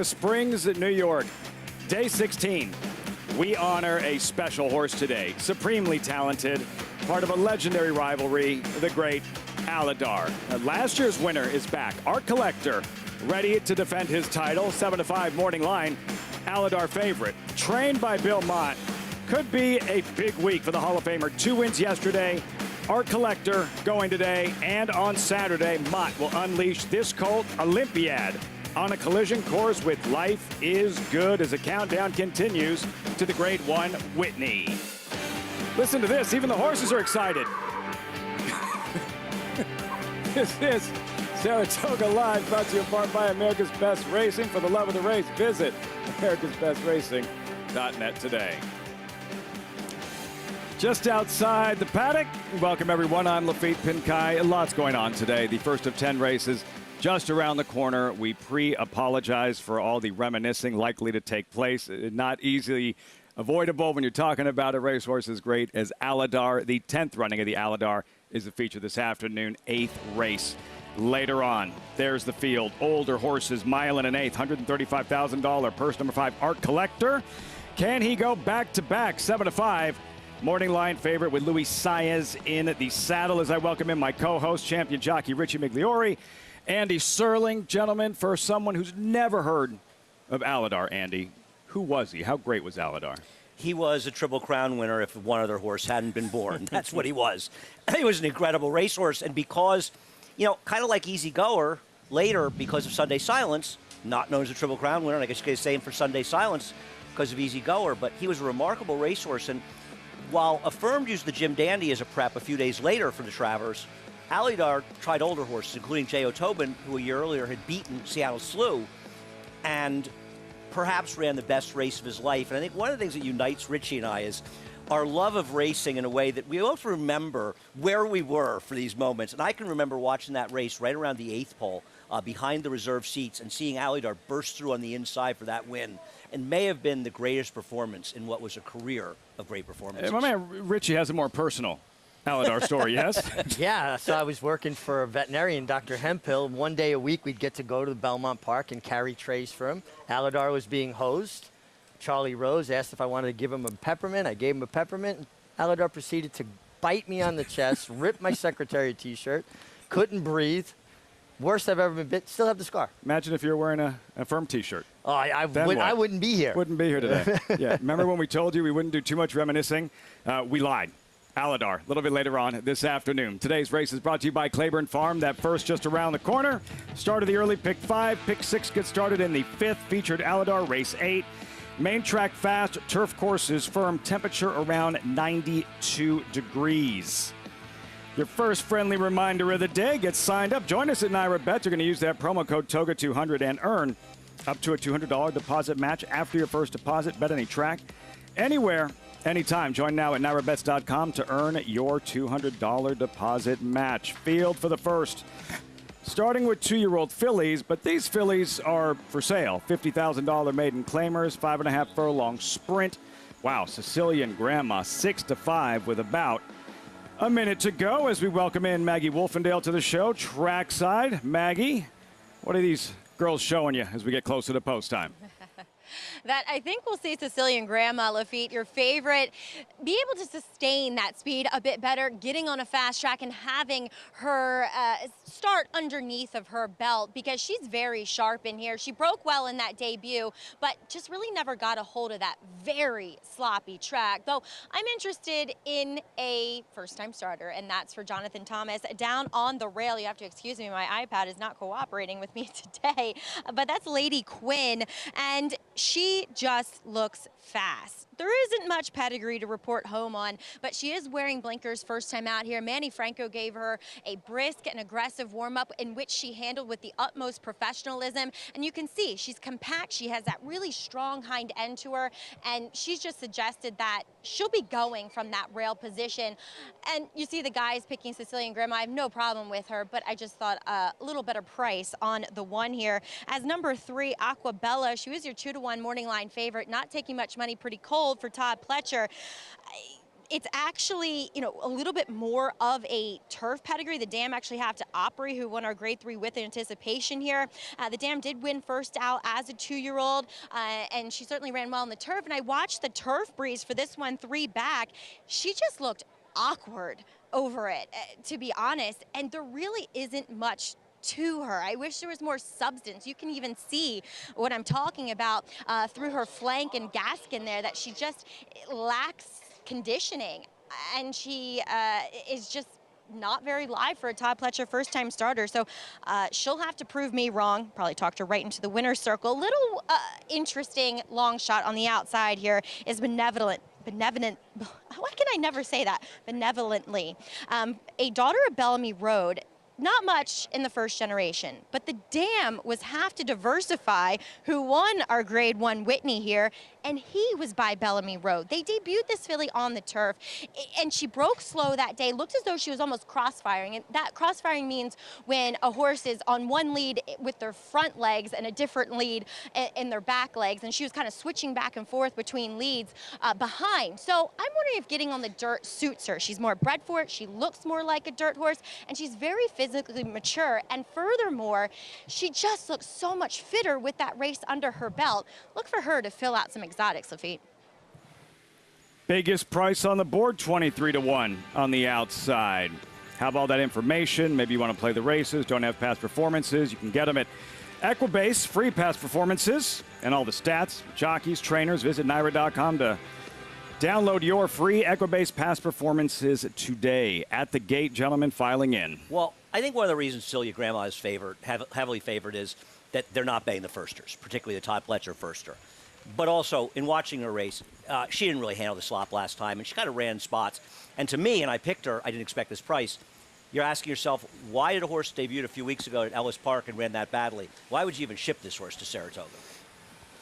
Springs, New York, day 16. We honor a special horse today, supremely talented, part of a legendary rivalry, the great Alydar. Last year's winner is back, Art Collector, ready to defend his title, 7-5 morning line, Alydar favorite. Trained by Bill Mott, could be a big week for the Hall of Famer. 2 wins yesterday, Art Collector going today, and on Saturday, Mott will unleash this colt, Olympiad, on a collision course with Life is Good as the countdown continues to the Grade 1 Whitney. Listen to this, even the horses are excited. This is Saratoga Live, brought to you in part by America's Best Racing. For the love of the race, visit americasbestracing.net today. Just outside the paddock, welcome everyone, I'm Lafitte Pinkai. Lots going on today, the first of 10 races. Just around the corner, we pre-apologize for all the reminiscing likely to take place. Not easily avoidable when you're talking about a racehorse as great as Alydar. The 10th running of the Alydar is the feature this afternoon, 8th race. Later on, there's the field. Older horses, mile and an eighth, $135,000. Purse number 5, Art Collector. Can he go back-to-back, 7-5? Morning line favorite with Luis Saez in the saddle as I welcome in my co-host, champion jockey Richie Migliori. Andy Serling, gentlemen, for someone who's never heard of Alydar, Andy, who was he? How great was Alydar? He was a Triple Crown winner if one other horse hadn't been born. That's what he was. He was an incredible racehorse, and because, you know, kind of like Easy Goer, later, because of Sunday Silence, not known as a Triple Crown winner, and I guess you could say him for Sunday Silence because of Easy Goer, but he was a remarkable racehorse, and while Affirmed used the Jim Dandy as a prep a few days later for the Travers, Alydar tried older horses, including J.O. Tobin, who a year earlier had beaten Seattle Slew, and perhaps ran the best race of his life. And I think one of the things that unites Richie and I is our love of racing in a way that we both remember where we were for these moments. And I can remember watching that race right around the 8th pole, behind the reserve seats, and seeing Alydar burst through on the inside for that win. And may have been the greatest performance in what was a career of great performances. My man Richie has a more personal Alydar story, yes? Yeah, so I was working for a veterinarian, Dr. Hemphill. One day a week, we'd get to go to the Belmont Park and carry trays for him. Alydar was being hosed. Charlie Rose asked if I wanted to give him a peppermint. I gave him a peppermint. Alydar proceeded to bite me on the chest, rip my secretary t-shirt, couldn't breathe. Worst I've ever been bit. Still have the scar. Imagine if you were wearing a Firm t-shirt. Oh, I wouldn't be here. Wouldn't be here today. Yeah, remember when we told you we wouldn't do too much reminiscing? We lied. Alydar, a little bit later on this afternoon. Today's race is brought to you by Claiborne Farm. That first just around the corner. Start of the early pick 5. Pick 6 gets started in the 5th. Featured Alydar, race 8. Main track fast. Turf courses firm. Temperature around 92 degrees. Your first friendly reminder of the day. Get signed up. Join us at Naira Bet. You're going to use that promo code TOGA200 and earn up to a $200 deposit match after your first deposit. Bet any track, anywhere, anytime. Join now at NairaBets.com to earn your $200 deposit match. Field for the first. Starting with 2-year-old fillies, but these fillies are for sale. $50,000 maiden claimers, 5.5 furlong sprint. Wow, Sicilian Grandma, 6-5 with about a minute to go as we welcome in Maggie Wolfendale to the show. Trackside. Maggie, what are these girls showing you as we get closer to post time? That I think we'll see Sicilian Grandma, Lafitte, your favorite, be able to sustain that speed a bit better, getting on a fast track and having her start underneath of her belt, because she's very sharp in here. She broke well in that debut, but just really never got a hold of that very sloppy track. Though I'm interested in a first-time starter, and that's for Jonathan Thomas. Down on the rail, you have to excuse me, my iPad is not cooperating with me today, but that's Lady Quinn, and she just looks fast. There isn't much pedigree to report home on, but she is wearing blinkers first time out here. Manny Franco gave her a brisk and aggressive warm-up in which she handled with the utmost professionalism. And you can see she's compact. She has that really strong hind end to her. And she's just suggested that she'll be going from that rail position. And you see the guys picking Sicilian Grandma. I have no problem with her, but I just thought a little better price on the one here. As number 3, Aquabella, she was your 2-to-1 morning line favorite, not taking much money, pretty cold for Todd Pletcher. it's actually, a little bit more of a turf pedigree. The Dam actually have to Opry, who won our Grade 3 with anticipation here. The Dam did win first out as a 2-year-old, and she certainly ran well on the turf. And I watched the turf breeze for this one 3 back. She just looked awkward over it, to be honest. And there really isn't much to her. I wish there was more substance. You can even see what I'm talking about through her flank and gaskin there, that she just lacks conditioning, and she is just not very live for a Todd Pletcher first-time starter. So she'll have to prove me wrong. Probably talked her right into the winner's circle. Little interesting long shot on the outside here is Benevolent. Why can I never say that? Benevolently. A daughter of Bellamy Road. Not much in the first generation, but the Dam was have to diversify, who won our Grade 1 Whitney here, and he was by Bellamy Road. They debuted this filly on the turf, and she broke slow that day. Looked as though she was almost crossfiring, and that crossfiring means when a horse is on one lead with their front legs and a different lead in their back legs, and she was kind of switching back and forth between leads behind. So I'm wondering if getting on the dirt suits her. She's more bred for it. She looks more like a dirt horse, and she's very physically mature. And furthermore, she just looks so much fitter with that race under her belt. Look for her to fill out some exotics, Lafitte. Biggest price on the board, 23-1 on the outside. Have all that information. Maybe you want to play the races, don't have past performances. You can get them at Equibase, free past performances, and all the stats, jockeys, trainers. Visit NYRA.com to download your free Equibase past performances today. At the gate, gentlemen, filing in. Well, I think one of the reasons Celia Grandma is heavily favored is that they're not betting the firsters, particularly the Todd Pletcher firster. But also, in watching her race, she didn't really handle the slop last time, and she kind of ran spots. And to me, and I picked her, I didn't expect this price. You're asking yourself, why did a horse debut a few weeks ago at Ellis Park and ran that badly? Why would you even ship this horse to Saratoga?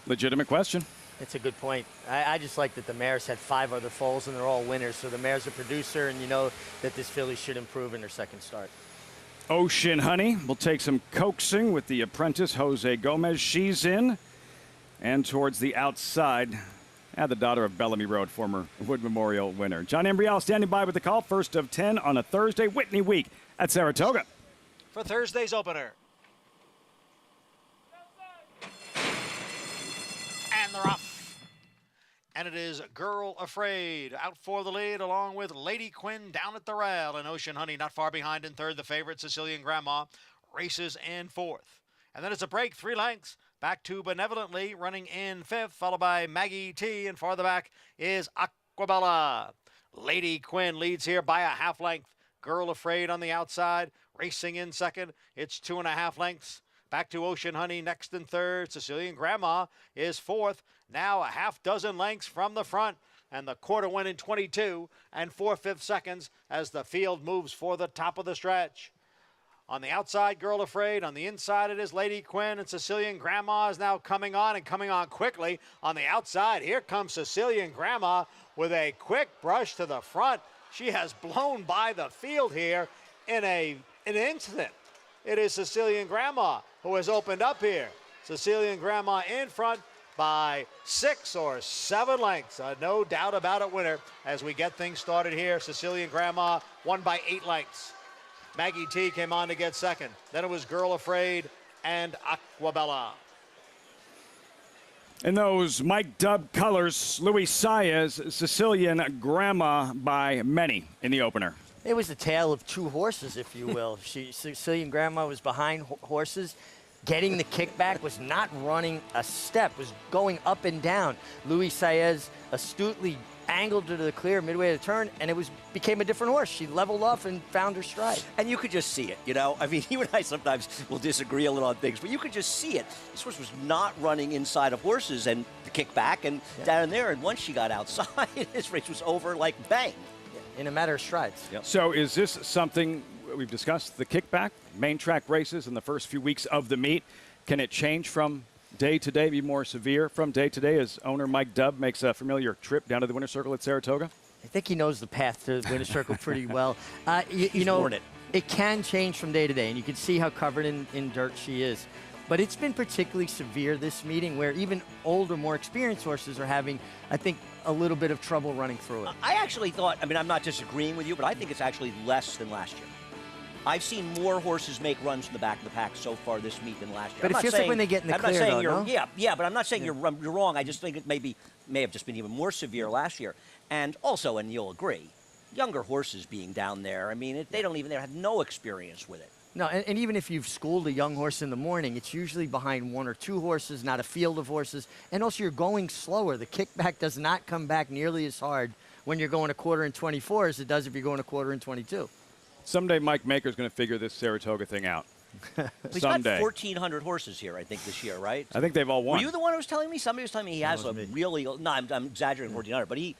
Legitimate question. It's a good point. I just like that the mare's had 5 other foals, and they're all winners. So the mare's a producer, and you know that this filly should improve in her second start. Ocean Honey will take some coaxing with the apprentice, Jose Gomez. She's in. And towards the outside, the daughter of Bellamy Road, former Wood Memorial winner. John Embrial standing by with the call. First of 10 on a Thursday, Whitney week at Saratoga. For Thursday's opener. And they're off. And it is Girl Afraid out for the lead, along with Lady Quinn down at the rail. And Ocean Honey not far behind in third. The favorite, Sicilian Grandma, races in fourth. And then it's a break, 3 lengths. Back to Benevolently, running in fifth, followed by Maggie T. And farther back is Aquabella. Lady Quinn leads here by a half length. Girl Afraid on the outside, racing in second. It's 2.5 lengths. Back to Ocean Honey next and third. Sicilian Grandma is fourth. Now a half dozen lengths from the front. And the quarter went in 22 and 4/5 seconds as the field moves for the top of the stretch. On the outside, Girl Afraid. On the inside, it is Lady Quinn, and Sicilian Grandma is now coming on, and coming on quickly. On the outside, here comes Sicilian Grandma with a quick brush to the front. She has blown by the field here in an instant. It is Sicilian Grandma who has opened up here. Sicilian Grandma in front by 6 or 7 lengths. No doubt about it, winner as we get things started here. Sicilian Grandma won by 8 lengths. Maggie T came on to get second. Then it was Girl Afraid and Aquabella. In those Mike Dubb colors, Luis Saez, Sicilian Grandma by many in the opener. It was a tale of 2 horses, if you will. Sicilian Grandma was behind horses, getting the kickback, was not running a step, was going up and down. Luis Saez astutely angled her to the clear midway of the turn, and it became a different horse. She leveled off and found her stride. And you could just see it, you know? I mean, you and I sometimes will disagree a little on things, but you could just see it. This horse was not running inside of horses and the kickback and down there, and once she got outside, this race was over like bang. In a matter of strides. Yep. So is this something we've discussed, the kickback, main track races in the first few weeks of the meet? Can it change from day to day, be more severe from day to day as owner Mike Dubb makes a familiar trip down to the winner's circle at Saratoga? I think he knows the path to the winner's circle pretty well. You know, worn it. It can change from day to day, and you can see how covered in dirt she is. But it's been particularly severe this meeting where even older, more experienced horses are having, I think, a little bit of trouble running through it. I actually thought, I mean, I'm not disagreeing with you, but I think it's actually less than last year. I've seen more horses make runs from the back of the pack so far this meet than last year. But it feels like when they get in the clear, though, no? Yeah, but I'm not saying you're wrong. I just think it may have just been even more severe last year. And also, and you'll agree, younger horses being down there, I mean, they have no experience with it. No, and even if you've schooled a young horse in the morning, it's usually behind 1 or 2 horses, not a field of horses. And also, you're going slower. The kickback does not come back nearly as hard when you're going a quarter in 24 as it does if you're going a quarter in 22. Someday Mike Maker's going to figure this Saratoga thing out. We've got Someday. 1,400 horses here, I think, this year, right? I think they've all won. Were you the one who was telling me? Somebody was telling me he has a really, no, I'm exaggerating 1,400, but he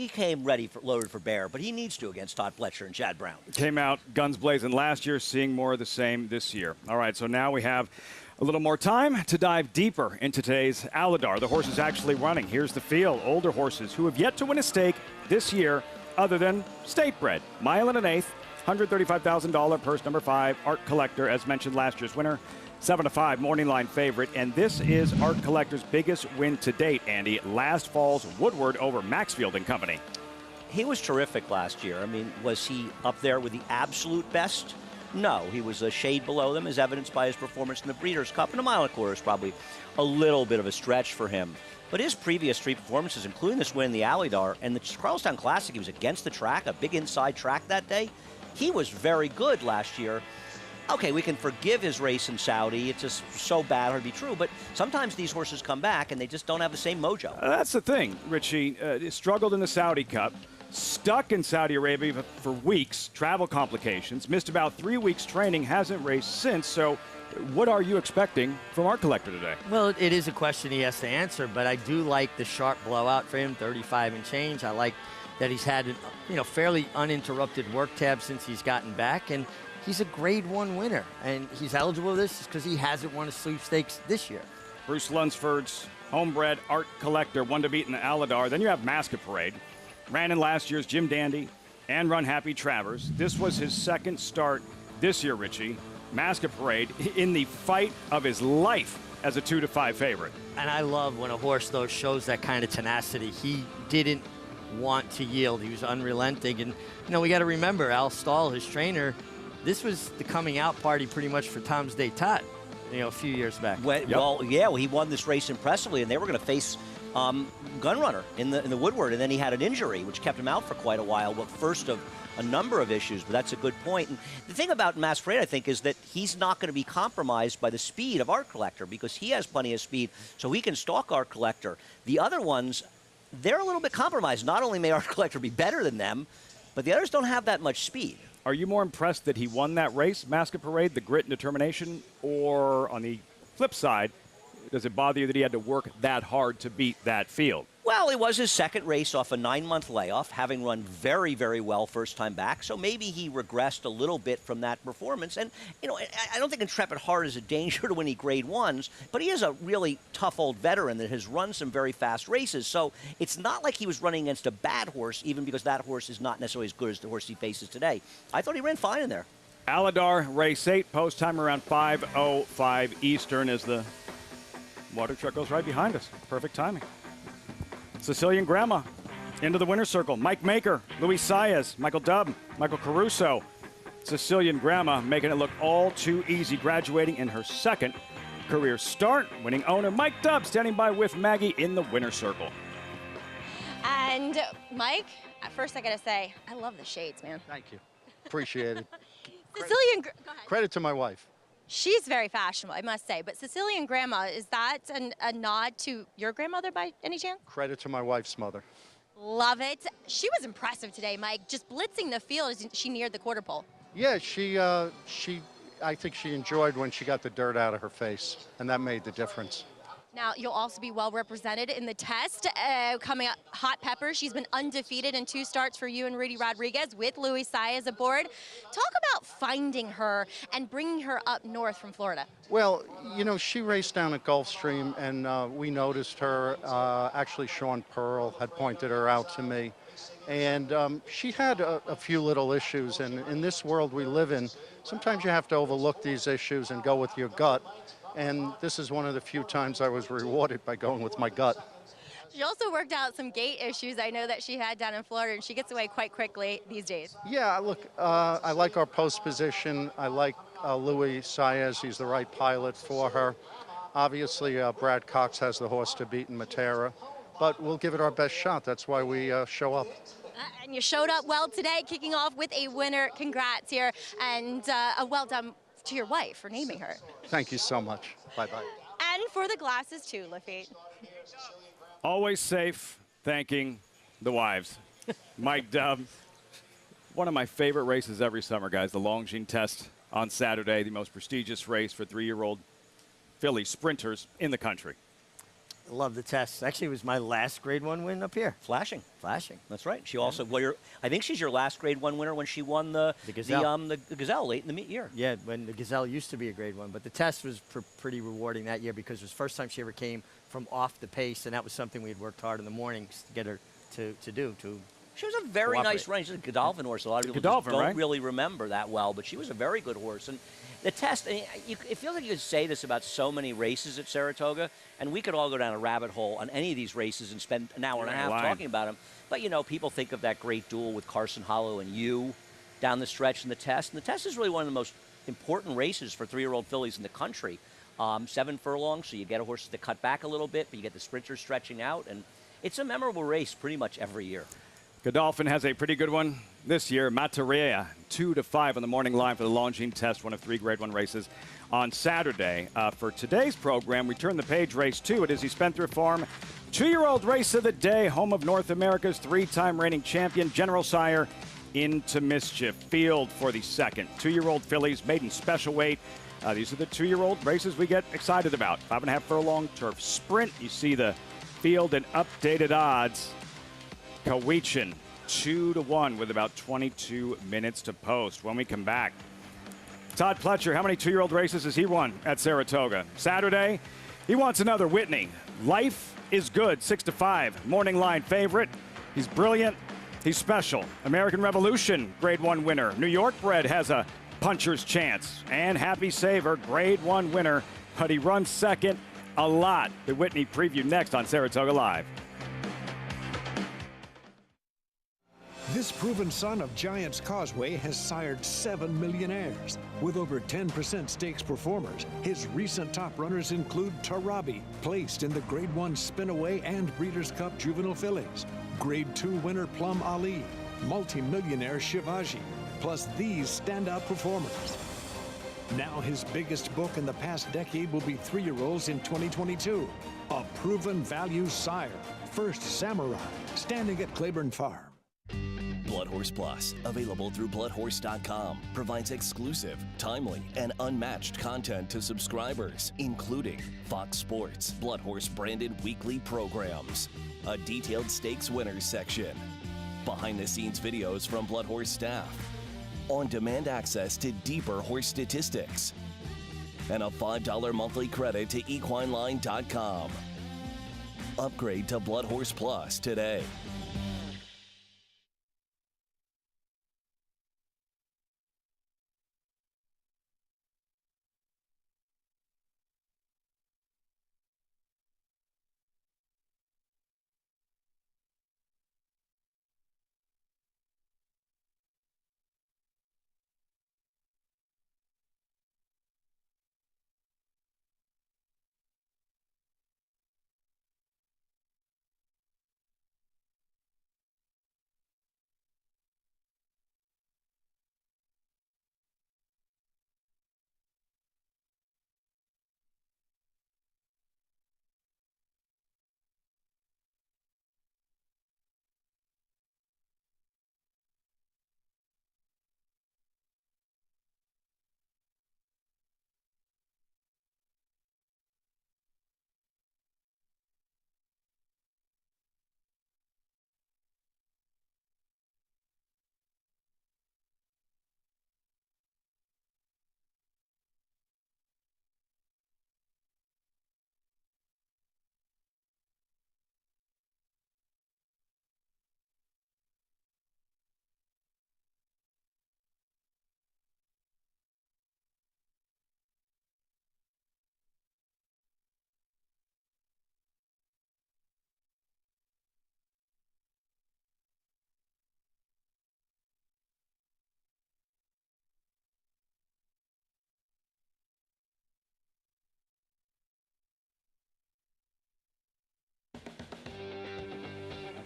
came loaded for bear, but he needs to against Todd Pletcher and Chad Brown. Came out guns blazing last year, seeing more of the same this year. All right, so now we have a little more time to dive deeper into today's Alydar. The horse is actually running. Here's the field. Older horses who have yet to win a stake this year other than state bred. Mile and an eighth, $135,000 purse, number 5, Art Collector, as mentioned, last year's winner. 7-5 morning line favorite, and this is Art Collector's biggest win to date, Andy. Last fall's Woodward over Maxfield and Company. He was terrific last year. I mean, was he up there with the absolute best? No, he was a shade below them, as evidenced by his performance in the Breeders' Cup, and a mile and a quarter is probably a little bit of a stretch for him. But his previous 3 performances, including this win in the Alydar and the Charlestown Classic, he was against the track, a big inside track that day. He was very good last year. Okay, we can forgive his race in Saudi. It's just so bad to be true. But sometimes these horses come back and they just don't have the same mojo. That's the thing, Richie. Struggled in the Saudi Cup, stuck in Saudi Arabia for weeks, travel complications, missed about 3 weeks training, hasn't raced since. So what are you expecting from Art Collector today? Well, it is a question he has to answer, but I do like the sharp blowout for him, 35 and change. I like that he's had fairly uninterrupted work tab since he's gotten back, and he's a Grade 1 winner, and he's eligible for this because he hasn't won a sweepstakes this year. Bruce Lunsford's homebred Art Collector, one to beat in the Alydar. Then you have Masquerade. Ran in last year's Jim Dandy and Run Happy Travers. This was his second start this year, Richie. Masquerade in the fight of his life as a 2-5 favorite. And I love when a horse, though, shows that kind of tenacity. He didn't want to yield. He was unrelenting. And, we got to remember, Al Stahl, his trainer, this was the coming out party pretty much for Tom's Day Tot, a few years back. Well, he won this race impressively, and they were going to face Gunrunner in the Woodward, and then he had an injury, which kept him out for quite a while. Well, first of a number of issues, but that's a good point. And the thing about Masquerade, I think, is that he's not going to be compromised by the speed of Art Collector because he has plenty of speed, so he can stalk Art Collector. The other ones, they're a little bit compromised. Not only may Art Collector be better than them, but the others don't have that much speed. Are you more impressed that he won that race, Masquerade, the grit and determination, or on the flip side, does it bother you that he had to work that hard to beat that field? Well, it was his second race off a 9-month layoff, having run very, very well first time back. So maybe he regressed a little bit from that performance. And, I don't think Intrepid Heart is a danger to any Grade 1s, but he is a really tough old veteran that has run some very fast races. So it's not like he was running against a bad horse, even because that horse is not necessarily as good as the horse he faces today. I thought he ran fine in there. Alydar, race 8, post time around 5:05 Eastern as the water truck goes right behind us. Perfect timing. Sicilian Grandma into the winner's circle. Mike Maker, Luis Saez, Michael Dubb, Michael Caruso. Sicilian Grandma making it look all too easy, graduating in her second career start. Winning owner Mike Dubb standing by with Maggie in the winner's circle. And Mike, at first I gotta say, I love the shades, man. Thank you. Appreciate it. Sicilian, go ahead. Credit to my wife. She's very fashionable, I must say. But Sicilian Grandma, is that a nod to your grandmother by any chance? Credit to my wife's mother. Love it. She was impressive today, Mike, just blitzing the field as she neared the quarter pole. Yeah, I think she enjoyed when she got the dirt out of her face, and that made the difference. Now, you'll also be well represented in the test. Coming up, Hot Pepper. She's been undefeated in 2 starts for you and Rudy Rodriguez with Luis Saez aboard. Talk about finding her and bringing her up north from Florida. Well, she raced down at Gulfstream, and we noticed her. Actually, Sean Pearl had pointed her out to me. And she had a few little issues. And in this world we live in, sometimes you have to overlook these issues and go with your gut. And this is one of the few times I was rewarded by going with my gut. She also worked out some gait issues I know that she had down in Florida, and she gets away quite quickly these days. Yeah, look, I like our post position. I like Louis Saez. He's the right pilot for her. Obviously, Brad Cox has the horse to beat in Matera, but we'll give it our best shot. That's why we show up. And you showed up well today, kicking off with a winner. Congrats here, and a well done to your wife for naming her. Thank you so much. Bye-bye. And for the glasses too, Lafitte. Always safe, thanking the wives. Mike Dub, one of my favorite races every summer, guys, the Longines Test on Saturday, the most prestigious race for 3-year-old filly sprinters in the country. Love the test. Actually, it was my last Grade 1 win up here. Flashing. Flashing. That's right. She also, I think she's your last Grade 1 winner when she won the Gazelle. the Gazelle late in the year. Yeah, when the Gazelle used to be a Grade 1, but the test was pretty rewarding that year because it was the first time she ever came from off the pace, and that was something we had worked hard in the mornings to get her to do. She was a very Cooperate. nice range. She's a Godolphin horse. A lot of people Godolphin, don't right? really remember that well, but she was a very good horse. And the test, it feels like you could say this about so many races at Saratoga, and we could all go down a rabbit hole on any of these races and spend an hour and a half talking about them. But, you know, people think of that great duel with Carson Hollow and you down the stretch in the test. And the test is really one of the most important races for 3-year-old fillies in the country. 7 furlongs, so you get a horse to cut back a little bit, but you get the sprinters stretching out. And it's a memorable race pretty much every year. Godolphin has a pretty good one this year. Materea, 2-5 on the morning line for the Longines Test, one of 3 Grade 1 races on Saturday. For today's program, we turn the page, race 2 at Izzy Spencer Farm. 2-year-old race of the day, home of North America's 3-time reigning champion, General Sire, Into Mischief. Field for the second. 2-year-old fillies, maiden special weight. These are the 2-year-old races we get excited about. 5.5 furlong turf sprint. You see the field and updated odds. Cowichan, 2-1 with about 22 minutes to post. When we come back, Todd Pletcher, how many 2-year-old races has he won at Saratoga? Saturday, he wants another Whitney. Life is good, 6-5. Morning line favorite. He's brilliant. He's special. American Revolution, Grade 1 winner. New York bred has a puncher's chance. And Happy Saver, Grade 1 winner, but he runs second a lot. The Whitney preview next on Saratoga Live. This proven son of Giants Causeway has sired 7 millionaires. With over 10% stakes performers, his recent top runners include Tarabi, placed in the Grade 1 Spinaway and Breeders' Cup Juvenile Fillies, Grade 2 winner Plum Ali, multi-millionaire Shivaji, plus these standout performers. Now his biggest book in the past decade will be 3-year-olds in 2022. A proven value sire, First Samurai, standing at Claiborne Farm. Bloodhorse Plus, available through bloodhorse.com, provides exclusive, timely, and unmatched content to subscribers, including Fox Sports, Bloodhorse branded weekly programs, a detailed stakes winners section, behind-the-scenes videos from Bloodhorse staff, on-demand access to deeper horse statistics, and a $5 monthly credit to equineline.com. Upgrade to Bloodhorse Plus today.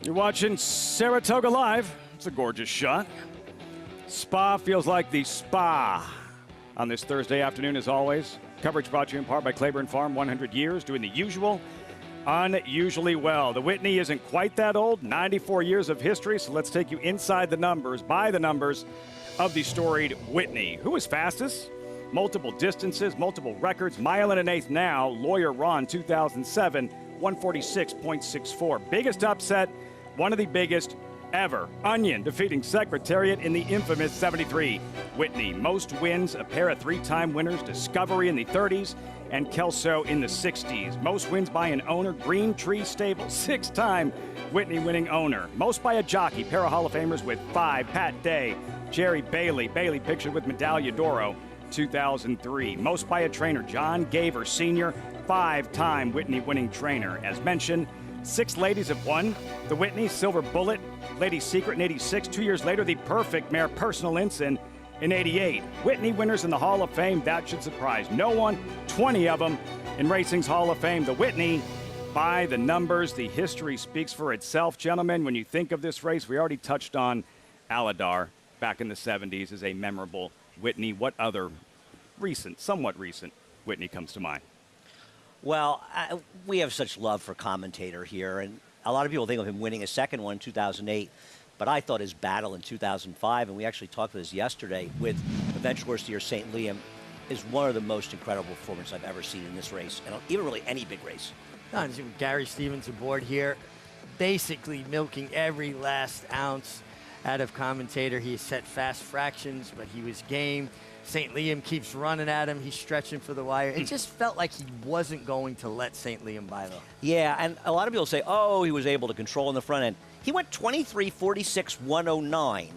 You're watching Saratoga Live. It's a gorgeous shot. Spa feels like the spa on this Thursday afternoon, as always. Coverage brought to you in part by Claiborne Farm, 100 years, doing the usual, unusually well. The Whitney isn't quite that old, 94 years of history, so let's take you inside the numbers, by the numbers of the storied Whitney. Who was fastest? Multiple distances, multiple records. Mile and an eighth now. Lawyer Ron, 2007, 146.64. Biggest upset, one of the biggest ever. Onion defeating Secretariat in the infamous 73. Whitney, most wins, a pair of three-time winners, Discovery in the 30s and Kelso in the 60s. Most wins by an owner, Green Tree Stable, six-time Whitney winning owner. Most by a jockey, pair of Hall of Famers with 5, Pat Day, Jerry Bailey, Bailey pictured with Medaglia d'Oro, 2003. Most by a trainer, John Gaver Sr., 5-time Whitney winning trainer. As mentioned, 6 ladies have won the Whitney. Silver Bullet, Lady Secret in 86. 2 years later, the Perfect Mare Personal Ensign in 88. Whitney winners in the Hall of Fame, that should surprise no one. 20 of them in racing's Hall of Fame. The Whitney, by the numbers, the history speaks for itself. Gentlemen, when you think of this race, we already touched on Alydar back in the 70s as a memorable Whitney. What other recent, somewhat recent Whitney comes to mind? Well, we have such love for commentator here, and a lot of people think of him winning a second one in 2008, but I thought his battle in 2005, and we actually talked about this yesterday, with Eventual Horse of the Year St. Liam, is one of the most incredible performances I've ever seen in this race, and even really any big race. No, Gary Stevens aboard here, basically milking every last ounce out of commentator. He set fast fractions, but he was game. St. Liam keeps running at him. He's stretching for the wire. It just felt like he wasn't going to let St. Liam by, though. Yeah, and a lot of people say, oh, he was able to control in the front end. He went 23, 46, 109.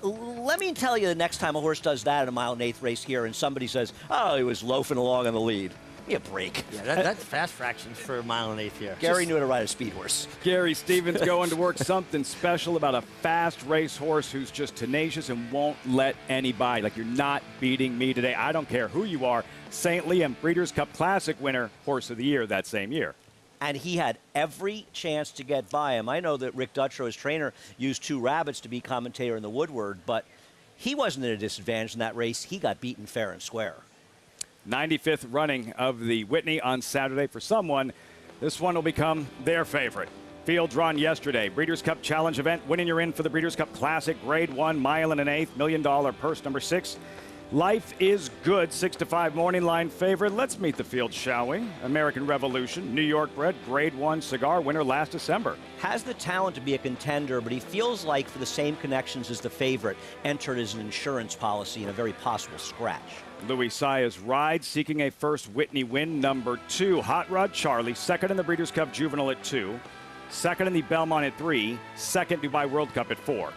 Let me tell you, the next time a horse does that in a mile and eighth race here and somebody says, oh, he was loafing along in the lead. Give me a break. Yeah, that's fast fractions for a mile and eighth here. Gary knew how to ride a speed horse. Gary Stevens going to work. Something special about a fast race horse who's just tenacious and won't let anybody. Like, you're not beating me today. I don't care who you are. St. Liam, Breeders' Cup Classic winner, Horse of the Year that same year. And he had every chance to get by him. I know that Rick Dutrow, his trainer, used 2 rabbits to be commentator in the Woodward, but he wasn't at a disadvantage in that race. He got beaten fair and square. 95th running of the Whitney on Saturday. For someone, this one will become their favorite. Fields run yesterday. Breeders' Cup Challenge event. Winning, you're in for the Breeders' Cup Classic. Grade 1, mile and an eighth, $1 million purse. Number 6, Life is Good, 6-5 morning line favorite. Let's meet the field, shall we? American Revolution, New York bred, Grade 1 cigar winner last December. Has the talent to be a contender, but he feels like, for the same connections as the favorite, entered as an insurance policy in a very possible scratch. Louis Saya's ride, seeking a first Whitney win. Number 2, Hot Rod Charlie, second in the Breeders' Cup Juvenile at 2, second in the Belmont at 3, second Dubai World Cup at 4.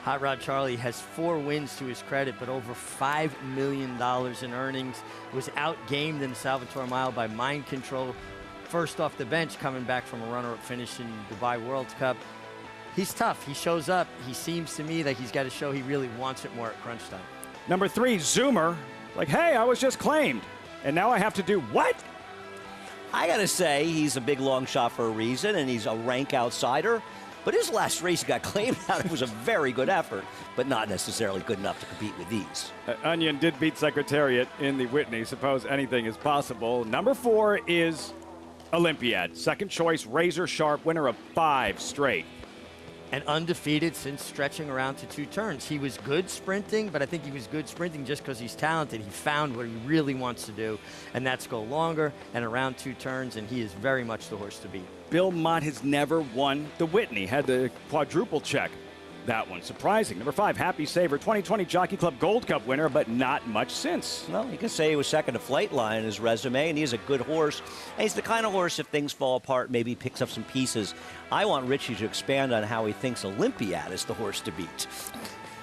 Hot Rod Charlie has 4 wins to his credit, but over $5 million in earnings. Was outgamed in the Salvatore Mile by Mind Control. First off the bench, coming back from a runner-up finish in Dubai World Cup. He's tough. He shows up. He seems to me like he's got to show he really wants it more at crunch time. Number 3, Zoomer. Like, hey, I was just claimed, and now I have to do what? I got to say, he's a big long shot for a reason, and he's a rank outsider. But his last race he got claimed out. It was a very good effort, but not necessarily good enough to compete with these. Onion did beat Secretariat in the Whitney. Suppose anything is possible. Number 4 is Olympiad. Second choice, razor sharp, winner of 5 straight. And undefeated since stretching around to 2 turns. He was good sprinting, but I think he was good sprinting just because he's talented. He found what he really wants to do, and that's go longer and around 2 turns, and he is very much the horse to beat. Bill Mott has never won the Whitney. Had the quadruple check that one. Surprising. Number 5, Happy Saver, 2020 Jockey Club Gold Cup winner, but not much since. Well, you can say he was second to Flightline in his resume, and he's a good horse. And he's the kind of horse, if things fall apart, maybe he picks up some pieces. I want Richie to expand on how he thinks Olympiad is the horse to beat.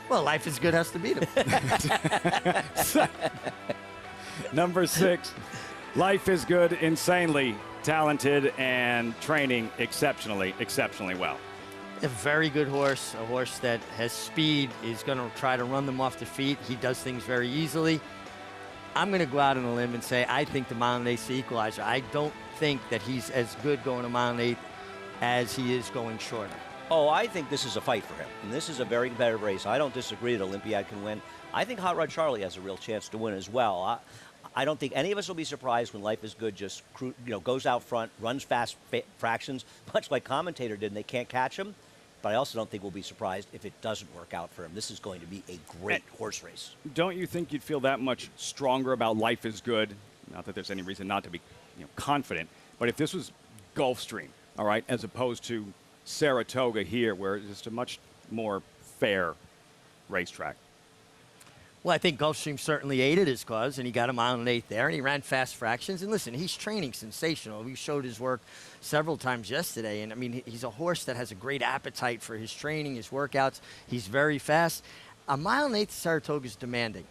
Well, Life is Good has to beat him. Number 6, Life is Good, insanely talented and training exceptionally well. A very good horse, a horse that has speed, is going to try to run them off the feet. He does things very easily. I'm going to go out on a limb and say I think the mile and eighth is the equalizer. I don't think that he's as good going a mile and eighth as he is going shorter. Oh, I think this is a fight for him. And this is a very competitive race. I don't disagree that Olympiad can win. I think Hot Rod Charlie has a real chance to win as well. I don't think any of us will be surprised when Life is Good just goes out front, runs fast fractions, much like Commentator did, and they can't catch him. But I also don't think we'll be surprised if it doesn't work out for him. This is going to be a great horse race. Don't you think you'd feel that much stronger about Life is Good? Not that there's any reason not to be confident, but if this was Gulfstream, all right, as opposed to Saratoga here, where it's just a much more fair racetrack. Well, I think Gulfstream certainly aided his cause, and he got a 1 1/8 there, and he ran fast fractions. And listen, he's training sensational. We showed his work several times yesterday, and I mean, he's a horse that has a great appetite for his training, his workouts. He's very fast. A 1 1/8 Saratoga is demanding.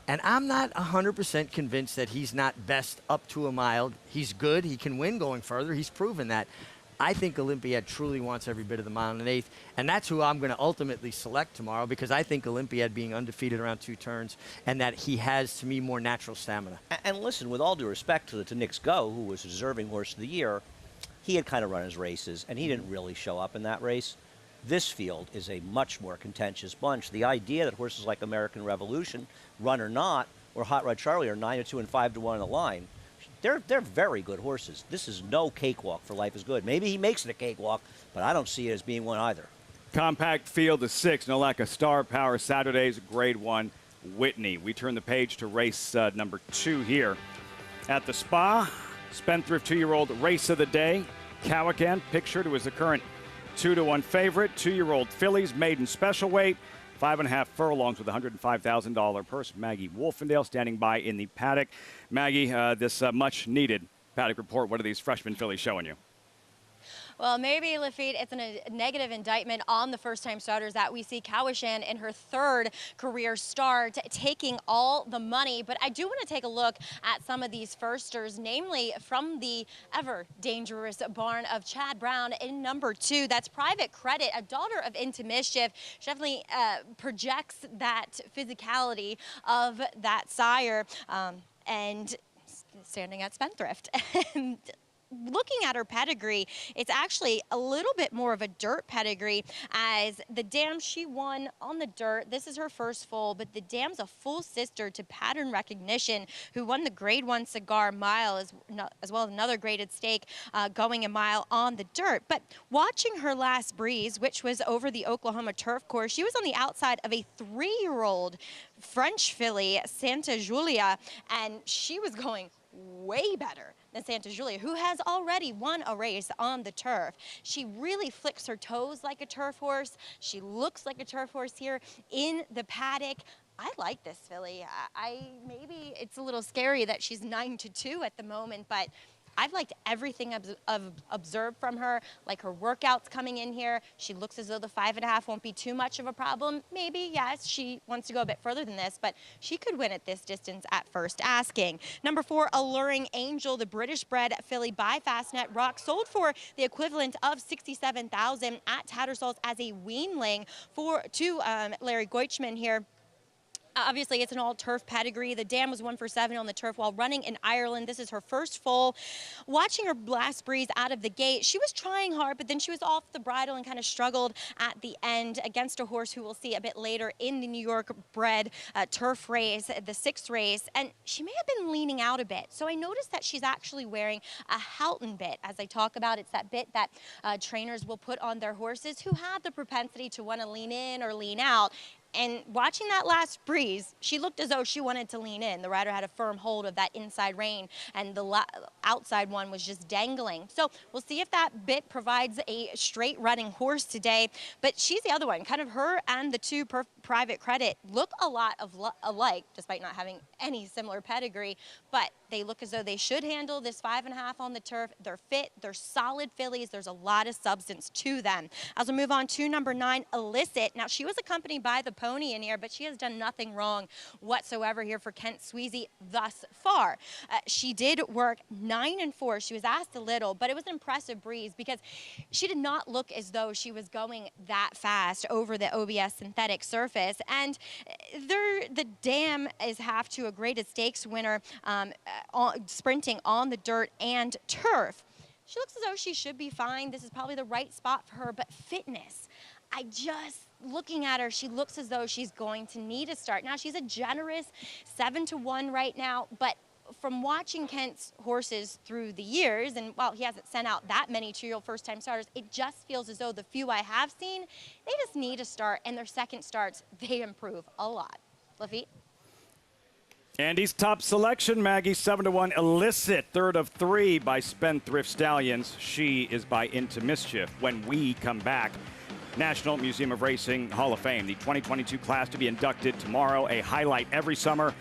And I'm not 100% convinced that he's not best up to a mile. He's good. He can win going further. He's proven that. I think Olympiad truly wants every bit of the 1 1/8, and that's who I'm going to ultimately select tomorrow, because I think Olympiad being undefeated around 2 turns, and that he has, to me, more natural stamina. And listen, with all due respect to Nick's Go, who was deserving horse of the year, he had kind of run his races, and he didn't really show up in that race. This field is a much more contentious bunch. The idea that horses like American Revolution, Run or Not, or Hot Rod Charlie are 9-2 and 5-1 on the line. They're very good horses. This is no cakewalk for Life is Good. Maybe he makes it a cakewalk, but I don't see it as being one either. Compact field of 6, no lack of star power. Saturday's Grade 1, Whitney. We turn the page to race number 2 here at the Spa. Spendthrift 2-year-old race of the day. Cowichan, pictured, who is the current 2-1 favorite. 2-year-old fillies, maiden special weight. 5.5 furlongs with a $105,000 purse. Maggie Wolfendale standing by in the paddock. Maggie, this much-needed paddock report, what are these freshman fillies showing you? Well, maybe, Lafitte, it's a negative indictment on the first-time starters that we see Cowichan in her 3rd career start taking all the money. But I do want to take a look at some of these firsters, namely from the ever-dangerous barn of Chad Brown in number 2. That's Private Credit, a daughter of Into Mischief. She definitely projects that physicality of that sire, and standing at Spendthrift. And looking at her pedigree, it's actually a little bit more of a dirt pedigree, as the dam she won on the dirt. This is her first foal, but the dam's a full sister to Pattern Recognition, who won the Grade 1 Cigar Mile, as well as another graded stake going a mile on the dirt. But watching her last breeze, which was over the Oklahoma turf course, she was on the outside of a 3-year-old French filly, Santa Julia, and she was going way better than Santa Julia, who has already won a race on the turf. She really flicks her toes like a turf horse. She looks like a turf horse here in the paddock. I like this filly. Maybe it's a little scary that she's 9-2 at the moment, but I've liked everything I've observed from her, like her workouts coming in here. She looks as though the 5.5 won't be too much of a problem. Maybe, yes, she wants to go a bit further than this, but she could win at this distance at first asking. Number 4, Alluring Angel, the British-bred filly by Fastnet Rock, sold for the equivalent of $67,000 at Tattersall's as a weanling to Larry Goichman here. Obviously, it's an all-turf pedigree. The dam was 1 for 7 on the turf while running in Ireland. This is her first foal. Watching her last breeze out of the gate, she was trying hard, but then she was off the bridle and kind of struggled at the end against a horse who we'll see a bit later in the New York bred turf race, the 6th race, and she may have been leaning out a bit. So I noticed that she's actually wearing a Houghton bit. As I talk about, it's that bit that trainers will put on their horses who have the propensity to want to lean in or lean out. And watching that last breeze, she looked as though she wanted to lean in. The rider had a firm hold of that inside rein, and the outside one was just dangling. So we'll see if that bit provides a straight running horse today. But she's the other one. Kind of her and the 2 Private Credit look a lot alike, despite not having any similar pedigree. But they look as though they should handle this 5.5 on the turf. They're fit. They're solid fillies. There's a lot of substance to them. As we move on to number 9, Illicit. Now, she was accompanied by the pony in here, but she has done nothing wrong whatsoever here for Kent Sweezy thus far. She did work 9 and 4. She was asked a little, but it was an impressive breeze because she did not look as though she was going that fast over the OBS synthetic surface. And the dam is half to a graded stakes winner sprinting on the dirt and turf. She looks as though she should be fine. This is probably the right spot for her, but fitness, looking at her, she looks as though she's going to need a start. Now, she's a generous 7-1 right now, but from watching Kent's horses through the years, and while he hasn't sent out that many two-year-old first-time starters, it just feels as though the few I have seen, they just need a start, and their second starts, they improve a lot. Lafitte? Andy's top selection, Maggie, 7-1 Illicit, third of 3 by Spendthrift Stallions. She is by Into Mischief. When we come back, National Museum of Racing Hall of Fame, the 2022 class to be inducted tomorrow, a highlight every summer.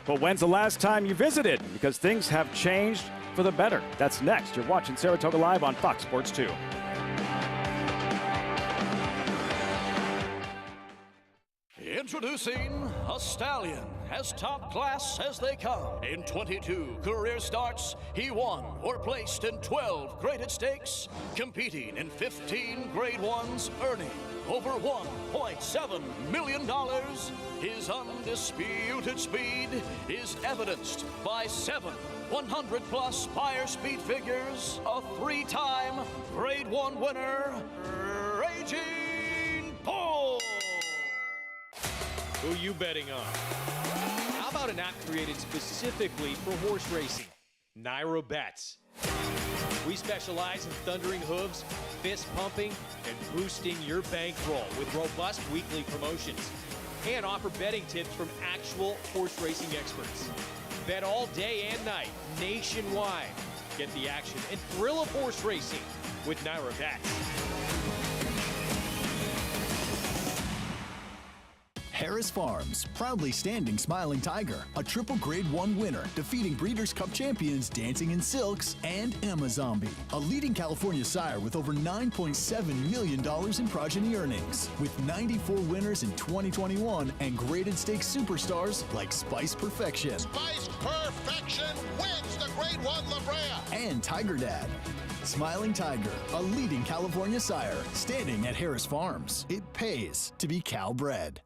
But when's the last time you visited? Because things have changed for the better. That's next. You're watching Saratoga Live on Fox Sports 2. Introducing a stallion, as top class as they come. In 22 career starts, he won or placed in 12 graded stakes, competing in 15 grade ones, earning over $1.7 million. His undisputed speed is evidenced by 7 100-plus Spire speed figures, a 3-time grade 1 winner, Raging Bull. Who you betting on? How about an app created specifically for horse racing? Naira Bets. We specialize in thundering hooves, fist pumping, and boosting your bankroll with robust weekly promotions. And offer betting tips from actual horse racing experts. Bet all day and night, nationwide. Get the action and thrill of horse racing with Naira Bets. Harris Farms, proudly standing Smiling Tiger, a triple grade 1 winner, defeating Breeders' Cup champions Dancing in Silks and Amazombie, a leading California sire with over $9.7 million in progeny earnings, with 94 winners in 2021 and graded stakes superstars like Spice Perfection. Spice Perfection wins the grade 1 La Brea. And Tiger Dad. Smiling Tiger, a leading California sire, standing at Harris Farms. It pays to be Cal bred.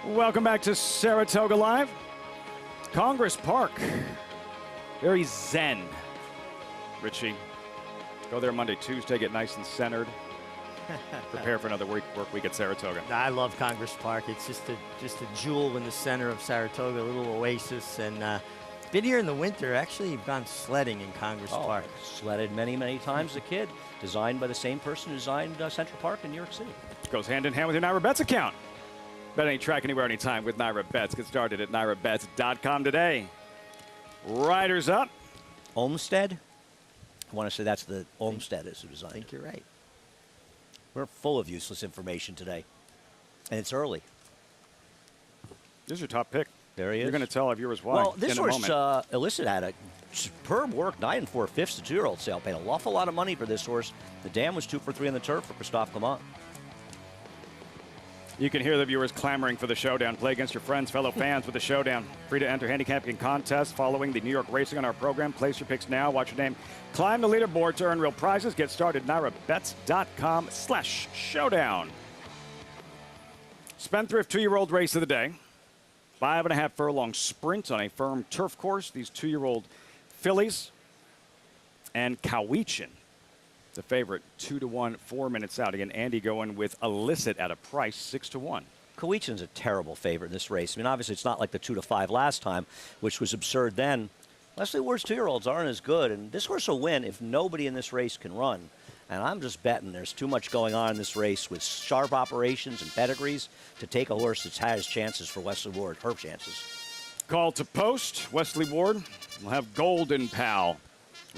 Welcome back to Saratoga Live. Congress Park. Very zen. Richie, go there Monday, Tuesday, get nice and centered. Prepare for another work week at Saratoga. I love Congress Park. It's just a jewel in the center of Saratoga, a little oasis. And been here in the winter. Actually, you've gone sledding in Congress Park. Sledded many, many times as a kid. Designed by the same person who designed Central Park in New York City. Goes hand in hand with your Naira Bets account. Bet any track, anywhere, anytime with Naira Bets. Get started at nairabets.com today. Riders up. Olmsted. I want to say that's the Olmsted is who designed. I think you're right. We're full of useless information today. And it's early. This is your top pick. There he is. You're going to tell our viewers why. Well, this in a horse, moment. Illicit, had a superb work, 9 4/5 the 2-year-old sale. Paid an awful lot of money for this horse. The dam was 2 for 3 on the turf for Christophe Clement. You can hear the viewers clamoring for the showdown. Play against your friends, fellow fans with the showdown. Free to enter handicapping contests following the New York Racing on our program. Place your picks now. Watch your name climb the leaderboard to earn real prizes. Get started at nairabets.com/showdown. Spendthrift 2-year-old race of the day. 5.5 furlong sprint on a firm turf course. These 2-year-old fillies and Cowichan, the favorite, 2-1, 4 minutes out. Again, Andy going with Illicit at a price 6-1. Cowichan's a terrible favorite in this race. I mean, obviously, it's not like the 2-5 last time, which was absurd then. Leslie Ward's 2-year-olds aren't as good, and this horse will win if nobody in this race can run. And I'm just betting there's too much going on in this race with sharp operations and pedigrees to take a horse that has chances for Wesley Ward, her chances. Call to post. Wesley Ward will have Golden Pal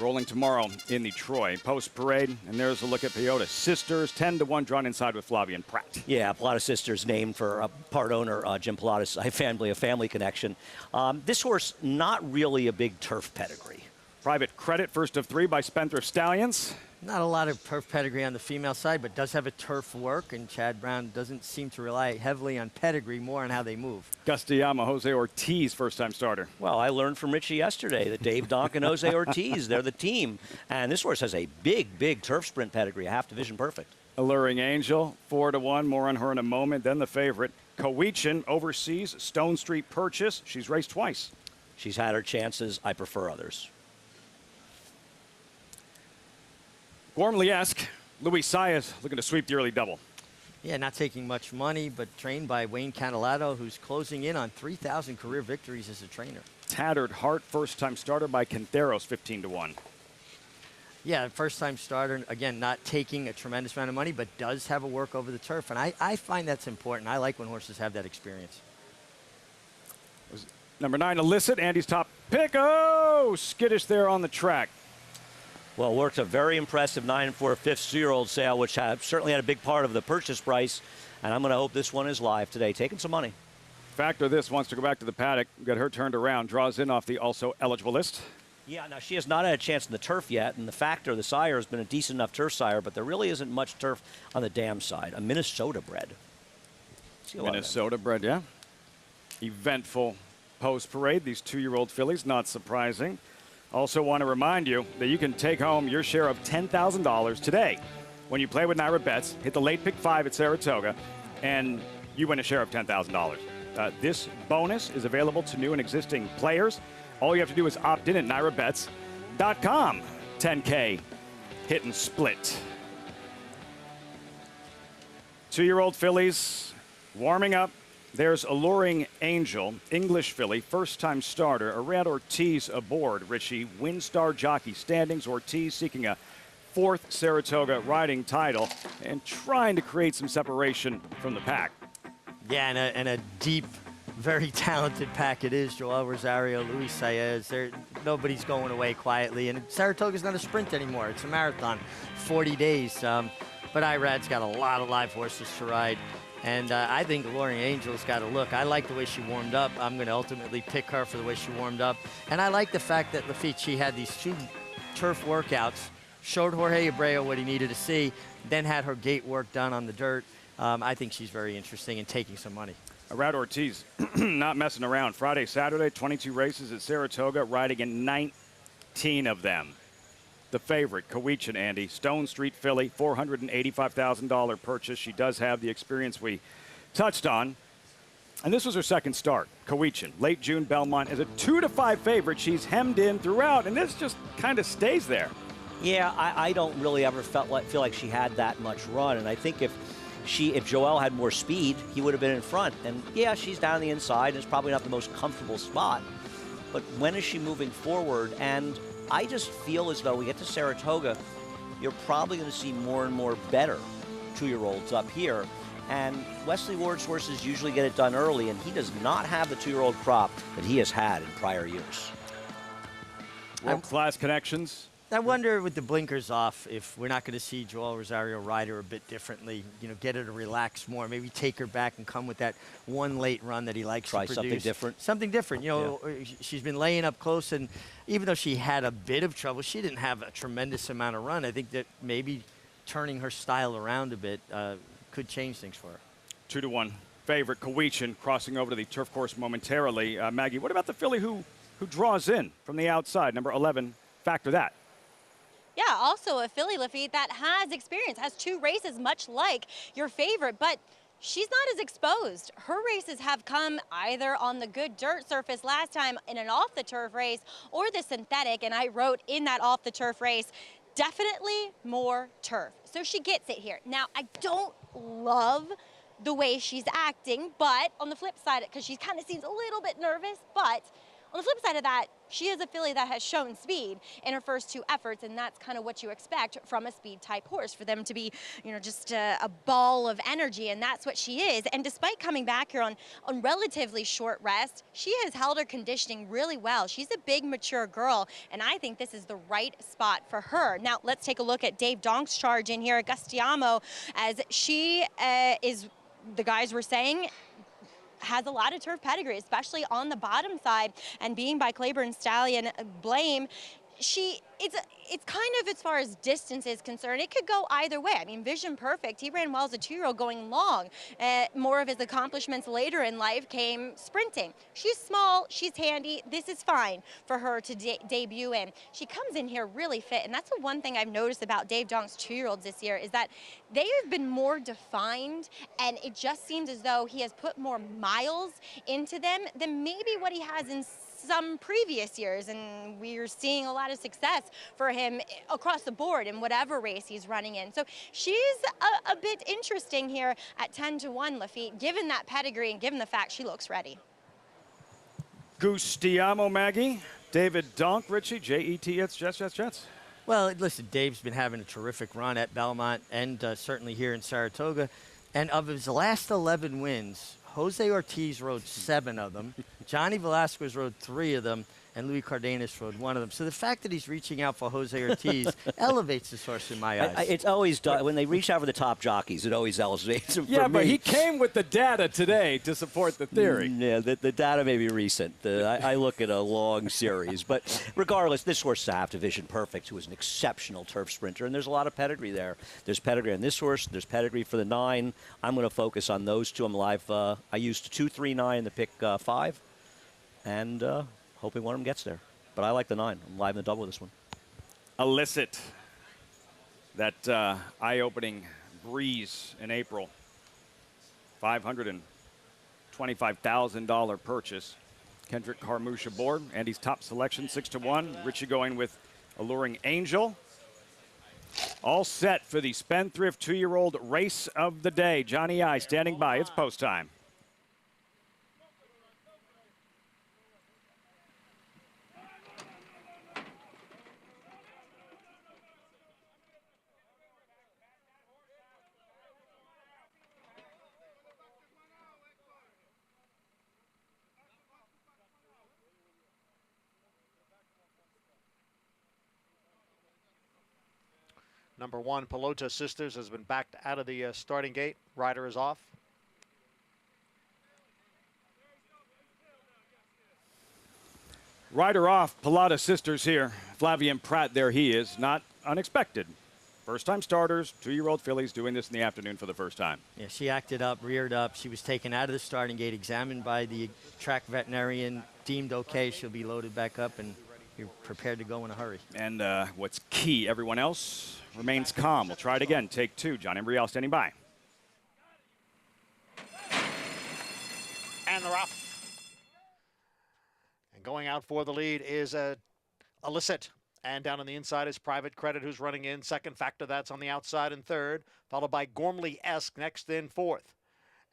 rolling tomorrow in the Troy Post Parade. And there's a look at Peota Sisters, 10-1 drawn inside with Flavian Pratt. Yeah, Pilatus Sisters named for part owner Jim Pilatus, a family connection. This horse, not really a big turf pedigree. Private Credit, first of 3 by Spendthrift Stallions. Not a lot of turf pedigree on the female side, but does have a turf work, and Chad Brown doesn't seem to rely heavily on pedigree, more on how they move. Gustayama, Jose Ortiz, first-time starter. Well, I learned from Richie yesterday that Dave Donk and Jose Ortiz, they're the team. And this horse has a big turf sprint pedigree, a half division perfect. Alluring Angel, 4-1. More on her in a moment. Then the favorite, Cowichan, overseas, Stone Street Purchase. She's raced twice. She's had her chances. I prefer others. Gormley-esque, Luis Saez looking to sweep the early double. Yeah, not taking much money, but trained by Wayne Candelato, who's closing in on 3,000 career victories as a trainer. Tattered Heart, first-time starter by Quinteros, 15-1. Yeah, first-time starter, again, not taking a tremendous amount of money, but does have a work over the turf. And I find that's important. I like when horses have that experience. Number 9, Illicit, Andy's top pick. Oh, skittish there on the track. Well, worked a very impressive 9 for a 5th-year-old sale, which certainly had a big part of the purchase price. And I'm going to hope this one is live today, taking some money. Factor this wants to go back to the paddock, got her turned around, draws in off the also eligible list. Yeah, now she has not had a chance in the turf yet, and the Factor, the sire, has been a decent enough turf sire, but there really isn't much turf on the dam side. A Minnesota bred. Minnesota bred, yeah. Eventful post parade. These 2-year-old fillies, not surprising. Also want to remind you that you can take home your share of $10,000 today when you play with Naira Bets. Hit the late pick 5 at Saratoga, and you win a share of $10,000. This bonus is available to new and existing players. All you have to do is opt in at NairaBets.com. 10K hit and split. 2-year-old fillies warming up. There's Alluring Angel, English filly, first-time starter. Arad Ortiz aboard, Richie. Winstar jockey standings. Ortiz seeking a 4th Saratoga riding title and trying to create some separation from the pack. Yeah, and a deep, very talented pack it is. Joel Rosario, Luis Saez. Nobody's going away quietly. And Saratoga's not a sprint anymore. It's a marathon, 40 days. But Irad's got a lot of live horses to ride. And I think Alluring Angel's got a look. I like the way she warmed up. I'm going to ultimately pick her for the way she warmed up. And I like the fact that Lafitte, she had these 2 turf workouts, showed Jorge Abreu what he needed to see, then had her gate work done on the dirt. I think she's very interesting and taking some money. Arad Ortiz, not messing around. Friday, Saturday, 22 races at Saratoga, riding in 19 of them. The favorite, Cowichan, Andy, Stone Street filly, $485,000 purchase. She does have the experience we touched on. And this was her second start, Cowichan. Late June, Belmont is a 2-5 favorite. She's hemmed in throughout, and this just kind of stays there. Yeah, I don't really ever feel like she had that much run. And I think if Joel had more speed, he would have been in front. And yeah, she's down the inside, and it's probably not the most comfortable spot. But when is she moving forward? And I just feel as though we get to Saratoga, you're probably going to see more and more better 2-year-olds up here. And Wesley Ward's horses usually get it done early, and he does not have the 2-year-old crop that he has had in prior years. World-class connections. I wonder with the blinkers off if we're not going to see Joel Rosario ride her a bit differently, get her to relax more, maybe take her back and come with that one late run that he likes to produce. Try something different. Something different. Yeah. She's been laying up close, and even though she had a bit of trouble, she didn't have a tremendous amount of run. I think that maybe turning her style around a bit could change things for her. 2-1 favorite, Cowichan, crossing over to the turf course momentarily. Maggie, what about the filly who draws in from the outside, number 11? Factor that. Yeah, also a filly, Lafitte, that has experience, has 2 races, much like your favorite, but she's not as exposed. Her races have come either on the good dirt surface last time in an off-the-turf race or the synthetic, and I wrote in that off-the-turf race, definitely more turf. So she gets it here. Now, I don't love the way she's acting, but on the flip side, because she kind of seems a little bit nervous, but On the flip side of that, she is a filly that has shown speed in her first 2 efforts, and that's kind of what you expect from a speed-type horse, for them to be, you know, just a ball of energy, and that's what she is. And despite coming back here on relatively short rest, she has held her conditioning really well. She's a big, mature girl, and I think this is the right spot for her. Now, let's take a look at Dave Donk's charge in here, Gustiamo, as she is, the guys were saying, has a lot of turf pedigree, especially on the bottom side, and being by Claiborne Stallion Blame, it's kind of, as far as distance is concerned, it could go either way. I mean, Vision Perfect, he ran well as a 2-year-old going long. More of his accomplishments later in life came sprinting. She's small, she's handy, this is fine for her to debut in. She comes in here really fit, and that's the one thing I've noticed about Dave Donk's 2-year-olds this year, is that they have been more defined, and it just seems as though he has put more miles into them than maybe what he has in some previous years, and we're seeing a lot of success for him across the board in whatever race he's running in. So she's a bit interesting here at 10-1, Lafitte, given that pedigree and given the fact she looks ready. Gustiamo, Maggie. David Donk, Richie, Jets, Jets. Well, listen, Dave's been having a terrific run at Belmont and certainly here in Saratoga. And of his last 11 wins, Jose Ortiz rode 7 of them, Johnny Velasquez rode 3 of them, and Luis Cardenas rode 1 of them. So the fact that he's reaching out for Jose Ortiz elevates this horse in my eyes. It's always done. When they reach out for the top jockeys, it always elevates them. Yeah, for but me. he came with the data today to support the theory. Yeah, the data may be recent. I look at a long series. But regardless, this horse is a half division perfect, who is an exceptional turf sprinter, and there's a lot of pedigree there. There's pedigree on this horse. There's pedigree for the 9. I'm going to focus on those 2. I'm live. I used 2, 3, 9 to pick 5, and hoping one of them gets there. But I like the 9. I'm live in the double with this one. Illicit. That eye-opening breeze in April. $525,000 purchase. Kendrick Carmouche aboard. Andy's top selection, 6-1. Richie going with Alluring Angel. All set for the Spendthrift 2-year-old race of the day. Johnny I standing by. It's post time. Number 1, Pelota Sisters, has been backed out of the starting gate. Rider is off. Rider off, Pelota Sisters here. Flavian Pratt, there he is. Not unexpected. First-time starters, 2-year-old fillies doing this in the afternoon for the first time. Yeah, she acted up, reared up. She was taken out of the starting gate, examined by the track veterinarian, deemed okay. She'll be loaded back up, and you're prepared to go in a hurry. And what's key, everyone else remains calm. We'll try it again. Take 2. John Embriel standing by. And they're off. And going out for the lead is Illicit. And down on the inside is Private Credit, who's running in. Second Factor, that's on the outside in 3rd. Followed by Gormley-esque next in 4th.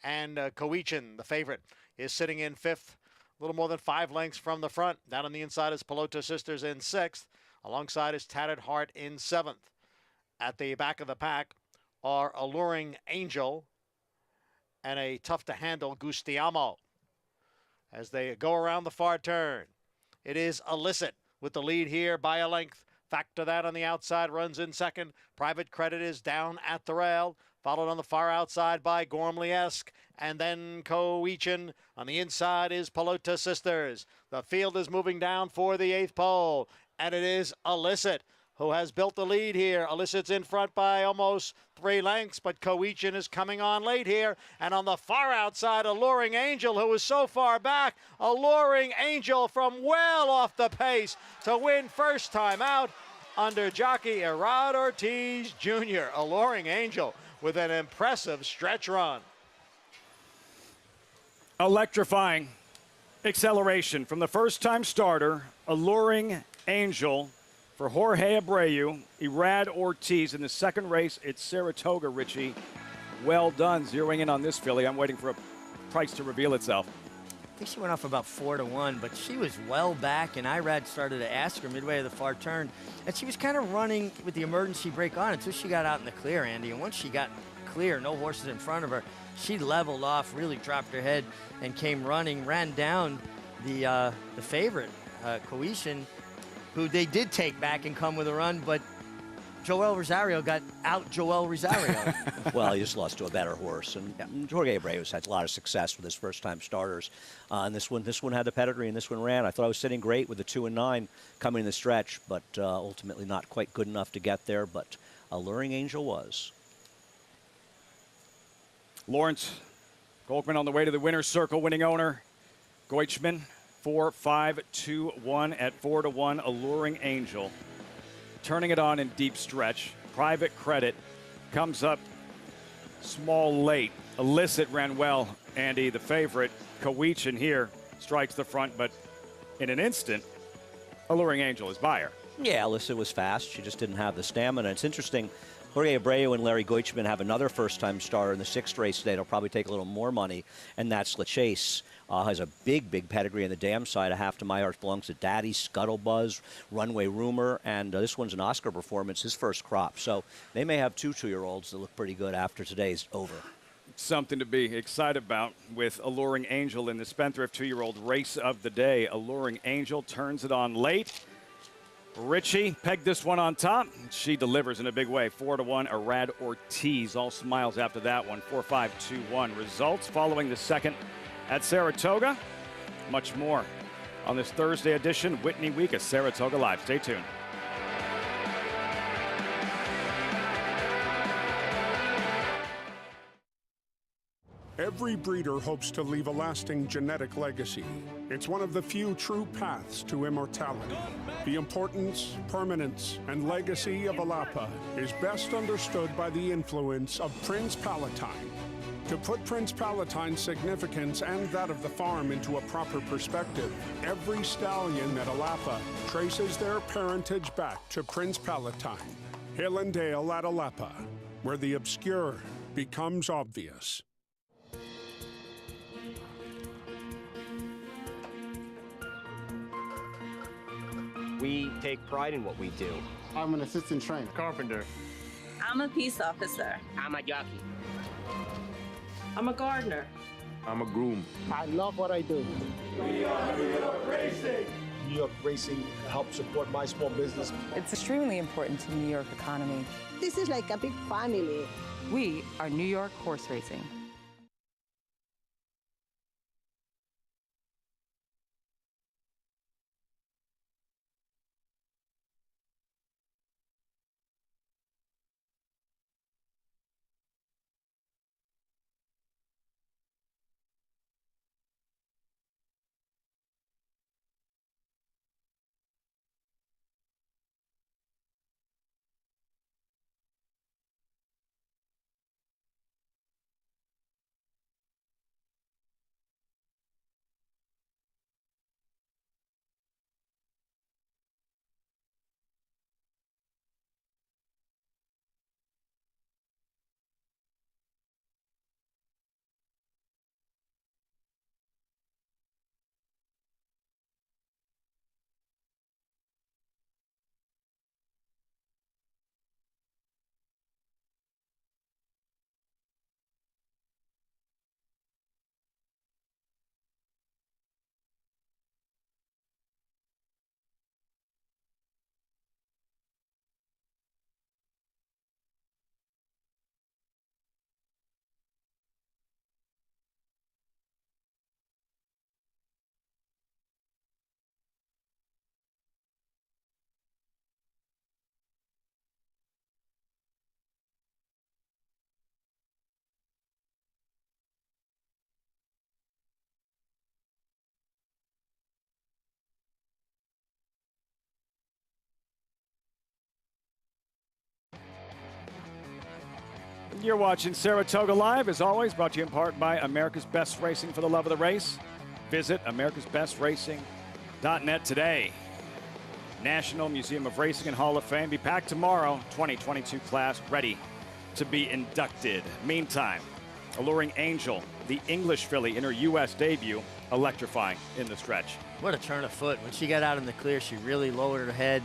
And Coichin, the favorite, is sitting in 5th. A little more than 5 lengths from the front. Down on the inside is Pelota Sisters in 6th. Alongside is Tattered Heart in 7th. At the back of the pack are Alluring Angel and a tough-to-handle Gustiamo. As they go around the far turn, it is Illicit with the lead here by a length. Factor that on the outside, runs in 2nd. Private Credit is down at the rail, followed on the far outside by Gormley-esque, and then Coichin. On the inside is Pelota Sisters. The field is moving down for the 8th pole, and it is Illicit who has built the lead here. Illicit's in front by almost 3 lengths, but Coichin is coming on late here. And on the far outside, Alluring Angel, who is so far back. Alluring Angel from well off the pace to win first time out under jockey Erod Ortiz Jr. Alluring Angel with an impressive stretch run. Electrifying acceleration from the first-time starter, Alluring Angel, for Jorge Abreu, Erod Ortiz in the second race. It's Saratoga, Richie. Well done zeroing in on this filly. I'm waiting for a price to reveal itself. think she went off about 4-1, but she was well back, and Irad started to ask her midway of the far turn, and she was kind of running with the emergency brake on until she got out in the clear, Andy. And once she got clear, no horses in front of her, she leveled off, really dropped her head, and came running, ran down the favorite, Coetian, who they did take back and come with a run, but Joel Rosario got out Joel Rosario. Well, he just lost to a better horse. And Jorge Abreu's had a lot of success with his first-time starters. And this one had the pedigree, and this one ran. I thought I was sitting great with the 2 and 9 coming in the stretch, but ultimately not quite good enough to get there. But Alluring Angel was. Lawrence Goldman on the way to the winner's circle, winning owner. Goichman, 4-5-2-1 at 4-1. Alluring Angel. Turning it on in deep stretch. Private Credit comes up small late. Illicit ran well, Andy, the favorite. Coetian here strikes the front, but in an instant, Alluring Angel is buyer. Yeah, Illicit was fast. She just didn't have the stamina. It's interesting. Jorge Abreu and Larry Goichman have another first-time starter in the 6th race today. It'll probably take a little more money, and that's LaChase. Has a big pedigree on the dam side. A Half to My Heart belongs to Daddy, Scuttlebuzz, Runway Rumor, and this one's an Oscar performance, his first crop. So they may have 2 2-year-olds that look pretty good after today's over. Something to be excited about with Alluring Angel in the Spendthrift 2-year-old race of the day. Alluring Angel turns it on late. Richie pegged this one on top. She delivers in a big way. 4-1, Arad Ortiz. All smiles after that one. 4-5-2-1. Results following the second at Saratoga. Much more on this Thursday edition, Whitney Week at Saratoga Live. Stay tuned. Every breeder hopes to leave a lasting genetic legacy. It's one of the few true paths to immortality. The importance, permanence, and legacy of Alapa is best understood by the influence of Prince Palatine. To put Prince Palatine's significance and that of the farm into a proper perspective, every stallion at Alapa traces their parentage back to Prince Palatine, Hill and Dale at Alapa, where the obscure becomes obvious. We take pride in what we do. I'm an assistant trainer. Carpenter. I'm a peace officer. I'm a jockey. I'm a gardener. I'm a groom. I love what I do. We are New York Racing. New York Racing helps support my small business. It's extremely important to the New York economy. This is like a big family. We are New York Horse Racing. You're watching Saratoga Live, as always, brought to you in part by America's Best Racing for the love of the race. Visit americasbestracing.net today. National Museum of Racing and Hall of Fame be packed tomorrow. 2022 class ready to be inducted. Meantime, Alluring Angel the English filly in her U.S. debut, electrifying in the stretch. What a turn of foot. When she got out in the clear, she really lowered her head,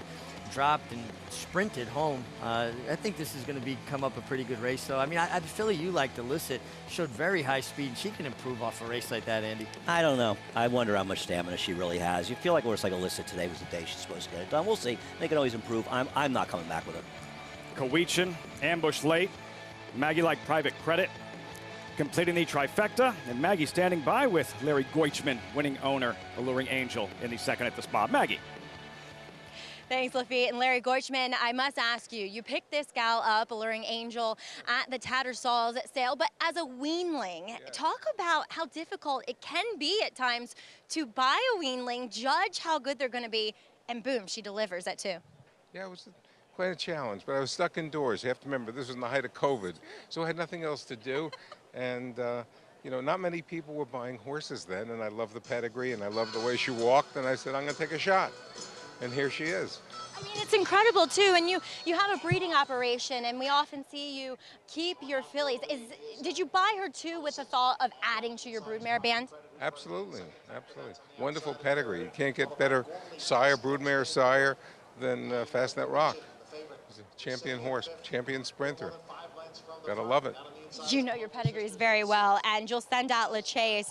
dropped, and sprinted home. I think this is going to come up a pretty good race, though. I mean, the filly you liked, Illicit, showed very high speed, and she can improve off a race like that, Andy. I don't know. I wonder how much stamina she really has. You feel like a horse like Illicit today was the day she's supposed to get it done. We'll see. They can always improve. I'm not coming back with it. Kowichin, ambush late. Maggie like Private Credit, completing the trifecta, and Maggie standing by with Larry Goichman, winning owner, Alluring Angel, in the second at the spot. Maggie. Thanks, Lafitte. And Larry Goichman, I must ask you, you picked this gal up, Alluring Angel, at the Tattersall's sale, but as a weanling, talk about how difficult it can be at times to buy a weanling, judge how good they're going to be, and boom, she delivers at 2. Yeah, it was quite a challenge, but I was stuck indoors. You have to remember, this was in the height of COVID, so I had nothing else to do. And, you know, not many people were buying horses then, and I love the pedigree, and I love the way she walked, and I said, I'm going to take a shot. And here she is. I mean, it's incredible, too, and you have a breeding operation, and we often see you keep your fillies. Did you buy her, too, with the thought of adding to your broodmare band? Absolutely, absolutely. Wonderful pedigree. You can't get better sire, broodmare sire, than Fastnet Rock. He's a champion horse, champion sprinter. Gotta love it. You know your pedigrees very well, and you'll send out Le Chase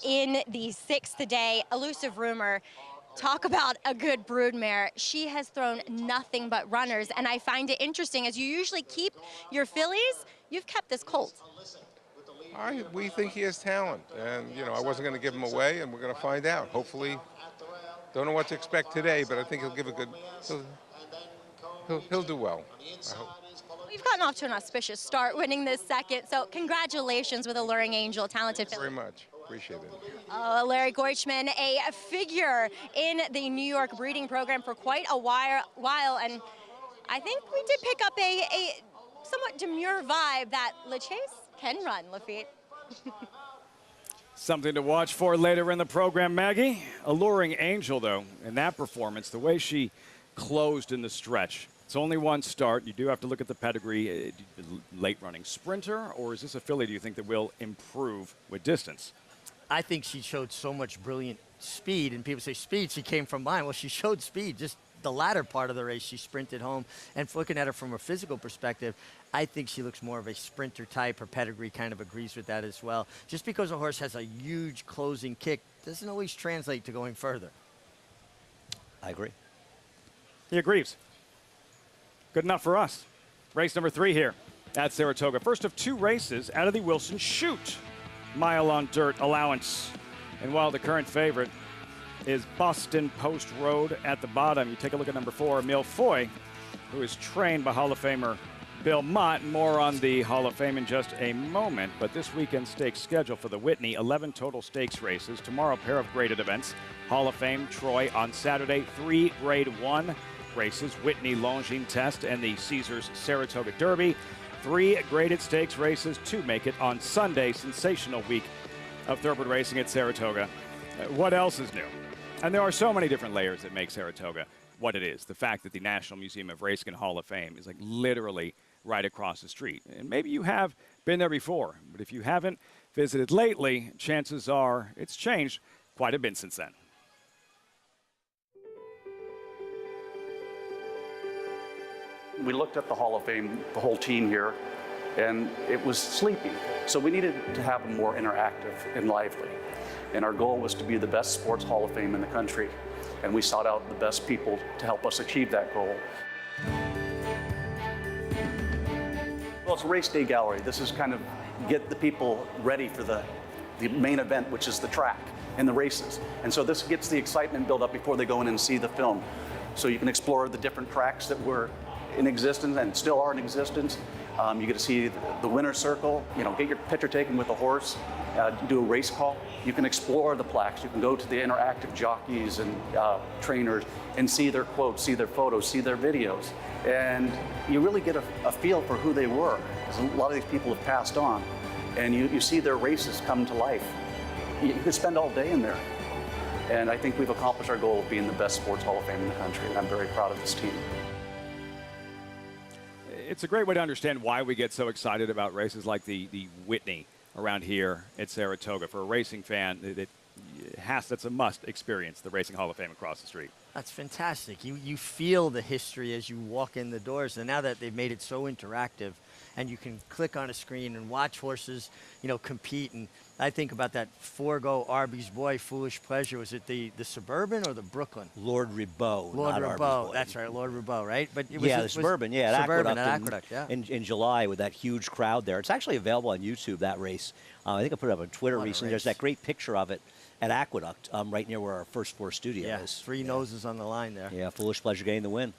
in the 6th day. Elusive Rumor. Talk about a good broodmare. She has thrown nothing but runners, and I find it interesting, as you usually keep your fillies, you've kept this colt. We think he has talent, and you know, I wasn't going to give him away, and we're going to find out. Hopefully, don't know what to expect today, but I think he'll give a good. He'll do well. I hope. We've gotten off to an auspicious start, winning this second. So congratulations with Alluring Angel, talented filly. Very much. Appreciate it. Larry Goichman, a figure in the New York breeding program for quite a while, and I think we did pick up a somewhat demure vibe that Le Chase can run, Lafitte. Something to watch for later in the program, Maggie. Alluring Angel, though, in that performance, the way she closed in the stretch. It's only one start. You do have to look at the pedigree. Late running sprinter, or is this a filly, do you think, that will improve with distance? I think she showed so much brilliant speed, and people say speed, she came from behind. Well, she showed speed. Just the latter part of the race, she sprinted home. And looking at her from a physical perspective, I think she looks more of a sprinter type. Her pedigree kind of agrees with that as well. Just because a horse has a huge closing kick doesn't always translate to going further. I agree. He agrees. Good enough for us. Race number 3 here at Saratoga. First of 2 races out of the Wilson Chute mile on dirt allowance. And while the current favorite is Boston Post Road at the bottom, you take a look at number 4, Mille Foy, who is trained by Hall of Famer Bill Mott. More on the Hall of Fame in just a moment. But this weekend stakes schedule for the Whitney, 11 total stakes races. Tomorrow, a pair of graded events. Hall of Fame, Troy on Saturday, 3 grade 1 races, Whitney Longines Test and the Caesars Saratoga Derby. 3 graded stakes races to make it on Sunday. Sensational week of thoroughbred racing at Saratoga. What else is new? And there are so many different layers that make Saratoga what it is. The fact that the National Museum of Racing and Hall of Fame is like literally right across the street. And maybe you have been there before, but if you haven't visited lately, chances are it's changed quite a bit since then. We looked at the Hall of Fame, the whole team here, and it was sleepy. So we needed to have them more interactive and lively. And our goal was to be the best sports Hall of Fame in the country. And we sought out the best people to help us achieve that goal. Well, it's a race day gallery. This is kind of get the people ready for the main event, which is the track and the races. And so this gets the excitement built up before they go in and see the film. So you can explore the different tracks that were in existence and still are in existence. You get to see the winner's circle, you know, get your picture taken with a horse, do a race call. You can explore the plaques. You can go to the interactive jockeys and trainers and see their quotes, see their photos, see their videos. And you really get a feel for who they were, because a lot of these people have passed on. And you see their races come to life. You could spend all day in there. And I think we've accomplished our goal of being the best sports Hall of Fame in the country. And I'm very proud of this team. It's a great way to understand why we get so excited about races like the Whitney around here at Saratoga. For a racing fan, that's a must experience, the Racing Hall of Fame across the street. That's fantastic. You feel the history as you walk in the doors, and now that they've made it so interactive, and you can click on a screen and watch horses, compete. And I think about that Forgo Arby's Boy, Foolish Pleasure. Was it the Suburban or the Brooklyn? Lord Ribot. Lord not Ribot. Arby's Boy. That's right, Lord Ribot, right? But it was, the Suburban. Yeah, at Suburban Aqueduct, yeah. in July with that huge crowd there. It's actually available on YouTube, that race. I think I put it up on Twitter recently. There's that great picture of it at Aqueduct, right near where our First Four studio is. Three noses on the line there. Yeah, Foolish Pleasure getting the win.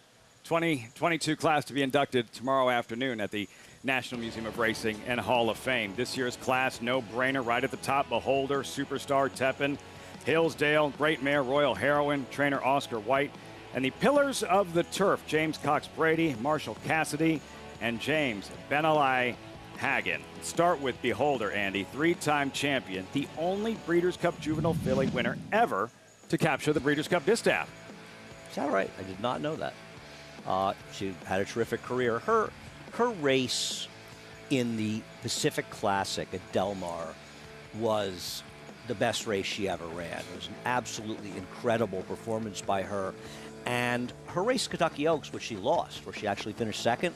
2022 class to be inducted tomorrow afternoon at the National Museum of Racing and Hall of Fame. This year's class, no-brainer, right at the top: Beholder, Superstar, Tepin, Hillsdale, Great Mare, Royal Heroine, trainer Oscar White, and the Pillars of the Turf: James Cox Brady, Marshall Cassidy, and James Benali Hagen. Start with Beholder, Andy, three-time champion, the only Breeders' Cup Juvenile Filly winner ever to capture the Breeders' Cup Distaff. Is that right? I did not know that. She had a terrific career. Her race in the Pacific Classic at Del Mar was the best race she ever ran. It was an absolutely incredible performance by her. And her race, Kentucky Oaks, which she lost, where she actually finished second,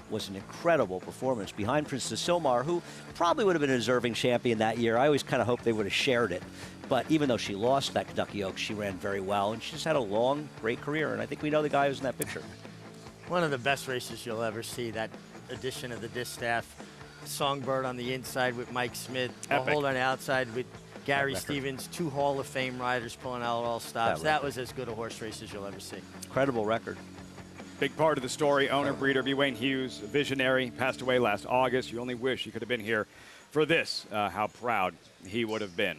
was an incredible performance behind Princess Silmar, who probably would have been a deserving champion that year. I always kind of hoped they would have shared it. But even though she lost that Kentucky Oaks, she ran very well, and she just had a long, great career. And I think we know the guy who's in that picture. One of the best races you'll ever see, that edition of the Distaff. Songbird on the inside with Mike Smith, Behold on the outside with Gary Stevens, two Hall of Fame riders pulling out all stops. That was as good a horse race as you'll ever see. Incredible record. Big part of the story, owner, breeder, B. Wayne Hughes, visionary, passed away last August. You only wish you could have been here for this, how proud he would have been.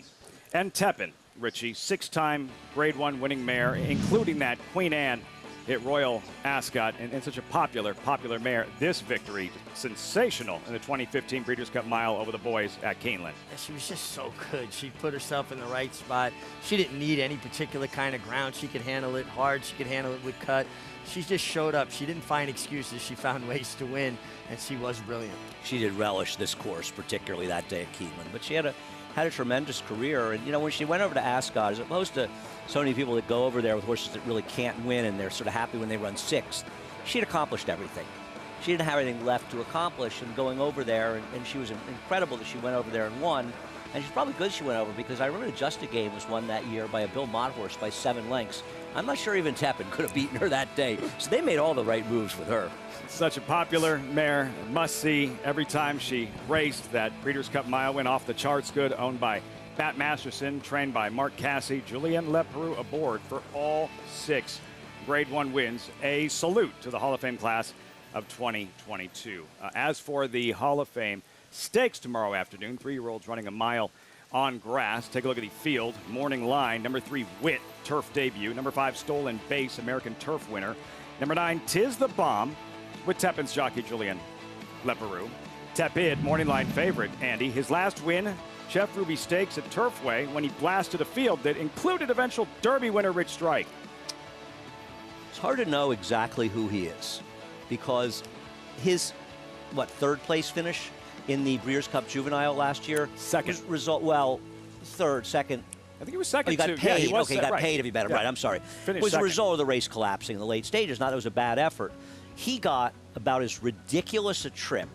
And Tepin, Richie, six-time Grade 1 winning mare, including that Queen Anne hit Royal Ascot, and such a popular mare. This victory, sensational in the 2015 Breeders' Cup Mile over the boys at Keeneland. She was just so good. She put herself in the right spot. She didn't need any particular kind of ground. She could handle it hard. She could handle it with cut. She just showed up. She didn't find excuses. She found ways to win, and she was brilliant. She did relish this course, particularly that day at Keeneland. But she had a tremendous career. And, when she went over to Ascot, as opposed to so many people that go over there with horses that really can't win and they're sort of happy when they run sixth, she had accomplished everything. She didn't have anything left to accomplish, and going over there, and she was incredible that she went over there and won. And she's probably good she went over, because I remember Adjusted Game was won that year by a Bill Mott horse by 7 lengths. I'm not sure even Tepin could have beaten her that day. So they made all the right moves with her. Such a popular mare, must-see every time she raced. That Breeders' Cup Mile went off the charts good, owned by Pat Masterson, trained by Mark Cassie, Julien Leperoux aboard for all 6 Grade 1 wins. A salute to the Hall of Fame class of 2022. As for the Hall of Fame stakes tomorrow afternoon, 3-year-olds running a mile on grass. Take a look at the field. Morning line, number 3, Wit, turf debut. Number 5, Stolen Base, American turf winner. Number 9, Tis the Bomb, with Tepin's jockey Julien Leperoux. Tepid, morning line favorite, Andy. His last win, Jeff Ruby Stakes at Turfway, when he blasted a field that included eventual Derby winner Rich Strike. It's hard to know exactly who he is, because his, third place finish in the Breeders' Cup Juvenile last year? Second. Third, second. I think he was second, he got too. paid. Yeah, he was he got paid if he bet him. Yeah. Right, I'm sorry. Finished was second. a result of the race collapsing in the late stages. Not that it was a bad effort. He got about as ridiculous a trip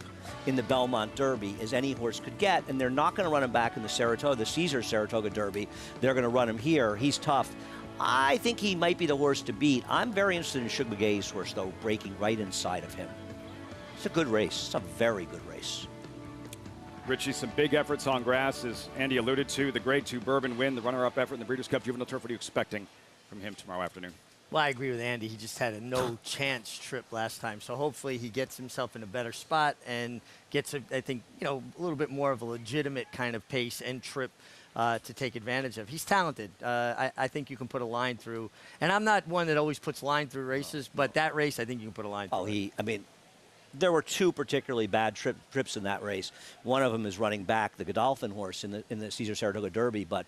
in the Belmont Derby as any horse could get, and they're not going to run him back in the Caesar Saratoga Derby. They're going to run him here. He's tough. I think he might be the horse to beat. I'm very interested in Sugar McGay's horse, though, breaking right inside of him. It's a good race. It's a very good race. Richie, some big efforts on grass, as Andy alluded to. The Grade 2 Bourbon win, the runner-up effort in the Breeders' Cup Juvenile Turf. What are you expecting from him tomorrow afternoon? Well, I agree with Andy. He just had a no-chance trip last time. So hopefully he gets himself in a better spot and gets, I think, a little bit more of a legitimate kind of pace and trip to take advantage of. He's talented. I think you can put a line through. And I'm not one that always puts line through races, but that race, I think you can put a line through. There were 2 particularly bad trips in that race. One of them is running back the Godolphin horse in the Caesar Saratoga Derby, but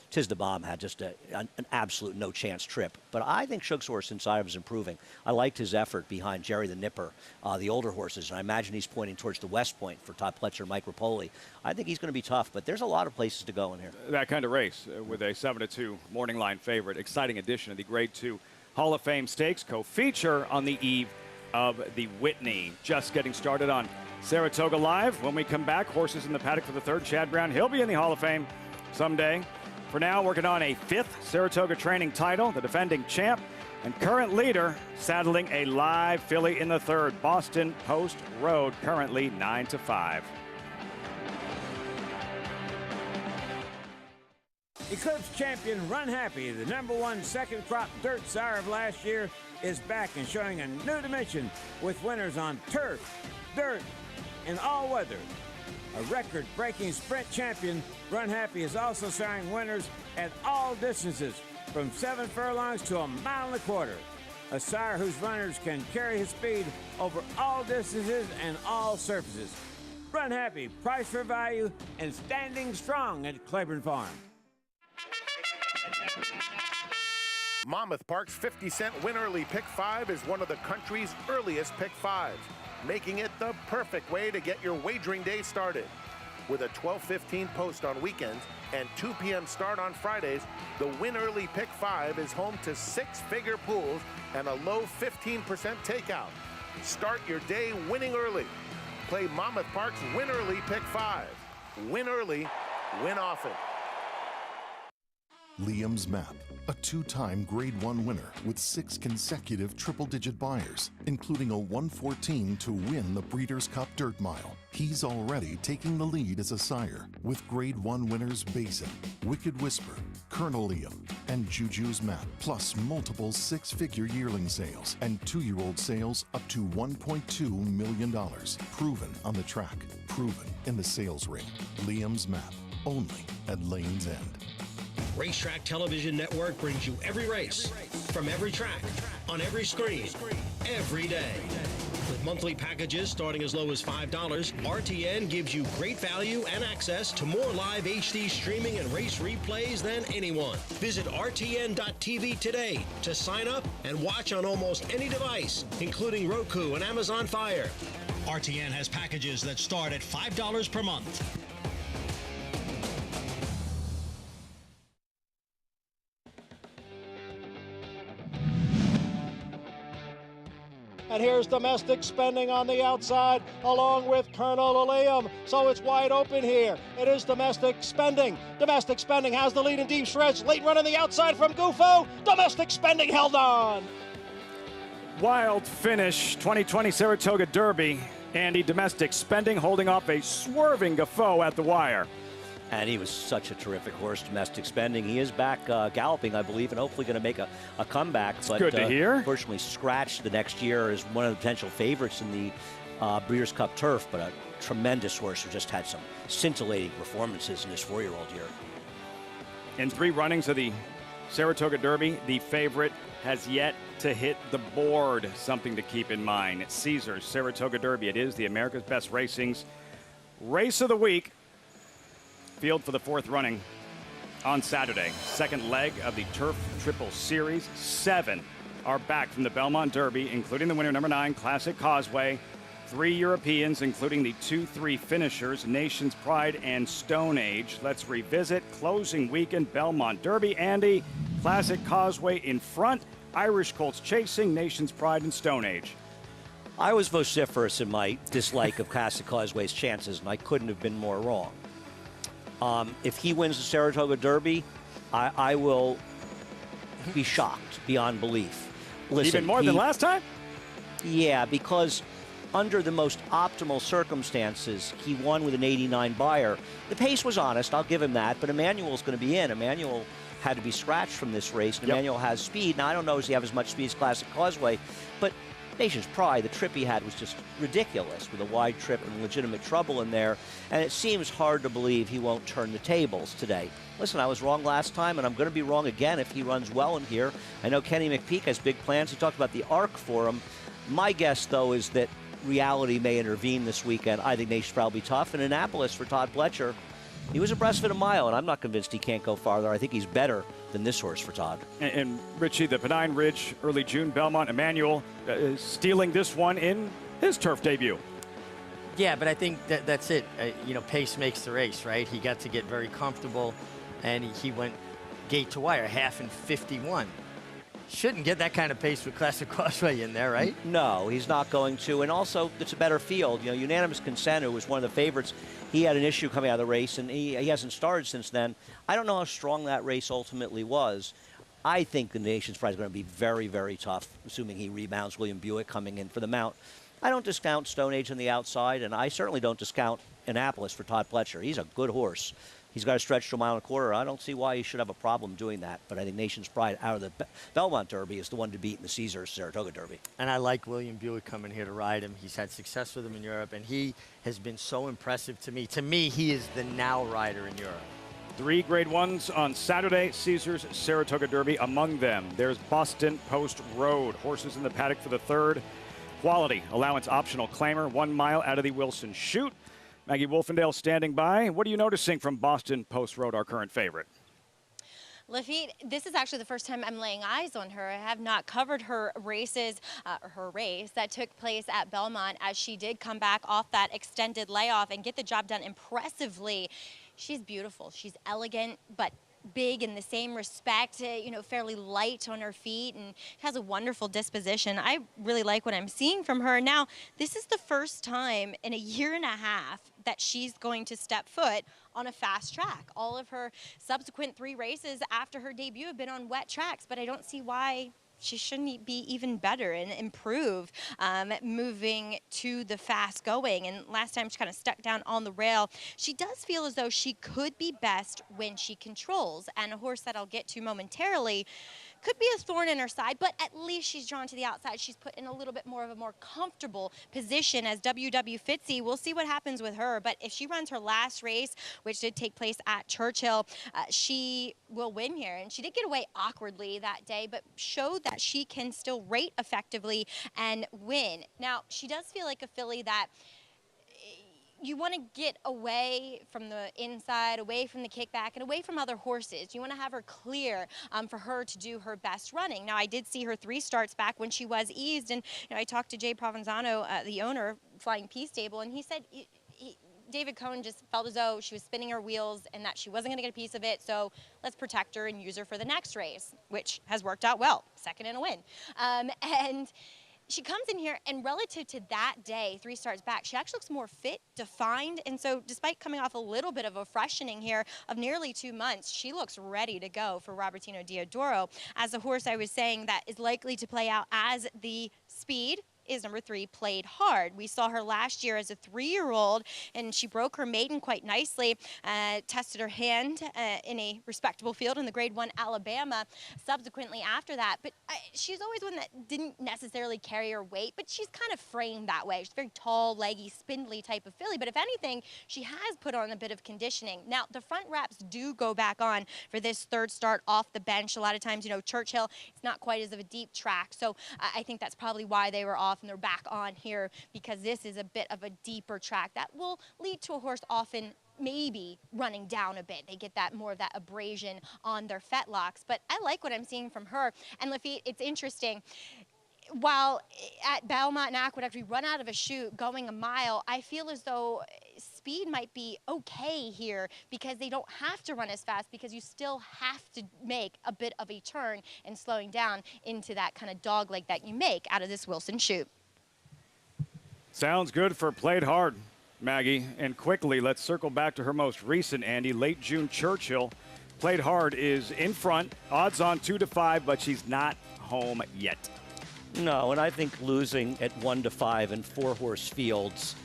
Tis the Bomb had just an absolute no-chance trip. But I think Shug's horse inside of is improving. I liked his effort behind Jerry the Nipper, the older horses, and I imagine he's pointing towards the West Point for Todd Pletcher and Mike Rapoli. I think he's going to be tough, but there's a lot of places to go in here. That kind of race with a 7-2 morning line favorite. Exciting addition of the Grade 2 Hall of Fame Stakes, co-feature on the eve of the Whitney. Just getting started on Saratoga Live. When we come back, horses in the paddock for the third. Chad Brown, he'll be in the Hall of Fame someday. For now, working on a 5th Saratoga training title, the defending champ and current leader, saddling a live filly in the third. Boston Post Road, currently 9-5. Eclipse champion Run Happy, the #1 second crop dirt sire of last year, is back and showing a new dimension with winners on turf, dirt, and all weather. A record-breaking sprint champion, Run Happy is also siring winners at all distances, from 7 furlongs to 1.25 miles. A sire whose runners can carry his speed over all distances and all surfaces. Run Happy, price for value, and standing strong at Claiborne Farm. Monmouth Park's 50-cent Win Early Pick 5 is one of the country's earliest Pick 5s, making it the perfect way to get your wagering day started. With a 12:15 post on weekends and 2 p.m. start on Fridays, the Win Early Pick 5 is home to 6-figure pools and a low 15% takeout. Start your day winning early. Play Monmouth Park's Win Early Pick 5. Win early, win often. Liam's Map, a 2-time Grade 1 winner with 6 consecutive triple-digit buyers, including a 114 to win the Breeders' Cup Dirt Mile. He's already taking the lead as a sire with Grade 1 winners Basin, Wicked Whisper, Colonel Liam, and Juju's Map, plus multiple 6-figure yearling sales and 2-year-old sales up to $1.2 million. Proven on the track, proven in the sales ring. Liam's Map, only at Lane's End. Racetrack Television Network brings you every race, from every track, on every screen, every day. With monthly packages starting as low as $5, RTN gives you great value and access to more live HD streaming and race replays than anyone. Visit RTN.tv today to sign up and watch on almost any device, including Roku and Amazon Fire. RTN has packages that start at $5 per month. And here's Domestic Spending on the outside, along with Colonel Liam. So it's wide open here. It is Domestic Spending. Domestic Spending has the lead in deep stretch. Late run on the outside from Gufo. Domestic Spending held on. Wild finish, 2020 Saratoga Derby. Andy, Domestic Spending holding off a swerving Gufo at the wire. And he was such a terrific horse, Domestic Spending. He is back galloping, I believe, and hopefully going to make a comeback. But good to hear. Unfortunately, scratched the next year as one of the potential favorites in the Breeders' Cup Turf, but a tremendous horse who just had some scintillating performances in his 4-year-old year. In 3 runnings of the Saratoga Derby, the favorite has yet to hit the board. Something to keep in mind. Caesars Saratoga Derby. It is the America's Best Racing's race of the week. Field for the 4th running on Saturday. 2nd leg of the Turf Triple Series. 7 are back from the Belmont Derby, including the winner, number 9, Classic Causeway. 3 Europeans, including the 2-3 finishers, Nation's Pride and Stone Age. Let's revisit closing weekend Belmont Derby. Andy, Classic Causeway in front, Irish Colts chasing, Nation's Pride and Stone Age. I was vociferous in my dislike of Classic Causeway's chances, and I couldn't have been more wrong. If he wins the Saratoga Derby, I will be shocked beyond belief. Listen, even more than last time? Yeah, because under the most optimal circumstances, he won with an 89 buyer. The pace was honest, I'll give him that, but Emmanuel's going to be in. Emmanuel had to be scratched from this race, and Emmanuel has speed. Now, I don't know, does he have as much speed as Classic Causeway, but Nation's Pride, the trip he had was just ridiculous, with a wide trip and legitimate trouble in there, and it seems hard to believe he won't turn the tables today. Listen, I was wrong last time, and I'm going to be wrong again if he runs well in here. I know Kenny McPeak has big plans. He talked about the arc for him. My guess, though, is that reality may intervene this weekend. I think Nation's Pride will be tough. In Annapolis for Todd Pletcher, he was impressive at a mile, and I'm not convinced he can't go farther. I think he's better than this horse for Todd. And Richie, the Pennine Ridge early June Belmont Emmanuel is stealing this one in his turf debut. Yeah, but I think that's it. You know, pace makes the race, right? He got to get very comfortable, and he went gate to wire, half in 51. Shouldn't get that kind of pace with Classic Crossway in there, right? No, he's not going to. And also, it's a better field. You know, Unanimous Consent, who was one of the favorites, he had an issue coming out of the race, and he hasn't started since then. I don't know how strong that race ultimately was. I think the Nation's Pride is going to be very, very tough, assuming he rebounds William Buick coming in for the mount. I don't discount Stone Age on the outside, and I certainly don't discount Annapolis for Todd Pletcher. He's a good horse. He's got to stretch to a mile and a quarter. I don't see why he should have a problem doing that. But I think Nation's Pride out of the Belmont Derby is the one to beat in the Caesars Saratoga Derby. And I like William Buick coming here to ride him. He's had success with him in Europe, and he has been so impressive to me. To me, he is the now rider in Europe. 3 Grade 1s on Saturday, Caesars Saratoga Derby. Among them, there's Boston Post Road. Horses in the paddock for the 3rd. Quality, allowance optional claimer, 1 mile out of the Wilson Chute. Maggie Wolfendale standing by. What are you noticing from Boston Post Road, our current favorite? Lafitte, this is actually the first time I'm laying eyes on her. I have not covered her races, her race that took place at Belmont, as she did come back off that extended layoff and get the job done impressively. She's beautiful. She's elegant, but big in the same respect, you know, fairly light on her feet, and has a wonderful disposition. I really like what I'm seeing from her. Now, this is the first time in a year and a half that she's going to step foot on a fast track. All of her subsequent 3 races after her debut have been on wet tracks, but I don't see why she shouldn't be even better and improve moving to the fast going. And last time she kind of stuck down on the rail. She does feel as though she could be best when she controls, and a horse that I'll get to momentarily could be a thorn in her side, but at least she's drawn to the outside. She's put in a little bit more of a more comfortable position as WW Fitzy. We'll see what happens with her, but if she runs her last race, which did take place at Churchill, she will win here. And she did get away awkwardly that day, but showed that she can still rate effectively and win. Now, she does feel like a filly that you want to get away from the inside, away from the kickback, and away from other horses. You want to have her clear for her to do her best running. Now, I did see her 3 starts back when she was eased, and you know, I talked to Jay Provenzano, the owner, Flying P Stable, and he said David Cohen just felt as though she was spinning her wheels and that she wasn't going to get a piece of it, so let's protect her and use her for the next race, which has worked out well, 2nd in a win. And she comes in here, and relative to that day, 3 starts back, she actually looks more fit, defined, and so despite coming off a little bit of a freshening here of nearly 2 months, she looks ready to go for Robertino Diodoro as a horse I was saying that is likely to play out as the speed is number 3, Played Hard. We saw her last year as a 3-year-old, and she broke her maiden quite nicely, tested her hand in a respectable field in the Grade 1 Alabama subsequently after that. But she's always one that didn't necessarily carry her weight, but she's kind of framed that way. She's a very tall, leggy, spindly type of filly, but if anything, she has put on a bit of conditioning. Now, the front wraps do go back on for this 3rd start off the bench. A lot of times, you know, Churchill, it's not quite as of a deep track, so I think that's probably why they were off and they're back on here, because this is a bit of a deeper track that will lead to a horse often maybe running down a bit. They get that more of that abrasion on their fetlocks, but I like what I'm seeing from her. And Lafitte, it's interesting. While at Belmont and Aqueduct we run out of a chute going a mile, I feel as though speed might be okay here because they don't have to run as fast, because you still have to make a bit of a turn and slowing down into that kind of dog leg that you make out of this Wilson Chute. Sounds good for Played Hard, Maggie. And quickly, let's circle back to her most recent, Andy, late June Churchill. Played Hard is in front, odds on 2-5, but she's not home yet. No, and I think losing at 1-5 in 4-horse fields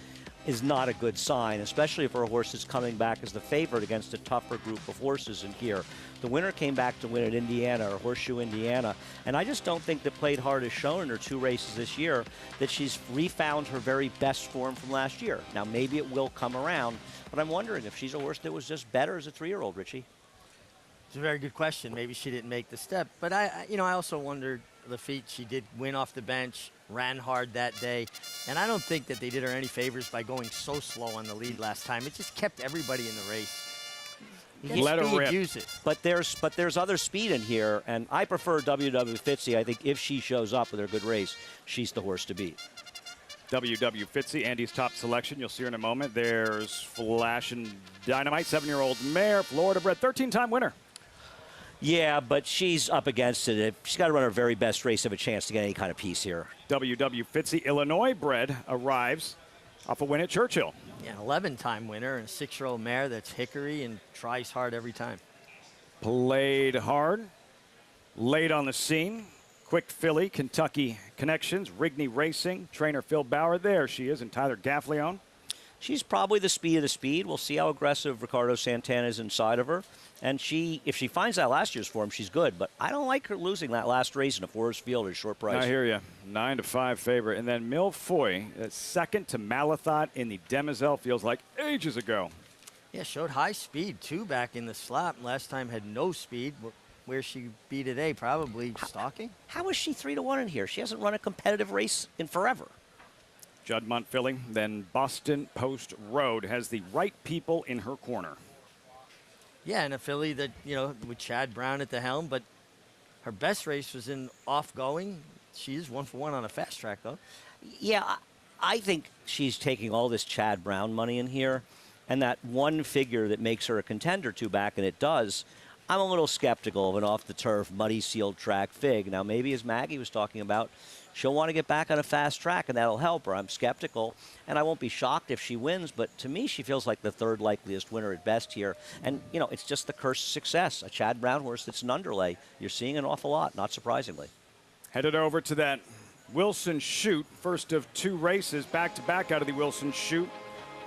is not a good sign, especially if her horse is coming back as the favorite against a tougher group of horses in here. The winner came back to win at Indiana, or Horseshoe Indiana, and I just don't think that Played Hard has shown in her 2 races this year that she's refound her very best form from last year. Now, maybe it will come around, but I'm wondering if she's a horse that was just better as a 3-year-old, Richie. It's a very good question. Maybe she didn't make the step, but I also wondered, Lafitte, she did win off the bench, ran hard that day, and I don't think that they did her any favors by going so slow on the lead last time. It just kept everybody in the race Let her rip. Use it. But there's other speed in here, and I prefer WW Fitzy. I think if she shows up with her good race, she's the horse to beat. WW Fitzy, Andy's top selection. You'll see her in a moment. There's Flash and Dynamite, 7-year-old mare, Florida bred, 13-time winner. Yeah, but she's up against it. She's got to run her very best race to have a chance to get any kind of piece here. WW Fitzy, Illinois bred, arrives off a win at Churchill. Yeah, an 11-time winner and a 6-year-old mare that's hickory and tries hard every time. Played hard, late on the scene. Quick filly, Kentucky connections, Rigney Racing, trainer Phil Bauer. There she is, and Tyler Gaffleone. She's probably the speed of the speed. We'll see how aggressive Ricardo Santana is inside of her. And if she finds that last year's form, she's good. But I don't like her losing that last race in a Forest Field at a short price. I hear you. 9-5 favorite. And then Milfoy, second to Malathot in the Demoiselle, feels like ages ago. Yeah, showed high speed, too, back in the slot. Last time had no speed. Where she be today, probably stalking. How is she 3-1 in here? She hasn't run a competitive race in forever. Juddmonte filly, then Boston Post Road has the right people in her corner. Yeah, and a filly that, with Chad Brown at the helm, but her best race was in off-going. She is 1-for-1 on a fast track, though. Yeah, I think she's taking all this Chad Brown money in here, and that one figure that makes her a contender two back, and it does. I'm a little skeptical of an off-the-turf, muddy sealed track fig. Now, maybe as Maggie was talking about, she'll want to get back on a fast track, and that'll help her. I'm skeptical, and I won't be shocked if she wins, but to me, she feels like the third likeliest winner at best here. And, it's just the curse of success. A Chad Brown horse that's an underlay. You're seeing an awful lot, not surprisingly. Headed over to that Wilson Shoot, first of two races, back-to-back out of the Wilson Shoot.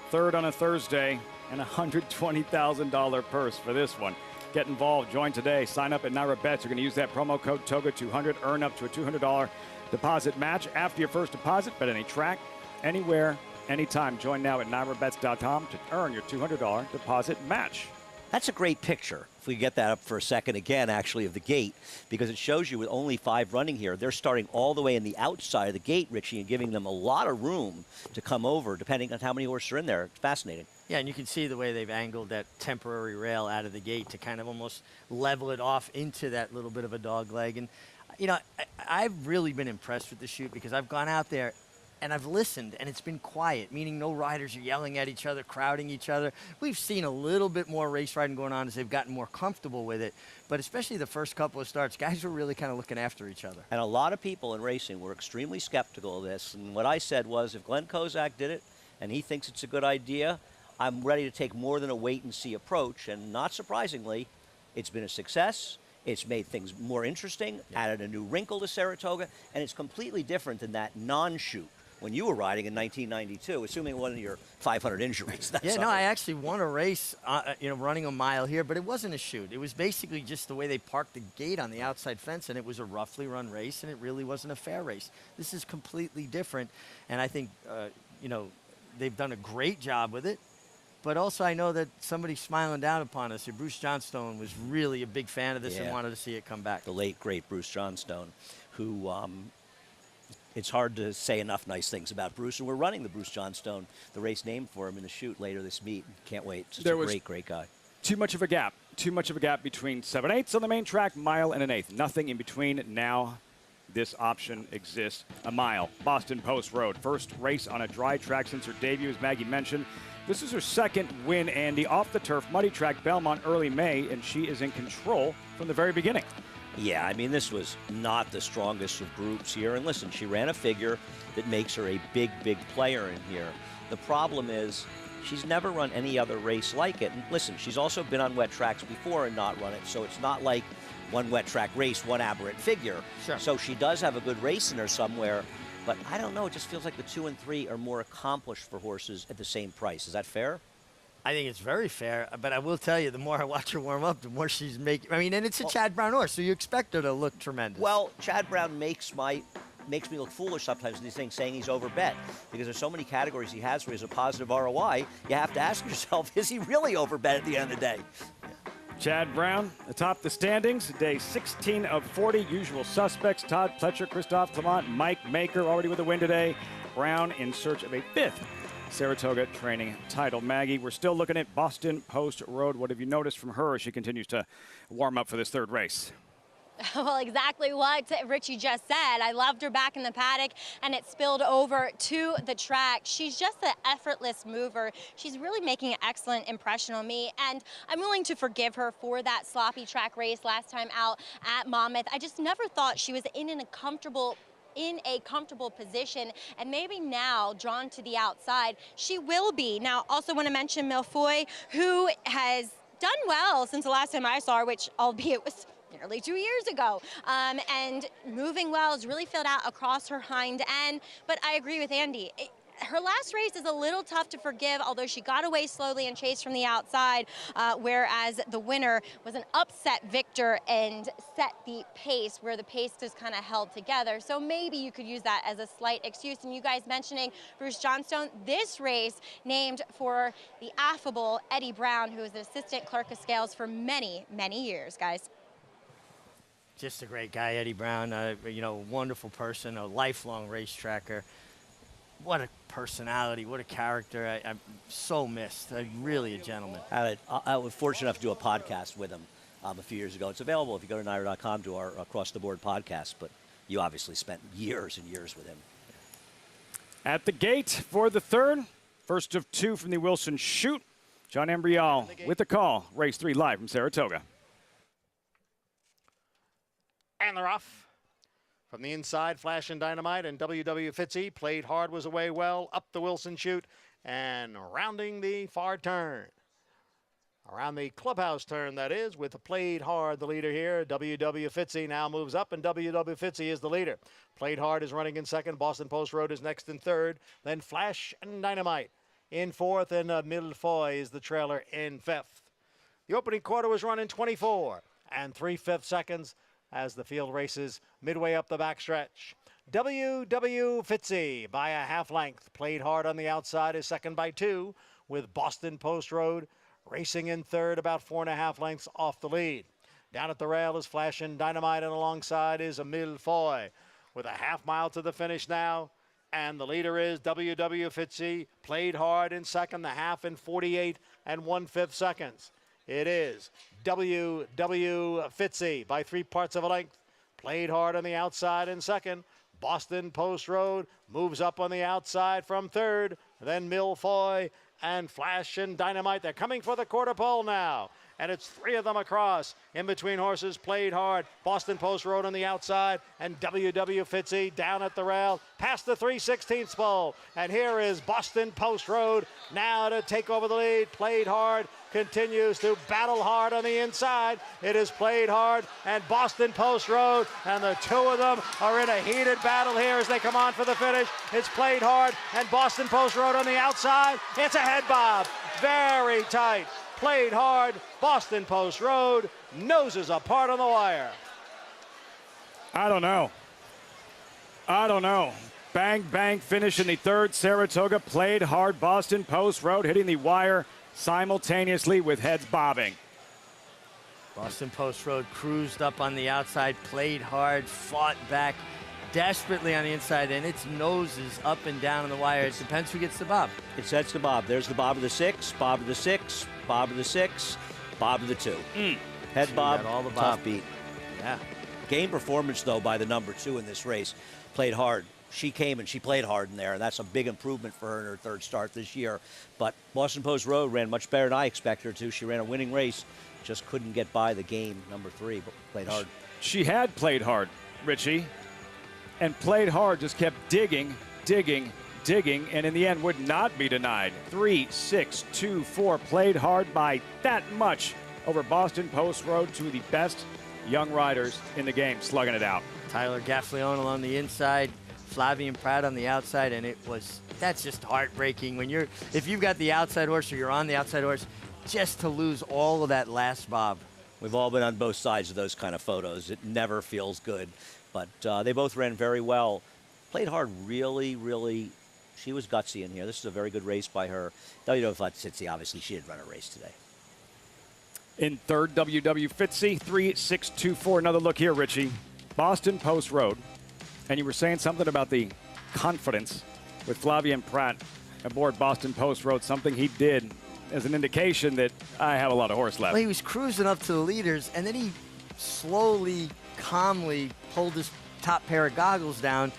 Third on a Thursday, and a $120,000 purse for this one. Get involved. Join today. Sign up at Naira Bets. You're going to use that promo code TOGA200. Earn up to a $200 deposit match after your first deposit. Bet any track, anywhere, anytime. Join now at NairaBets.com to earn your $200 deposit match. That's a great picture. If we get that up for a second again, actually, of the gate, because it shows you with only 5 running here, they're starting all the way in the outside of the gate, Richie, and giving them a lot of room to come over, depending on how many horses are in there. It's fascinating. Yeah, and you can see the way they've angled that temporary rail out of the gate to kind of almost level it off into that little bit of a dog leg. And, I've really been impressed with the shoot because I've gone out there and I've listened, and it's been quiet, meaning no riders are yelling at each other, crowding each other. We've seen a little bit more race riding going on as they've gotten more comfortable with it, but especially the first couple of starts, guys were really kind of looking after each other. And a lot of people in racing were extremely skeptical of this, and what I said was, if Glenn Kozak did it and he thinks it's a good idea, I'm ready to take more than a wait-and-see approach, and not surprisingly, it's been a success. It's made things more interesting, added a new wrinkle to Saratoga, and it's completely different than that non-shoot when you were riding in 1992, assuming one of your 500 injuries. I actually won a race, running a mile here, but it wasn't a shoot. It was basically just the way they parked the gate on the outside fence, and it was a roughly run race, and it really wasn't a fair race. This is completely different, and I think, they've done a great job with it. But also, I know that somebody's smiling down upon us. Bruce Johnstone was really a big fan of this and wanted to see it come back. The late, great Bruce Johnstone, who it's hard to say enough nice things about Bruce. And we're running the Bruce Johnstone, the race named for him, in the shoot later this meet. Can't wait. Just a great, great guy. Too much of a gap. Too much of a gap between 7/8 on the main track, mile and an eighth. Nothing in between. Now this option exists. A mile, Boston Post Road. First race on a dry track since her debut, as Maggie mentioned. This is her second win, Andy, off the turf, muddy track, Belmont, early May, and she is in control from the very beginning. Yeah, I mean, this was not the strongest of groups here. And listen, she ran a figure that makes her a big, big player in here. The problem is she's never run any other race like it. And listen, she's also been on wet tracks before and not run it, so it's not like one wet track race, one aberrant figure. Sure. So she does have a good race in her somewhere. But I don't know, it just feels like the 2 and 3 are more accomplished for horses at the same price. Is that fair? I think it's very fair, but I will tell you, the more I watch her warm up, the more she's making. I mean, and it's a Chad Brown horse, so you expect her to look tremendous. Well, Chad Brown makes me look foolish sometimes in these things, saying he's overbet, because there's so many categories he has where he has a positive ROI. You have to ask yourself, is he really overbet at the end of the day? Chad Brown atop the standings, day 16 of 40. Usual suspects, Todd Pletcher, Christophe Clement, Mike Maker already with a win today. Brown in search of a 5th Saratoga training title. Maggie, we're still looking at Boston Post Road. What have you noticed from her as she continues to warm up for this third race? Well, exactly what Richie just said. I loved her back in the paddock, and it spilled over to the track. She's just an effortless mover. She's really making an excellent impression on me, and I'm willing to forgive her for that sloppy track race last time out at Monmouth. I just never thought she was in a comfortable position, and maybe now drawn to the outside she will be. Now, also want to mention Milfoy, who has done well since the last time I saw her, which albeit was nearly 2 years ago, and moving well, has really filled out across her hind end. But I agree with Andy. Her last race is a little tough to forgive, although she got away slowly and chased from the outside, whereas the winner was an upset victor and set the pace, where the pace just kind of held together. So maybe you could use that as a slight excuse. And you guys mentioning Bruce Johnstone, this race named for the affable Eddie Brown, who was an assistant clerk of scales for many, many years, guys. Just a great guy, Eddie Brown, you know, wonderful person, a lifelong racetracker. What a personality, what a character. I'm so missed. Really a gentleman. I was fortunate enough to do a podcast with him a few years ago. It's available if you go to NYRA.com to our Across the Board podcast, but you obviously spent years and years with him. At the gate for the third, first of two from the Wilson Chute. John Embrial with the call. Race 3 live from Saratoga. And they're off. From the inside, Flash and Dynamite and WW Fitzy played hard, was away well, up the Wilson Chute and rounding the far turn. Around the clubhouse turn, that is, with Played Hard, the leader here. WW Fitzy now moves up, and WW Fitzy is the leader. Played Hard is running in second. Boston Post Road is next in third. Then Flash and Dynamite in fourth, and Millefoy is the trailer in fifth. The opening quarter was run in 24 and 3/5 seconds as the field races midway up the backstretch. WW Fitzy by a half length. Played Hard on the outside is second by 2, with Boston Post Road racing in third, about 4.5 lengths off the lead. Down at the rail is Flash and Dynamite, and alongside is Millefoy with a half mile to the finish now. And the leader is WW Fitzy. Played Hard in second, the half in 48 and 1/5 seconds. It is WW Fitzy by 3 parts of a length. Played Hard on the outside in second. Boston Post Road moves up on the outside from third. Then Millefoy and Flash and Dynamite. They're coming for the quarter pole now. And it's 3 of them across. In between horses, Played Hard. Boston Post Road on the outside. And WW Fitzy down at the rail. Past the 3/16 pole. And here is Boston Post Road now to take over the lead. Played Hard continues to battle hard on the inside. It is Played Hard and Boston Post Road. And the two of them are in a heated battle here as they come on for the finish. It's Played Hard and Boston Post Road on the outside. It's a head bob. Very tight. Played Hard, Boston Post Road, noses apart on the wire. I don't know. Bang, bang, finish in the third. Saratoga, Played Hard, Boston Post Road hitting the wire simultaneously with heads bobbing. Boston Post Road cruised up on the outside, Played Hard, fought back desperately on the inside, and its noses up and down on the wire. It depends who gets the bob. It sets the bob. There's the bob of the 6, bob of the 6, bob of the 6, bob of the 2. Head bob, all the top beat. Yeah. Game performance, though, by the number 2 in this race. Played Hard. She came and she played hard in there, and that's a big improvement for her in her third start this year. But Boston Post Road ran much better than I expected her to. She ran a winning race, just couldn't get by the game number 3, but played hard. She had played hard, Richie, and Played Hard just kept digging, and in the end would not be denied. 3-6-2-4, Played Hard by that much over Boston Post Road, two of the best young riders in the game, slugging it out. Tyler Gaffleone along the inside, Flavian Pratt on the outside, and that's just heartbreaking when if you've got the outside horse or you're on the outside horse, just to lose all of that last bob. We've all been on both sides of those kind of photos. It never feels good. But they both ran very well. Played Hard really, she was gutsy in here. This is a very good race by her. WW Fitzy, obviously, she did run a race today. In third, WW Fitzy, 3-6-2-4. Another look here, Richie. Boston Post Road. And you were saying something about the confidence with Flavian Pratt. aboard Boston Post Road, something he did as an indication that I have a lot of horse left. Well, he was cruising up to the leaders, and then he slowly, calmly pulled his top pair of goggles down,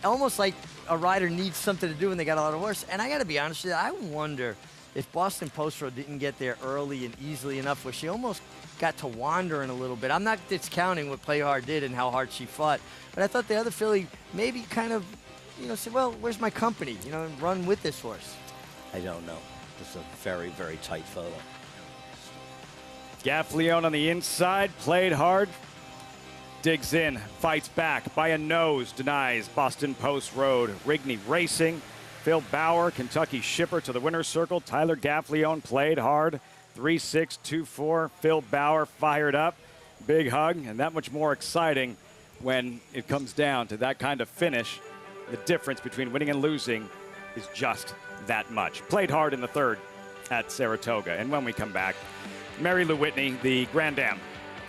almost like a rider needs something to do when they got a lot of horse. And I got to be honest with you, I wonder if Boston Post Road didn't get there early and easily enough where she almost got to wandering a little bit. I'm not discounting what Play Hard did and how hard she fought, but I thought the other filly maybe kind of, said, well, where's my company? And run with this horse. I don't know. It's a very, very tight photo. Gaffleone on the inside, played hard, digs in, fights back by a nose, denies Boston Post Road. Whitney Racing, Phil Bauer, Kentucky Shipper to the winner's circle. Tyler Gaffleone played hard, 3-6, 2-4. Phil Bauer fired up, big hug, and that much more exciting when it comes down to that kind of finish. The difference between winning and losing is just that much. Played hard in the third at Saratoga. And when we come back, Mary Lou Whitney, the Grand Dame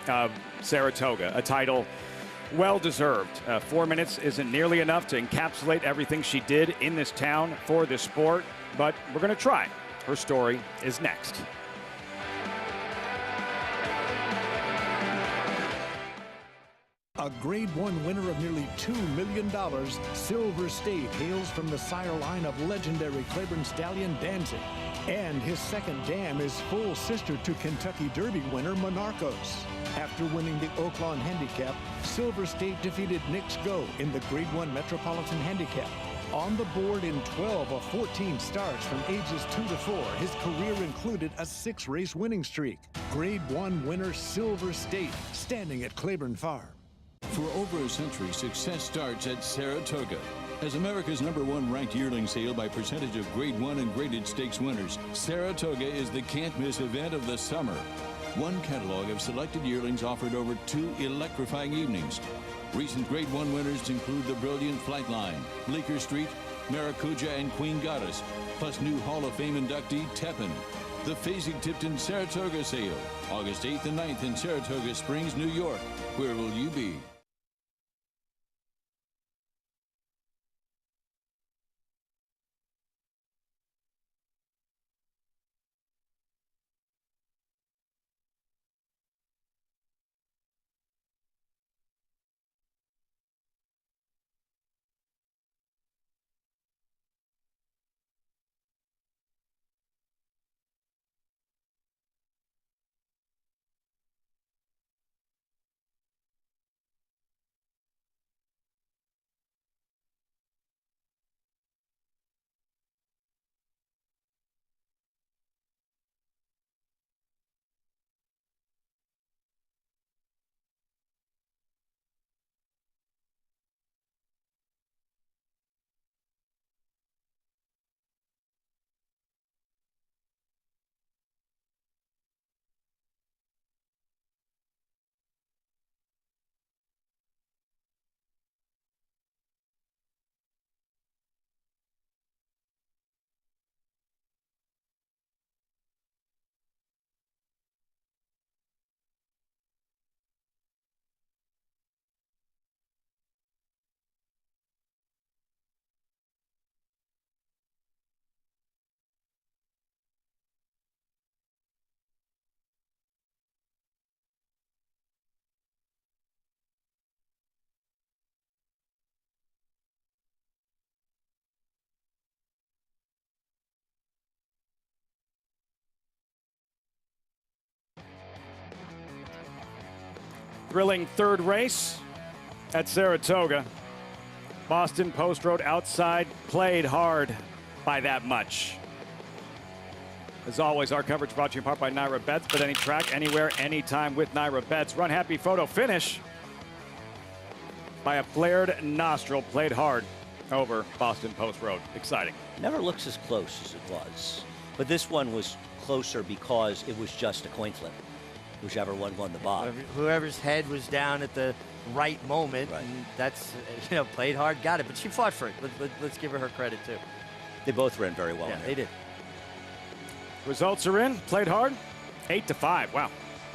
of Saratoga, a title well-deserved. 4 minutes isn't nearly enough to encapsulate everything she did in this town for this sport, but we're going to try. Her story is next. A Grade 1 winner of nearly $2 million, Silver State hails from the sire line of legendary Claiborne stallion Danzig. And his second dam is full sister to Kentucky Derby winner Monarchos. After winning the Oaklawn Handicap, Silver State defeated Knicks Go in the Grade 1 Metropolitan Handicap. On the board in 12 of 14 starts from ages 2 to 4, his career included a 6-race winning streak. Grade 1 winner Silver State, standing at Claiborne Farm. For over a century, success starts at Saratoga. As America's #1 ranked yearling sale by percentage of Grade 1 and graded stakes winners, Saratoga is the can't-miss event of the summer. One catalog of selected yearlings offered over 2 electrifying evenings. Recent Grade 1 winners include the brilliant Flightline, Bleecker Street, Maracuja, and Queen Goddess, plus new Hall of Fame inductee Tepin. The Fasig-Tipton Saratoga sale, August 8th and 9th in Saratoga Springs, New York. Where will you be? Thrilling third race at Saratoga. Boston Post Road outside, played hard by that much. As always, our coverage brought to you in part by Naira Bets. Bet any track, anywhere, anytime with Naira Bets. Run happy photo finish by a flared nostril, played hard over Boston Post Road. Exciting. Never looks as close as it was. But this one was closer because it was just a coin flip. Whichever one won the bob. Whoever's head was down at the right moment, right. And that's, played hard, got it. But she fought for it. Let's give her credit, too. They both ran very well. Yeah, they did. Results are in. Played hard. 8-5. Wow.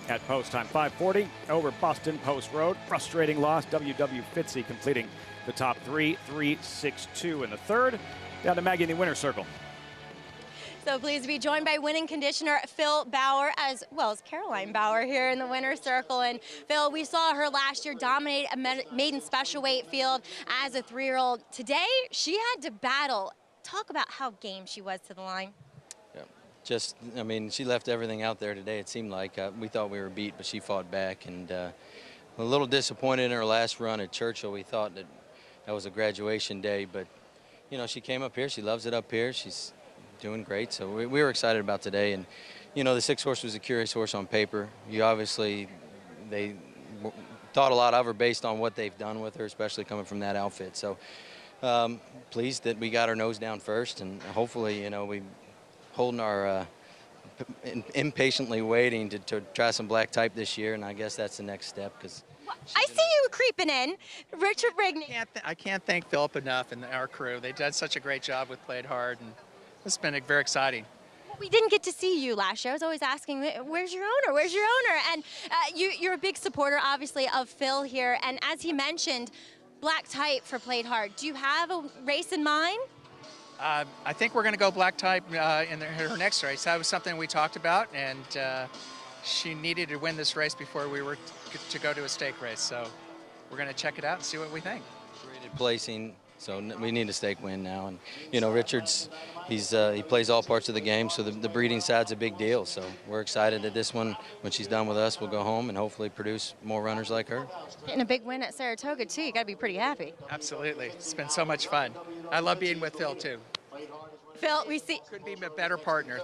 At post time, 5:40 over Boston Post Road. Frustrating loss. W.W. Fitzy completing the top 3, 3-6-2 in the third. Down to Maggie in the winner's circle. So pleased to be joined by winning conditioner Phil Bauer, as well as Caroline Bauer here in the winner's circle. And Phil, we saw her last year dominate a maiden special weight field as a 3-year-old. Today, she had to battle. Talk about how game she was to the line. Yeah, just, I mean, she left everything out there today, it seemed like. We thought we were beat, but she fought back. And a little disappointed in her last run at Churchill. We thought that was a graduation day, but, you know, she came up here. She loves it up here. She's doing great, so we were excited about today. And you know, the 6-horse was a curious horse on paper. They thought a lot of her based on what they've done with her, especially coming from that outfit. So pleased that we got her nose down first, and hopefully, you know, we holding our impatiently waiting to try some black type this year, and I guess that's the next step. Because I see you creeping in, Richard Rigney. I can't thank Philip enough and our crew. They did such a great job with Played Hard, and it's been very exciting. We didn't get to see you last year. I was always asking, where's your owner? Where's your owner? And you're a big supporter, obviously, of Phil here. And as he mentioned, black type for Played Hard. Do you have a race in mind? I think we're going to go black type in her next race. That was something we talked about, and she needed to win this race before we were to go to a stake race. So we're going to check it out and see what we think. Rated placing. So we need a stake win now, and you know, Richards, he plays all parts of the game, so the breeding side's a big deal. So we're excited that this one, when she's done with us, we'll go home and hopefully produce more runners like her. Getting a big win at Saratoga too. You got to be pretty happy. Absolutely, it's been so much fun. I love being with Phil too. Phil, we see. Couldn't be a better partner.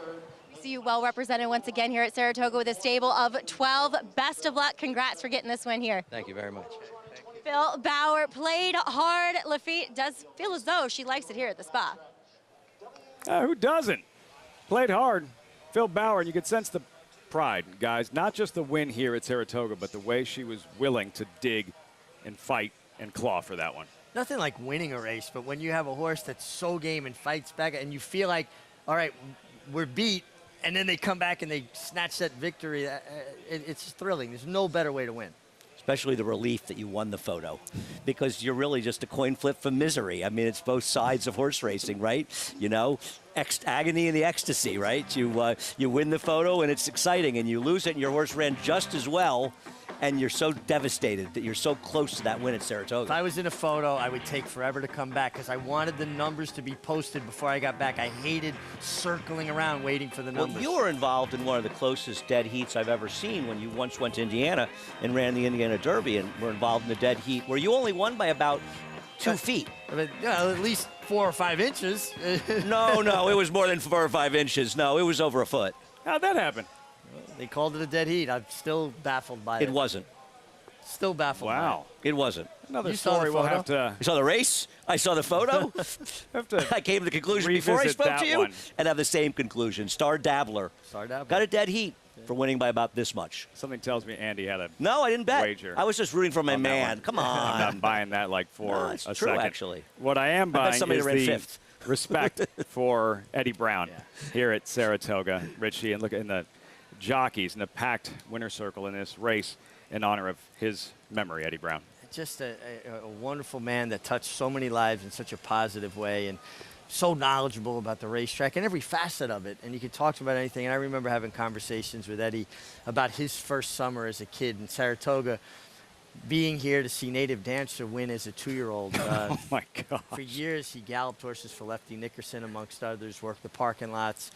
We see you well represented once again here at Saratoga with a stable of 12. Best of luck. Congrats for getting this win here. Thank you very much. Phil Bauer Played Hard. Lafitte does feel as though she likes it here at the spa. Who doesn't? Played hard. Phil Bauer, and you could sense the pride, guys. Not just the win here at Saratoga, but the way she was willing to dig and fight and claw for that one. Nothing like winning a race, but when you have a horse that's so game and fights back and you feel like, all right, we're beat, and then they come back and they snatch that victory, it's thrilling. There's no better way to win. Especially the relief that you won the photo, because you're really just a coin flip from misery. I mean, it's both sides of horse racing, right? You know, agony and the ecstasy, right? You win the photo and it's exciting, and you lose it and your horse ran just as well, and you're so devastated that you're so close to that win at Saratoga. If I was in a photo, I would take forever to come back because I wanted the numbers to be posted before I got back. I hated circling around waiting for the numbers. Well, you were involved in one of the closest dead heats I've ever seen when you once went to Indiana and ran the Indiana Derby and were involved in the dead heat where you only won by about 2 feet. I mean, yeah, at least 4 or 5 inches. No, it was more than 4 or 5 inches. No, it was over a foot. How'd that happen? They called it a dead heat. I'm still baffled by it. It wasn't. Still baffled. Wow. It wasn't. Another story we'll have to. You saw the race? I saw the photo. I came to the conclusion before I spoke to you and have the same conclusion. Star Dabbler. Got a dead heat for winning by about this much. Something tells me Andy had a No, I didn't bet. wager. I was just rooting for my man. Come on. I'm not buying that like for it's a true, second. actually. What I am buying somebody is ran the fifth. respect for Eddie Brown here at Saratoga. Richie, and look in the jockeys in the packed winner's circle in this race in honor of his memory, Eddie Brown. Just a wonderful man that touched so many lives in such a positive way, and so knowledgeable about the racetrack and every facet of it. And you could talk to him about anything. And I remember having conversations with Eddie about his first summer as a kid in Saratoga, being here to see Native Dancer win as a 2-year-old. Oh, my God. For years, he galloped horses for Lefty Nickerson, amongst others, worked the parking lots,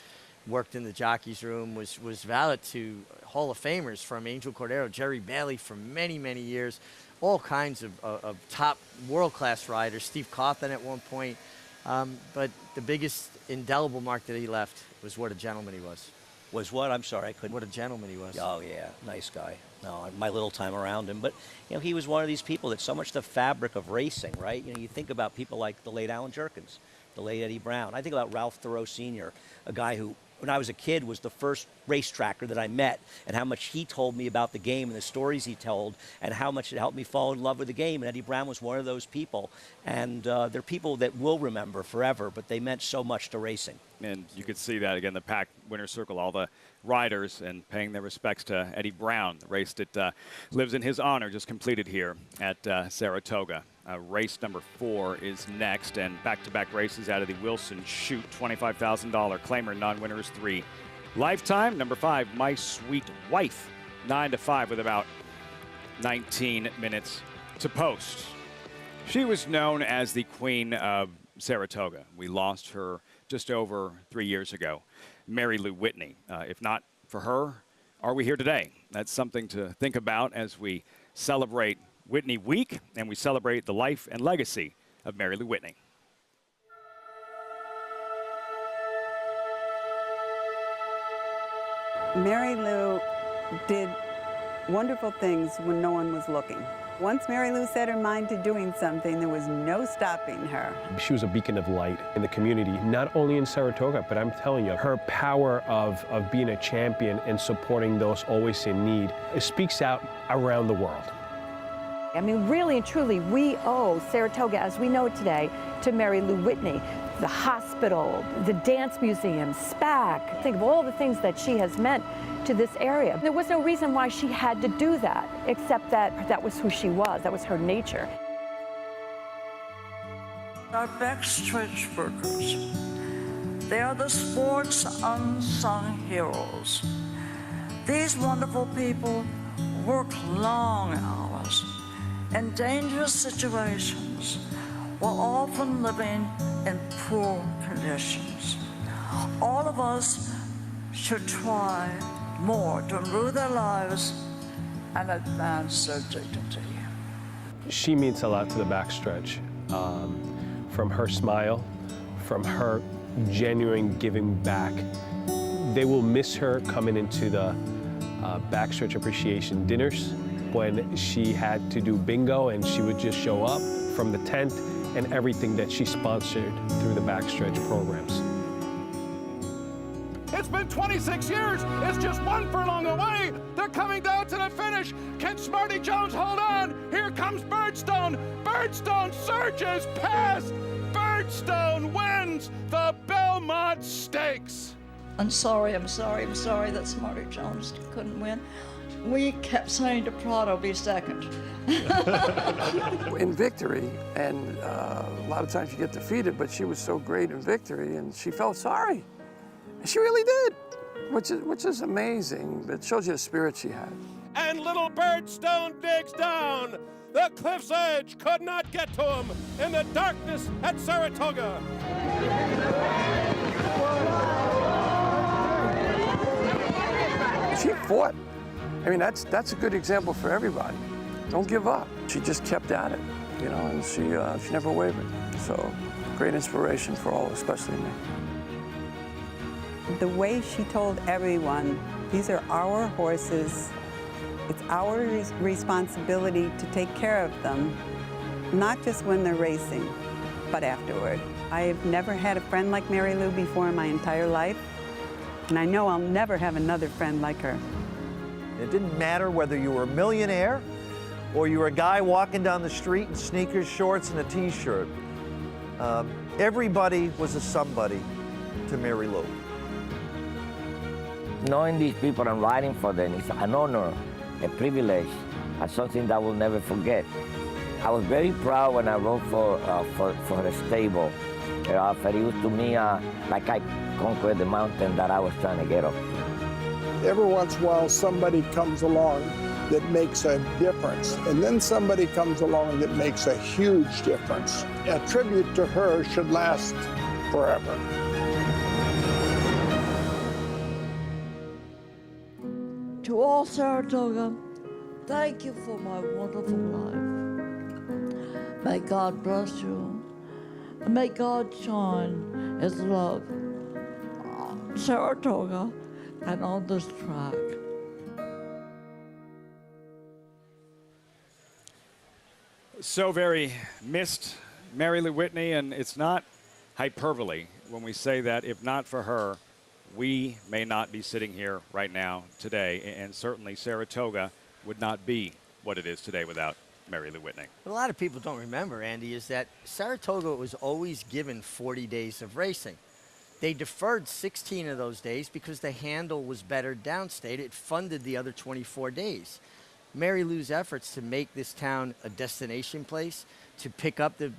worked in the jockey's room, was valet to Hall of Famers from Angel Cordero, Jerry Bailey for many, many years, all kinds of top world-class riders, Steve Cawthon at one point. But the biggest indelible mark that he left was what a gentleman he was. Was what? I'm sorry, I couldn't. What a gentleman he was. Oh, yeah, nice guy. No, my little time around him. But, you know, he was one of these people that's so much the fabric of racing, right? You know, you think about people like the late Alan Jerkins, the late Eddie Brown. I think about Ralph Thoreau Sr., a guy who, when I was a kid, was the first racetracker that I met, and how much he told me about the game and the stories he told, and how much it helped me fall in love with the game. And Eddie Brown was one of those people. And they're people that we'll remember forever, but they meant so much to racing. And you could see that again, the packed winner's circle, all the riders and paying their respects to Eddie Brown, the race that lives in his honor, just completed here at Saratoga. Race number 4 is next, and back-to-back races out of the Wilson Chute, $25,000 claimer, non-winner is 3. Lifetime, number 5, My Sweet Wife, 9 to 5 with about 19 minutes to post. She was known as the Queen of Saratoga. We lost her just over 3 years ago, Mary Lou Whitney. If not for her, are we here today? That's something to think about as we celebrate Whitney Week and we celebrate the life and legacy of Mary Lou Whitney. Mary Lou did wonderful things when no one was looking. Once Mary Lou set her mind to doing something, there was no stopping her. She was a beacon of light in the community, not only in Saratoga, but I'm telling you, her power of being a champion and supporting those always in need, it speaks out around the world. I mean, really and truly, we owe Saratoga, as we know it today, to Mary Lou Whitney. The hospital, the dance museum, SPAC. Think of all the things that she has meant to this area. There was no reason why she had to do that, except that that was who she was. That was her nature. Our backstretch workers, they are the sports unsung heroes. These wonderful people work long hours in dangerous situations while often living in poor conditions. All of us should try more to improve their lives and advance their dignity. She means a lot to the backstretch. From her smile, from her genuine giving back. They will miss her coming into the backstretch appreciation dinners when she had to do bingo and she would just show up from the tent and everything that she sponsored through the backstretch programs. It's been 26 years. It's just one furlong away. They're coming down to the finish. Can Smarty Jones hold on? Here comes Birdstone. Birdstone surges past. Birdstone wins the Belmont Stakes. I'm sorry that Smarty Jones couldn't win. We kept saying to Prado be second. In victory, and a lot of times you get defeated, but she was so great in victory, and she felt sorry. And she really did, which is amazing. It shows you the spirit she had. And little Birdstone digs down. The cliff's edge could not get to him in the darkness at Saratoga. She fought. I mean, that's a good example for everybody. Don't give up. She just kept at it, you know, and she never wavered. So, great inspiration for all, especially me. The way she told everyone, these are our horses. It's our responsibility to take care of them, not just when they're racing, but afterward. I have never had a friend like Mary Lou before in my entire life, and I know I'll never have another friend like her. It didn't matter whether you were a millionaire or you were a guy walking down the street in sneakers, shorts, and a t-shirt. Everybody was a somebody to Mary Lou. Knowing these people and riding for them is an honor, a privilege, and something that I will never forget. I was very proud when I rode for the stable. It was to me like I conquered the mountain that I was trying to get up. Every once in a while, somebody comes along that makes a difference, and then somebody comes along that makes a huge difference. A tribute to her should last forever. To all Saratoga, thank you for my wonderful life. May God bless you, and may God shine His love on Saratoga and on this track. So very missed Mary Lou Whitney, and it's not hyperbole when we say that if not for her, we may not be sitting here right now today, and certainly Saratoga would not be what it is today without Mary Lou Whitney. What a lot of people don't remember, Andy, is that Saratoga was always given 40 days of racing. They deferred 16 of those days because the handle was better downstate. It funded the other 24 days. Mary Lou's efforts to make this town a destination place, to pick up the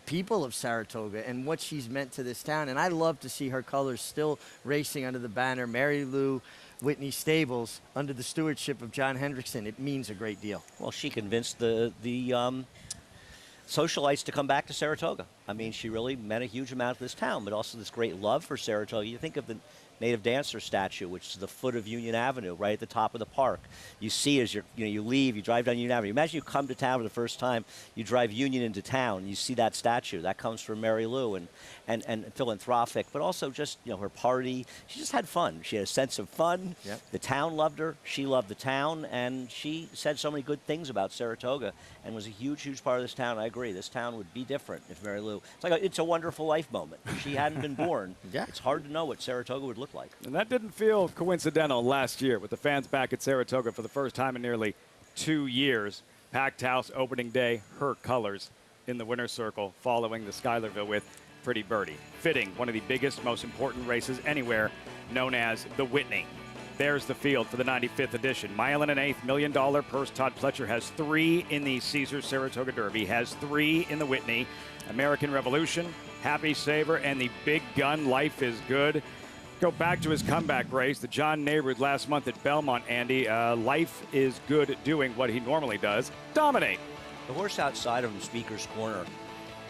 people of Saratoga and what she's meant to this town. And I love to see her colors still racing under the banner Mary Lou Whitney Stables under the stewardship of John Hendrickson. It means a great deal. Well, she convinced the socialites to come back to Saratoga. I mean, she really meant a huge amount to this town, but also this great love for Saratoga. You think of the native dancer statue, which is the foot of Union Avenue, right at the top of the park. You see as you leave, you drive down Union Avenue. Imagine you come to town for the first time, you drive Union into town, and you see that statue. That comes from Mary Lou, and philanthropic, but also just, her party. She just had fun. She had a sense of fun. Yep. The town loved her. She loved the town, and she said so many good things about Saratoga and was a huge, huge part of this town. I agree. This town would be different if Mary Lou. It's like It's a Wonderful Life moment. If she hadn't been born, yeah. It's hard to know what Saratoga would look like. And that didn't feel coincidental last year with the fans back at Saratoga for the first time in nearly 2 years. Packed house opening day, her colors in the winner's circle, following the Schuylerville with Pretty Birdie. Fitting one of the biggest, most important races anywhere, known as the Whitney. There's the field for the 95th edition. Mile and an eighth, $1 million purse. Todd Pletcher has 3 in the Caesars Saratoga Derby, has 3 in the Whitney. American Revolution, Happy Saver, and the big gun Life is Good. Go back to his comeback race, the John Neighbors last month at Belmont, Andy. Life is Good doing what he normally does, dominate. The horse outside of him, Speaker's Corner,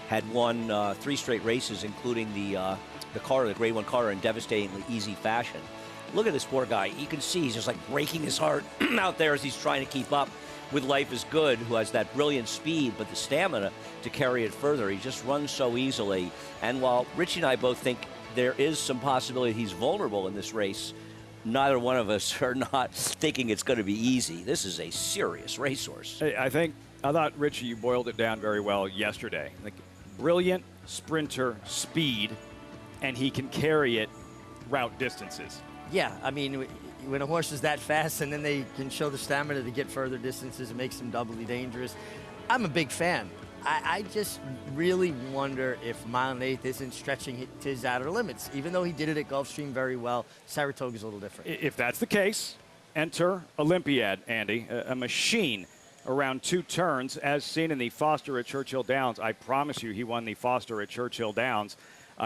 had won 3 straight races, including the Grade 1 Carter, in devastatingly easy fashion. Look at this poor guy. You can see he's just like breaking his heart out there as he's trying to keep up with Life is Good, who has that brilliant speed, but the stamina to carry it further. He just runs so easily. And while Richie and I both think there is some possibility he's vulnerable in this race, neither one of us are not thinking it's going to be easy. This is a serious racehorse. Hey, I thought, Richie, you boiled it down very well yesterday. Like, brilliant sprinter speed, and he can carry it route distances. Yeah, I mean, when a horse is that fast and then they can show the stamina to get further distances, it makes them doubly dangerous. I'm a big fan. I just really wonder if Mile and Eighth isn't stretching to his outer limits. Even though he did it at Gulfstream very well, Saratoga's a little different. If that's the case, enter Olympiad, Andy, a machine around 2 turns, as seen in the Foster at Churchill Downs. I promise you he won the Foster at Churchill Downs.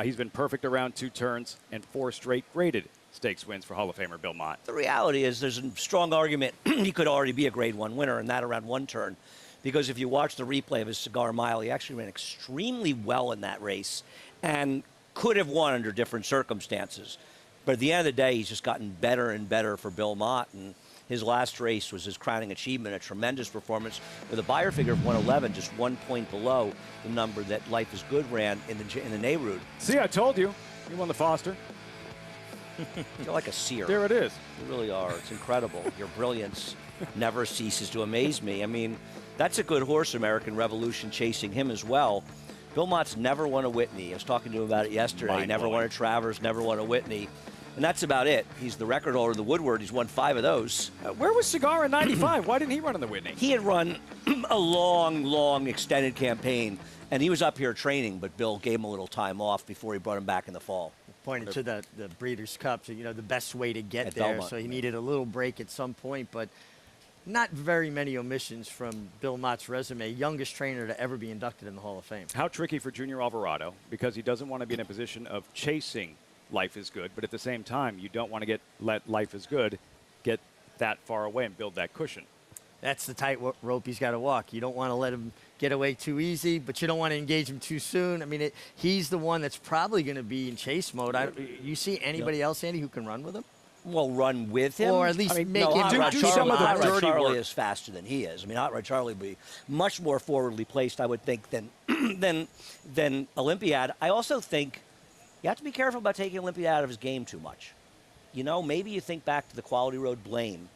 He's been perfect around 2 turns and 4 straight graded stakes wins for Hall of Famer Bill Mott. The reality is there's a strong argument he could already be a Grade 1 winner, and that around 1 turn. Because if you watch the replay of his Cigar Mile, he actually ran extremely well in that race and could have won under different circumstances. But at the end of the day, he's just gotten better and better for Bill Mott. And his last race was his crowning achievement, a tremendous performance with a Beyer figure of 111, just 1 point below the number that Life is Good ran in the neighborhood. See, I told you. You won the Foster. You're like a seer. There it is. You really are. It's incredible. Your brilliance never ceases to amaze me. I mean, that's a good horse, American Revolution, chasing him as well. Bill Mott's never won a Whitney. I was talking to him about it yesterday. He never won a Travers, never won a Whitney. And that's about it. He's the record holder of the Woodward. He's won 5 of those. Where was Cigar in 95? Why didn't he run in the Whitney? He had run a long, long extended campaign, and he was up here training, but Bill gave him a little time off before he brought him back in the fall. Pointed to the Breeders' Cup, so, the best way to get At there. Belmont, So he needed a little break at some point, but not very many omissions from Bill Mott's resume. Youngest trainer to ever be inducted in the Hall of Fame. How tricky for Junior Alvarado, because he doesn't want to be in a position of chasing Life is Good, but at the same time, you don't want to let Life is Good get that far away and build that cushion. That's the tight rope he's got to walk. You don't want to let him get away too easy, but you don't want to engage him too soon. I mean, he's the one that's probably going to be in chase mode. You see anybody else, Andy, who can run with him? Well, run with him? Or at least make him do some of the dirty work. Charlie is faster than he is. I mean, Hot Rod Charlie would be much more forwardly placed, I would think, than Olympiad. I also think you have to be careful about taking Olympiad out of his game too much. Maybe you think back to the Quality Road Blame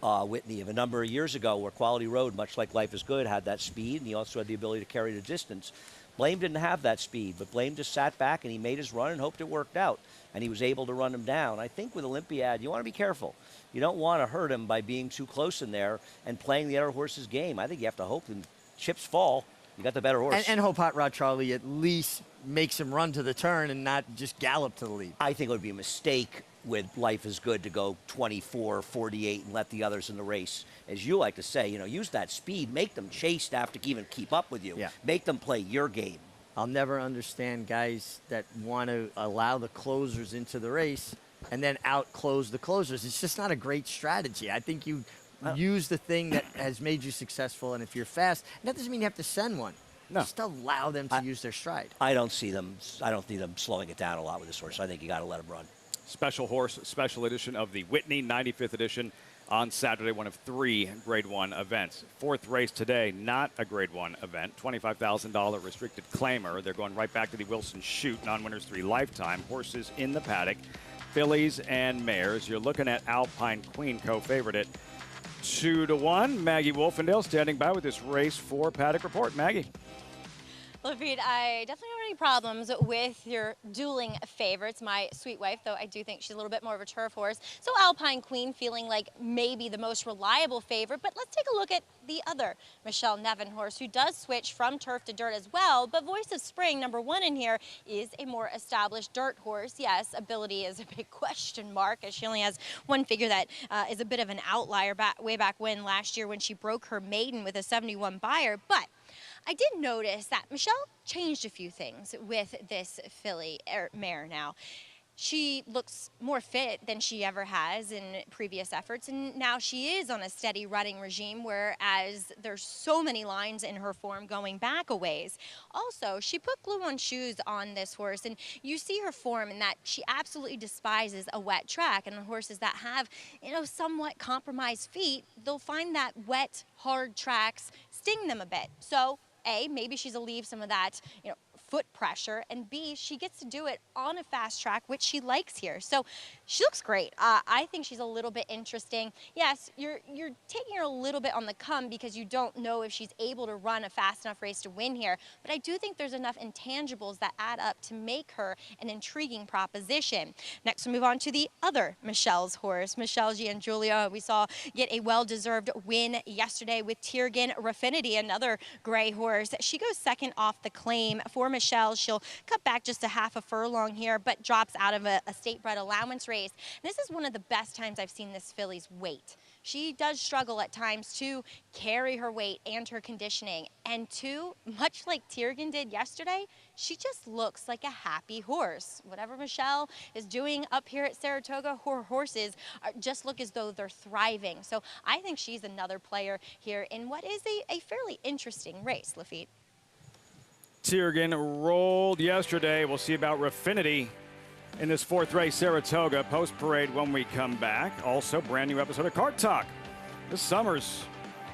Whitney of a number of years ago, where Quality Road, much like Life is Good, had that speed, and he also had the ability to carry the distance. Blame didn't have that speed, but Blame just sat back and he made his run and hoped it worked out, and he was able to run him down. I think with Olympiad, you want to be careful. You don't want to hurt him by being too close in there and playing the other horse's game. I think you have to hope the chips fall You got the better horse. And hope Hot Rod Charlie at least makes him run to the turn and not just gallop to the lead. I think it would be a mistake with Life is Good to go 24, 48 and let the others in the race, as you like to say, use that speed, make them chase to have to even keep up with you. Yeah. Make them play your game. I'll never understand guys that want to allow the closers into the race and then out-close the closers. It's just not a great strategy. I think you use the thing that has made you successful, and if you're fast, that doesn't mean you have to send one. No. Just allow them to use their stride. I don't see them slowing it down a lot with this horse. I think you got to let them run. Special horse, special edition of the Whitney, 95th edition on Saturday, one of 3 Grade 1 events. 4th race today, not a Grade 1 event. $25,000 restricted claimer. They're going right back to the Wilson Chute, non-winners 3 lifetime. Horses in the paddock, fillies and mares. You're looking at Alpine Queen, co-favorite at 2-1. Maggie Wolfendale standing by with this race for Paddock Report. Maggie. Lafitte, I definitely don't have any problems with your dueling favorites. My sweet wife, though, I do think she's a little bit more of a turf horse. So Alpine Queen feeling like maybe the most reliable favorite. But let's take a look at the other Michelle Nevin horse, who does switch from turf to dirt as well. But Voice of Spring, number 1 in here, is a more established dirt horse. Yes, ability is a big question mark, as she only has one figure that is a bit of an outlier way back when last year when she broke her maiden with a 71 Beyer. But I did notice that Michelle changed a few things with this filly mare now. She looks more fit than she ever has in previous efforts, and now she is on a steady running regime, whereas there's so many lines in her form going back a ways. Also, she put glue-on shoes on this horse, and you see her form in that she absolutely despises a wet track, and the horses that have, somewhat compromised feet, they'll find that wet, hard tracks sting them a bit. So, A, maybe she's alleviated some of that, foot pressure, and B, she gets to do it on a fast track, which she likes here. So she looks great. I think she's a little bit interesting. Yes, you're taking her a little bit on the come because you don't know if she's able to run a fast enough race to win here, but I do think there's enough intangibles that add up to make her an intriguing proposition. Next, we'll move on to the other Michelle's horse, Michelle Giangiulio. We saw get a well-deserved win yesterday with Tiergan Raffinity, another gray horse. She goes second off the claim for Michelle. She'll cut back just a half a furlong here, but drops out of a state-bred allowance race. And this is one of the best times I've seen this filly's weight. She does struggle at times to carry her weight and her conditioning. And two, much like Tiergan did yesterday, she just looks like a happy horse. Whatever Michelle is doing up here at Saratoga, her horses just look as though they're thriving. So I think she's another player here in what is a fairly interesting race, Lafitte. Tiergan rolled yesterday. We'll see about Raffinity in this 4th race, Saratoga. Post-parade when we come back. Also, brand new episode of Kart Talk. This summer's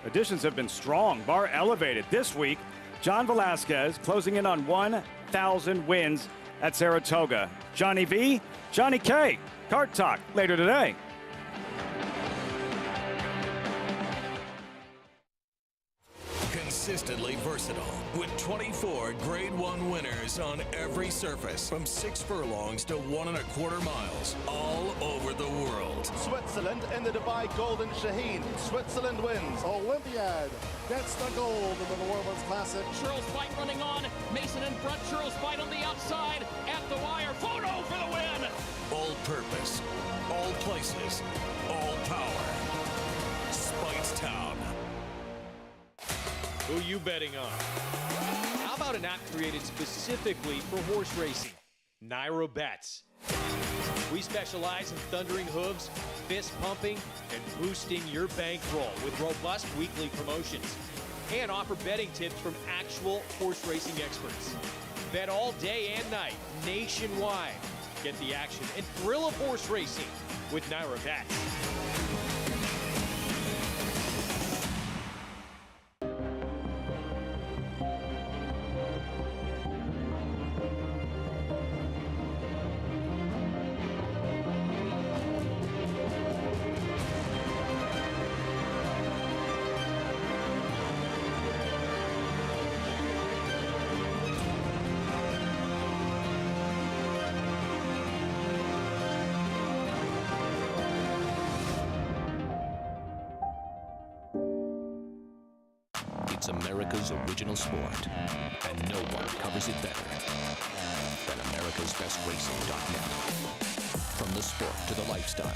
editions have been strong, bar elevated. This week, John Velasquez closing in on 1,000 wins at Saratoga. Johnny V, Johnny K. Kart Talk later today. Consistently versatile with 24 Grade 1 winners on every surface from 6 furlongs to 1 1/4 miles all over the world. Switzerland in the Dubai Golden Shaheen. Switzerland wins. Olympiad gets the gold in the New Orleans Classic. Charles Fight running on. Mason in front. Charles Fight on the outside. At the wire. Photo for the win. All purpose, all places, all power. Spitestown. Who you betting on? How about an app created specifically for horse racing? Nairo Bets. We specialize in thundering hooves, fist pumping, and boosting your bankroll with robust weekly promotions. And offer betting tips from actual horse racing experts. Bet all day and night, nationwide. Get the action and thrill of horse racing with Nairo Bets. It's America's original sport, and no one covers it better than America'sBestRacing.net. From the sport to the lifestyle,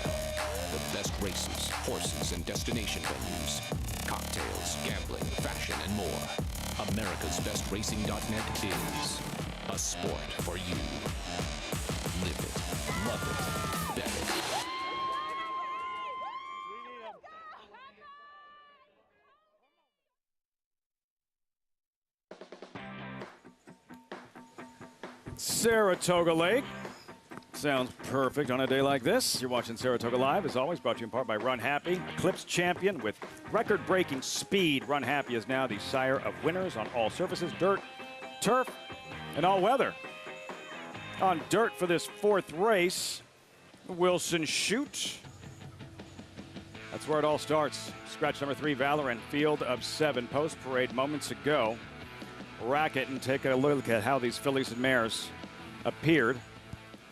the best races, horses, and destination venues, cocktails, gambling, fashion, and more. America'sBestRacing.net is a sport for you. Live it, love it, bet it. Saratoga Lake. Sounds perfect on a day like this. You're watching Saratoga Live, as always, brought to you in part by Run Happy. Eclipse champion with record-breaking speed. Run Happy is now the sire of winners on all surfaces, dirt, turf, and all weather. On dirt for this fourth race, Wilson Chute. That's where it all starts. Scratch number 3, Valorant, field of 7, post-parade moments ago. Racket and take a look at how these fillies and mares appeared.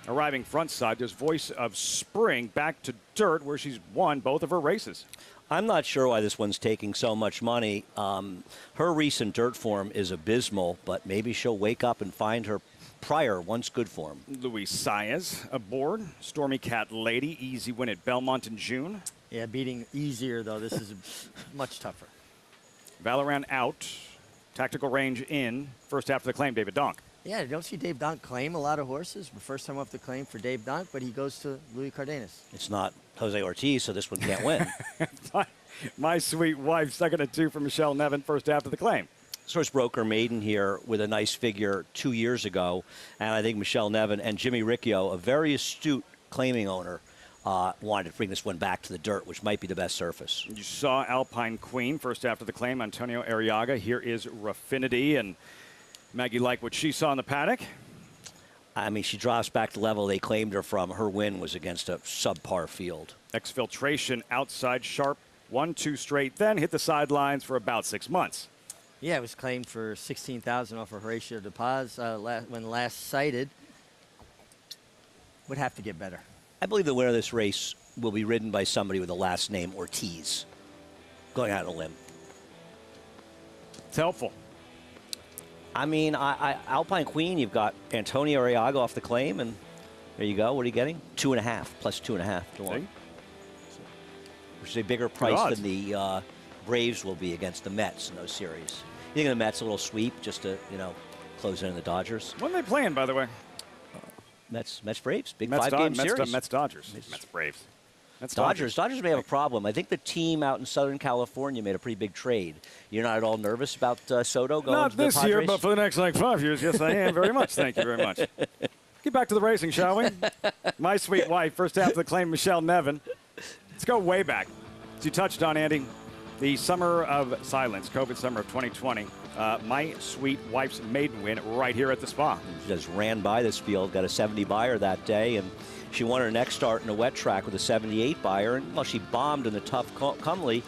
Arriving front side, there's Voice of Spring back to dirt where she's won both of her races. I'm not sure why this one's taking so much money. Her recent dirt form is abysmal, but maybe she'll wake up and find her prior once good form. Luis Saez aboard. Stormy Cat Lady, easy win at Belmont in June. Yeah, beating easier, though. This is much tougher. Valorant out. Tactical range in. First half of the claim, David Donk. Yeah, you don't see Dave Donk claim a lot of horses. The first time off the claim for Dave Donk, but he goes to Louis Cardenas. It's not Jose Ortiz, so this one can't win. My Sweet Wife, second at 2 for Michelle Nevin, first half of the claim. Source broker maiden here with a nice figure 2 years ago, and I think Michelle Nevin and Jimmy Riccio, a very astute claiming owner, wanted to bring this one back to the dirt, which might be the best surface. You saw Alpine Queen, first after the claim, Antonio Arriaga. Here is Raffinity, and Maggie liked what she saw in the paddock. I mean, she drops back to level they claimed her from. Her win was against a subpar field. Exfiltration outside sharp, 1-2 straight, then hit the sidelines for about 6 months. Yeah, it was claimed for $16,000 off of Horatio de Paz when last cited. Would have to get better. I believe the winner of this race will be ridden by somebody with the last name Ortiz. Going out on a limb. It's helpful. I mean, Alpine Queen, you've got Antonio Arriaga off the claim, and there you go. What are you getting? 2.5 plus 2.5 to 1. Which is a bigger price than the Braves will be against the Mets in those series. You think of the Mets a little sweep just to, close in the Dodgers? When are they playing, by the way? Mets Braves, big Mets, 5-game series. Mets Dodgers. Mets Braves. Mets Dodgers may have a problem. I think the team out in Southern California made a pretty big trade. You're not at all nervous about Soto going Not to the this Padres? year, but for the next 5 years, yes, I am very much. Thank you very much. Get back to the racing, shall we? My Sweet Wife, first half of the claim, Michelle Nevin. Let's go way back. As you touched on, Andy, the summer of silence, COVID summer of 2020. My Sweet Wife's maiden win right here at the Spa. She just ran by this field, got a 70 buyer that day, and she won her next start in a wet track with a 78 buyer, and well, she bombed in the tough Cumley.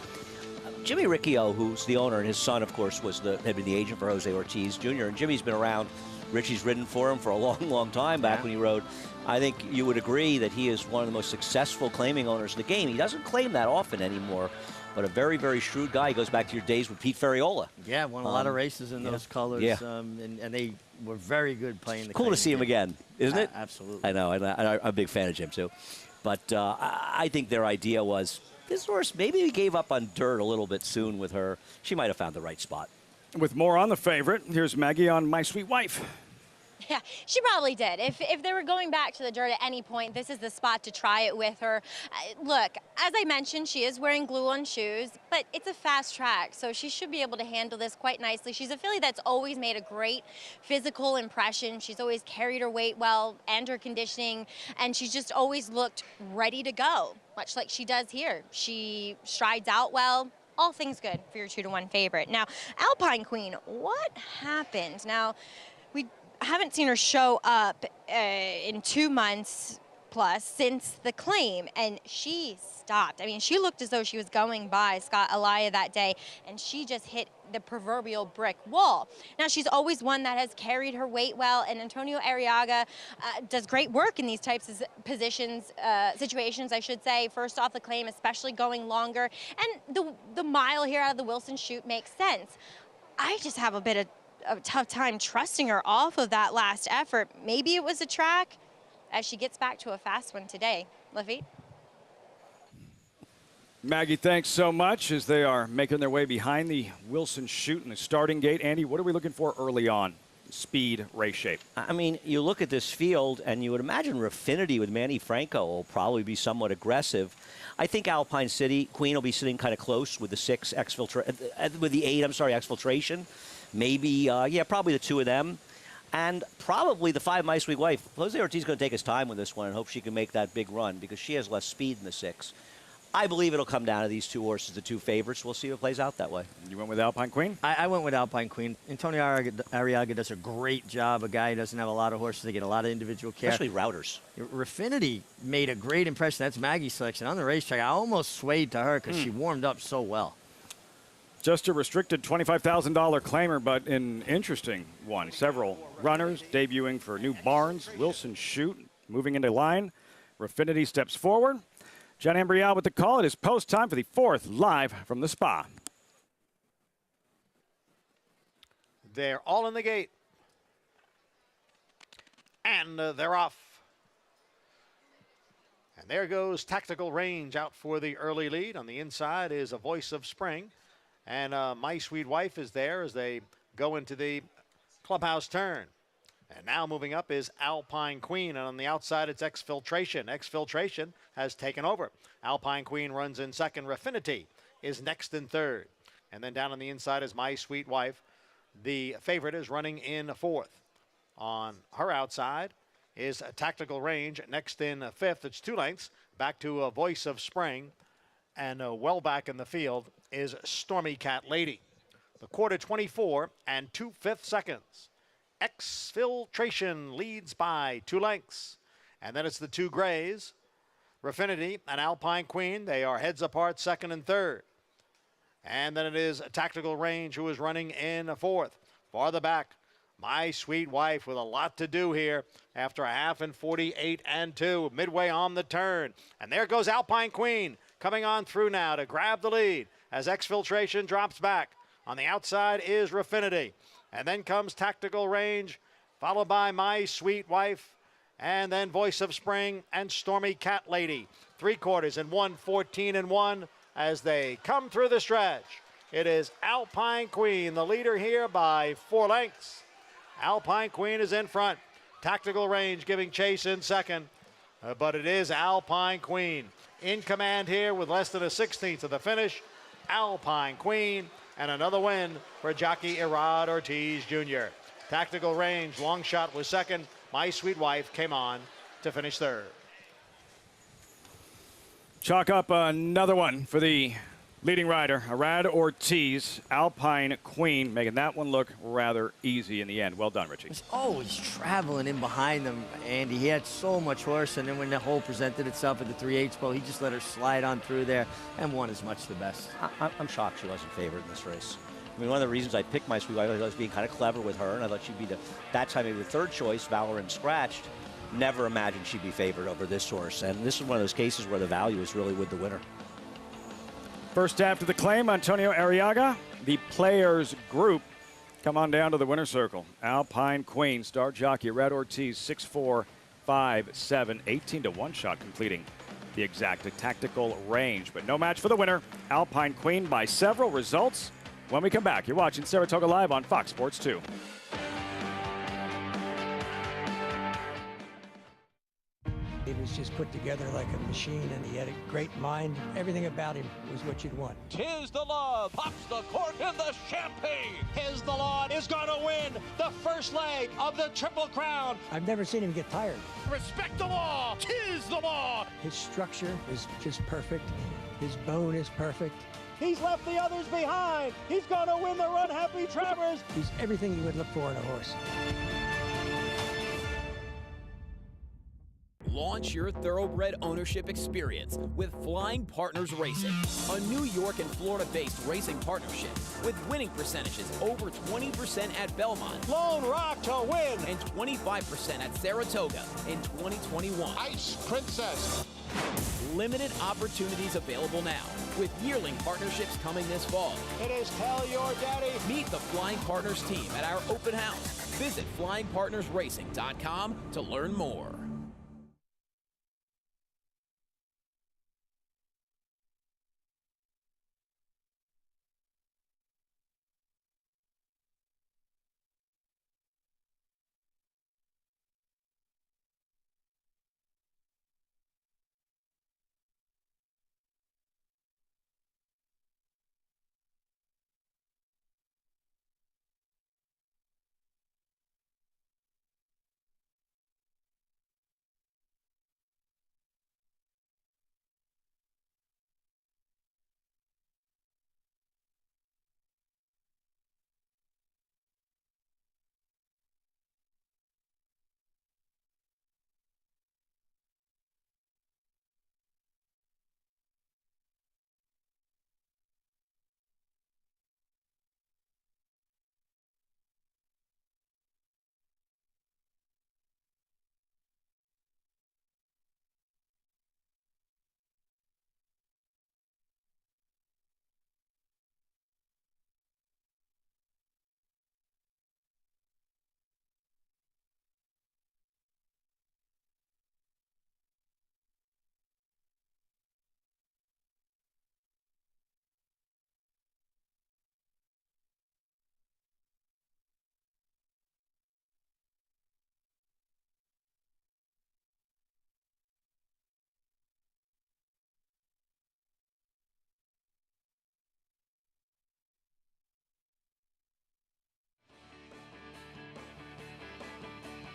Jimmy Riccio, who's the owner, and his son, of course, had been the agent for Jose Ortiz Jr., and Jimmy's been around. Richie's ridden for him for a long, long time back when he rode. I think you would agree that he is one of the most successful claiming owners in the game. He doesn't claim that often anymore, but a very, very shrewd guy. He goes back to your days with Pete Ferriola. Yeah, won a lot of races in those colors, and they were very good playing the cool to see him again, isn't it? Absolutely. I know, and I'm a big fan of Jim, too. But I think their idea was, this horse, maybe he gave up on dirt a little bit soon with her. She might have found the right spot. With more on the favorite, here's Maggie on My Sweet Wife. Yeah, she probably did. If they were going back to the dirt at any point, this is the spot to try it with her. Look, as I mentioned, she is wearing glue-on shoes, but it's a fast track, so she should be able to handle this quite nicely. She's a filly that's always made a great physical impression. She's always carried her weight well and her conditioning, and she's just always looked ready to go, much like she does here. She strides out well. All things good for your 2-to-1 favorite. Now, Alpine Queen, what happened? Now, we haven't seen her show up in 2 months plus since the claim, and she stopped. I mean, she looked as though she was going by Scott Elia that day, and she just hit the proverbial brick wall. Now, she's always one that has carried her weight well, and Antonio Arriaga does great work in these types of situations, I should say. First off the claim, especially going longer, and the mile here out of the Wilson Chute makes sense. I just have a bit of a tough time trusting her off of that last effort. Maybe it was a track as she gets back to a fast one today. Lafitte? Maggie, thanks so much as they are making their way behind the Wilson chute in the starting gate. Andy, what are we looking for early on? Speed, race shape. I mean, you look at this field, and you would imagine Raffinity with Manny Franco will probably be somewhat aggressive. I think Alpine City Queen will be sitting kind of close with the 6 with the 8. Exfiltration. Maybe, yeah, probably the 2 of them. And probably the 5 My Sweet Wife. Jose Ortiz is going to take his time with this one and hope she can make that big run because she has less speed than the 6. I believe it'll come down to these 2 horses, the 2 favorites. We'll see if it plays out that way. You went with Alpine Queen? I went with Alpine Queen. Antonio Arriaga does a great job. A guy who doesn't have a lot of horses. They get a lot of individual care. Especially routers. Raffinity made a great impression. That's Maggie's selection. On the racetrack, I almost swayed to her because she warmed up so well. Just a restricted $25,000 claimer, but an interesting one. Several runners debuting for new barns. Wilson chute moving into line. Raffinity steps forward. John Ambrial with the call. It is post time for the 4th live from the Spa. They're all in the gate. And they're off. And there goes Tactical Range out for the early lead. On the inside is A Voice of Spring. And My Sweet Wife is there as they go into the clubhouse turn. And now moving up is Alpine Queen. And on the outside, it's Exfiltration. Exfiltration has taken over. Alpine Queen runs in second. Raffinity is next in third. And then down on the inside is My Sweet Wife. The favorite is running in fourth. On her outside is Tactical Range. Next in fifth, it's 2 lengths. Back to A Voice of Spring. And well back in the field is Stormy Cat Lady. The quarter 24 and 2/5 seconds. Exfiltration leads by 2 lengths. And then it's the 2 grays, Raffinity and Alpine Queen. They are heads apart, second and third. And then it is Tactical Range who is running in fourth. Farther back, My Sweet Wife with a lot to do here after a half in 48 and 2, midway on the turn. And there goes Alpine Queen coming on through now to grab the lead as Exfiltration drops back. On the outside is Raffinity. And then comes Tactical Range, followed by My Sweet Wife, and then Voice of Spring and Stormy Cat Lady. 3/4 and 1:14 and 1 as they come through the stretch. It is Alpine Queen, the leader here by 4 lengths. Alpine Queen is in front. Tactical Range giving chase in second, but it is Alpine Queen in command here with less than a 16th of the finish. Alpine Queen. And another win for jockey Irad Ortiz Jr. Tactical Range, long shot was second. My Sweet Wife came on to finish third. Chalk up another one for the leading rider, Irad Ortiz, Alpine Queen, making that one look rather easy in the end. Well done, Richie. He's always traveling in behind them, Andy. He had so much horse, and then when the hole presented itself at the 3/8 pole, he just let her slide on through there and won as much the best. I'm shocked she wasn't favored in this race. I mean, one of the reasons I picked My Sweet Wife, I thought I was being kind of clever with her, and I thought she'd be that time maybe the 3rd choice, Valorant scratched. Never imagined she'd be favored over this horse, and this is one of those cases where the value is really with the winner. First after the claim, Antonio Arriaga. The players group come on down to the winner's circle. Alpine Queen, star jockey Irad Ortiz, 6'4", 5'7", 18 to 1 shot completing the exact Tactical Range. But no match for the winner, Alpine Queen, by several results. When we come back, you're watching Saratoga Live on Fox Sports 2. He was just put together like a machine, and he had a great mind. Everything about him was what you'd want. Tis the Law pops the cork in the champagne. Tis the Law is going to win the first leg of the Triple Crown. I've never seen him get tired. Respect the law. Tis the Law. His structure is just perfect. His bone is perfect. He's left the others behind. He's going to win the Run Happy Travers. He's everything you would look for in a horse. Launch your thoroughbred ownership experience with Flying Partners Racing, a New York and Florida-based racing partnership with winning percentages over 20% at Belmont, Lone Rock to win, and 25% at Saratoga in 2021. Ice Princess. Limited opportunities available now, with yearling partnerships coming this fall. It is Tell Your Daddy. Meet the Flying Partners team at our open house. Visit flyingpartnersracing.com to learn more.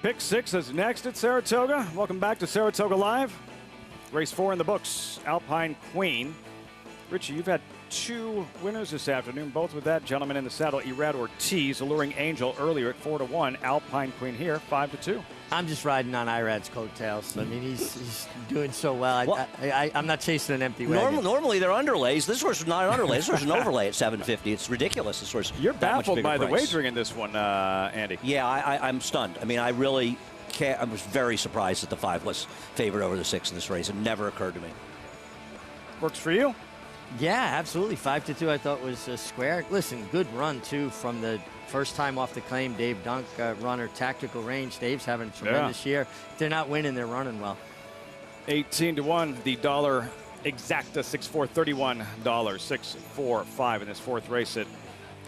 Pick 6 is next at Saratoga. Welcome back to Saratoga Live. Race 4 in the books, Alpine Queen. Richie, you've had 2 winners this afternoon, both with that gentleman in the saddle, Irad Ortiz, Alluring Angel earlier at 4-1. Alpine Queen here, 5-2. I'm just riding on Irad's coattails. I mean, he's doing so well. I'm not chasing an empty wagon. Normally they're underlays. This horse is not an underlay. This horse is an overlay at 750. It's ridiculous. This horse. You're baffled by the wagering in this one, Andy. Yeah, I'm stunned. I mean, I really can't. I was very surprised that the 5 was favored over the 6 in this race. It never occurred to me. Works for you? Yeah, absolutely. 5-2 I thought was square. Listen, good run, too, from the first time off the claim. Dave Dunk, runner, tactical range. Dave's having a tremendous year. If they're not winning, they're running well. 18-1, the dollar exacta, 6-4, $31, 6-4-5 in this 4th race at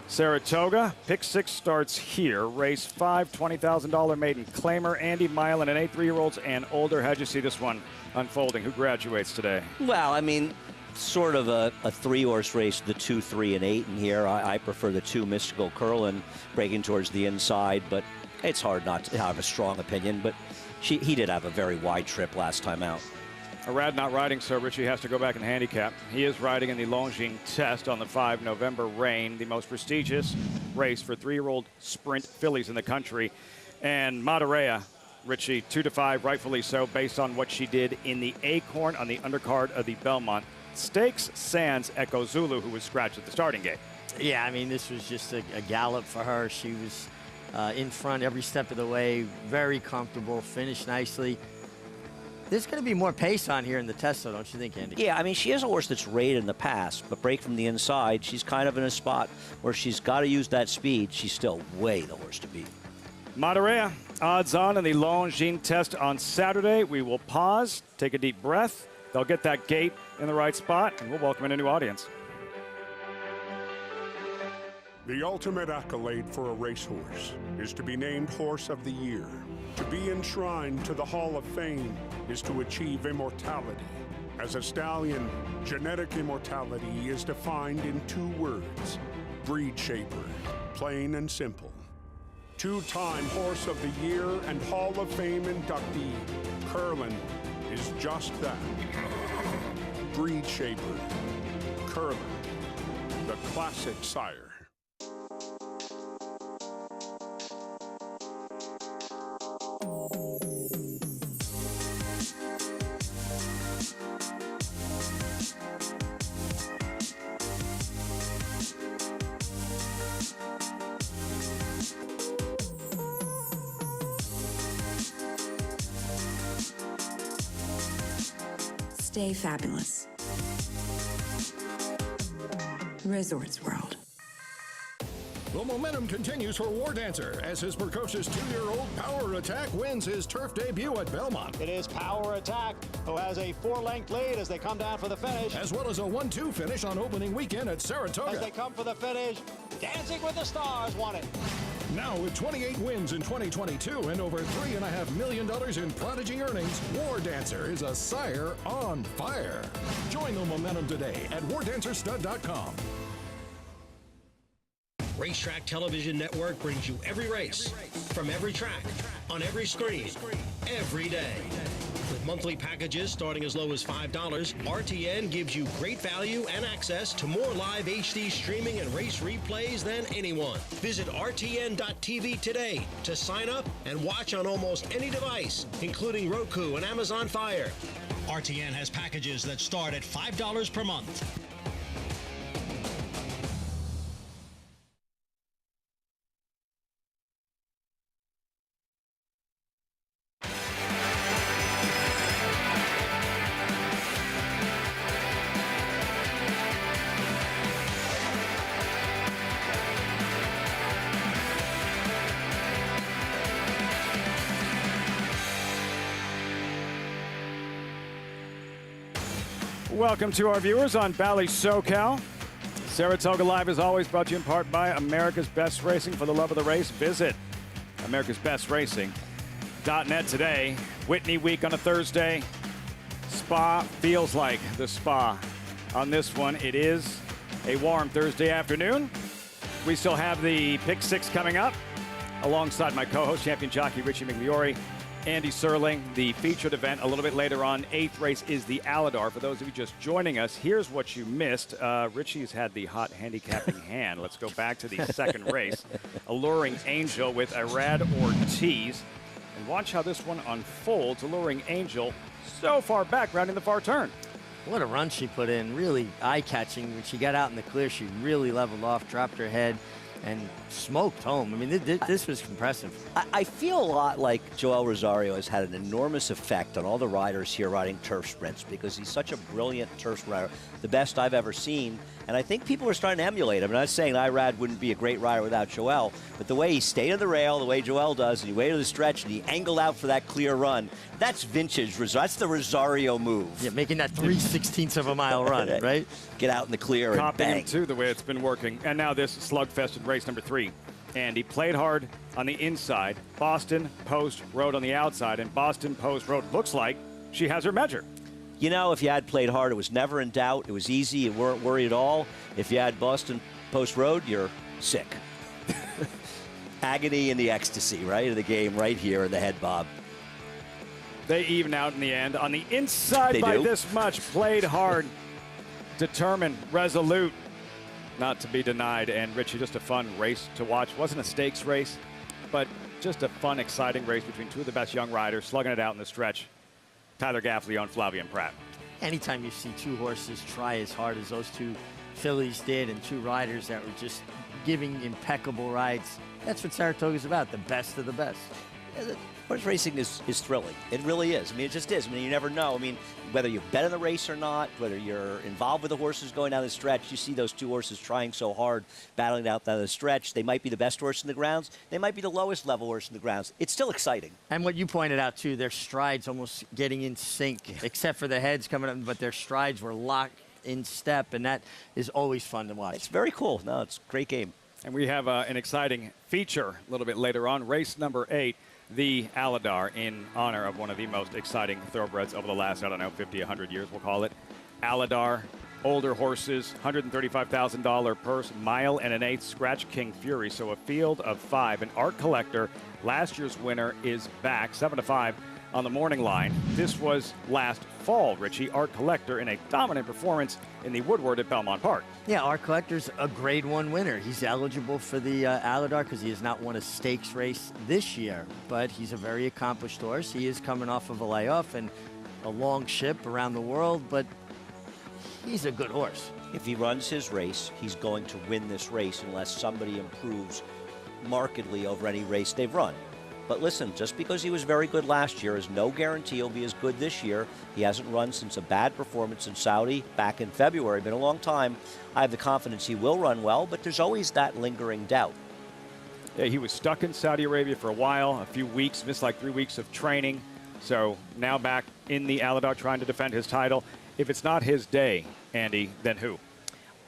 Saratoga. Pick 6 starts here. Race 5, $20,000 maiden claimer. Andy Milan and 8 3-year-olds and older. How'd you see this one unfolding? Who graduates today? Well, I mean, sort of a 3-horse race, the 2, 3, and 8 in here. I prefer the 2 Mystical Curlin breaking towards the inside, but it's hard not to have a strong opinion. But he did have a very wide trip last time out. Irad not riding, so Richie has to go back and handicap. He is riding in the Longines Test on the 5 November rain, the most prestigious race for 3-year-old sprint fillies in the country. And Madureira, Richie, 2-5, rightfully so, based on what she did in the Acorn on the undercard of the Belmont Stakes, sans Echo Zulu, who was scratched at the starting gate. Yeah, I mean, this was just a gallop for her. She was in front every step of the way, very comfortable, finished nicely. There's going to be more pace on here in the test, though, don't you think, Andy? Yeah, I mean, she is a horse that's rated in the past, but break from the inside, she's kind of in a spot where she's got to use that speed. She's still way the horse to beat. Madureira, odds on in the Longines Test on Saturday. We will pause, take a deep breath. They'll get that gate in the right spot, and we'll welcome in a new audience. The ultimate accolade for a racehorse is to be named Horse of the Year. To be enshrined to the Hall of Fame is to achieve immortality. As a stallion, genetic immortality is defined in 2 words: breed shaper, plain and simple. 2-time Horse of the Year and Hall of Fame inductee, Curlin, is just that. Breed shaper, Curlin, the classic sire. Stay fabulous. Resorts World. The momentum continues for War Dancer as his precocious 2-year-old Power Attack wins his turf debut at Belmont. It is Power Attack who has a 4-length lead as they come down for the finish. As well as a 1-2 finish on opening weekend at Saratoga. As they come for the finish, Dancing with the Stars won it. Now with 28 wins in 2022 and over $3.5 million in prodigy earnings, War Dancer is a sire on fire. Join the momentum today at wardancerstud.com. Racetrack Television Network brings you every race, from every track, on every screen, every day. With monthly packages starting as low as $5, RTN gives you great value and access to more live HD streaming and race replays than anyone. Visit RTN.tv today to sign up and watch on almost any device, including Roku and Amazon Fire. RTN has packages that start at $5 per month. Welcome to our viewers on Bally SoCal. Saratoga Live is always brought to you in part by America's Best Racing. For the love of the race, visit americasbestracing.net today. Whitney week on a Thursday. Spa feels like the spa on this one. It is a warm Thursday afternoon. We still have the Pick Six coming up alongside my co-host, champion jockey Richie McLeory. Andy Serling, the featured event a little bit later on. 8th race is the Alydar. For those of you just joining us, here's what you missed. Richie's had the hot handicapping hand. Let's go back to the second race. Alluring Angel with Irad Ortiz. And watch how this one unfolds. Alluring Angel so far back, rounding the far turn. What a run she put in. Really eye-catching. When she got out in the clear, she really leveled off, dropped her head, and smoked home. I mean, this was impressive. I feel a lot like Joel Rosario has had an enormous effect on all the riders here riding turf sprints because he's such a brilliant turf rider, the best I've ever seen. And I think people are starting to emulate him. I'm not saying Irad wouldn't be a great rider without Joel, but the way he stayed on the rail, the way Joel does, and he waited the stretch, and he angled out for that clear run, that's vintage Rosario. That's the Rosario move. Yeah, making that 3/16 of a mile run, right? Get out in the clear and Copying bang. him, too, the way it's been working. And now this slugfest in race number 3. And he played hard on the inside. Boston Post Road on the outside. And Boston Post Road looks like she has her measure. You know, if you had played hard, it was never in doubt. It was easy. You weren't worried at all. If you had Boston Post Road, you're sick. Agony and the ecstasy, right, of the game right here in the head bob. They even out in the end. On the inside by this much. Played hard. Determined. Resolute. Not to be denied. And Richie, just a fun race to watch. Wasn't a stakes race, but just a fun, exciting race between two of the best young riders, slugging it out in the stretch. Tyler Gaffley on Flavian Pratt. Anytime you see two horses try as hard as those two fillies did and two riders that were just giving impeccable rides, that's what Saratoga's about, the best of the best. Yeah, horse racing is thrilling. It really is. I mean, it just is. I mean, you never know. I mean, whether you bet on the race or not, whether you're involved with the horses going down the stretch, you see those two horses trying so hard, battling out down the stretch. They might be the best horse in the grounds. They might be the lowest level horse in the grounds. It's still exciting. And what you pointed out, too, their strides almost getting in sync, except for the heads coming up, but their strides were locked in step, and that is always fun to watch. It's very cool. No, it's a great game. And we have an exciting feature a little bit later on. Race number 8. The Alydar, in honor of one of the most exciting thoroughbreds over the last, 50, 100 years, we'll call it. Alydar, older horses, $135,000 purse, mile and an eighth, Scratch King Fury. So a field of 5. An Art Collector, last year's winner, is back, 7-5 on the morning line. This was last fall, Richie. Art Collector in a dominant performance in the Woodward at Belmont Park. Yeah, Art Collector's a Grade 1 winner. He's eligible for the Alydar because he has not won a stakes race this year, but he's a very accomplished horse. He is coming off of a layoff and a long ship around the world, but he's a good horse. If he runs his race, he's going to win this race unless somebody improves markedly over any race they've run. But listen, just because he was very good last year is no guarantee he'll be as good this year. He hasn't run since a bad performance in Saudi back in February. Been a long time. I have the confidence he will run well, but there's always that lingering doubt. Yeah, he was stuck in Saudi Arabia for a while, a few weeks, missed like 3 weeks of training. So now back in the Alydar trying to defend his title. If it's not his day, Andy, then who?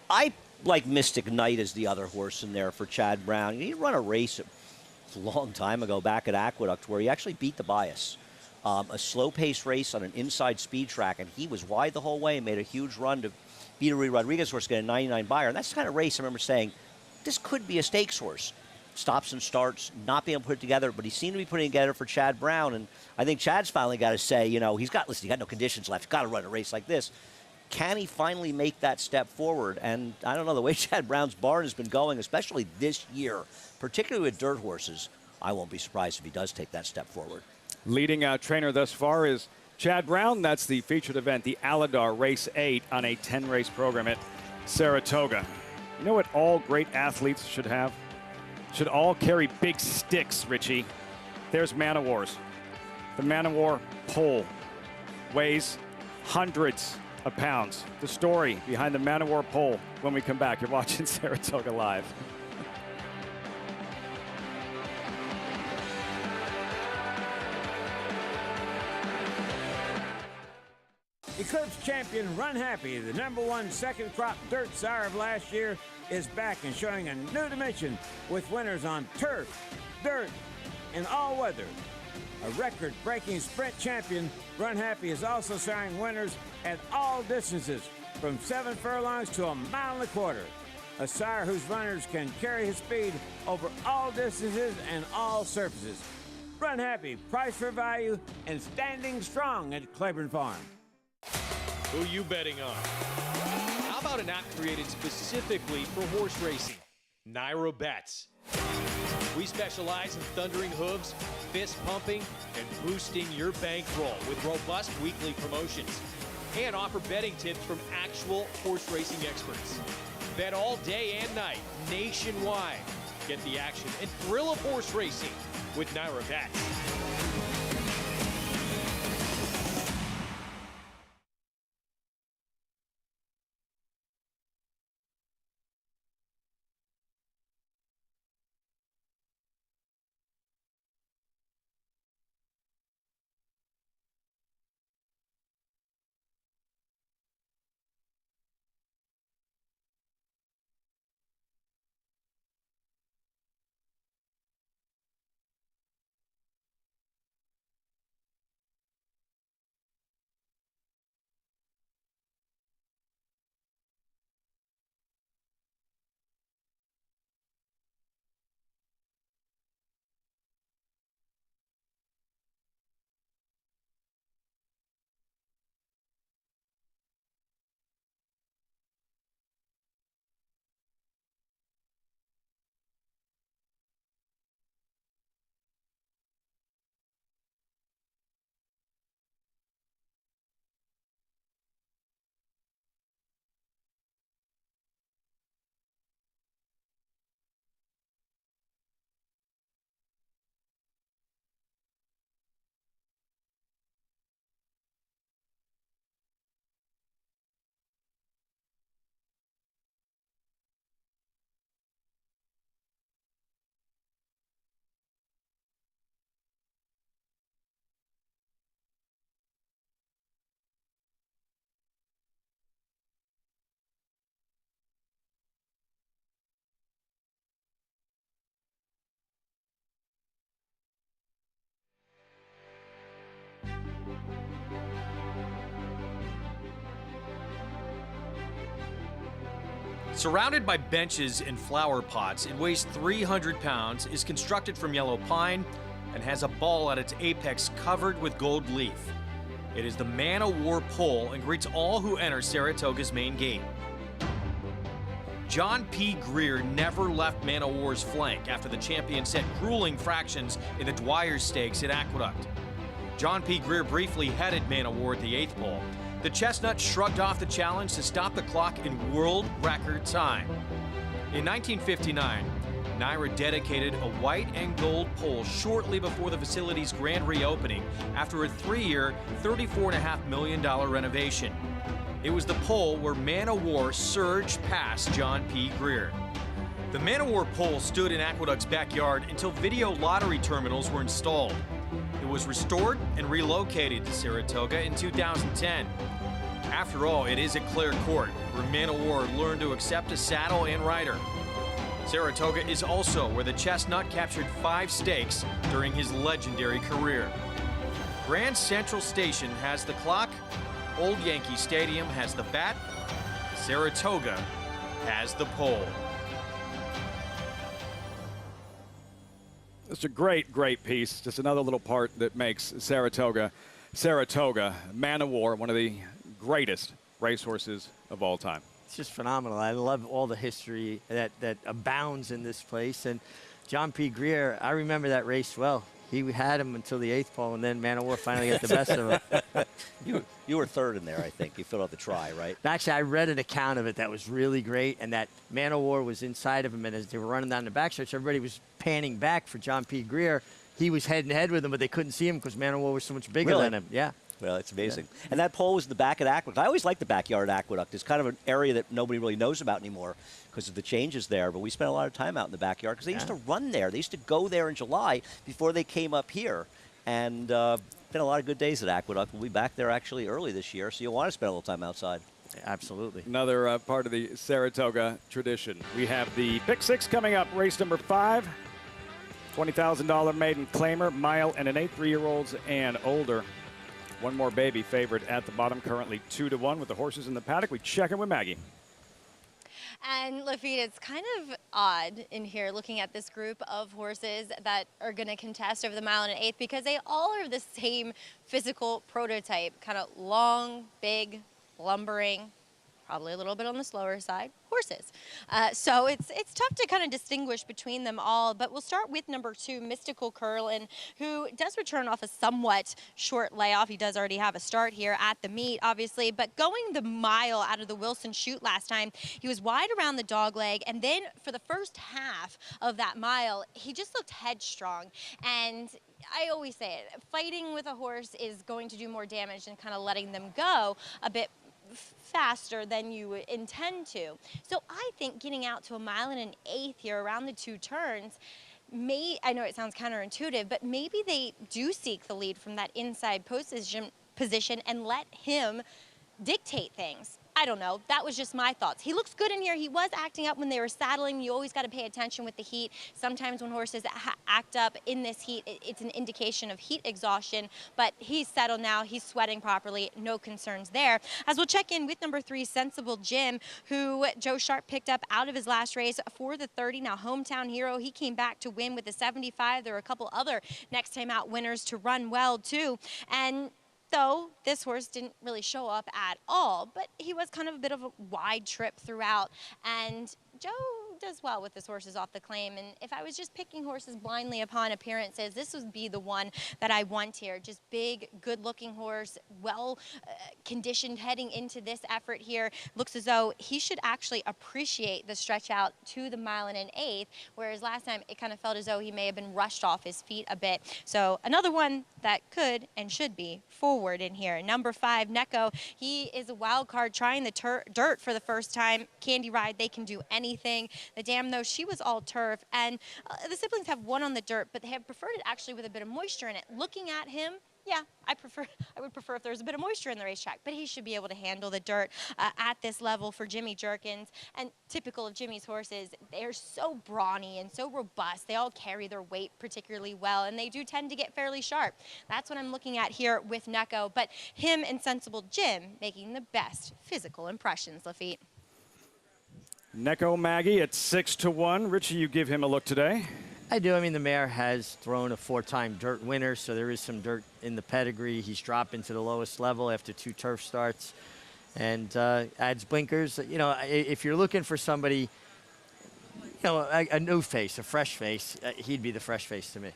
I like Mystic Knight as the other horse in there for Chad Brown. He run a race a long time ago back at Aqueduct where he actually beat the bias. A slow-paced race on an inside speed track, and he was wide the whole way and made a huge run to beat a Rodriguez horse, get a 99 buyer. And that's the kind of race I remember saying, this could be a stakes horse. Stops and starts, not being able to put it together, but he seemed to be putting it together for Chad Brown. And I think Chad's finally got to say, you know, he's got no conditions left. He's got to run a race like this. Can he finally make that step forward? And I don't know, the way Chad Brown's barn has been going, especially this year, particularly with dirt horses, I won't be surprised if he does take that step forward. Leading trainer thus far is Chad Brown. That's the featured event, the Alydar Race 8 on a 10-race program at Saratoga. You know what all great athletes should have? Should all carry big sticks, Richie. There's Man O' War's. The Man O' War pole weighs hundreds of pounds. The story behind the Man O' War pole when we come back. You're watching Saratoga Live. Eclipse champion Run Happy, the #1 second crop dirt sire of last year, is back and showing a new dimension with winners on turf, dirt, and all weather. A record-breaking sprint champion, Run Happy is also siring winners at all distances, from 7 furlongs to 1.25 miles. A sire whose runners can carry his speed over all distances and all surfaces. Run Happy, price for value, and standing strong at Claiborne Farm. Who you betting on? How about an app created specifically for horse racing? Nairo Bets. We specialize in thundering hooves, fist pumping, and boosting your bankroll with robust weekly promotions. And offer betting tips from actual horse racing experts. Bet all day and night, nationwide. Get the action and thrill of horse racing with Nairo Bets. Surrounded by benches and flower pots, it weighs 300 pounds, is constructed from yellow pine, and has a ball at its apex covered with gold leaf. It is the Man O' War pole and greets all who enter Saratoga's main gate. John P. Greer never left Man O' War's flank after the champion set grueling fractions in the Dwyer Stakes at Aqueduct. John P. Greer briefly headed Man O' War at the 8th pole. The Chestnut shrugged off the challenge to stop the clock in world record time. In 1959, Naira dedicated a white and gold pole shortly before the facility's grand reopening after a 3-year, $34.5 million renovation. It was the pole where Man o' War surged past John P. Greer. The Man o' War pole stood in Aqueduct's backyard until video lottery terminals were installed. It was restored and relocated to Saratoga in 2010. After all, it is a clear court where Man o' War learned to accept a saddle and rider. Saratoga is also where the Chestnut captured 5 stakes during his legendary career. Grand Central Station has the clock, Old Yankee Stadium has the bat, Saratoga has the pole. It's a great, great piece. Just another little part that makes Saratoga, Man o' War, one of the greatest racehorses of all time. It's just phenomenal. I love all the history that abounds in this place. And John P. Greer, I remember that race well. He had him until the 8th pole, and then Man o' War finally got the best of him. You were third in there, I think. You filled out the try, right? Actually, I read an account of it that was really great, and that Man o' War was inside of him, and as they were running down the backstretch, everybody was panning back for John P. Greer. He was head and head with him, but they couldn't see him because Man o' War was so much bigger than him. Yeah. Well, it's amazing. Yeah. And that pole was in the back at Aqueduct. I always liked the backyard at Aqueduct. It's kind of an area that nobody really knows about anymore because of the changes there. But we spent a lot of time out in the backyard because they used to run there. They used to go there in July before they came up here. And been a lot of good days at Aqueduct. We'll be back there actually early this year, so you'll want to spend a little time outside. Absolutely. Another part of the Saratoga tradition. We have the Pick 6 coming up, race number 5. $20,000 maiden claimer, mile and an 8, 3-year-olds and older. One more baby favorite at the bottom, currently 2-1 with the horses in the paddock. We check in with Maggie. And Lafitte, it's kind of odd in here looking at this group of horses that are going to contest over the mile and an 8th because they all are the same physical prototype, kind of long, big, lumbering, probably a little bit on the slower side, horses. So it's tough to kind of distinguish between them all, but we'll start with number 2, Mystical Curlin, who does return off a somewhat short layoff. He does already have a start here at the meet, obviously, but going the mile out of the Wilson chute last time, he was wide around the dog leg, and then for the first half of that mile, he just looked headstrong. And I always say it, fighting with a horse is going to do more damage than kind of letting them go a bit faster than you intend to. So I think getting out to a mile and an 8th here around the 2 turns, I know it sounds counterintuitive, but maybe they do seek the lead from that inside position and let him dictate things. I don't know. That was just my thoughts. He looks good in here. He was acting up when they were saddling. You always got to pay attention with the heat. Sometimes when horses act up in this heat, it's an indication of heat exhaustion, but he's settled now. He's sweating properly. No concerns there. As we'll check in with number 3, Sensible Jim, who Joe Sharp picked up out of his last race for the 30. Now, hometown hero. He came back to win with the 75. There were a couple other next time out winners to run well, too. And though this horse didn't really show up at all, but he was kind of a bit of a wide trip throughout. And Joe does well with his horses off the claim. And if I was just picking horses blindly upon appearances, this would be the one that I want here. Just big, good-looking horse, well conditioned heading into this effort here. Looks as though he should actually appreciate the stretch out to the mile and an 8th, whereas last time it kind of felt as though he may have been rushed off his feet a bit. So another one that could and should be forward in here. Number 5, Neko. He is a wild card trying the dirt for the first time. Candy Ride, they can do anything. The Dam, though, she was all turf. And the siblings have won on the dirt, but they have preferred it actually with a bit of moisture in it. Looking at him, yeah, I would prefer if there was a bit of moisture in the racetrack, but he should be able to handle the dirt at this level for Jimmy Jerkins. And typical of Jimmy's horses, they're so brawny and so robust. They all carry their weight particularly well, and they do tend to get fairly sharp. That's what I'm looking at here with Neko, but him and Sensible Jim making the best physical impressions, Lafitte. Neko Maggie at 6-1. Richie, you give him a look today. I do. I mean, the mare has thrown a 4-time dirt winner, so there is some dirt in the pedigree. He's dropping to the lowest level after 2 turf starts and adds blinkers. You know, if you're looking for somebody, you know, a new face, a fresh face, he'd be the fresh face to me.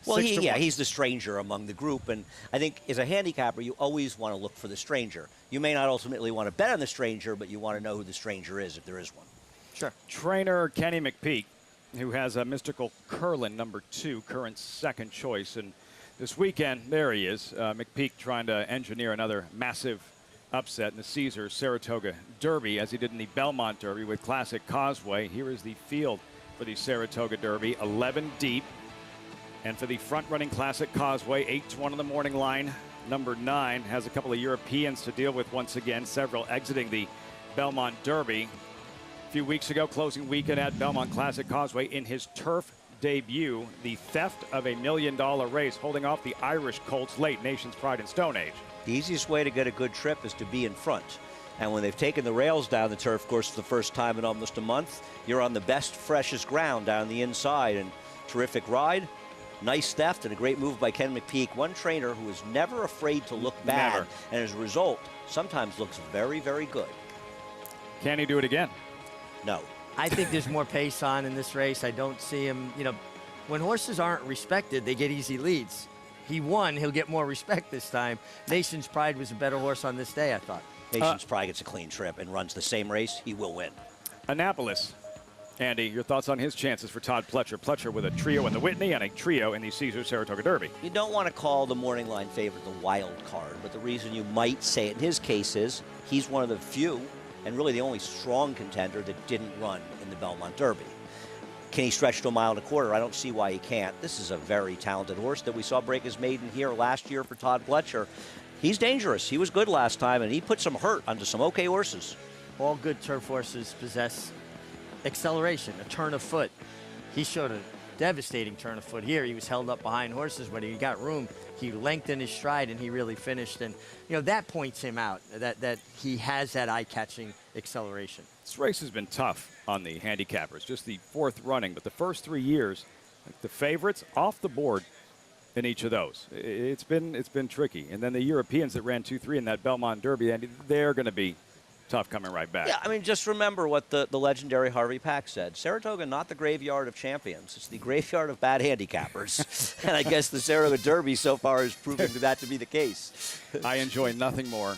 Well, he's the stranger among the group, and I think as a handicapper, you always want to look for the stranger. You may not ultimately want to bet on the stranger, but you want to know who the stranger is if there is one. Sure. Trainer Kenny McPeak who has a Mystical Curlin, number 2, current second choice. And this weekend, there he is, McPeak trying to engineer another massive upset in the Caesars Saratoga Derby, as he did in the Belmont Derby with Classic Causeway. Here is the field for the Saratoga Derby, 11 deep. And for the front-running Classic Causeway, 8-1 on the morning line. Number 9 has a couple of Europeans to deal with once again, several exiting the Belmont Derby. A few weeks ago, closing weekend at Belmont Classic Causeway in his turf debut, the theft of $1 million race, holding off the Irish Colts late, Nation's Pride and Stone Age. The easiest way to get a good trip is to be in front. And when they've taken the rails down the turf course for the first time in almost a month, you're on the best, freshest ground down the inside. And terrific ride, nice theft, and a great move by Ken McPeak, one trainer who is never afraid to look bad. Never. And as a result, sometimes looks very, very good. Can he do it again? No. I think there's more pace on in this race. I don't see him, when horses aren't respected, they get easy leads. He won, he'll get more respect this time. Nation's Pride was a better horse on this day, I thought. Nation's Pride gets a clean trip and runs the same race, he will win. Annapolis. Andy, your thoughts on his chances for Todd Pletcher? Pletcher with a trio in the Whitney and a trio in the Caesars Saratoga Derby. You don't want to call the morning line favorite the wild card, but the reason you might say it in his case is he's one of the few and really the only strong contender that didn't run in the Belmont Derby. Can he stretch to 1.25 miles? I don't see why he can't. This is a very talented horse that we saw break his maiden here last year for Todd Pletcher. He's dangerous. He was good last time, and he put some hurt onto some okay horses. All good turf horses possess acceleration, a turn of foot. He showed a devastating turn of foot here. He was held up behind horses, but he got room. He lengthened his stride, and he really finished. And, that points him out, that he has that eye-catching acceleration. This race has been tough on the handicappers, just the fourth running, but the first 3 years, the favorites off the board in each of those. It's been tricky. And then the Europeans that ran 2-3 in that Belmont Derby, and they're going to be tough coming right back. Yeah, I mean, just remember what the legendary Harvey Pack said. Saratoga, not the graveyard of champions. It's the graveyard of bad handicappers. And I guess the Saratoga Derby so far is proving that to be the case. I enjoy nothing more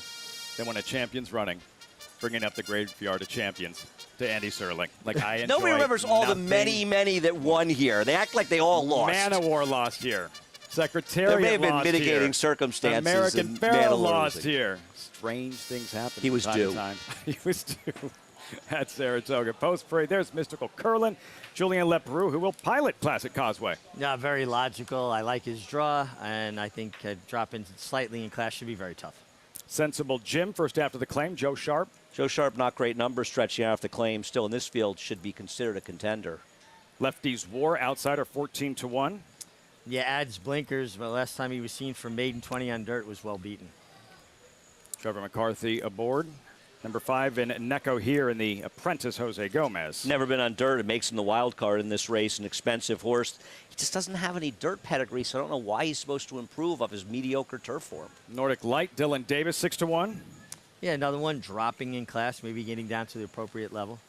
than when a champion's running, bringing up the graveyard of champions to Andy Serling. Like, I enjoy Nobody remembers all the many that won here. They act like they all lost. Man of War lost here. Secretariat There may have been lost mitigating here. circumstances. American Pharaoh lost here. Strange things happen. He was from time due. to time. He was due at Saratoga. Post-parade, there's Mystical Curlin, Julien Leperoux, who will pilot Classic Causeway. Yeah, very logical. I like his draw, and I think dropping slightly in class should be very tough. Sensible Jim, first after the claim. Joe Sharp. Joe Sharp, not great numbers stretching out the claim. Still in this field, should be considered a contender. Lefties War, outsider 14-1. Yeah, adds blinkers, but last time he was seen for maiden 20 on dirt was well beaten. Trevor McCarthy aboard. Number 5 in Necco here in the Apprentice, Jose Gomez. Never been on dirt. It makes him the wild card in this race, an expensive horse. He just doesn't have any dirt pedigree, so I don't know why he's supposed to improve off his mediocre turf form. Nordic Light, Dylan Davis, 6-1. Yeah, another one dropping in class, maybe getting down to the appropriate level.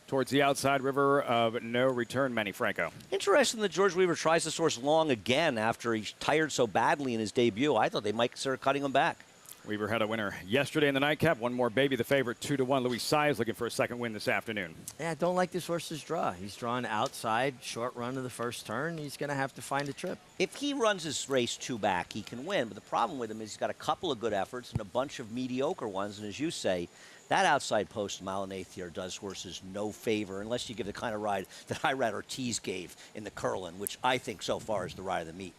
Towards the outside, River of No Return, Manny Franco. Interesting that George Weaver tries this horse long again after he tired so badly in his debut. I thought they might consider cutting him back. Weaver had a winner yesterday in the nightcap. One more baby, the favorite, 2-1. Louis Saez looking for a second win this afternoon. Yeah, I don't like this horse's draw. He's drawn outside, short run of the first turn. He's going to have to find a trip. If he runs his race 2 back, he can win. But the problem with him is he's got a couple of good efforts and a bunch of mediocre ones. And as you say, that outside post, mile and eighth here, does horses no favor unless you give the kind of ride that Irad Ortiz gave in the Curlin, which I think so far is the ride of the meet.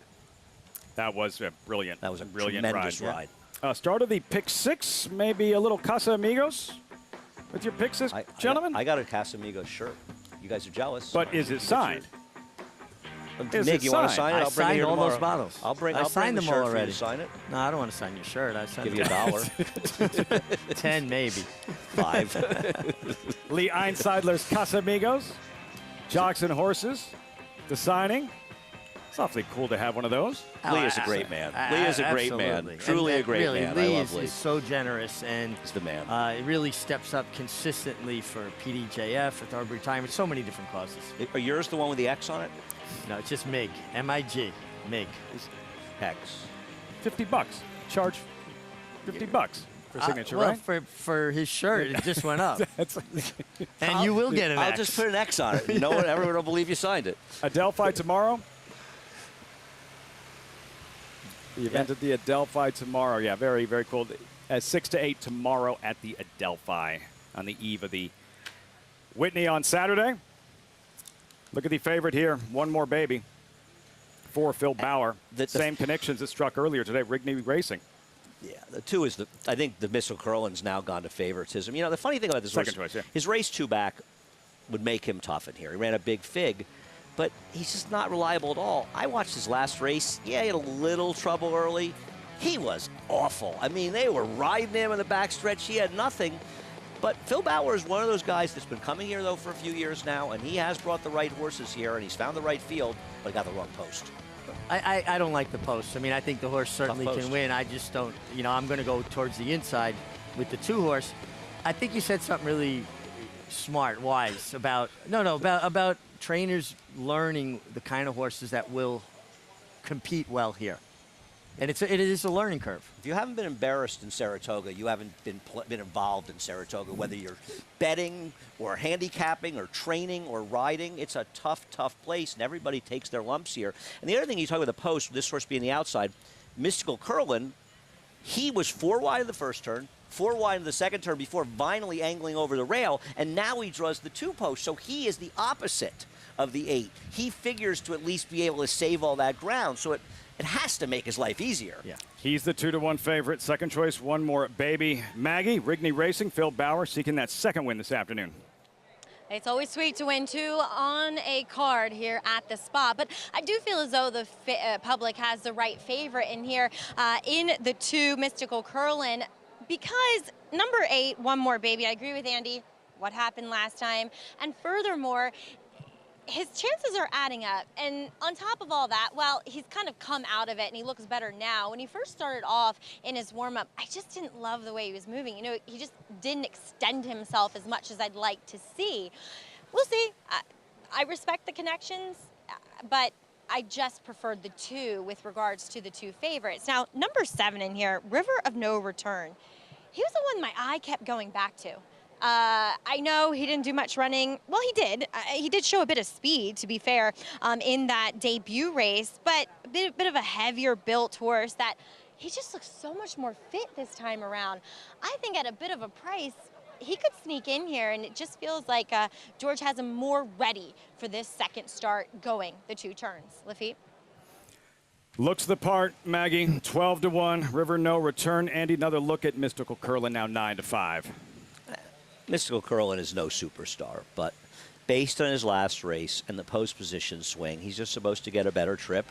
That was brilliant. That was a brilliant tremendous ride. ride. Start of the pick 6, maybe a little Casa Amigos with your pick 6, gentlemen? I got a Casamigos shirt. You guys are jealous. But is it signed? Nick, you want to sign it? I'll bring it here all tomorrow. those bottles. I signed the them all shirt for you already. to sign it. No, I don't want to sign your shirt. I signed Give you $1. 10 maybe. 5. Lee Einseidler's Casamigos, Jocks and Horses, the signing. It's awfully cool to have one of those. Lee is a great man. Lee is a great man. Truly a great man. Lee I love Lee. is so generous, and he's the man. He really steps up consistently for PDJF, for Thornbury Retirement, so many different causes. Are yours the one with the X on it? No, it's just MIG. M-I-G. MIG. X. $50. Charge $50. For signature, well, right? for his shirt, it just went up. That's and you will get an I'll X. just put an X on it. No one ever will believe you signed it. Adelphi tomorrow. The event at the Adelphi tomorrow. Yeah, very, very cool. At 6 to 8 tomorrow at the Adelphi on the eve of the Whitney on Saturday. Look at the favorite here. One More Baby for Phil Bauer. Same connections that struck earlier today, Whitney Racing. Yeah, the 2 is I think the Mystical Curlin's now gone to favoritism. You know, the funny thing about this Second horse, choice, yeah. his race 2 back would make him tough in here. He ran a big fig, but he's just not reliable at all. I watched his last race. Yeah, he had a little trouble early. He was awful. I mean, they were riding him in the backstretch. He had nothing. But Phil Bauer is one of those guys that's been coming here, though, for a few years now, and he has brought the right horses here, and he's found the right field, but he got the wrong post. I don't like the post. I mean, I think the horse certainly can win. I just don't, you know, I'm going to go towards the inside with the 2 horse. I think you said something really smart, wise about, about trainers learning the kind of horses that will compete well here. And it is a learning curve. If you haven't been embarrassed in Saratoga, you haven't been involved in Saratoga, whether you're betting or handicapping or training or riding. It's a tough, tough place, and everybody takes their lumps here. And the other thing you talk about the post, this horse being the outside, Mystical Curlin, he was 4 wide in the first turn, 4 wide in the second turn before finally angling over the rail, and now he draws the 2 post. So he is the opposite of the 8. He figures to at least be able to save all that ground. So it has to make his life easier. Yeah. He's the 2-1 favorite. Second choice, One More Baby. Maggie, Whitney Racing, Phil Bauer seeking that second win this afternoon. It's always sweet to win 2 on a card here at the spot, but I do feel as though the public has the right favorite in here in the 2 Mystical Curlin, because number 8, One More Baby, I agree with Andy, what happened last time, and furthermore, his chances are adding up, and on top of all that, well, he's kind of come out of it and he looks better now. When he first started off in his warm-up, I just didn't love the way he was moving. You know, he just didn't extend himself as much as I'd like to see. We'll see. I respect the connections, but I just preferred the 2 with regards to the 2 favorites. Now, number 7 in here, River of No Return. He was the one my eye kept going back to. I know he didn't do much running. Well, he did. He did show a bit of speed, to be fair, in that debut race, but a bit of a heavier built horse that he just looks so much more fit this time around. I think at a bit of a price, he could sneak in here, and it just feels like George has him more ready for this second start going the 2 turns. Lafitte? Looks the part, Maggie. 12-1, River No Return. Andy, another look at Mystical Curlin, now 9-5. Mystical Curlin is no superstar, but based on his last race and the post position swing, he's just supposed to get a better trip,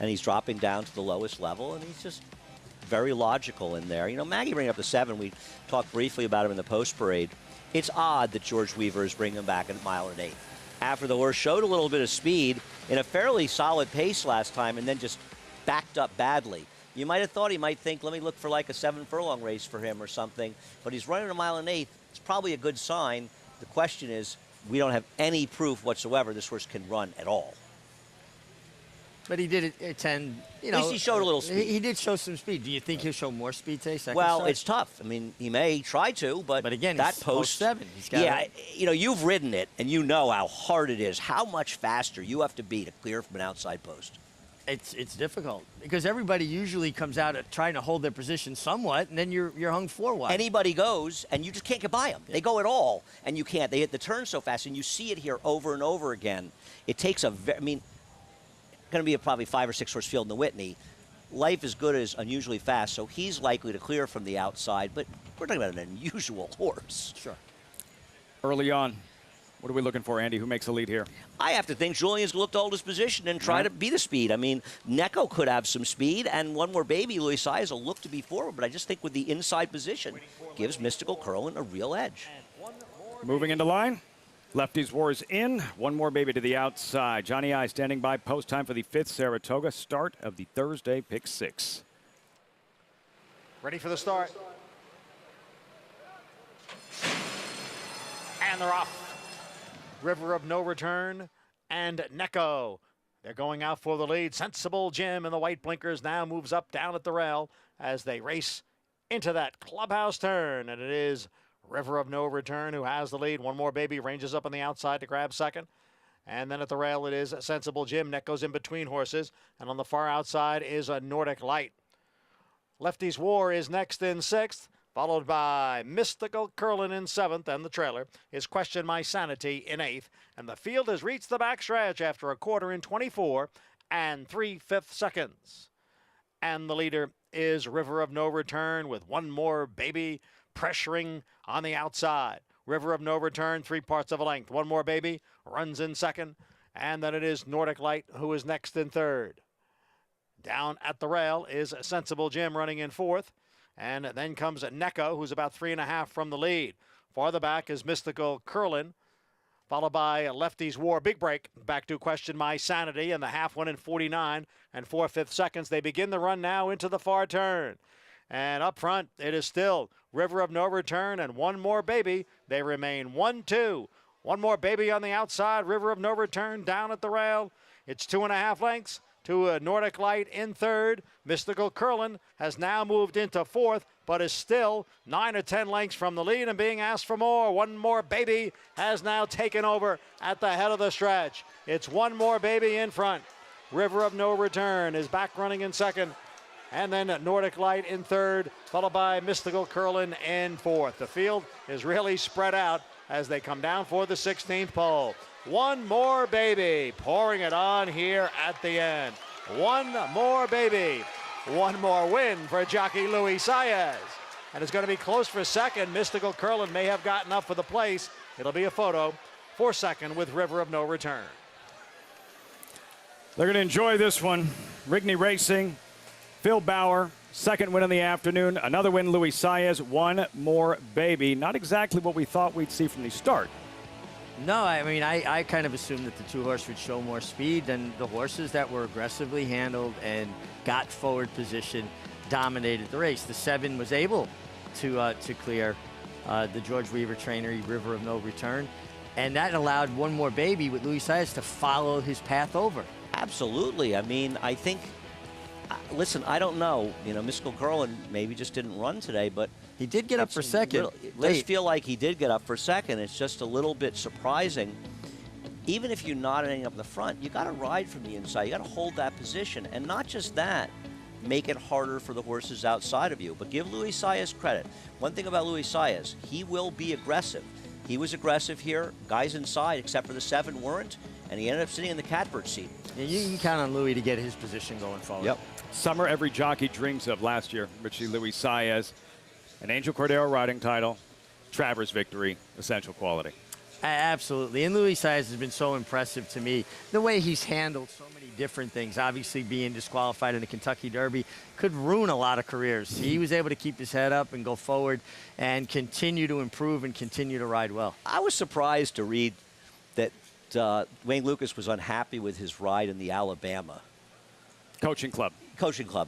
and he's dropping down to the lowest level, and he's just very logical in there. You know, Maggie bringing up the 7, we talked briefly about him in the post parade. It's odd that George Weaver is bringing him back at 1 1/8. After the horse showed a little bit of speed in a fairly solid pace last time and then just backed up badly. You might have thought he might think, let me look for like a 7-furlong race for him or something, but he's running 1 1/8. It's probably a good sign. The question is, we don't have any proof whatsoever this horse can run at all. But he did attend, you know. At least he showed a little speed. He did show some speed. Do you think he'll show more speed today, second Well, start? it's tough. I mean, he may try to, but again, that he's post 7. He's got yeah, you know, you've ridden it, and you know how hard it is, how much faster you have to be to clear from an outside post. It's difficult because everybody usually comes out at trying to hold their position somewhat, and then you're hung 4 wide. Anybody goes, and you just can't get by them. Yeah. They go at all, and you can't. They hit the turn so fast, and you see it here over and over again. It takes a I mean, going to be a probably 5 or 6 horse field in the Whitney. Life is good as unusually fast, so he's likely to clear from the outside, but we're talking about an unusual horse. Sure. Early on, what are we looking for, Andy? Who makes the lead here? I have to think Julian's going to look to hold his position and try to beat the speed. I mean, Neko could have some speed, and One More Baby, Louis Saez, will look to be forward, but I just think with the inside position gives Mystical Curlin a real edge. Moving into line. Lefties Wars in. One More Baby to the outside. Johnny I standing by. Post time for the 5th Saratoga start of the Thursday pick 6. Ready for the start. And they're off. River of No Return and Neko. They're going out for the lead. Sensible Jim in the white blinkers now moves up down at the rail as they race into that clubhouse turn, and it is River of No Return who has the lead. One More Baby ranges up on the outside to grab second. And then at the rail, it is Sensible Jim. Neck goes in between horses. And on the far outside is a Nordic Light. Lefty's War is next in sixth, followed by Mystical Curlin in seventh. And the trailer is Question My Sanity in eighth. And the field has reached the backstretch after a quarter in 24 and 3/5 seconds. And the leader is River of No Return with One More Baby pressuring on the outside. River of No Return, 3/4 of a length. One More Baby runs in second. And then it is Nordic Light who is next in third. Down at the rail is Sensible Jim running in fourth. And then comes Necco, who's about 3.5 from the lead. Farther back is Mystical Curlin, followed by Lefty's War. Big break back to Question My Sanity, and the half went in 49 and 4/5 seconds. They begin the run now into the far turn. And up front, it is still River of No Return and One More Baby. They remain 1-2. One More Baby on the outside. River of No Return down at the rail. It's 2.5 lengths to a Nordic Light in third. Mystical Curlin has now moved into fourth, but is still 9 or 10 lengths from the lead and being asked for more. One More Baby has now taken over at the head of the stretch. It's One More Baby in front. River of No Return is back running in second. And then Nordic Light in third, followed by Mystical Curlin in fourth. The field is really spread out as they come down for the 16th pole. One More Baby pouring it on here at the end. One More Baby. One more win for jockey Luis Saez. And it's going to be close for second. Mystical Curlin may have gotten up for the place. It'll be a photo for second with River of No Return. They're going to enjoy this one. Whitney Racing, Phil Bauer, second win in the afternoon. Another win, Luis Saez. One More Baby. Not exactly what we thought we'd see from the start. No, I mean, I kind of assumed that the two horses would show more speed than the horses that were aggressively handled and got forward position, dominated the race. The 7 was able to clear the George Weaver trainer, River of No Return, and that allowed One More Baby with Luis Saez to follow his path over. Absolutely. I mean, I think, listen, I don't know. You know, Mystical Curlin maybe just didn't run today, but he did get up for second. It does feel like he did get up for second. It's just a little bit surprising. Even if you're not ending up in the front, you got to ride from the inside. You got to hold that position, and not just that, make it harder for the horses outside of you. But give Luis Saez credit. One thing about Luis Saez, he will be aggressive. He was aggressive here. Guys inside, except for the 7, weren't, and he ended up sitting in the catbird seat. Yeah, you can count on Louis to get his position going forward. Yep. Summer every jockey dreams of last year. Richie Luis Saez, an Angel Cordero riding title, Travers victory, essential quality. Absolutely. And Luis Saez has been so impressive to me. The way he's handled so many different things, obviously being disqualified in the Kentucky Derby, could ruin a lot of careers. He was able to keep his head up and go forward and continue to improve and continue to ride well. I was surprised to read that Wayne Lucas was unhappy with his ride in the Alabama Coaching Club,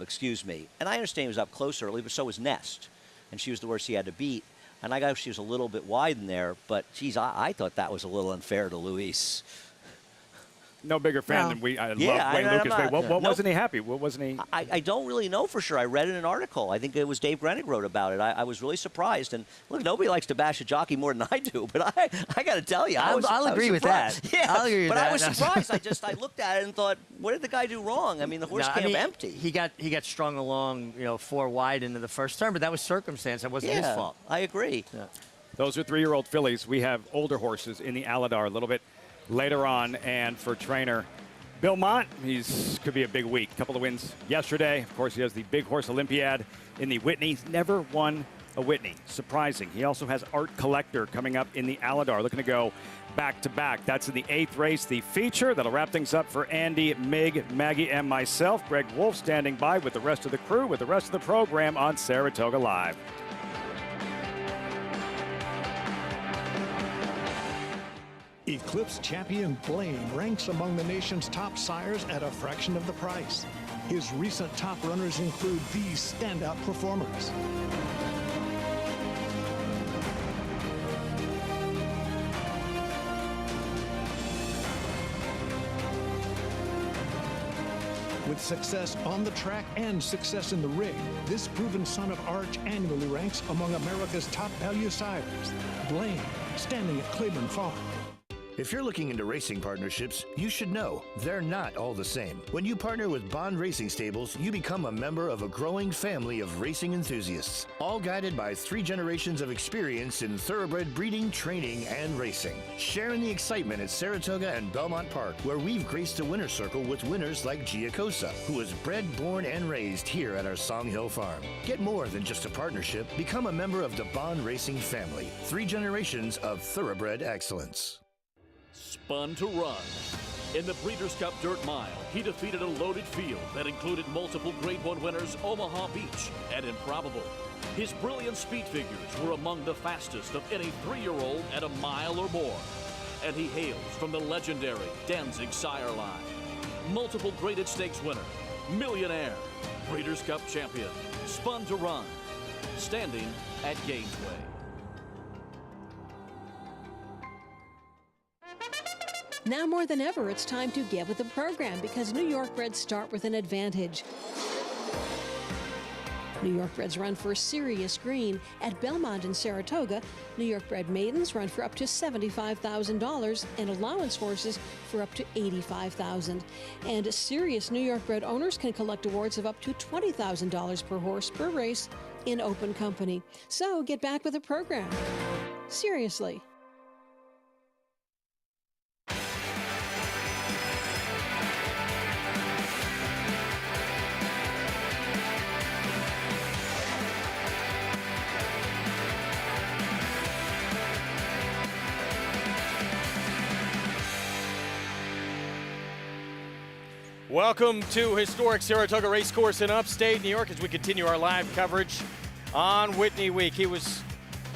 excuse me. And I understand he was up close early, but so was Nest. And she was the horse he had to beat. And I got she was a little bit wide in there, but geez, I thought that was a little unfair to Luis. No bigger fan than we. I love Wayne Lucas. What wasn't he happy? What wasn't he? I don't really know for sure. I read in an article. I think it was Dave Grenig wrote about it. I was really surprised. And look, nobody likes to bash a jockey more than I do, but I got to tell you, I'll agree with that. Yeah, I'll agree with that. I was surprised. I looked at it and thought, what did the guy do wrong? I mean, the horse came empty. He got strung along, 4 wide into the first turn, but that was circumstance. That wasn't his fault. I agree. Yeah. Those are 3-year-old fillies. We have older horses in the Alydar a little bit later on. And for trainer Bill Mott, could be a big week. A couple of wins yesterday. Of course, he has the Big Horse Olympiad in the Whitney. He's never won a Whitney. Surprising. He also has Art Collector coming up in the Alydar, looking to go back-to-back. That's in the 8th race, the feature. That'll wrap things up for Andy, Mig, Maggie, and myself. Greg Wolf standing by with the rest of the crew, with the rest of the program on Saratoga Live. Eclipse champion Blaine ranks among the nation's top sires at a fraction of the price. His recent top runners include these standout performers. With With success on the track and success in the ring, this proven son of Arch annually ranks among America's top value sires. Blaine, standing at Claiborne Farm. If you're looking into racing partnerships, you should know they're not all the same. When you partner with Bond Racing Stables, you become a member of a growing family of racing enthusiasts, all guided by 3 generations of experience in thoroughbred breeding, training, and racing. Share in the excitement at Saratoga and Belmont Park, where we've graced a winner's circle with winners like Giacosa, who was bred, born, and raised here at our Song Hill Farm. Get more than just a partnership. Become a member of the Bond Racing family. 3 generations of thoroughbred excellence. Spun to Run. In the Breeders' Cup Dirt Mile, he defeated a loaded field that included multiple Grade 1 winners Omaha Beach and Improbable. His brilliant speed figures were among the fastest of any 3-year-old at a mile or more. And he hails from the legendary Danzig sire line. Multiple graded stakes winner, millionaire, Breeders' Cup champion, Spun to Run, standing at Gainesway. Now more than ever, it's time to get with the program because New York Reds start with an advantage. New York Reds run for serious green at Belmont and Saratoga. New York bred maidens run for up to $75,000 and allowance horses for up to $85,000. And serious New York bred owners can collect awards of up to $20,000 per horse per race in open company. So get back with the program. Seriously. Welcome to historic Saratoga Racecourse in upstate New York as we continue our live coverage on Whitney Week. He was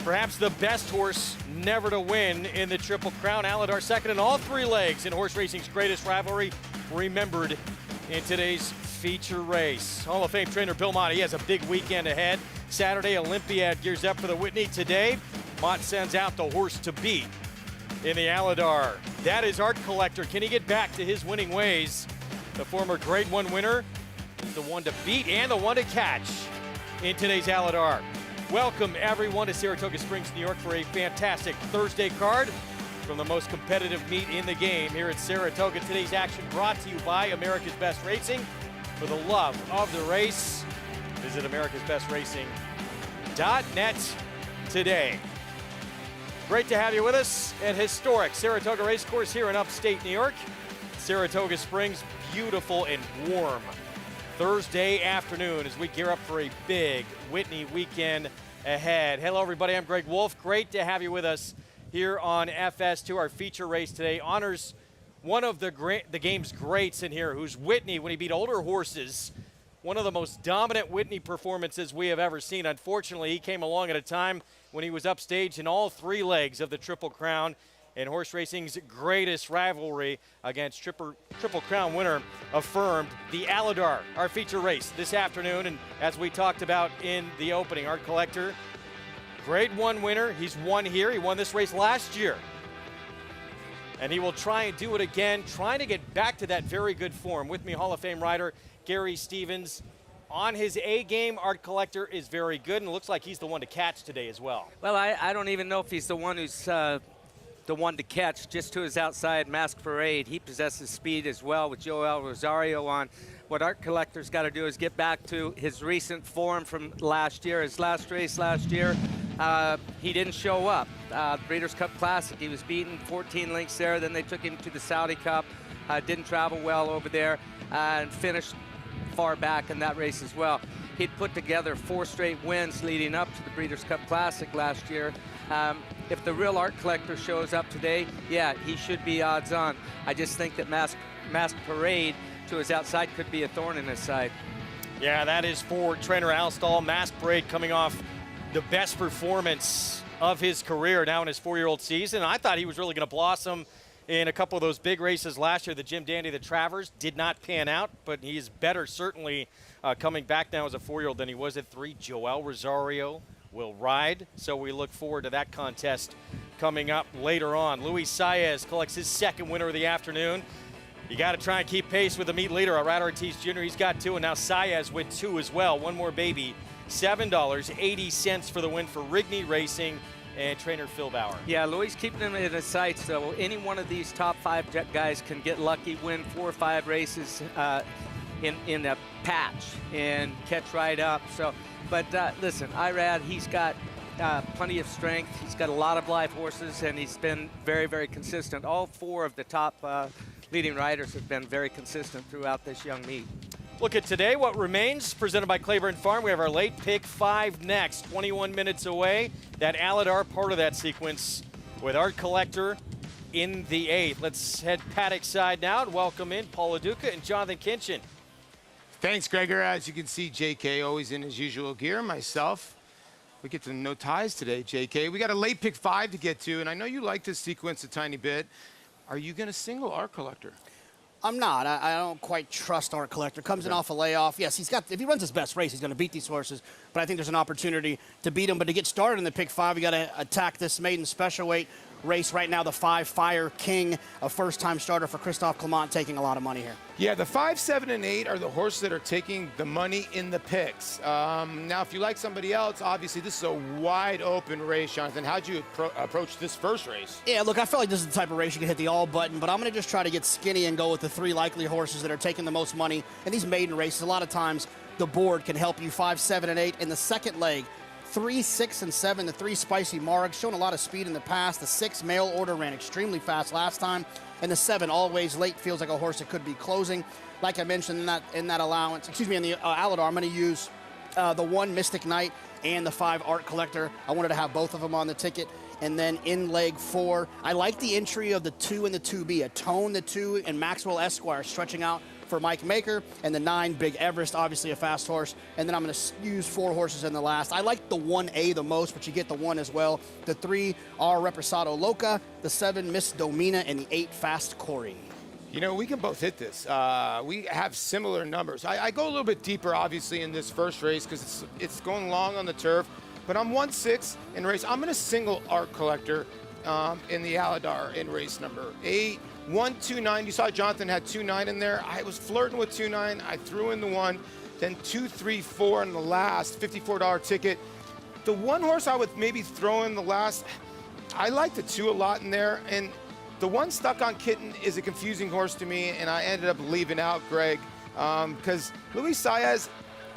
perhaps the best horse never to win in the Triple Crown. Alydar second in all 3 legs in horse racing's greatest rivalry, remembered in today's feature race. Hall of Fame trainer Bill Mott, he has a big weekend ahead. Saturday, Olympiad gears up for the Whitney. Today, Mott sends out the horse to beat in the Alydar. That is Art Collector. Can he get back to his winning ways? The former Grade 1 winner is the one to beat and the one to catch in today's Alydar. Welcome everyone to Saratoga Springs, New York for a fantastic Thursday card from the most competitive meet in the game here at Saratoga. Today's action brought to you by America's Best Racing. For the love of the race, visit americasbestracing.net today. Great to have you with us at historic Saratoga Racecourse here in upstate New York. Saratoga Springs, beautiful and warm Thursday afternoon as we gear up for a big Whitney weekend ahead. Hello everybody, I'm Greg Wolf. Great to have you with us here on FS2. Our feature race today honors one of the game's greats in here, who's Whitney when he beat older horses. One of the most dominant Whitney performances we have ever seen. Unfortunately, he came along at a time when he was upstaged in all 3 legs of the Triple Crown and horse racing's greatest rivalry against Triple Crown winner affirmed. The Alydar, our feature race this afternoon, and as we talked about in the opening, Art Collector, Grade 1 winner. He's won here. He won this race last year. And he will try and do it again, trying to get back to that very good form. With me, Hall of Fame rider Gary Stevens. On his A game, Art Collector is very good, and it looks like he's the one to catch today as well. Well, I don't even know if he's the one who's the one to catch. Just to his outside, Mask Parade. He possesses speed as well with Joel Rosario on. What Art Collector's got to do is get back to his recent form from last year. His last race last year, he didn't show up. Breeders' Cup Classic, he was beaten 14 lengths there. Then they took him to the Saudi Cup. Didn't travel well over there and finished far back in that race as well. He'd put together 4 straight wins leading up to the Breeders' Cup Classic last year. If the real Art Collector shows up today, yeah, he should be odds on. I just think that Mask Parade to his outside could be a thorn in his side. Yeah, that is for trainer Al Stahl. Mask Parade coming off the best performance of his career now in his 4-year-old season. I thought he was really going to blossom in a couple of those big races last year. The Jim Dandy, the Travers, did not pan out, but he's better certainly coming back now as a 4-year-old than he was at 3. Joel Rosario will ride, so we look forward to that contest coming up later on. Luis Saez collects his 2nd winner of the afternoon. You got to try and keep pace with the meet leader, Alydar Stakes Jr. He's got 2, and now Saez with 2 as well. One more baby. $7.80 for the win for Whitney Racing and trainer Phil Bauer. Yeah, Louis keeping him in his sights, so any one of these top 5 guys can get lucky, win 4 or 5 races in a patch and catch right up. So, but listen, Irad, he's got plenty of strength. He's got a lot of live horses, and he's been very, very consistent. All 4 of the top leading riders have been very consistent throughout this young meet. Look at today, what remains, presented by Claiborne Farm. We have our late pick 5 next, 21 minutes away. That Alydar, part of that sequence with Art Collector in the 8th. Let's head Paddock side now and welcome in Paul LaDuca and Jonathan Kinchin. Thanks, Gregor. As you can see, JK always in his usual gear. Myself, we get to no ties today, JK. We got a late pick 5 to get to, and I know you like this sequence a tiny bit. Are you going to single Art Collector? I'm not. I don't quite trust Art Collector. Comes in off a layoff. Yes, if he runs his best race, he's going to beat these horses. But I think there's an opportunity to beat him. But to get started in the pick 5, you got to attack this maiden special weight race right now. The 5 Fire King, a first-time starter for Christophe Clement, taking a lot of money here. Yeah, the 5, 7, and 8 are the horses that are taking the money in the picks. Now, if you like somebody else, obviously this is a wide-open race, Jonathan. How'd you approach this first race? Yeah, look, I feel like this is the type of race you can hit the all button, but I'm going to just try to get skinny and go with the 3 likely horses that are taking the most money. In these maiden races, a lot of times the board can help you. 5, 7, and 8 in the second leg. 3, 6, and 7, the 3 Spicy Marg, shown a lot of speed in the past. The 6 Mail Order ran extremely fast last time. And the 7 Always Late feels like a horse that could be closing. Like I mentioned in that allowance, excuse me, in the Alydar, I'm going to use the 1 Mystic Knight and the 5 Art Collector. I wanted to have both of them on the ticket. And then in leg 4, I like the entry of the 2 and the 2B. A Tone, the 2, and Maxwell Esquire stretching out for Mike Maker, and the 9 Big Everest, obviously a fast horse. And then I'm going to use 4 horses in the last. I like the 1A the most, but you get the 1 as well. The 3 are Reposado Loca, the 7 Miss Domina, and the 8 Fast Corey. You know, we can both hit this. We have similar numbers. I go a little bit deeper, obviously, in this first race because it's going long on the turf. But I'm 1-6 in race. I'm going to single Art Collector in the Alydar in race number 8. 1-2-9. You saw Jonathan had 2-9 in there. I was flirting with 2-9. I threw in the 1. Then 2-3-4 in the last $54 ticket. The 1 horse I would maybe throw in the last, I like the 2 a lot in there. And the 1 Stuck on Kitten is a confusing horse to me, and I ended up leaving out Greg because Luis Saez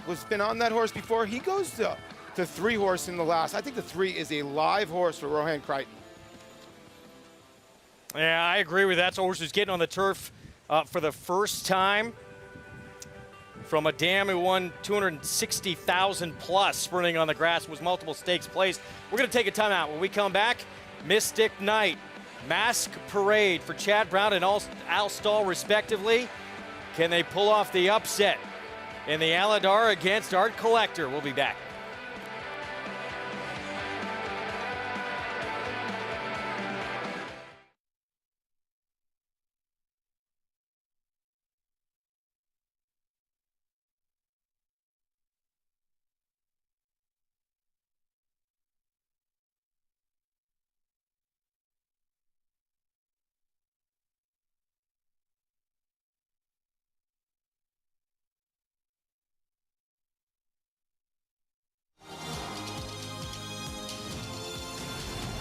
was been on that horse before. He goes to 3 horse in the last. I think the 3 is a live horse for Rohan Crichton. Yeah, I agree with that. It's a horse who's getting on the turf for the first time from a dam who won 260,000 plus sprinting on the grass, was multiple stakes placed. We're going to take a timeout. When we come back, Mystic Knight, Mask Parade for Chad Brown and Al Stahl respectively. Can they pull off the upset in the Alydar against Art Collector? We'll be back.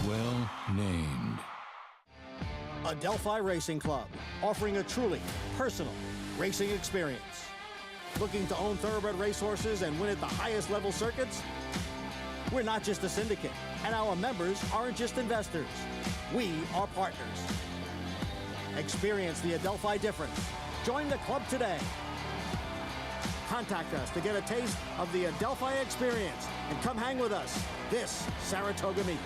Well named. Adelphi Racing Club, offering a truly personal racing experience. Looking to own thoroughbred racehorses and win at the highest level circuits? We're not just a syndicate, and our members aren't just investors. We are partners. Experience the Adelphi difference. Join the club today. Contact us to get a taste of the Adelphi experience and come hang with us this Saratoga meet.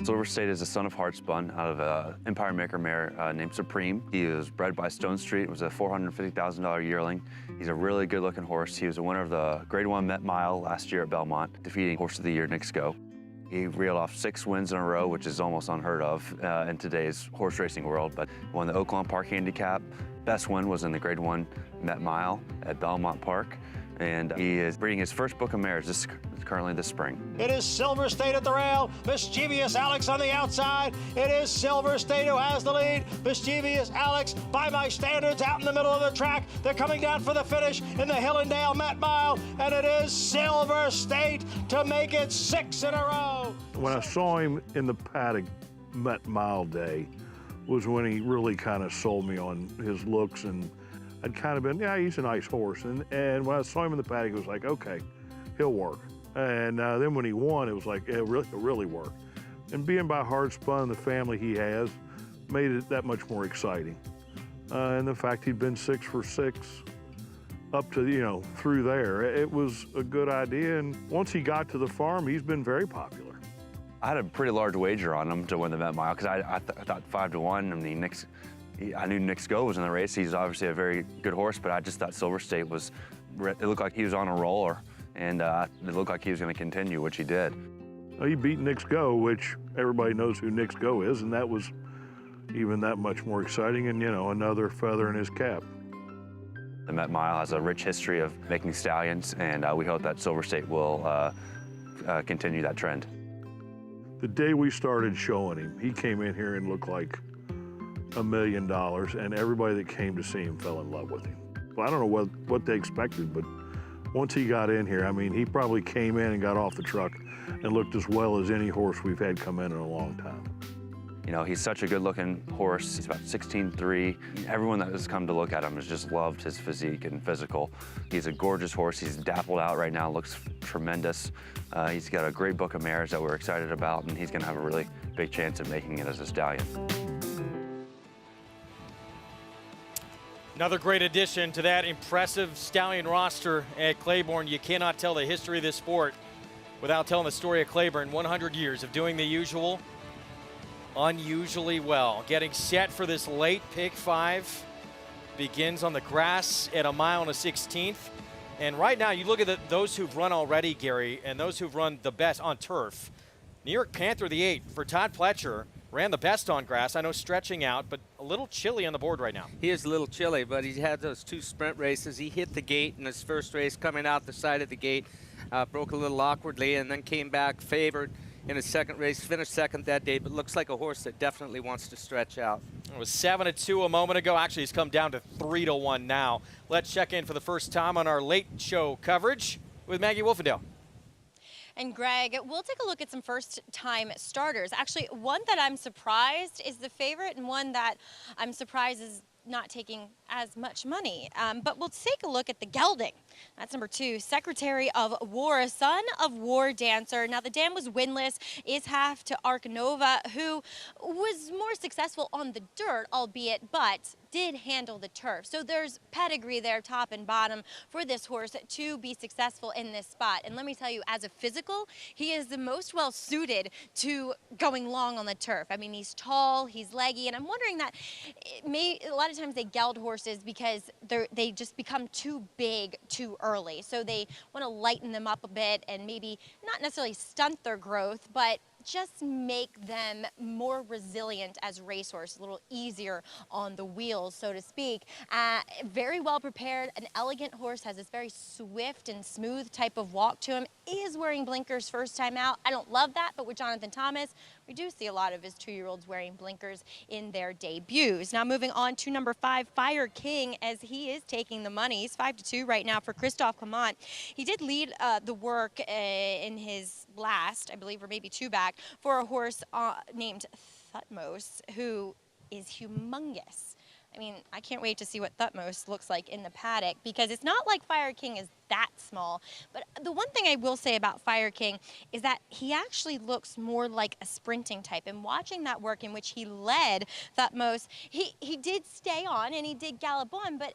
Silver State is a son of Heartspun out of an Empire Maker mare named Supreme. He was bred by Stone Street, was a $450,000 yearling. He's a really good-looking horse. He was a winner of the Grade 1 Met Mile last year at Belmont, defeating Horse of the Year Nick Sco. He reeled off 6 wins in a row, which is almost unheard of in today's horse racing world, but won the Oaklawn Park Handicap. Best win was in the Grade 1 Met Mile at Belmont Park, and he is breeding his first book of mares currently this spring. It is Silver State at the rail. Mischievous Alex on the outside. It is Silver State who has the lead. Mischievous Alex, by my standards, out in the middle of the track. They're coming down for the finish in the Hillendale Met Mile, and it is Silver State to make it 6 in a row. When I saw him in the Paddock Met Mile day was when he really kind of sold me on his looks, and I'd kind of been, yeah, he's a nice horse. And when I saw him in the Paddock, it was like, okay, he'll work. And then when he won, it was like, it really worked. And being by Heartspun, the family he has, made it that much more exciting. And the fact he'd been 6 for 6 up to, through there, it was a good idea. And once he got to the farm, he's been very popular. I had a pretty large wager on him to win the Met Mile because I thought 5 to 1. I mean, I knew Nick Sco was in the race. He's obviously a very good horse, but I just thought Silver State it looked like he was on a roller. And it looked like he was going to continue, which he did. He beat Nick Sco, which everybody knows who Nick Sco is, and that was even that much more exciting and, another feather in his cap. The Met Mile has a rich history of making stallions, and we hope that Silver State will continue that trend. The day we started showing him, he came in here and looked like $1 million, and everybody that came to see him fell in love with him. Well, I don't know what they expected, but once he got in here, I mean, he probably came in and got off the truck and looked as well as any horse we've had come in a long time. He's such a good-looking horse. He's about 16'3". Everyone that has come to look at him has just loved his physique and physical. He's a gorgeous horse. He's dappled out right now, looks tremendous. He's got a great book of mares that we're excited about, and he's going to have a really big chance of making it as a stallion. Another great addition to that impressive stallion roster at Claiborne. You cannot tell the history of this sport without telling the story of Claiborne. 100 years of doing the usual, unusually well. Getting set for this late pick 5. Begins on the grass at 1 mile and a 16th. And right now, you look at those who've run already, Gary, and those who've run the best on turf. New York Panther, the 8, for Todd Pletcher, ran the best on grass. I know stretching out, but a little chilly on the board right now. He is a little chilly, but he had those 2 sprint races. He hit the gate in his first race, coming out the side of the gate, broke a little awkwardly, and then came back favored in his second race, finished second that day, but looks like a horse that definitely wants to stretch out. It was 7-2 a moment ago. Actually, he's come down to 3-1 now. Let's check in for the first time on our late show coverage with Maggie Wolfendale. And Greg, we'll take a look at some first-time starters. Actually, one that I'm surprised is the favorite, and one that I'm surprised is not taking as much money. But we'll take a look at the gelding. That's number 2, Secretary of War, a son of War Dancer. Now, the dam was winless, is half to Arcanova, who was more successful on the dirt, albeit, but did handle the turf. So there's pedigree there, top and bottom, for this horse to be successful in this spot. And let me tell you, as a physical, he is the most well-suited to going long on the turf. I mean, he's tall, he's leggy, and I'm wondering that a lot of times they geld horses because they just become too big too early. So they want to lighten them up a bit and maybe not necessarily stunt their growth, but just make them more resilient as racehorses, a little easier on the wheels, so to speak. Very well prepared, an elegant horse, has this very swift and smooth type of walk to him, is wearing blinkers first time out. I don't love that, but with Jonathan Thomas, we do see a lot of his 2-year-olds wearing blinkers in their debuts. Now moving on to number 5, Fire King, as he is taking the money. He's 5-2 right now for Christophe Clement. He did lead the work in his last, I believe, or maybe 2 back, for a horse named Thutmose, who is humongous. I mean, I can't wait to see what Thutmose looks like in the paddock, because it's not like Fire King is that small. But the one thing I will say about Fire King is that he actually looks more like a sprinting type. And watching that work in which he led Thutmose, he did stay on and he did gallop on, but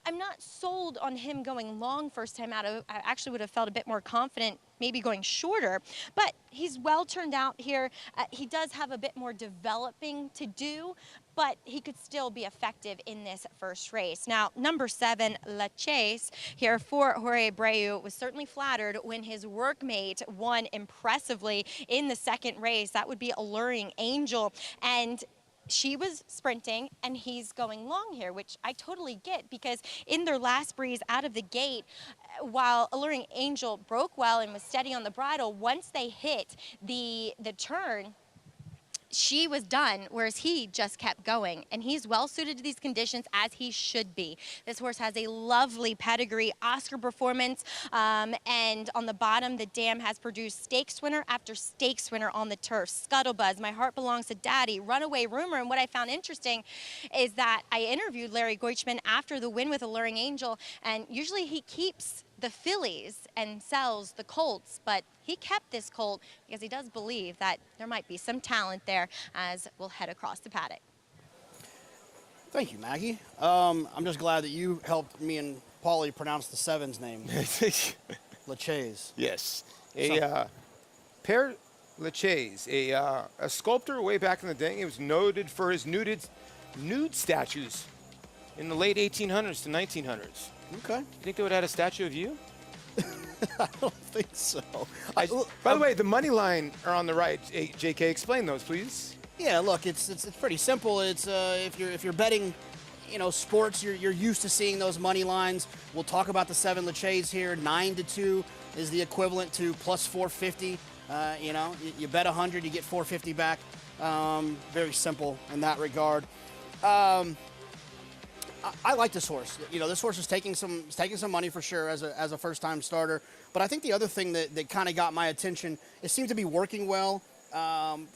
I'm not sold on him going long first time out. I actually would have felt a bit more confident maybe going shorter, but he's well turned out here. He does have a bit more developing to do, but he could still be effective in this first race. Now, number 7, La Chase here for Jorge Abreu was certainly flattered when his workmate won impressively in the second race. That would be Alluring Angel, and she was sprinting and he's going long here, which I totally get, because in their last breeze out of the gate, while Alluring Angel broke well and was steady on the bridle, once they hit the turn, she was done, whereas he just kept going. And he's well suited to these conditions, as he should be. This horse has a lovely pedigree, Oscar performance, and on the bottom, the dam has produced stakes winner after stakes winner on the turf. Scuttlebuzz, My Heart Belongs to Daddy, Runaway Rumor. And what I found interesting is that I interviewed Larry Goichman after the win with Alluring Angel, and usually he keeps the fillies and sells the colts, but he kept this colt because he does believe that there might be some talent there, as we'll head across the paddock. Thank you, Maggie. I'm just glad that you helped me and Paulie pronounce the 7's name. La Chase. Yes. Père Lachaise, a sculptor way back in the day. He was noted for his nude statues in the late 1800s to 1900s. Okay. You think they would have had a statue of you? I don't think so. By the way, the money line are on the right. JK, explain those, please. Yeah, look, it's pretty simple. It's if you're betting, sports, you're used to seeing those money lines. We'll talk about the 7 La Chase here. 9-2 is the equivalent to plus 450. You bet 100, you get 450 back. Very simple in that regard. I like this horse. This horse is taking some money for sure as a first-time starter. But I think the other thing that kind of got my attention, it seemed to be working well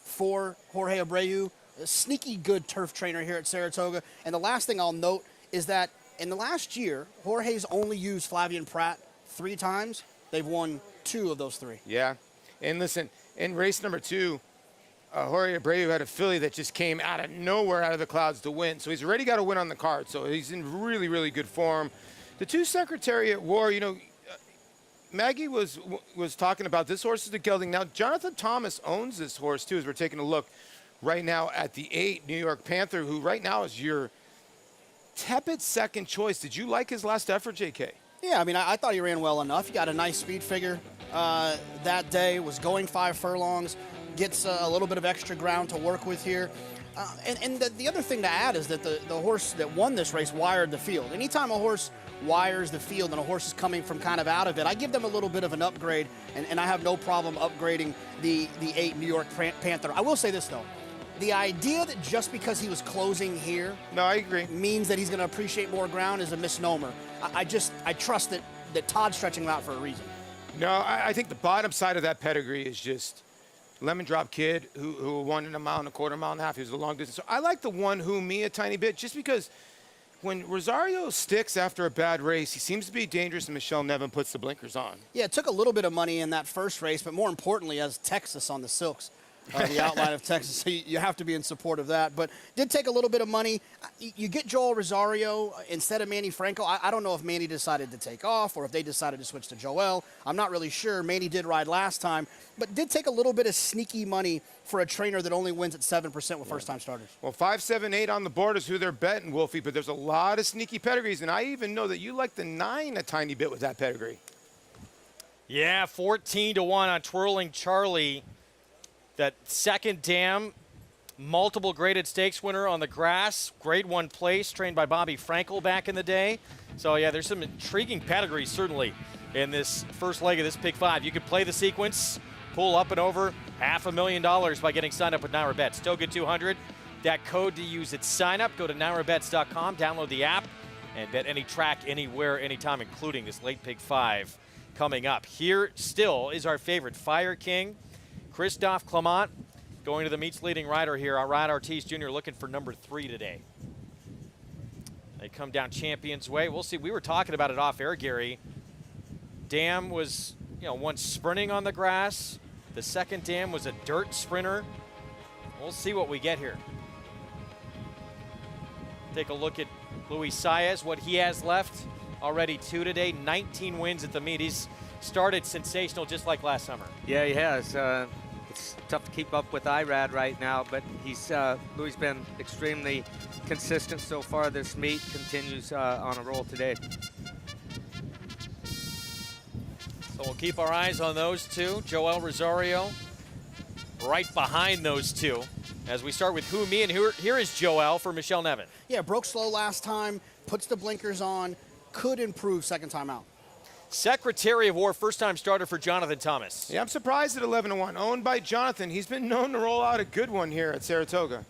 for Jorge Abreu. A sneaky good turf trainer here at Saratoga. And the last thing I'll note is that in the last year, Jorge's only used Flavian Prat 3 times. They've won 2 of those 3. Yeah. And listen, in race number 2, Jorge Abreu had a filly that just came out of nowhere, out of the clouds to win. So he's already got a win on the card. So he's in really, really good form. The 2 Secretariat War, Maggie was talking about this horse is the gelding. Now, Jonathan Thomas owns this horse, too, as we're taking a look right now at the 8 New York Panther, who right now is your tepid second choice. Did you like his last effort, JK? Yeah, I thought he ran well enough. He got a nice speed figure that day, was going 5 furlongs. Gets a little bit of extra ground to work with here. And the other thing to add is that the horse that won this race wired the field. Anytime a horse wires the field and a horse is coming from kind of out of it, I give them a little bit of an upgrade, and I have no problem upgrading the 8 New York Panther. I will say this, though. The idea that just because he was closing here I agree. means that he's going to appreciate more ground is a misnomer. I trust that Todd's stretching him out for a reason. No, I think the bottom side of that pedigree is just Lemon Drop Kid, who won in a mile and a quarter, mile and a half. He was a long distance. So I like the one who me a tiny bit, just because when Rosario sticks after a bad race, he seems to be dangerous, and Michelle Nevin puts the blinkers on. Yeah, it took a little bit of money in that first race, but more importantly, as Texas on the silks. The outline of Texas, so you have to be in support of that. But did take a little bit of money. You get Joel Rosario instead of Manny Franco. I don't know if Manny decided to take off or if they decided to switch to Joel. I'm not really sure. Manny did ride last time, but did take a little bit of sneaky money for a trainer that only wins at 7% with first-time starters. Well, 5, 7, 8 on the board is who they're betting, Wolfie, but there's a lot of sneaky pedigrees, and I even know that you like the 9 a tiny bit with that pedigree. Yeah, 14-1 on Twirling Charlie. That second dam, multiple graded stakes winner on the grass, grade 1 place, trained by Bobby Frankel back in the day. So, yeah, there's some intriguing pedigrees, certainly, in this first leg of this Pick 5. You could play the sequence, pull up and over $500,000 by getting signed up with NyraBet. Still get 200. That code to use at sign up. Go to nyrabets.com, download the app, and bet any track, anywhere, anytime, including this late Pick 5 coming up. Here still is our favorite, Fire King. Christophe Clement going to the meets leading rider here. Rod Ortiz Jr. looking for number 3 today. They come down Champions Way. We'll see. We were talking about it off air, Gary. Dam was, one sprinting on the grass. The second dam was a dirt sprinter. We'll see what we get here. Take a look at Luis Saez, what he has left. Already 2 today, 19 wins at the meet. He's started sensational just like last summer. Yeah, he has. It's tough to keep up with IRAD right now, but Louis been extremely consistent so far this meet. Continues on a roll today. So we'll keep our eyes on those two. Joel Rosario right behind those two. As we start with Who Me, and here is Joel for Michelle Nevin. Yeah, broke slow last time, puts the blinkers on, could improve second time out. Secretary of War, first-time starter for Jonathan Thomas. Yeah, I'm surprised at 11-1. Owned by Jonathan. He's been known to roll out a good one here at Saratoga.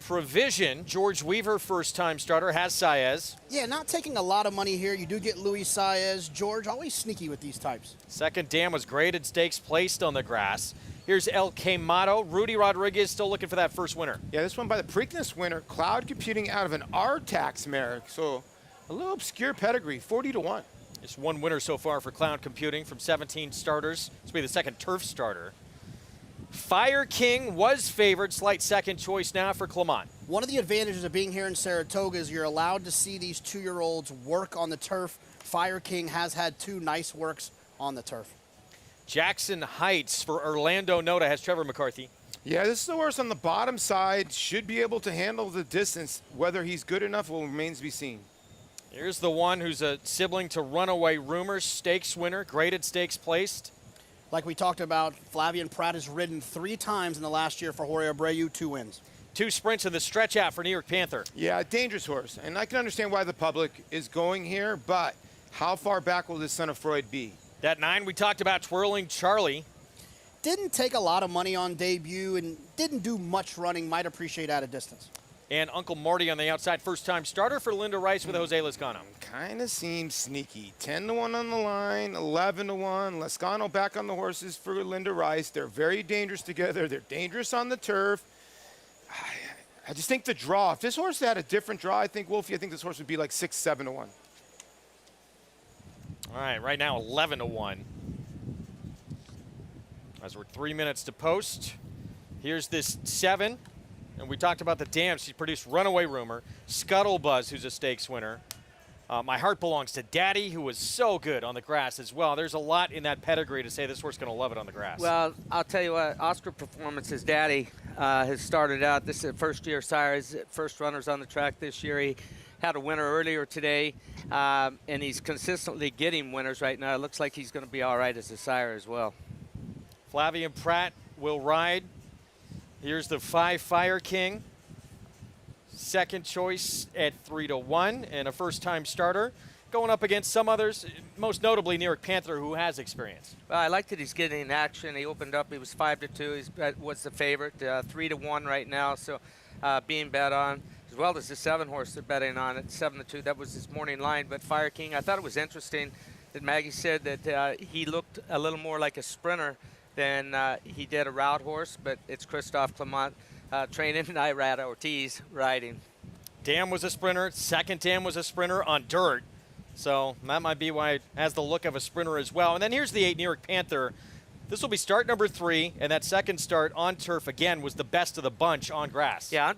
Provision, George Weaver, first-time starter, has Saez. Yeah, not taking a lot of money here. You do get Luis Saez. George, always sneaky with these types. Second dam was graded stakes placed on the grass. Here's El Quemado. Rudy Rodriguez still looking for that first winner. Yeah, this one by the Preakness winner, Cloud computing out of an R-Tax mare. So a little obscure pedigree, 40-1. Just one winner so far for Cloud Computing from 17 starters. This will be the second turf starter. Fire King was favored, slight second choice now for Clement. One of the advantages of being here in Saratoga is you're allowed to see these 2-year-olds work on the turf. Fire King has had 2 nice works on the turf. Jackson Heights for Orlando Noda has Trevor McCarthy. Yeah, this is the horse on the bottom side. Should be able to handle the distance. Whether he's good enough will remains to be seen. Here's the one who's a sibling to Runaway Rumors, stakes winner, graded stakes placed. Like we talked about, Flavian Pratt has ridden 3 times in the last year for Jorge Abreu, 2 wins. 2 sprints in the stretch out for New York Panther. Yeah, dangerous horse. And I can understand why the public is going here, but how far back will this son of Freud be? That 9 we talked about, Twirling Charlie. Didn't take a lot of money on debut and didn't do much running. Might appreciate at a distance. And Uncle Marty on the outside, first-time starter for Linda Rice with Jose Lezcano. Kind of seems sneaky. 10-1 on the line, 11-1. Lezcano back on the horses for Linda Rice. They're very dangerous together. They're dangerous on the turf. I just think the draw, if this horse had a different draw, I think, Wolfie, I think this horse would be like 6-7-1. All right, right now 11-1. As we're 3 minutes to post. Here's this 7. And we talked about the dams. She's produced Runaway Rumor, Scuttlebuzz, who's a stakes winner. My Heart Belongs to Daddy, who was so good on the grass as well. There's a lot in that pedigree to say this horse is going to love it on the grass. Well, I'll tell you what, Oscar Performance, his daddy, has started out. This is first-year sire, his first runners on the track this year. He had a winner earlier today, and he's consistently getting winners right now. It looks like he's going to be all right as a sire as well. Flavian Pratt will ride. Here's the 5 Fire King. Second choice at 3-1 and a first-time starter. Going up against some others, most notably New York Panther, who has experience. Well, I like that he's getting action. He opened up, he was 5-2. He was the favorite, 3-1 right now, so being bet on. As well as the 7 horse they're betting on at 7-2. That was his morning line. But Fire King, I thought it was interesting that Maggie said that he looked a little more like a sprinter than he did a route horse, but it's Christophe Clement training and Irad Ortiz riding. Dam was a sprinter. Second dam was a sprinter on dirt. So that might be why it has the look of a sprinter as well. And then here's the 8 New York Panther. This will be start number 3, and that second start on turf, again, was the best of the bunch on grass. Yeah,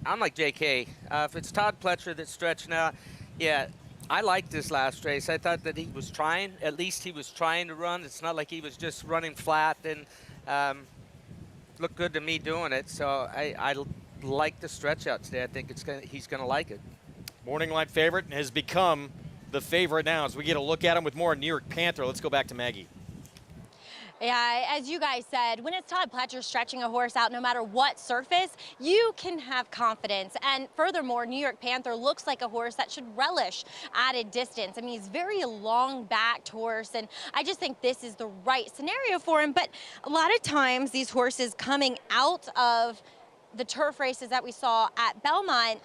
I'm like JK. If it's Todd Pletcher that's stretching out, yeah, I liked this last race. I thought that he was trying, at least he was trying to run. It's not like he was just running flat, and looked good to me doing it. So I like the stretch out today. I think he's going to like it. Morning line favorite has become the favorite now. As we get a look at him with more New York Panther, let's go back to Maggie. Yeah, as you guys said, when it's Todd Pletcher stretching a horse out, no matter what surface, you can have confidence. And furthermore, New York Panther looks like a horse that should relish added distance. I mean, he's very long-backed horse, and I just think this is the right scenario for him. But a lot of times, these horses coming out of the turf races that we saw at Belmont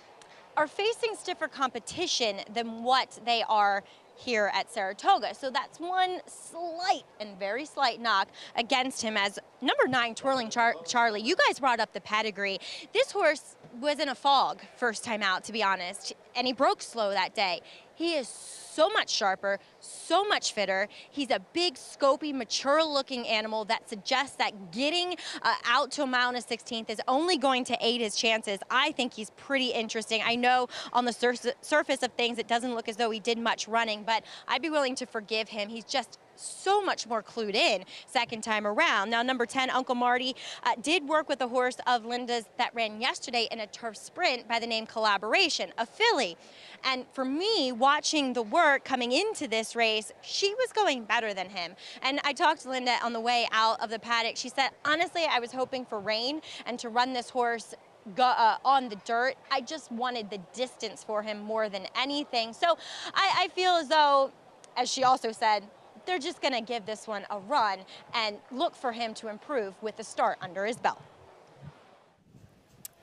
are facing stiffer competition than what they are here at Saratoga. So that's one slight and very slight knock against him, as Number 9, Twirling Charlie. You guys brought up the pedigree. This horse was in a fog first time out, to be honest, and he broke slow that day. He is so much sharper, so much fitter. He's a big, scopy, mature-looking animal that suggests that getting out to a mile and a 16th is only going to aid his chances. I think he's pretty interesting. I know on the surface of things it doesn't look as though he did much running, but I'd be willing to forgive him. He's just so much more clued in second time around. Now, number 10, Uncle Marty, did work with a horse of Linda's that ran yesterday in a turf sprint by the name Collaboration, a filly. And for me, watching the work coming into this race, she was going better than him. And I talked to Linda on the way out of the paddock. She said, honestly, I was hoping for rain and to run this horse on the dirt. I just wanted the distance for him more than anything. So I feel as though, as she also said, they're just going to give this one a run and look for him to improve with the start under his belt.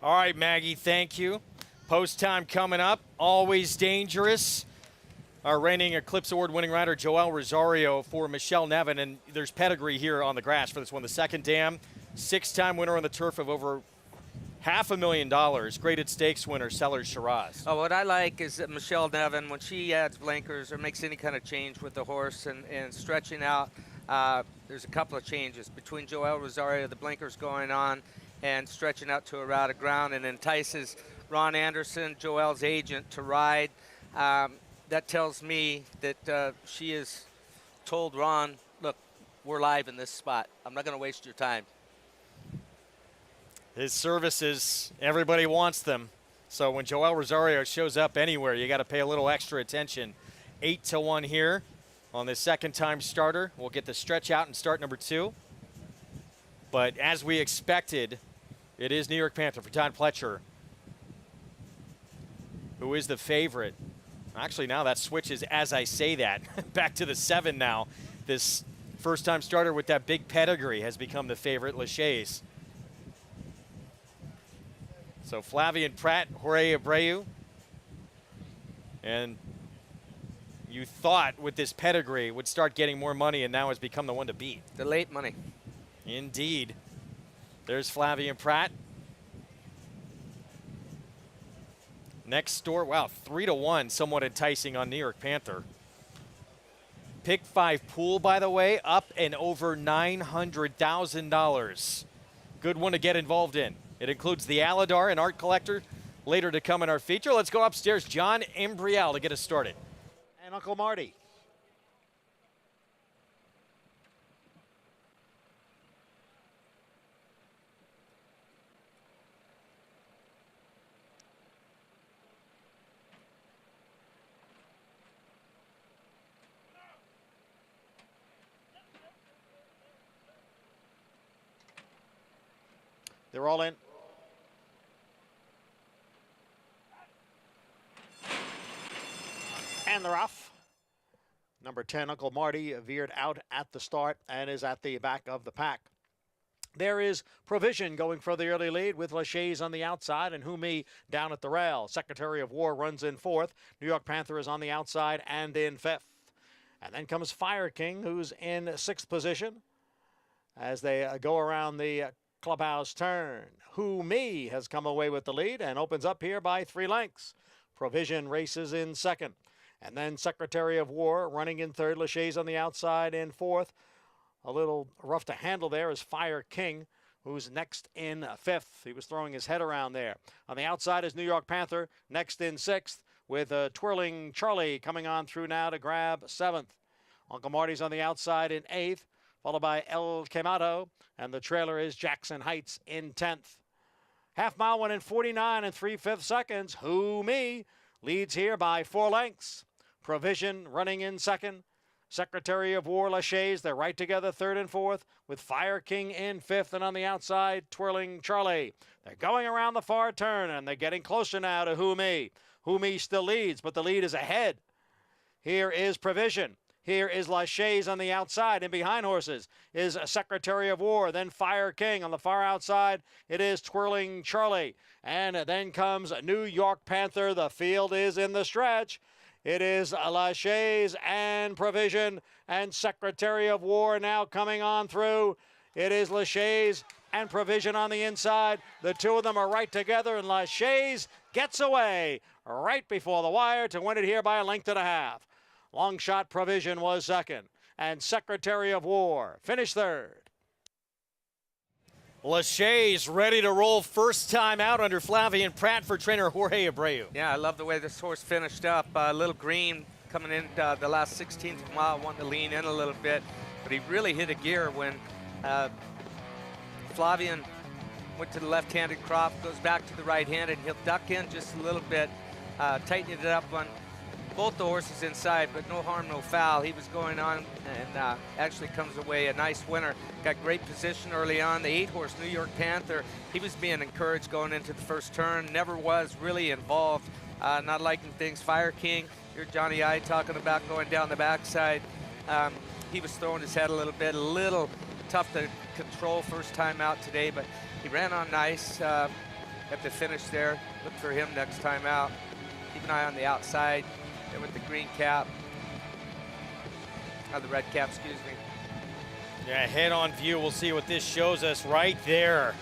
All right, Maggie, thank you. Post time coming up. Always dangerous. Our reigning Eclipse Award-winning rider, Joel Rosario, for Michelle Nevin. And there's pedigree here on the grass for this one. The second dam, 6-time winner on the turf of over $500,000. Graded stakes winner, Sellers Shiraz. Oh, what I like is that Michelle Nevin, when she adds blinkers or makes any kind of change with the horse and stretching out, there's a couple of changes. Between Joel Rosario, the blinkers going on, and stretching out to a route of ground, and entices Ron Anderson, Joel's agent, to ride. That tells me that she has told Ron, look, we're live in this spot. I'm not going to waste your time. His services, everybody wants them. So when Joel Rosario shows up anywhere, you got to pay a little extra attention. 8-1 here on this second-time starter. We'll get the stretch out and start number 2. But as we expected, it is New York Panther for Todd Pletcher, who is the favorite. Actually, now that switches as I say that. Back to the 7 now. This first-time starter with that big pedigree has become the favorite, Lachey's. So Flavien Prat, Jorge Abreu. And you thought with this pedigree would start getting more money, and now has become the one to beat. The late money. Indeed. There's Flavien Prat. Next door, wow, 3-1, somewhat enticing on New York Panther. Pick 5 pool, by the way, up and over $900,000. Good one to get involved in. It includes the Alydar and Art Collector later to come in our feature. Let's go upstairs. John Embriel to get us started. And Uncle Marty. They're all in. And they're off. Number 10, Uncle Marty, veered out at the start and is at the back of the pack. There is Provision going for the early lead with Lachey's on the outside and Humi down at the rail. Secretary of War runs in 4th. New York Panther is on the outside and in 5th. And then comes Fire King, who's in 6th position as they go around the clubhouse turn. Humi has come away with the lead and opens up here by 3 lengths. Provision races in 2nd. And then Secretary of War running in 3rd. Lachey's on the outside in 4th. A little rough to handle there is Fire King, who's next in 5th. He was throwing his head around there. On the outside is New York Panther, next in 6th, with Twirling Charlie coming on through now to grab 7th. Uncle Marty's on the outside in 8th, followed by El Quemado, and the trailer is Jackson Heights in 10th. Half mile went in 49 and 3/5 seconds. Humi leads here by 4 lengths. Provision running in 2nd. Secretary of War, Lachey's, they're right together 3rd and 4th, with Fire King in 5th, and on the outside, Twirling Charlie. They're going around the far turn, and they're getting closer now to Humi. Humi still leads, but the lead is ahead. Here is Provision. Here is Lachey's on the outside, and behind horses is Secretary of War, then Fire King. On the far outside, it is Twirling Charlie. And then comes New York Panther. The field is in the stretch. It is Lachey's and Provision and Secretary of War now coming on through. It is Lachey's and Provision on the inside. The two of them are right together, and Lachey's gets away right before the wire to win it here by a length and a half. Long Shot Provision was second, and Secretary of War finished third. Lachey's ready to roll first time out under Flavien Prat for trainer Jorge Abreu. Yeah, I love the way this horse finished up. A little green coming in the last 16th mile, wanting to lean in a little bit, but he really hit a gear when Flavien went to the left-handed crop, goes back to the right-handed, and he'll duck in just a little bit, tightening it up on both the horses inside, but no harm, no foul. He was going on and actually comes away a nice winner. Got great position early on. The 8-horse New York Panther, he was being encouraged going into the first turn, never was really involved, not liking things. Fire King, you're Johnny I talking about going down the backside. He was throwing his head a little tough to control first time out today, but he ran on nice at the finish there. Look for him next time out. Keep an eye on the outside there with the green cap. The red cap, excuse me. Yeah, head on view. We'll see what this shows us right there.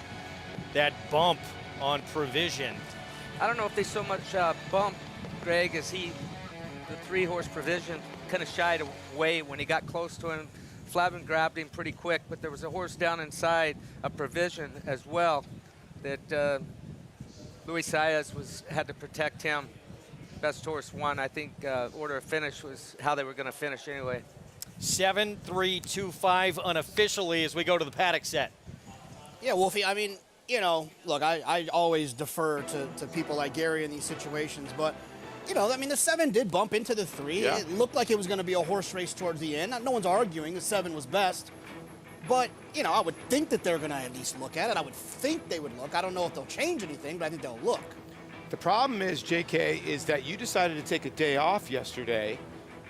That bump on Provision. I don't know if they so much bump Greg as the 3-horse Provision kind of shied away when he got close to him. Flavien grabbed him pretty quick, but there was a horse down inside a Provision as well that Luis Saez had to protect him. Best horse won. I think order of finish was how they were going to finish anyway. 7-3-2-5 unofficially as we go to the Paddock set. Yeah, Wolfie, I mean, you know, look, I always defer to people like Gary in these situations, but, you know, I mean, the 7 did bump into the 3. Yeah. It looked like it was going to be a horse race towards the end. No one's arguing the 7 was best. But, you know, I would think that they're going to at least look at it. I would think they would look. I don't know if they'll change anything, but I think they'll look. The problem is, JK, is that you decided to take a day off yesterday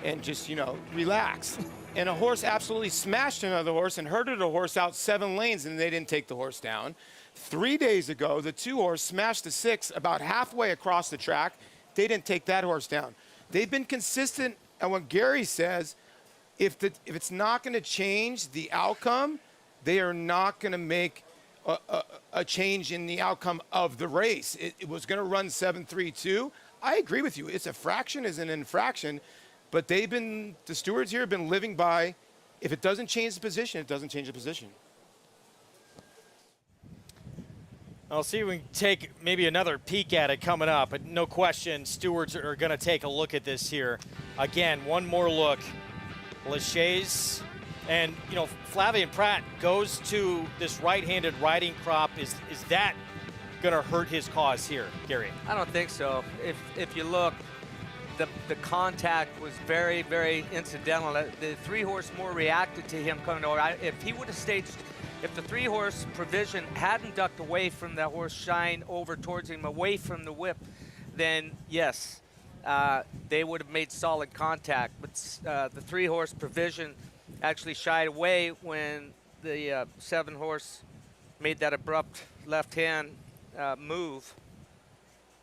and just, you know, relax. And a horse absolutely smashed another horse and herded a horse out 7 lanes, and they didn't take the horse down. 3 days ago, the 2-horse smashed the 6 about halfway across the track. They didn't take that horse down. They've been consistent, and what Gary says, if it's not going to change the outcome, they are not going to make a change in the outcome of the race. It was going to run 7-3-2. I agree with you. It's a fraction is an infraction, but the stewards here have been living by, if it doesn't change the position, it doesn't change the position. I'll see if we can take maybe another peek at it coming up, but no question, stewards are going to take a look at this here. Again, one more look. Lachey's. And, you know, Flavien Prat goes to this right-handed riding crop. Is that going to hurt his cause here, Gary? I don't think so. If you look, the contact was very, very incidental. The 3-horse more reacted to him coming over. If he would have staged, if the 3-horse Provision hadn't ducked away from that horse Shine over towards him, away from the whip, then yes, they would have made solid contact. But the 3-horse Provision actually shied away when the 7-horse made that abrupt left-hand move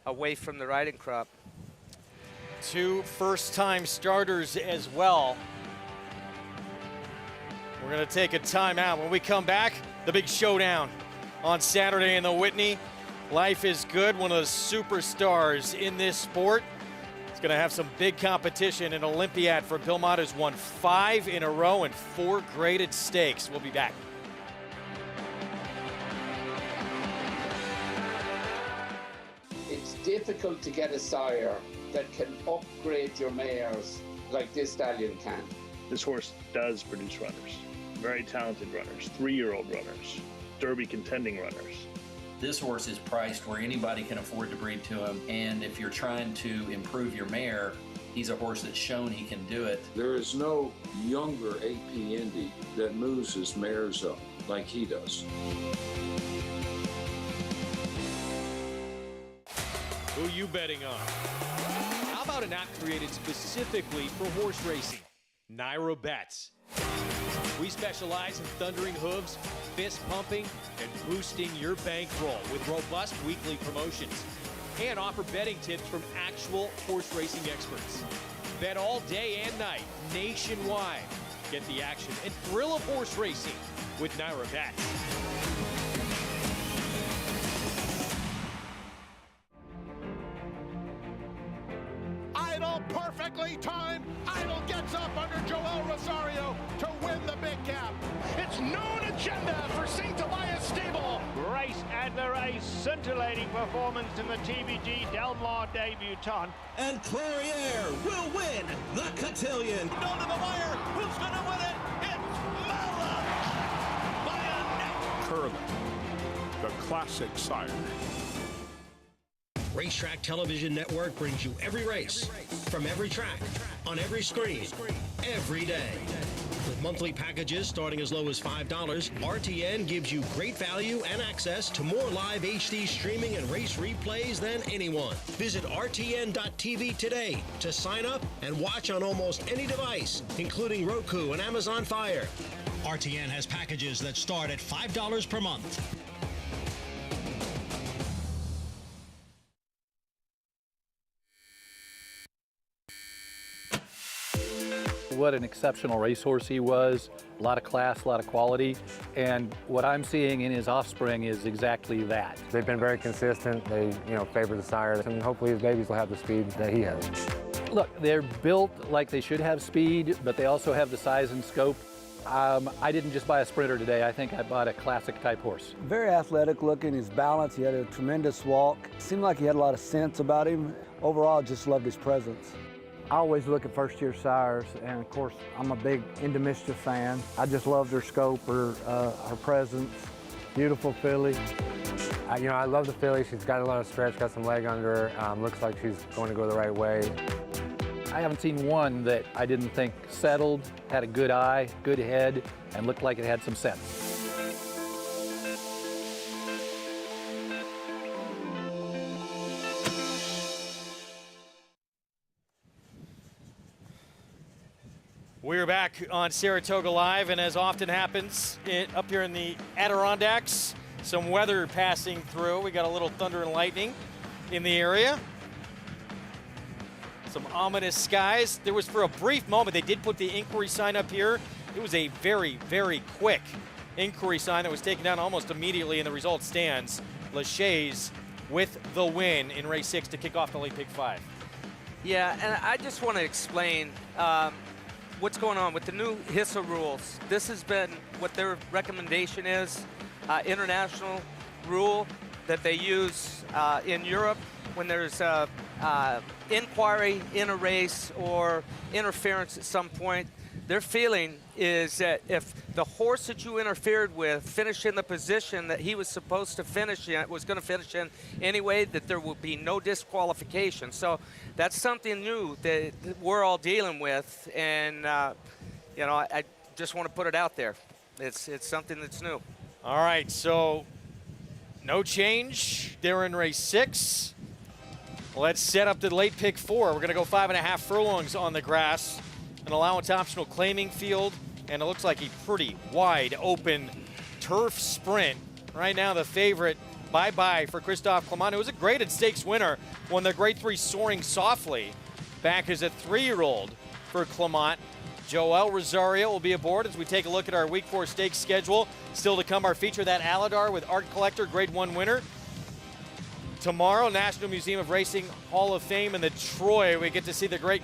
away from the riding crop. 2 first-time starters as well. We're going to take a timeout. When we come back, the big showdown on Saturday in the Whitney. Life is Good, one of the superstars in this sport. It's going to have some big competition. An Olympiad for Belmont has won 5 in a row and 4 graded stakes. We'll be back. It's difficult to get a sire that can upgrade your mares like this stallion can. This horse does produce runners, very talented runners, 3-year-old runners, Derby contending runners. This horse is priced where anybody can afford to breed to him, and if you're trying to improve your mare, he's a horse that's shown he can do it. There is no younger AP Indy that moves his mares up like he does. Who you betting on? How about an app created specifically for horse racing? Nairo Bets. We specialize in thundering hooves, fist pumping, and boosting your bankroll with robust weekly promotions. And offer betting tips from actual horse racing experts. Bet all day and night, nationwide. Get the action and thrill of horse racing with Naira Betts. Idle, perfectly timed. Idle gets up under Joel Rosario to win the big cap. It's known agenda for St. Tobias Stable. Grace Adler, a scintillating performance in the TVG Del Mar debutante. And Clariere will win the cotillion. Down to the wire. Who's going to win it? It's Mala by a neck. Curling, the classic sire. Racetrack Television Network brings you every race, from every track, on every screen, every day. With monthly packages starting as low as $5, RTN gives you great value and access to more live HD streaming and race replays than anyone. Visit RTN.tv today to sign up and watch on almost any device, including Roku and Amazon Fire. RTN has packages that start at $5 per month. What an exceptional racehorse he was. A lot of class, a lot of quality. And what I'm seeing in his offspring is exactly that. They've been very consistent. They, favor the sire, and hopefully his babies will have the speed that he has. Look, they're built like they should have speed, but they also have the size and scope. I didn't just buy a sprinter today. I think I bought a classic type horse. Very athletic looking, his balance, he had a tremendous walk. Seemed like he had a lot of sense about him. Overall, just loved his presence. I always look at first-year sires, and of course, I'm a big Into Mischief fan. I just loved her scope, her presence. Beautiful filly. I love the filly. She's got a lot of stretch, got some leg under her. Looks like she's going to go the right way. I haven't seen one that I didn't think settled, had a good eye, good head, and looked like it had some sense. We're back on Saratoga Live, and as often happens up here in the Adirondacks, some weather passing through. We got a little thunder and lightning in the area. Some ominous skies. There was, for a brief moment, they did put the inquiry sign up here. It was a very, very quick inquiry sign that was taken down almost immediately, and the result stands. Lachey's with the win in race 6 to kick off the late pick 5. Yeah, and I just want to explain what's going on with the new HISA rules. This has been what their recommendation is, international rule that they use in Europe when there's inquiry in a race or interference at some point. Their feeling is that if the horse that you interfered with finished in the position that he was supposed to finish in, was going to finish in anyway, that there will be no disqualification. So that's something new that we're all dealing with, and I just want to put it out there. It's something that's new. All right, so no change there in race 6. Let's set up the late pick 4. We're going to go 5.5 furlongs on the grass, an allowance optional claiming field, and it looks like a pretty wide open turf sprint. Right now the favorite, Bye-Bye, for Christophe Clement, who was a graded stakes winner, won the Grade 3 Soaring Softly back as a 3-year-old for Clement. Joel Rosario will be aboard as we take a look at our Week 4 stakes schedule. Still to come, our feature, that Alydar with Art Collector, Grade 1 winner. Tomorrow, National Museum of Racing Hall of Fame in the Troy. We get to see the great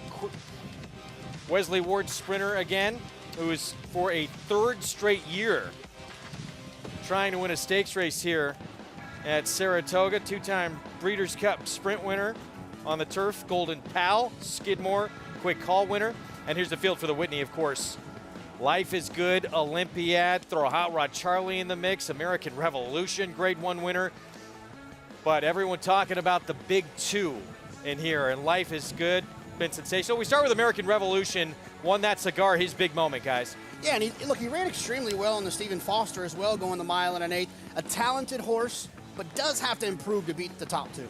Wesley Ward sprinter again, who is for a 3rd straight year trying to win a stakes race here at Saratoga. 2-time Breeders' Cup sprint winner on the turf. Golden Pal, Skidmore, Quick Call winner. And here's the field for the Whitney, of course. Life is Good, Olympiad, throw Hot Rod Charlie in the mix, American Revolution, Grade 1 winner. But everyone talking about the big 2 in here, and Life is Good, been sensational. We start with American Revolution, won that cigar, his big moment, guys. Yeah, and he ran extremely well on the Stephen Foster as well, going the 1 1/8. A talented horse, but does have to improve to beat the top 2.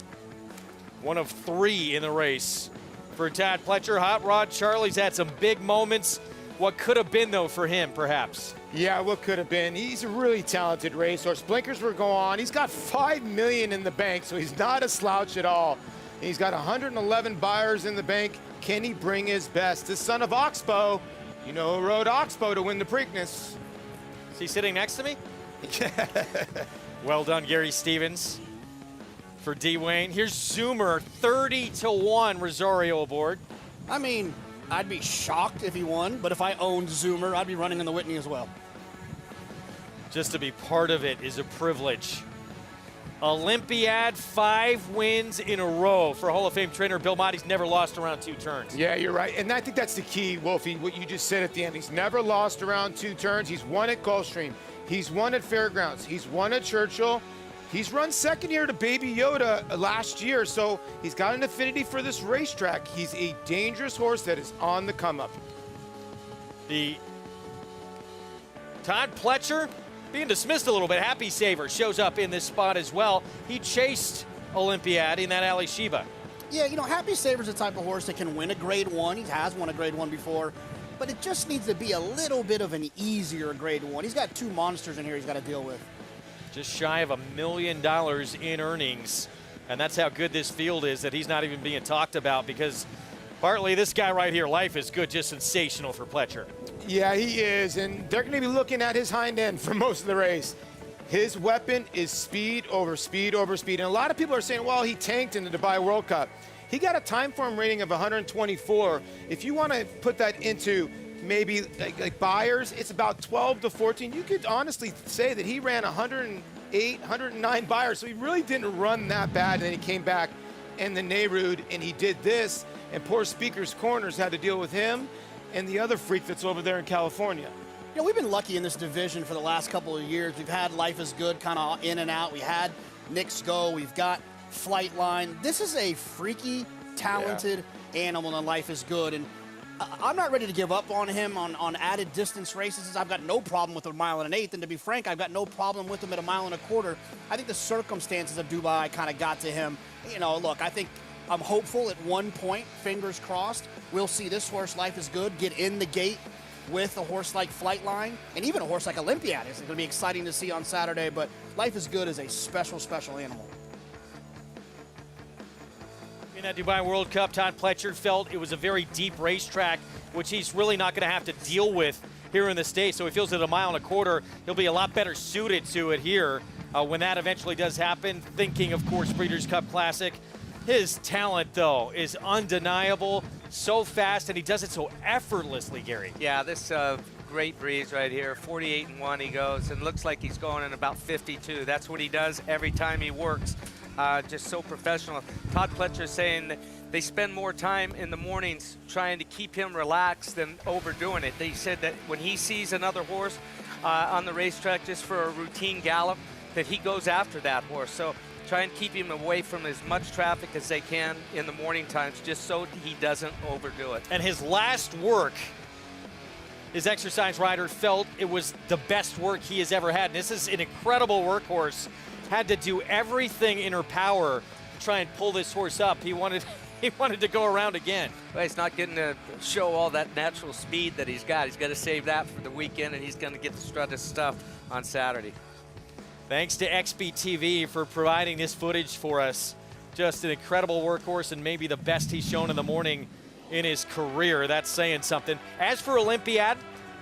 One of 3 in the race for Todd Pletcher. Hot Rod Charlie's had some big moments. What could have been, though, for him, perhaps? Yeah, what could have been. He's a really talented racehorse. Blinkers were going on. He's got $5 million in the bank, so he's not a slouch at all. He's got 111 buyers in the bank. Can he bring his best? The son of Oxbow, who rode Oxbow to win the Preakness. Is he sitting next to me? Well done, Gary Stevens, for D. Wayne. Here's Zoomer, 30-1, Rosario aboard. I mean, I'd be shocked if he won, but if I owned Zoomer, I'd be running in the Whitney as well. Just to be part of it is a privilege. Olympiad, 5 wins in a row for Hall of Fame trainer Bill Mott. He's never lost around 2 turns. Yeah, you're right. And I think that's the key, Wolfie, what you just said at the end. He's never lost around 2 turns. He's won at Gulfstream. He's won at Fairgrounds. He's won at Churchill. He's run second here to Baby Yoda last year, so he's got an affinity for this racetrack. He's a dangerous horse that is on the come-up. The Todd Pletcher being dismissed a little bit. Happy Saver shows up in this spot as well. He chased Olympiad in that Ali Sheba. Yeah, you know, Happy Saver's the type of horse that can win a Grade 1. He has won a Grade 1 before, but it just needs to be a little bit of an easier Grade 1. He's got 2 monsters in here he's got to deal with. Just shy of $1 million in earnings, and that's how good this field is that he's not even being talked about, because partly this guy right here, Life is Good, just sensational for Pletcher. Yeah, he is, and they're going to be looking at his hind end for most of the race. His weapon is speed over speed over speed, and a lot of people are saying, well, he tanked in the Dubai World Cup. He got a time form rating of 124. If you want to put that into maybe like buyers, it's about 12 to 14. You could honestly say that he ran 108, 109 buyers, so he really didn't run that bad, and then he came back in the Nehrude, and he did this, and poor Speaker's Corners had to deal with him and the other freak that's over there in California. You know, we've been lucky in this division for the last couple of years. We've had Life is Good kind of in and out. We had Knicks Go. We've got Flightline. This is a freaky, talented animal, and Life is Good. And I'm not ready to give up on him on added distance races. I've got no problem with a 1 1/8 miles, and to be frank, I've got no problem with him at 1 1/4 miles. I think the circumstances of Dubai kind of got to him. You know, look, I think I'm hopeful at one point, fingers crossed, we'll see this horse, Life is Good, get in the gate with a horse like Flightline, and even a horse like Olympiad. It's going to be exciting to see on Saturday, but Life is Good is a special, special animal. In that Dubai World Cup, Todd Pletcher felt it was a very deep racetrack, which he's really not going to have to deal with here in the States. So he feels at 1 1/4 miles, he'll be a lot better suited to it here when that eventually does happen. Thinking, of course, Breeders' Cup Classic. His talent, though, is undeniable. So fast, and he does it so effortlessly, Gary. Yeah, this great breeze right here. 48-1 he goes, and looks like he's going in about 52. That's what he does every time he works. Just so professional. Todd Pletcher saying that they spend more time in the mornings trying to keep him relaxed than overdoing it. They said that when he sees another horse on the racetrack just for a routine gallop, that he goes after that horse. So try and keep him away from as much traffic as they can in the morning times, just so he doesn't overdo it. And his last work, his exercise rider felt it was the best work he has ever had. And this is an incredible workhorse. Had to do everything in her power to try and pull this horse up. He wanted to go around again. Well, he's not getting to show all that natural speed that he's got. He's got to save that for the weekend, and he's going to get to strut his stuff on Saturday. Thanks to XBTV for providing this footage for us. Just an incredible workhorse, and maybe the best he's shown in the morning in his career. That's saying something. As for Olympiad,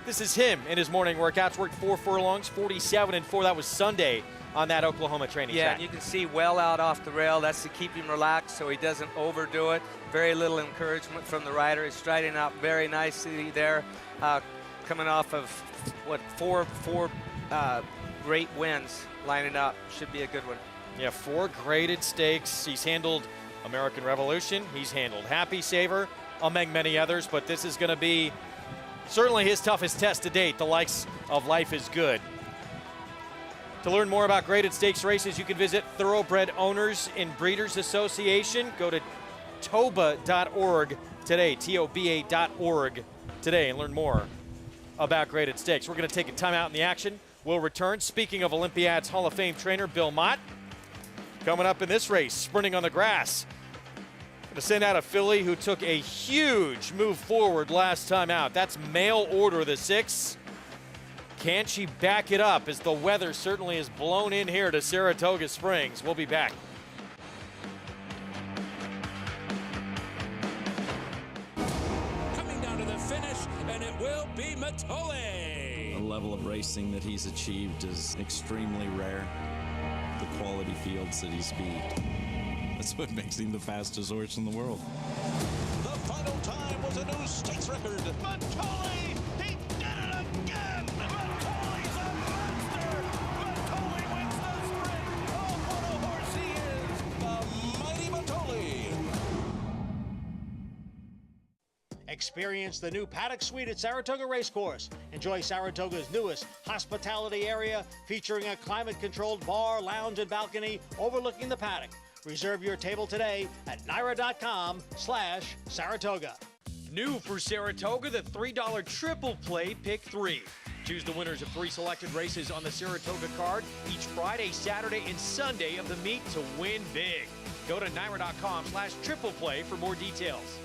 this is him in his morning workouts. Worked 4 furlongs, 47-4. That was Sunday on that Oklahoma training track. Yeah, and you can see well out off the rail. That's to keep him relaxed so he doesn't overdo it. Very little encouragement from the rider. He's striding out very nicely there, coming off of, what, four great wins lining up. Should be a good one. Yeah, 4 graded stakes. He's handled American Revolution. He's handled Happy Saver, among many others, but this is going to be certainly his toughest test to date, the likes of Life is Good. To learn more about graded stakes races, you can visit Thoroughbred Owners and Breeders Association. Go to toba.org today, toba.org today, and learn more about graded stakes. We're going to take a timeout in the action. We'll return. Speaking of Olympiad's Hall of Fame trainer, Bill Mott, coming up in this race, sprinting on the grass. Going to send out a filly who took a huge move forward last time out. That's Mail Order, the 6. Can she back it up as the weather certainly is blown in here to Saratoga Springs? We'll be back. Coming down to the finish, and it will be Matole. level of racing that he's achieved is extremely rare. The quality fields that he's beat. That's what makes him the fastest horse in the world. The final time was a new stakes record. Matoli, he did it again! Matoli's a monster! Matoli wins the sprint! Oh, what a horse he is! The mighty Matoli! Experience the new Paddock Suite at Saratoga Racecourse. Enjoy Saratoga's newest hospitality area featuring a climate-controlled bar, lounge, and balcony overlooking the paddock. Reserve your table today at naira.com/Saratoga. New for Saratoga, the $3 triple play pick 3. Choose the winners of 3 selected races on the Saratoga card each Friday, Saturday, and Sunday of the meet to win big. Go to naira.com/triple play for more details.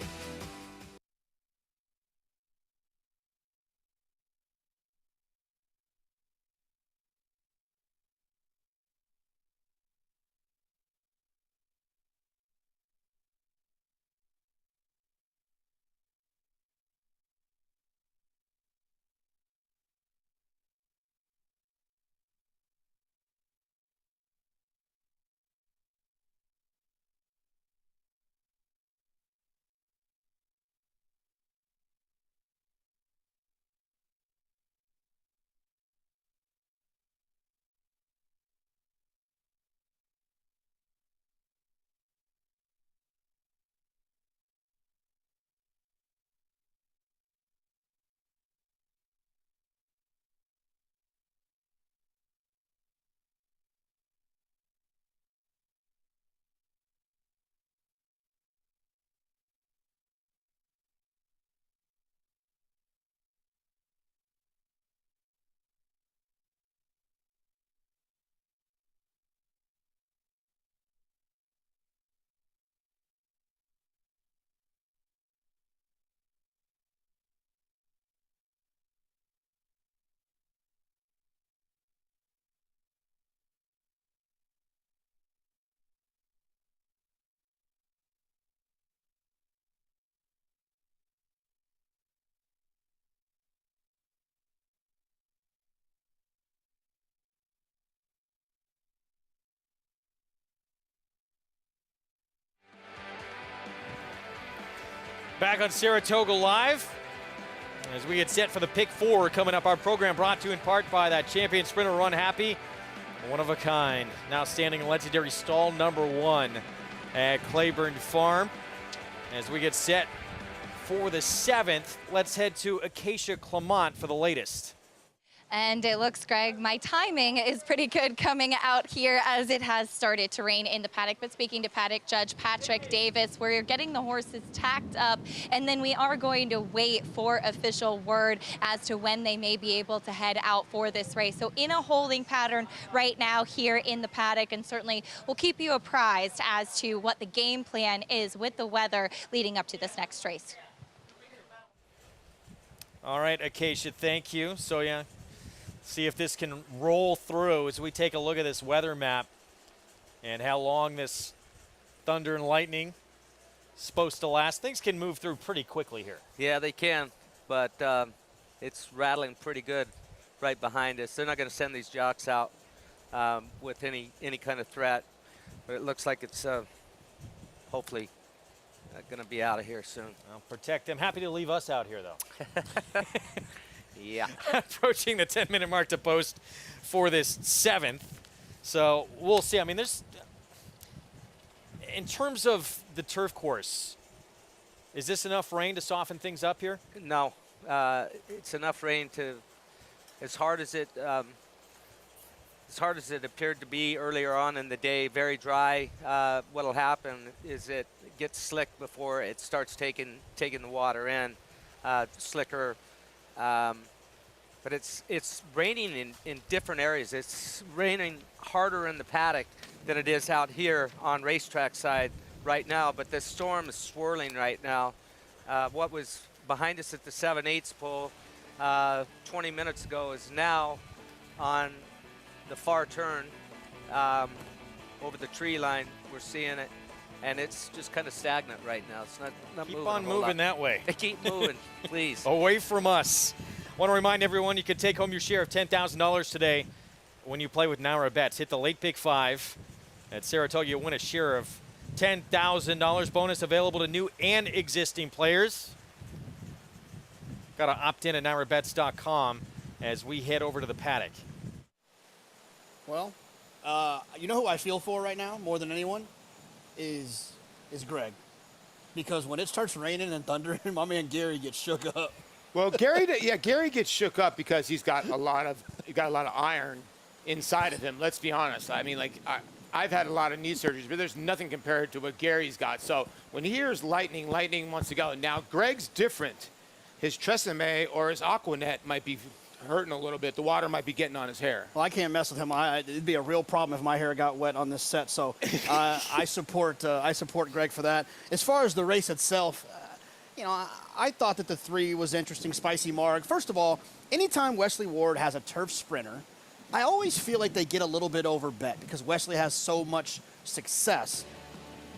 Back on Saratoga Live as we get set for the pick 4 coming up. Our program brought to you in part by that champion sprinter Run Happy, one of a kind, now standing in legendary stall number 1 at Claiborne Farm. As we get set for the 7th, let's head to Acacia Clement for the latest. And it looks, Greg, my timing is pretty good coming out here as it has started to rain in the paddock. But speaking to paddock judge Patrick Davis, we're getting the horses tacked up, and then we are going to wait for official word as to when they may be able to head out for this race. So in a holding pattern right now here in the paddock, and certainly we'll keep you apprised as to what the game plan is with the weather leading up to this next race. All right, Acacia, thank you. So, yeah. See if this can roll through as we take a look at this weather map and how long this thunder and lightning is supposed to last. Things can move through pretty quickly here. Yeah, they can, but it's rattling pretty good right behind us. They're not going to send these jocks out with any kind of threat, but it looks like it's hopefully going to be out of here soon. I'll protect them. Happy to leave us out here, though. Yeah. Approaching the 10-minute mark to post for this 7th. So we'll see. I mean, there's, in terms of the turf course, is this enough rain to soften things up here? No. It's enough rain to, as hard as it appeared to be earlier on in the day, very dry, what'll happen is it gets slick before it starts taking the water in, slicker. But it's raining in different areas. It's raining harder in the paddock than it is out here on racetrack side right now, but the storm is swirling right now. What was behind us at the 7/8 pole 20 minutes ago is now on the far turn over the tree line. We're seeing it, and it's just kind of stagnant right now. It's not Keep moving. on moving that way. Keep moving, please. Away from us. Want to remind everyone you can take home your share of $10,000 today when you play with Naira Bets. Hit the late pick 5 at Saratoga. You'll win a share of $10,000 bonus available to new and existing players. Got to opt in at NairaBets.com as we head over to the paddock. Well, you know who I feel for right now more than anyone is Greg, because when it starts raining and thundering, my man Gary gets shook up. Well, Gary gets shook up because he's got a lot of iron inside of him. Let's be honest. I mean, like I've had a lot of knee surgeries, but there's nothing compared to what Gary's got. So when he hears lightning wants to go. Now Greg's different. His Tresemme or his Aquanet might be hurting a little bit. The water might be getting on his hair. Well, I can't mess with him. It'd be a real problem if my hair got wet on this set. So I support Greg for that. As far as the race itself, I thought that the 3 was interesting. Spicy Marg. First of all, anytime Wesley Ward has a turf sprinter, I always feel like they get a little bit overbet because Wesley has so much success.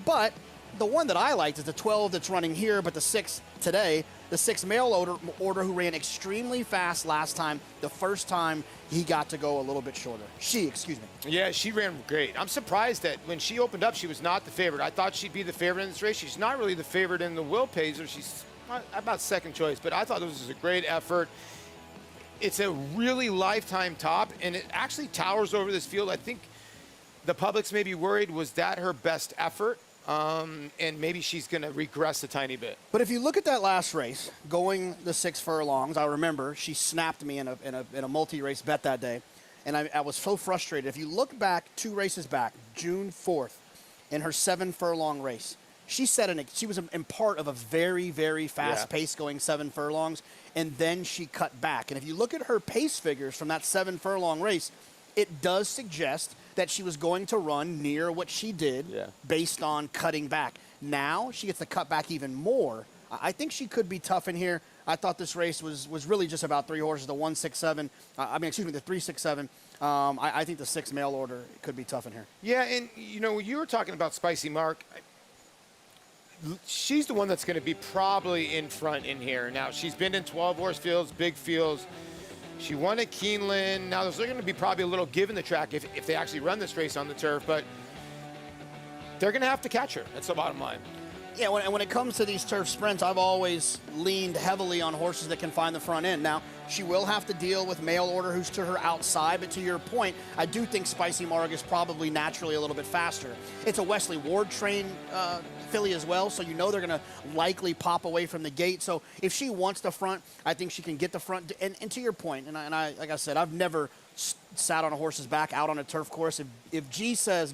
But the one that I liked is the 12 that's running here, but the 6 today. The 6 mail order who ran extremely fast last time, the first time he got to go a little bit shorter. Excuse me. Yeah, she ran great. I'm surprised that when she opened up, she was not the favorite. I thought she'd be the favorite in this race. She's not really the favorite in the Will Pacer. She's about second choice, but I thought this was a great effort. It's a really lifetime top, and it actually towers over this field. I think the public's maybe worried, was that her best effort? And maybe she's going to regress a tiny bit. But if you look at that last race, going the 6 furlongs, I remember she snapped me in a multi-race bet that day, and I was so frustrated. If you look back 2 races back, June 4th, in her 7 furlong race, she was in part of a very, very fast pace going 7 furlongs, and then she cut back. And if you look at her pace figures from that 7 furlong race, it does suggest that she was going to run near what she did based on cutting back. Now she gets to cut back even more. I think she could be tough in here. I thought this race was really just about 3 horses, the 167. The 367. I think the 6 mail order could be tough in here. Yeah, and you were talking about Spicy Mark. She's the one that's going to be probably in front in here. Now, she's been in 12-horse fields, big fields. She won at Keeneland. Now, there's going to be probably a little give in the track if they actually run this race on the turf, but they're going to have to catch her. That's the bottom line. Yeah, when it comes to these turf sprints, I've always leaned heavily on horses that can find the front end. Now, she will have to deal with mail order who's to her outside, but to your point, I do think Spicy Marg is probably naturally a little bit faster. It's a Wesley Ward trained filly as well, so they're going to likely pop away from the gate. So if she wants the front, I think she can get the front. And to your point, and I like I said, I've never sat on a horse's back out on a turf course. If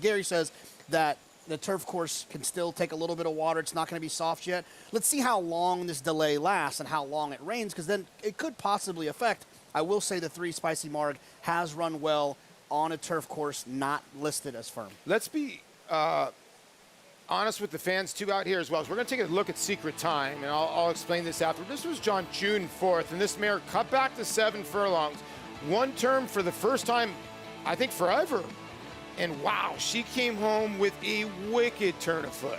Gary says that the turf course can still take a little bit of water, it's not going to be soft yet, let's see how long this delay lasts and how long it rains, because then it could possibly affect. I will say the 3 Spicy Marg has run well on a turf course not listed as firm. Let's be honest with the fans too out here as well. So we're going to take a look at Secret Time, and I'll explain this after. This was John June 4th, and this mare cut back to 7 furlongs. 1 term for the first time, I think, forever. And wow, she came home with a wicked turn of foot.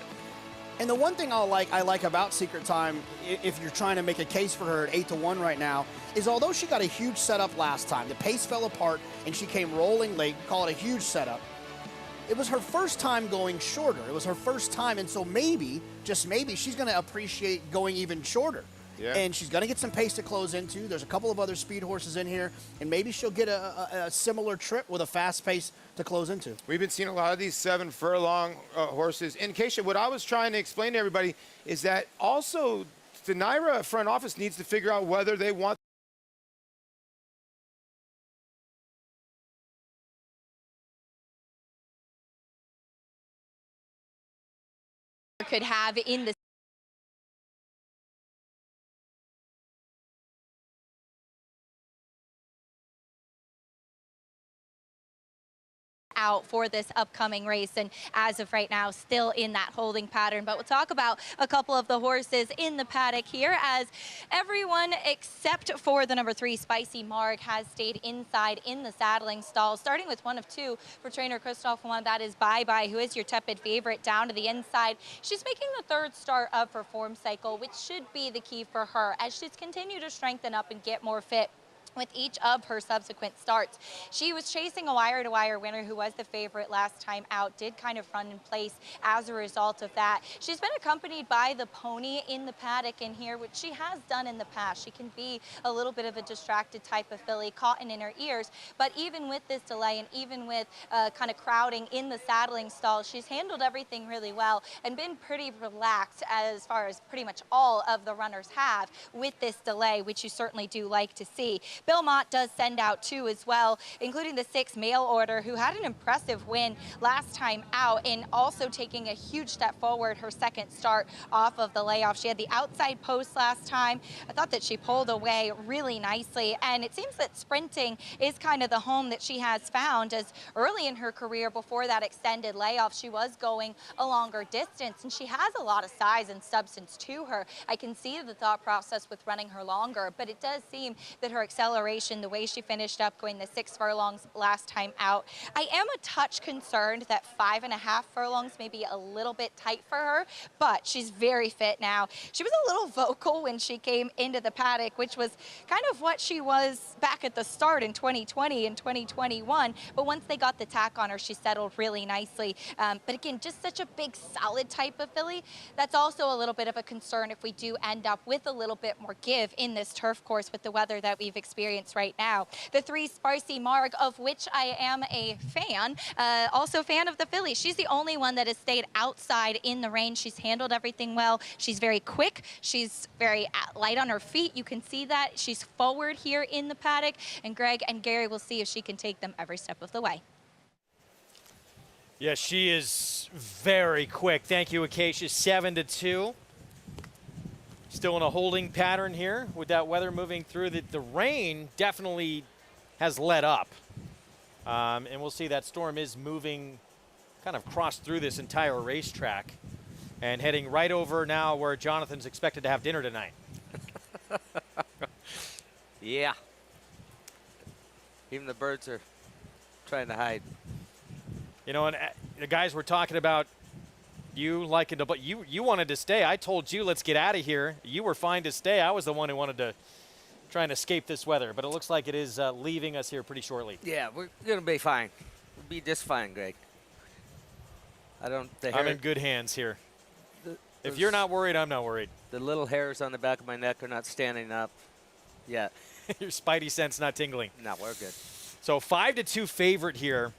And the one thing I like about Secret Time, if you're trying to make a case for her at 8-1 right now, is although she got a huge setup last time, the pace fell apart and she came rolling late, call it a huge setup. It was her first time going shorter. It was her first time, and so maybe, just maybe, she's going to appreciate going even shorter. Yeah. And she's going to get some pace to close into. There's a couple of other speed horses in here, and maybe she'll get a similar trip with a fast pace to close into. We've been seeing a lot of these 7 furlong horses. And Keisha, what I was trying to explain to everybody is that also the Naira front office needs to figure out whether they want could have in the out for this upcoming race, and as of right now, still in that holding pattern. But we'll talk about a couple of the horses in the paddock here, as everyone except for the number 3, Spicy Marg, has stayed inside in the saddling stall, starting with 1 of 2 for trainer Christoph. One that is Bye Bye, who is your tepid favorite down to the inside. She's making the 3rd start of her form cycle, which should be the key for her as she's continued to strengthen up and get more fit with each of her subsequent starts. She was chasing a wire-to-wire winner who was the favorite last time out, did kind of run in place as a result of that. She's been accompanied by the pony in the paddock in here, which she has done in the past. She can be a little bit of a distracted type of filly, cotton in her ears, but even with this delay and even with kind of crowding in the saddling stall, she's handled everything really well and been pretty relaxed as far as pretty much all of the runners have with this delay, which you certainly do like to see. Bill Mott does send out 2 as well, including the 6 mail order, who had an impressive win last time out and also taking a huge step forward her 2nd start off of the layoff. She had the outside post last time. I thought that she pulled away really nicely, and it seems that sprinting is kind of the home that she has found, as early in her career before that extended layoff, she was going a longer distance, and she has a lot of size and substance to her. I can see the thought process with running her longer, but it does seem that her acceleration, the way she finished up going the 6 furlongs last time out. I am a touch concerned that 5.5 furlongs may be a little bit tight for her, but she's very fit now. She was a little vocal when she came into the paddock, which was kind of what she was back at the start in 2020 and 2021, but once they got the tack on her, she settled really nicely. But again, just such a big, solid type of filly. That's also a little bit of a concern if we do end up with a little bit more give in this turf course with the weather that we've experienced right now. The 3 Spicy Marg, of which I am a fan, also fan of the filly. She's the only one that has stayed outside in the rain. She's handled everything well. She's very quick. She's very light on her feet. You can see that. She's forward here in the paddock, and Greg and Gary will see if she can take them every step of the way. Yeah, she is very quick. Thank you, Acacia. 7-2. Still in a holding pattern here with that weather moving through. The rain definitely has let up. And we'll see that storm is moving kind of crossed through this entire racetrack and heading right over now where Jonathan's expected to have dinner tonight. Yeah. Even the birds are trying to hide. You know, and the guys were talking about you liking to, but you wanted to stay. I told you, let's get out of here. You were fine to stay. I was the one who wanted to try and escape this weather, but it looks like it is leaving us here pretty shortly. Yeah, we're going to be fine. We'll be just fine, Greg. I'm in good hands here. If you're not worried, I'm not worried. The little hairs on the back of my neck are not standing up yet. Your spidey sense not tingling. No, we're good. So 5-2 favorite here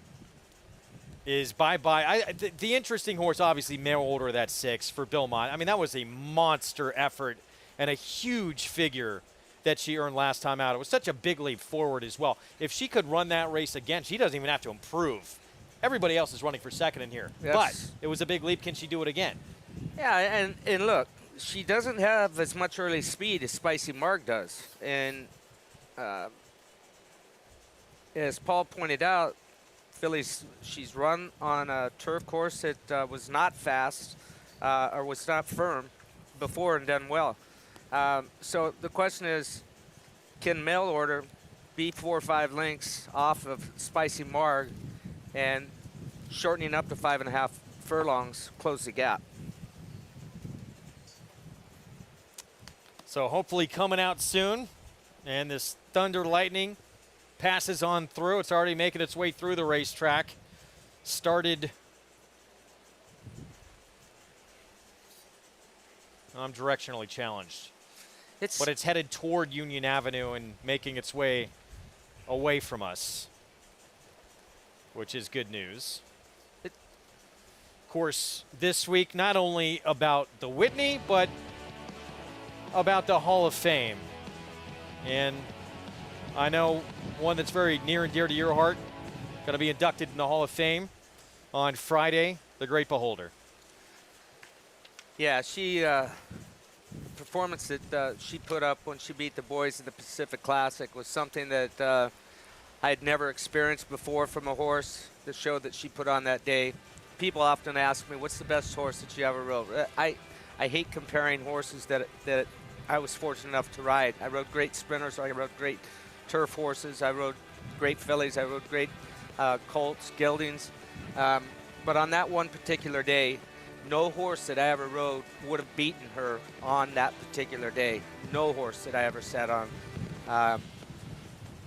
is Bye Bye. The interesting horse, obviously, mail order that 6 for Bill Mott. I mean, that was a monster effort and a huge figure that she earned last time out. It was such a big leap forward as well. If she could run that race again, she doesn't even have to improve. Everybody else is running for second in here. Yes. But it was a big leap. Can she do it again? Yeah, and look, she doesn't have as much early speed as Spicy Marg does. And as Paul pointed out, she's run on a turf course that was not fast or was not firm before and done well. So the question is, can mail order be 4 or 5 lengths off of Spicy Marg and shortening up to 5.5 furlongs close the gap? So hopefully coming out soon, and this thunder lightning passes on through. It's already making its way through the racetrack. Started. I'm directionally challenged. But it's headed toward Union Avenue and making its way away from us, which is good news. Of course, this week, not only about the Whitney, but about the Hall of Fame. And I know one that's very near and dear to your heart, going to be inducted in the Hall of Fame on Friday, the Great Beholder. Yeah, she performance that she put up when she beat the boys in the Pacific Classic was something that I had never experienced before from a horse, the show that she put on that day. People often ask me, what's the best horse that you ever rode? I hate comparing horses that I was fortunate enough to ride. I rode great sprinters, I rode great turf horses, I rode great fillies, I rode great colts, geldings. But on that one particular day, no horse that I ever rode would have beaten her on that particular day. No horse that I ever sat on.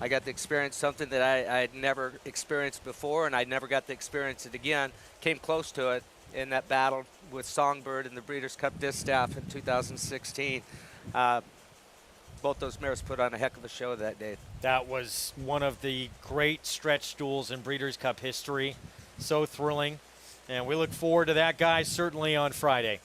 I got to experience something that I had never experienced before, and I never got to experience it again. Came close to it in that battle with Songbird in the Breeders' Cup Distaff in 2016. Both those mares put on a heck of a show that day. That was one of the great stretch duels in Breeders' Cup history. So thrilling. And we look forward to that, guys, certainly on Friday.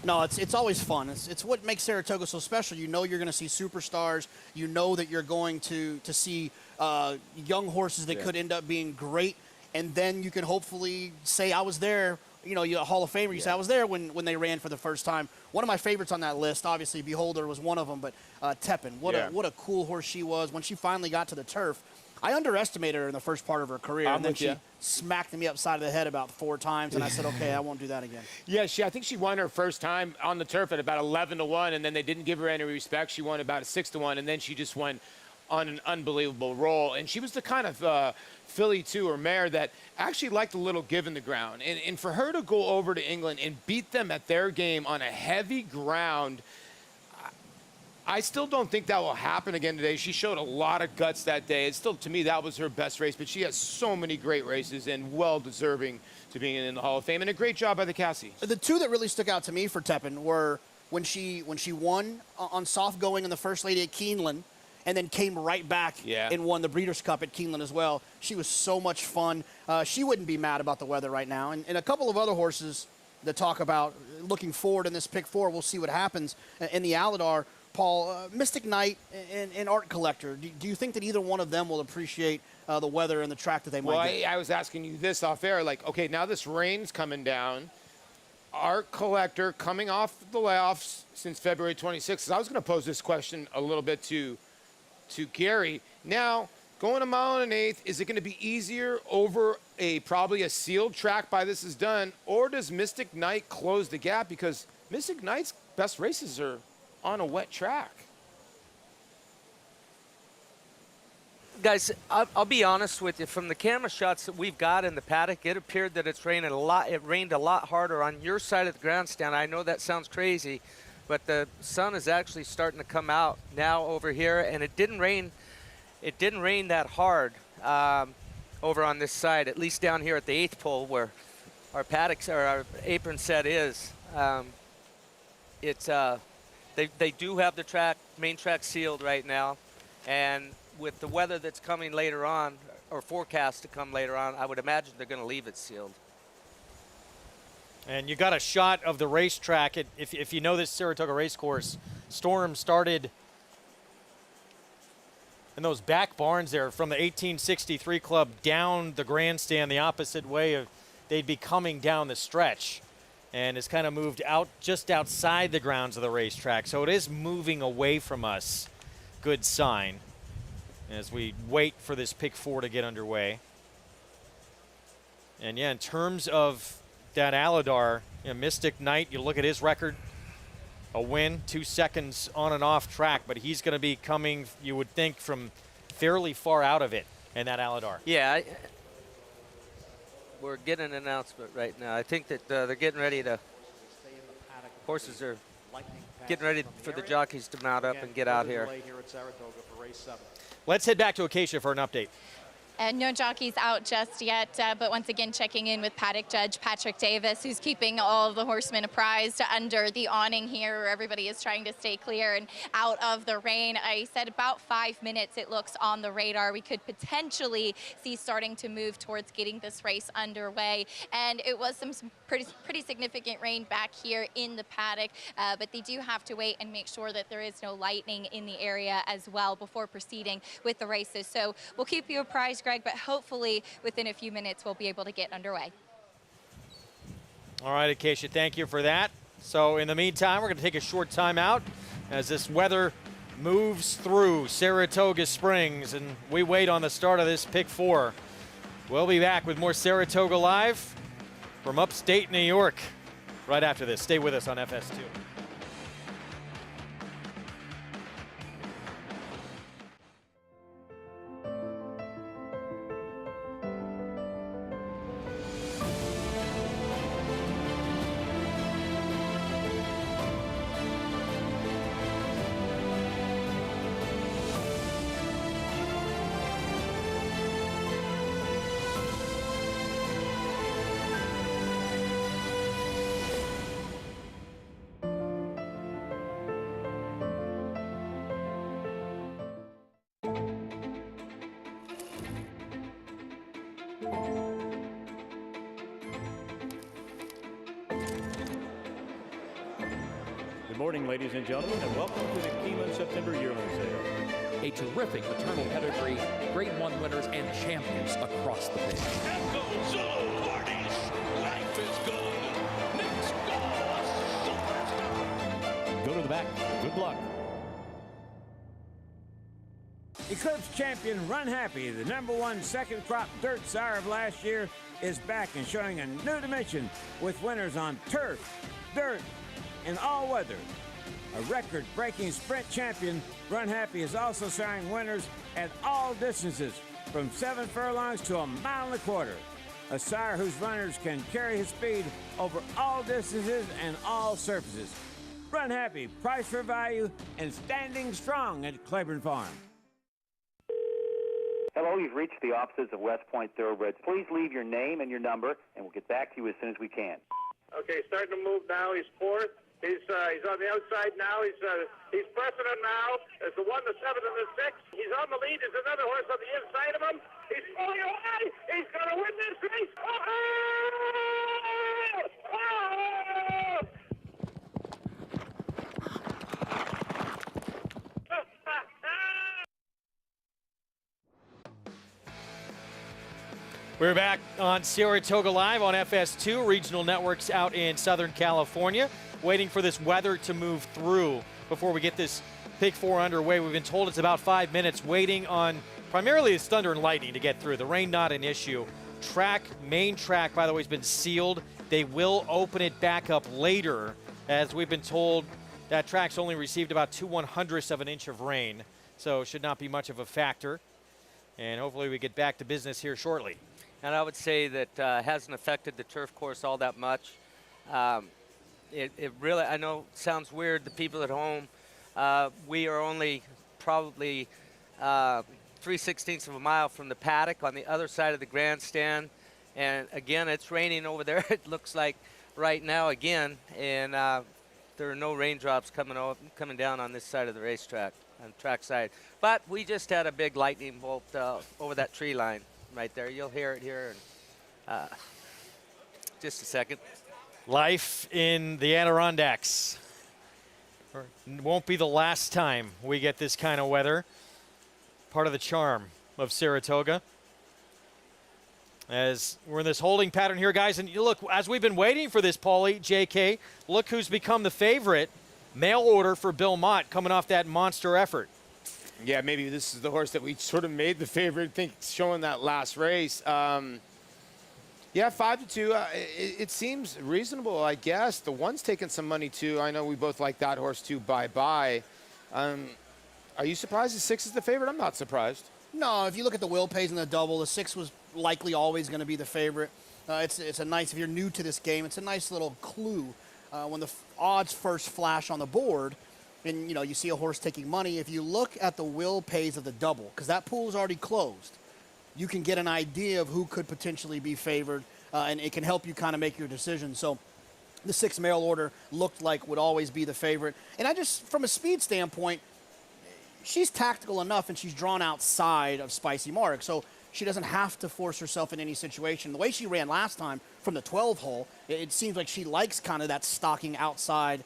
No, it's always fun. It's what makes Saratoga so special. You know you're going to see superstars. You know that you're going to see young horses that could end up being great. And then you can hopefully say, I was there. You know, you're a Hall of Famer. You say, I was there when they ran for the first time. One of my favorites on that list, obviously, Beholder was one of them. But Tepin, what a cool horse she was. When she finally got to the turf, I underestimated her in the first part of her career, and then she smacked me upside of the head about 4 times, and I said, okay, I won't do that again. Yeah, I think she won her first time on the turf at about 11-1, and then they didn't give her any respect. She won about 6-1, and then she just went on an unbelievable roll. And she was the kind of filly, too, or mare that actually liked a little give in the ground. And for her to go over to England and beat them at their game on a heavy ground, I still don't think that will happen again today. She showed a lot of guts that day. It's still, to me, that was her best race, but she has so many great races and well-deserving to being in the Hall of Fame, and a great job by the Cassie. The two that really stuck out to me for Tepin were when she won on soft going in the First Lady at Keeneland, and then came right back and won the Breeders' Cup at Keeneland as well. She was so much fun. She wouldn't be mad about the weather right now. And a couple of other horses that talk about looking forward in this pick 4, we'll see what happens in the Alydar. Paul, Mystic Knight and Art Collector, do you think that either one of them will appreciate the weather and the track that they might get? Well, I was asking you this off air, like, okay, now this rain's coming down. Art Collector coming off the layoffs since February 26th. I was going to pose this question a little bit to Gary. Now, going a mile and an eighth, is it going to be easier over probably a sealed track by this is done, or does Mystic Knight close the gap? Because Mystic Knight's best races are on a wet track. Guys, I'll be honest with you. From the camera shots that we've got in the paddock, it appeared that it's raining a lot. It rained a lot harder on your side of the grandstand. I know that sounds crazy, but the sun is actually starting to come out now over here, and it didn't rain. It didn't rain that hard over on this side, at least down here at the 8th pole where our paddocks or our apron set is. They do have the main track sealed right now, and with the weather that's coming later on, or forecast to come later on, I would imagine they're going to leave it sealed. And you got a shot of the racetrack. If you know this Saratoga racecourse, storm started in those back barns there from the 1863 club down the grandstand the opposite way. They'd be coming down the stretch. And it's kind of moved out just outside the grounds of the racetrack. So it is moving away from us. Good sign as we wait for this pick 4 to get underway. And yeah, in terms of that Alydar, Mystic Knight, you look at his record, a win, 2 seconds on and off track, but he's going to be coming, you would think, from fairly far out of it in that Alydar. Yeah, we're getting an announcement right now. I think that they're getting ready to, horses are getting ready for the jockeys to mount up and get out here. Let's head back to Acacia for an update. And no jockeys out just yet, but once again checking in with paddock judge Patrick Davis, who's keeping all of the horsemen apprised under the awning here where everybody is trying to stay clear and out of the rain. I said about 5 minutes it looks on the radar. We could potentially see starting to move towards getting this race underway. And it was some pretty significant rain back here in the paddock, but they do have to wait and make sure that there is no lightning in the area as well before proceeding with the races. So we'll keep you apprised, Greg, but hopefully within a few minutes we'll be able to get underway. All right, Acacia, thank you for that. So in the meantime, we're going to take a short time out as this weather moves through Saratoga Springs, and we wait on the start of this pick 4. We'll be back with more Saratoga Live from upstate New York right after this. Stay with us on FS2. Good morning, ladies and gentlemen, and welcome to the Keeneland September yearling sale. A terrific maternal pedigree, Grade 1 winners, and champions across the page. Life is good. Next go, Go to the back. Good luck. Eclipse champion Run Happy, the #1 second crop dirt sire of last year, is back and showing a new dimension with winners on turf, dirt, and all weather. A record-breaking sprint champion, Run Happy is also siring winners at all distances, from 7 furlongs to 1.25 miles. A sire whose runners can carry his speed over all distances and all surfaces. Run Happy, price for value, and standing strong at Claiborne Farm. Hello, you've reached the offices of West Point Thoroughbreds. Please leave your name and your number, and we'll get back to you as soon as we can. Okay, starting to move now. He's fourth. He's on the outside now. He's pressing him now. There's the 1, the 7, and the 6. He's on the lead. There's another horse on the inside of him. He's pulling away. He's going to win this race. We're back on Saratoga Live on FS2, regional networks out in Southern California, waiting for this weather to move through before we get this pick 4 underway. We've been told it's about 5 minutes, waiting on primarily it's thunder and lightning to get through. The rain not an issue. Main track, by the way, has been sealed. They will open it back up later, as we've been told that track's only received about 2/100ths of an inch of rain, so should not be much of a factor. And hopefully we get back to business here shortly. And I would say that hasn't affected the turf course all that much. It really, I know it sounds weird, the people at home, we are only probably 3/16 of a mile from the paddock on the other side of the grandstand. And again, it's raining over there, it looks like right now again. And there are no raindrops coming down on this side of the racetrack, on the track side. But we just had a big lightning bolt over that tree line. Right there, you'll hear it here in just a second. Life in the Adirondacks. It won't be the last time we get this kind of weather. Part of the charm of Saratoga. As we're in this holding pattern here, guys, and you look, as we've been waiting for this, Paulie, JK, look who's become the favorite. Mail order for Bill Mott coming off that monster effort. Yeah, maybe this is the horse that we sort of made the favorite. I think showing that last race. Yeah, 5-2. It seems reasonable, I guess. The 1's taking some money too. I know we both like that horse too. Bye. Are you surprised the 6 is the favorite? I'm not surprised. No, if you look at the Will Pays and the double, the 6 was likely always going to be the favorite. It's a nice, if you're new to this game, it's a nice little clue when the odds first flash on the board. And, you see a horse taking money. If you look at the Will Pays of the double, because that pool is already closed, you can get an idea of who could potentially be favored, and it can help you kind of make your decision. So the 6 mail order looked like would always be the favorite. And from a speed standpoint, she's tactical enough, and she's drawn outside of Spicy Mark. So she doesn't have to force herself in any situation. The way she ran last time from the 12 hole, it seems like she likes kind of that stalking outside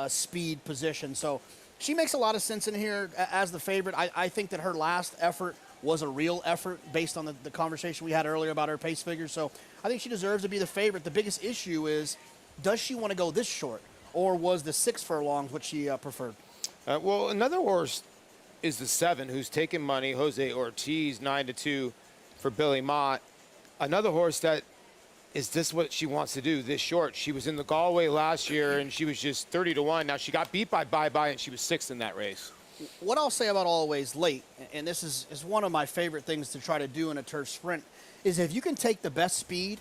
speed position. So she makes a lot of sense in here as the favorite. I think that her last effort was a real effort based on the conversation we had earlier about her pace figures. So I think she deserves to be the favorite. The biggest issue is, does she want to go this short, or was the 6 furlongs what she preferred? Well, another horse is the 7, who's taken money, Jose Ortiz, 9-2 for Billy Mott. Another horse that is this what she wants to do this short. She was in the Galway last year, and she was just 30-1. Now, she got beat by Bye Bye, and she was 6th in that race. What I'll say about Always Late, and this is one of my favorite things to try to do in a turf sprint, is if you can take the best speed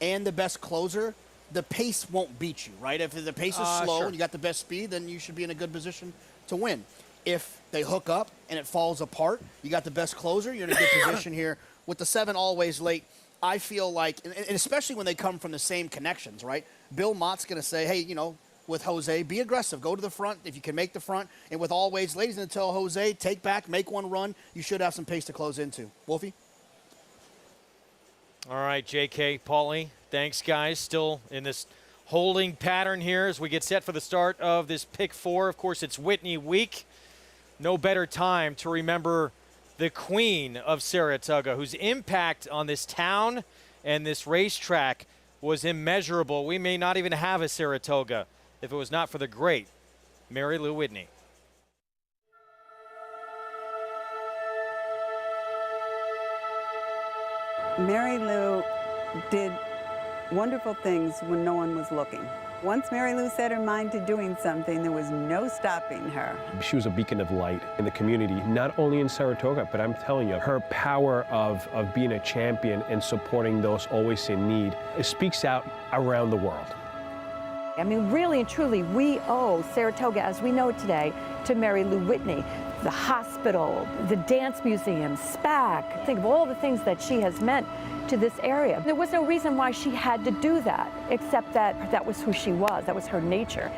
and the best closer, the pace won't beat you, right? If the pace is slow and you got the best speed, then you should be in a good position to win. If they hook up and it falls apart, you got the best closer, you're in a good position here. With the 7 Always Late, I feel like, and especially when they come from the same connections, right? Bill Mott's going to say, hey, you know, with Jose, be aggressive. Go to the front if you can make the front. And with Always Late, he's going to tell Jose, take back, make one run. You should have some pace to close into. Wolfie? All right, JK, Paulie, thanks, guys. Still in this holding pattern here as we get set for the start of this pick 4. Of course, it's Whitney week. No better time to remember the queen of Saratoga, whose impact on this town and this racetrack was immeasurable. We may not even have a Saratoga if it was not for the great Mary Lou Whitney. Mary Lou did wonderful things when no one was looking. Once Mary Lou set her mind to doing something, there was no stopping her. She was a beacon of light in the community, not only in Saratoga, but I'm telling you, her power of being a champion and supporting those always in need, it speaks out around the world. I mean, really and truly, we owe Saratoga, as we know it today, to Mary Lou Whitney. The hospital, the dance museum, SPAC. Think of all the things that she has meant to this area. There was no reason why she had to do that, except that that was who she was. That was her nature.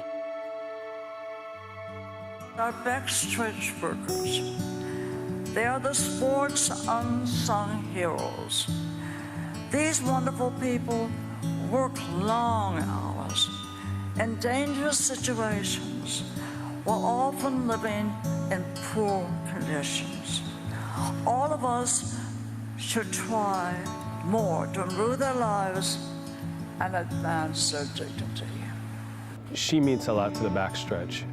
Our backstretch workers. They are the sports unsung heroes. These wonderful people work long hours in dangerous situations while often living in poor conditions. All of us should try more to improve their lives and advance their dignity. She means a lot to the backstretch.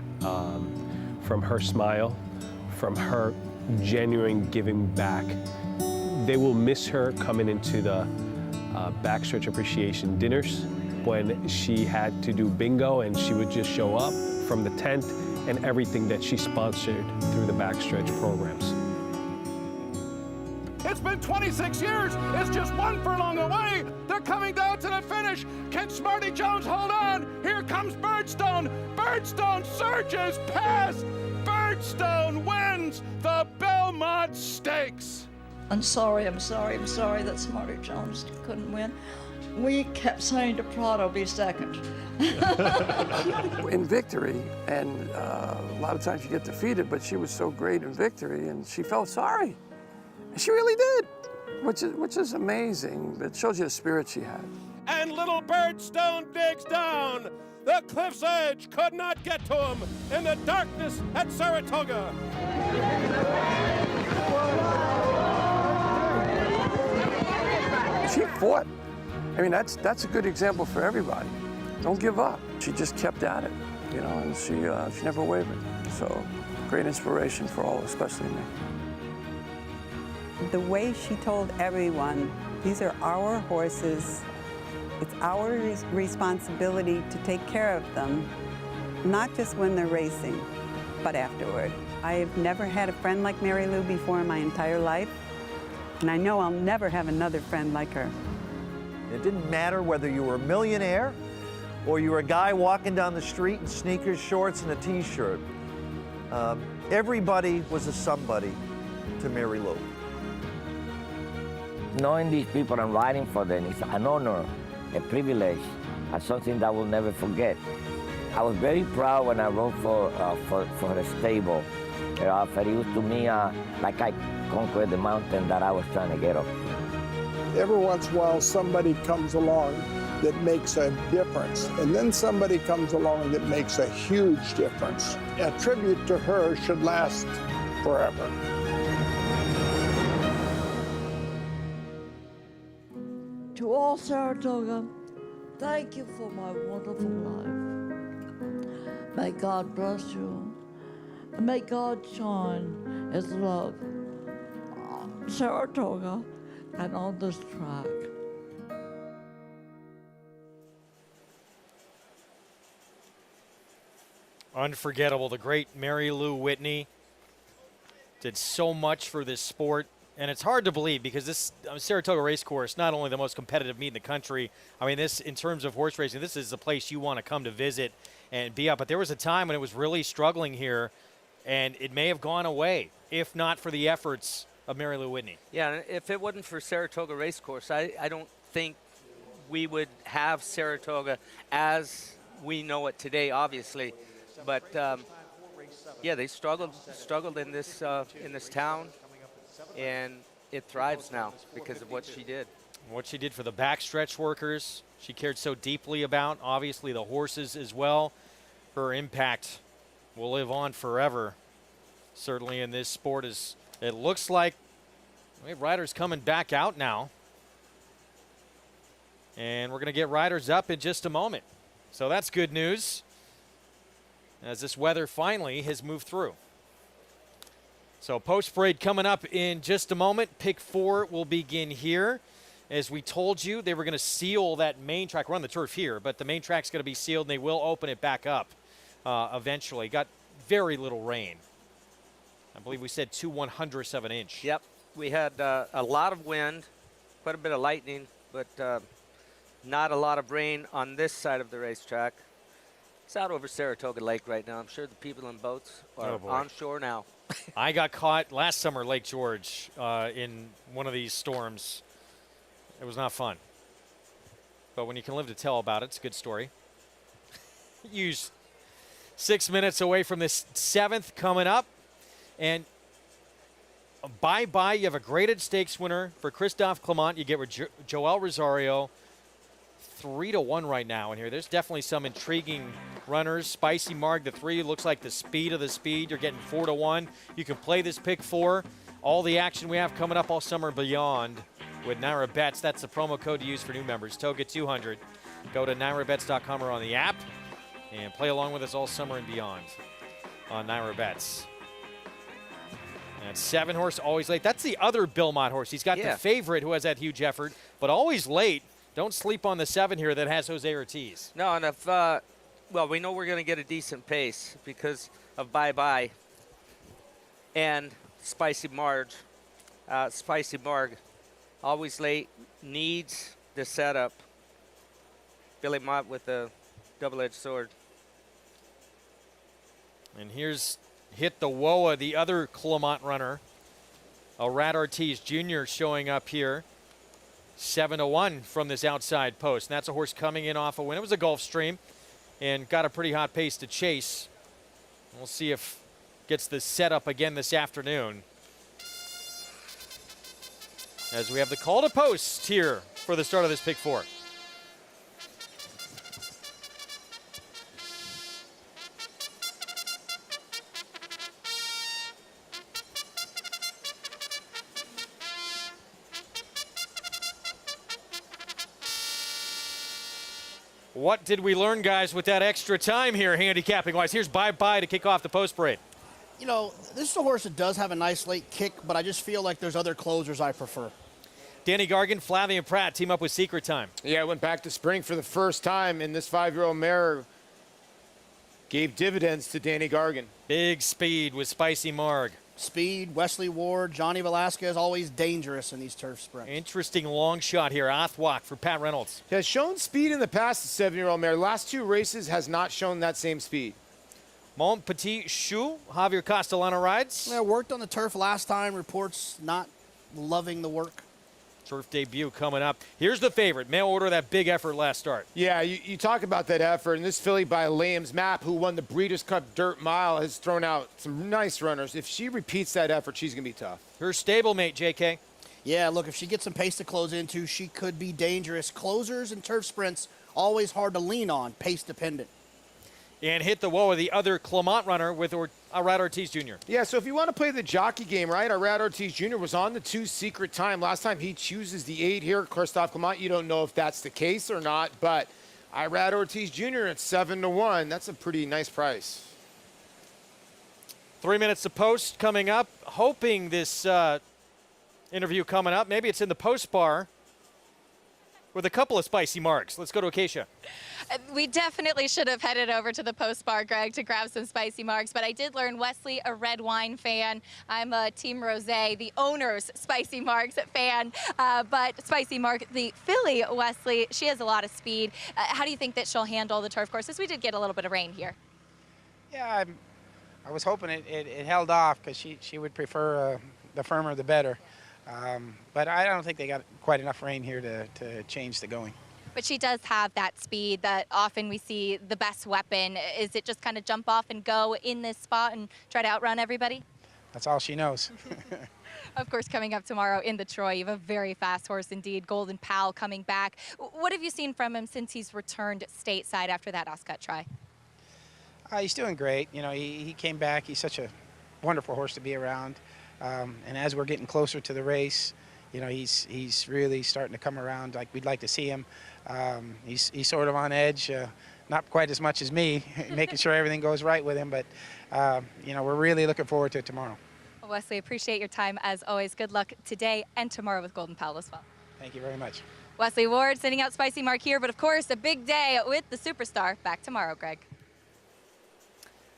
From her smile, from her genuine giving back. They will miss her coming into the backstretch appreciation dinners when she had to do bingo and she would just show up from the tent and everything that she sponsored through the backstretch programs. It's been 26 years. It's just one furlong away. They're coming down to the finish. Can Smarty Jones hold on? Here comes Birdstone. Birdstone surges past. Birdstone wins the Belmont Stakes. I'm sorry that Smarty Jones couldn't win. We kept saying to Prado be second. In victory, and a lot of times you get defeated, but she was so great in victory, and she felt sorry. And she really did, which is amazing. It shows you the spirit she had. And little Birdstone digs down. The cliff's edge could not get to him in the darkness at Saratoga. She fought. I mean, that's a good example for everybody. Don't give up. She just kept at it, you know, and she never wavered. So, great inspiration for all, especially me. The way she told everyone, these are our horses. It's our responsibility to take care of them, not just when they're racing, but afterward. I have never had a friend like Mary Lou before in my entire life, and I know I'll never have another friend like her. It didn't matter whether you were a millionaire or you were a guy walking down the street in sneakers, shorts, and a t-shirt. Everybody was a somebody to Mary Lou. Knowing these people and riding for them is an honor, a privilege, and something that I will never forget. I was very proud when I rode for the stable. It was to me like I conquered the mountain that I was trying to get up. Every once in a while, somebody comes along that makes a difference, and then somebody comes along that makes a huge difference. A tribute to her should last forever. To all Saratoga, thank you for my wonderful life. May God bless you May God shine His love on Saratoga and on this track. Unforgettable. The great Mary Lou Whitney did so much for this sport. And it's hard to believe because this Saratoga Racecourse, not only the most competitive meet in the country, I mean, this, in terms of horse racing, this is a place you want to come to visit and be up. But there was a time when it was really struggling here, and it may have gone away if not for the efforts of Mary Lou Whitney. Yeah, if it wasn't for Saratoga Racecourse, I don't think we would have Saratoga as we know it today, obviously. But yeah, they struggled in this town, and it thrives now because of what she did. What she did for the backstretch workers, she cared so deeply about. Obviously, the horses as well. Her impact will live on forever. Certainly in this sport, as it looks like we have riders coming back out now. And we're going to get riders up in just a moment. So that's good news, as this weather finally has moved through. So post parade coming up in just a moment. Pick 4 will begin here. As we told you, they were going to seal that main track. We're on the turf here, but the main track's going to be sealed, and they will open it back up eventually. Got very little rain. I believe we said 2/100ths of an inch. Yep, we had a lot of wind, quite a bit of lightning, but not a lot of rain on this side of the racetrack. It's out over Saratoga Lake right now. I'm sure the people in boats are on shore now. I got caught last summer, Lake George, in one of these storms. It was not fun. But when you can live to tell about it, it's a good story. Use 6 minutes away from this 7th coming up. And bye-bye, you have a graded stakes winner for Christophe Clement. You get Joel Rosario, 3-1 right now in here. There's definitely some intriguing runners. Spicy Marg, the 3, looks like the speed of the speed. You're getting 4-1. You can play this pick 4. All the action we have coming up all summer beyond with Naira Bets. That's the promo code to use for new members, TOGA200. Go to NairaBets.com or on the app and play along with us all summer and beyond on Naira Bets. And 7 horse, always late. That's the other Bilmont horse. He's got the favorite who has that huge effort, but always late. Don't sleep on the 7 here that has Jose Ortiz. No, and if, well, we know we're going to get a decent pace because of Bye-Bye and Spicy Marg. Spicy Marg, always late, needs the setup. Billy Mott with a double-edged sword. And here's Hit the Woa, the other Clement runner. Alydar Ortiz Jr. showing up here. 7-1 from this outside post. And that's a horse coming in off a win. It was a Gulfstream and got a pretty hot pace to chase. We'll see if gets the setup again this afternoon. As we have the call to post here for the start of this pick 4. What did we learn, guys, with that extra time here, handicapping-wise? Here's Bye-Bye to kick off the post parade. You know, this is a horse that does have a nice late kick, but I just feel like there's other closers I prefer. Danny Gargan, Flavien Prat team up with Secret Time. Yeah, went back to spring for the first time, and this 5-year-old mare gave dividends to Danny Gargan. Big speed with Spicy Marg. Speed, Wesley Ward, Johnny Velasquez, always dangerous in these turf sprints. Interesting long shot here. Athwak for Pat Reynolds. Has shown speed in the past, the 7-year-old mare. Last 2 races has not shown that same speed. Mon Petit Chou, Javier Castellano rides. Yeah, worked on the turf last time. Reports not loving the work. Turf debut coming up. Here's the favorite. Mail order, that big effort last start. Yeah, you talk about that effort, and this filly by Liam's Map, who won the Breeders' Cup Dirt Mile, has thrown out some nice runners. If she repeats that effort, she's going to be tough. Her stablemate, JK. Yeah, look, if she gets some pace to close into, she could be dangerous. Closers and turf sprints, always hard to lean on, pace dependent. And Hit the Woa, the other Clement runner with Alydar Ortiz Jr. Yeah, so if you want to play the jockey game, right, Alydar Ortiz Jr. was on the 2 Secret Time. Last time he chooses the 8 here, Christophe Clement. You don't know if that's the case or not, but Alydar Ortiz Jr. at 7-1. That's a pretty nice price. 3 minutes of post coming up. Hoping this interview coming up, maybe it's in the post bar with a couple of spicy marks. Let's go to Acacia. We definitely should have headed over to the post bar, Greg, to grab some spicy marks, but I did learn Wesley, a red wine fan. I'm a Team Rosé, the owner's spicy marks fan, but spicy mark, the filly Wesley, she has a lot of speed. How do you think that she'll handle the turf courses? We did get a little bit of rain here. Yeah, I was hoping it held off because she would prefer the firmer the better. But I don't think they got quite enough rain here to change the going. But she does have that speed that often we see the best weapon. Is it just kind of jump off and go in this spot and try to outrun everybody? That's all she knows. Of course, coming up tomorrow in the Troy, you have a very fast horse indeed, Golden Pal coming back. What have you seen from him since he's returned stateside after that Oscott try? He's doing great. You know, he came back. He's such a wonderful horse to be around. And as we're getting closer to the race, you know, he's really starting to come around like we'd like to see him. He's sort of on edge, not quite as much as me, making sure everything goes right with him. But, you know, we're really looking forward to it tomorrow. Well, Wesley, appreciate your time as always. Good luck today and tomorrow with Golden Pal as well. Thank you very much. Wesley Ward sending out spicy mark here, but of course a big day with the superstar. Back tomorrow, Greg.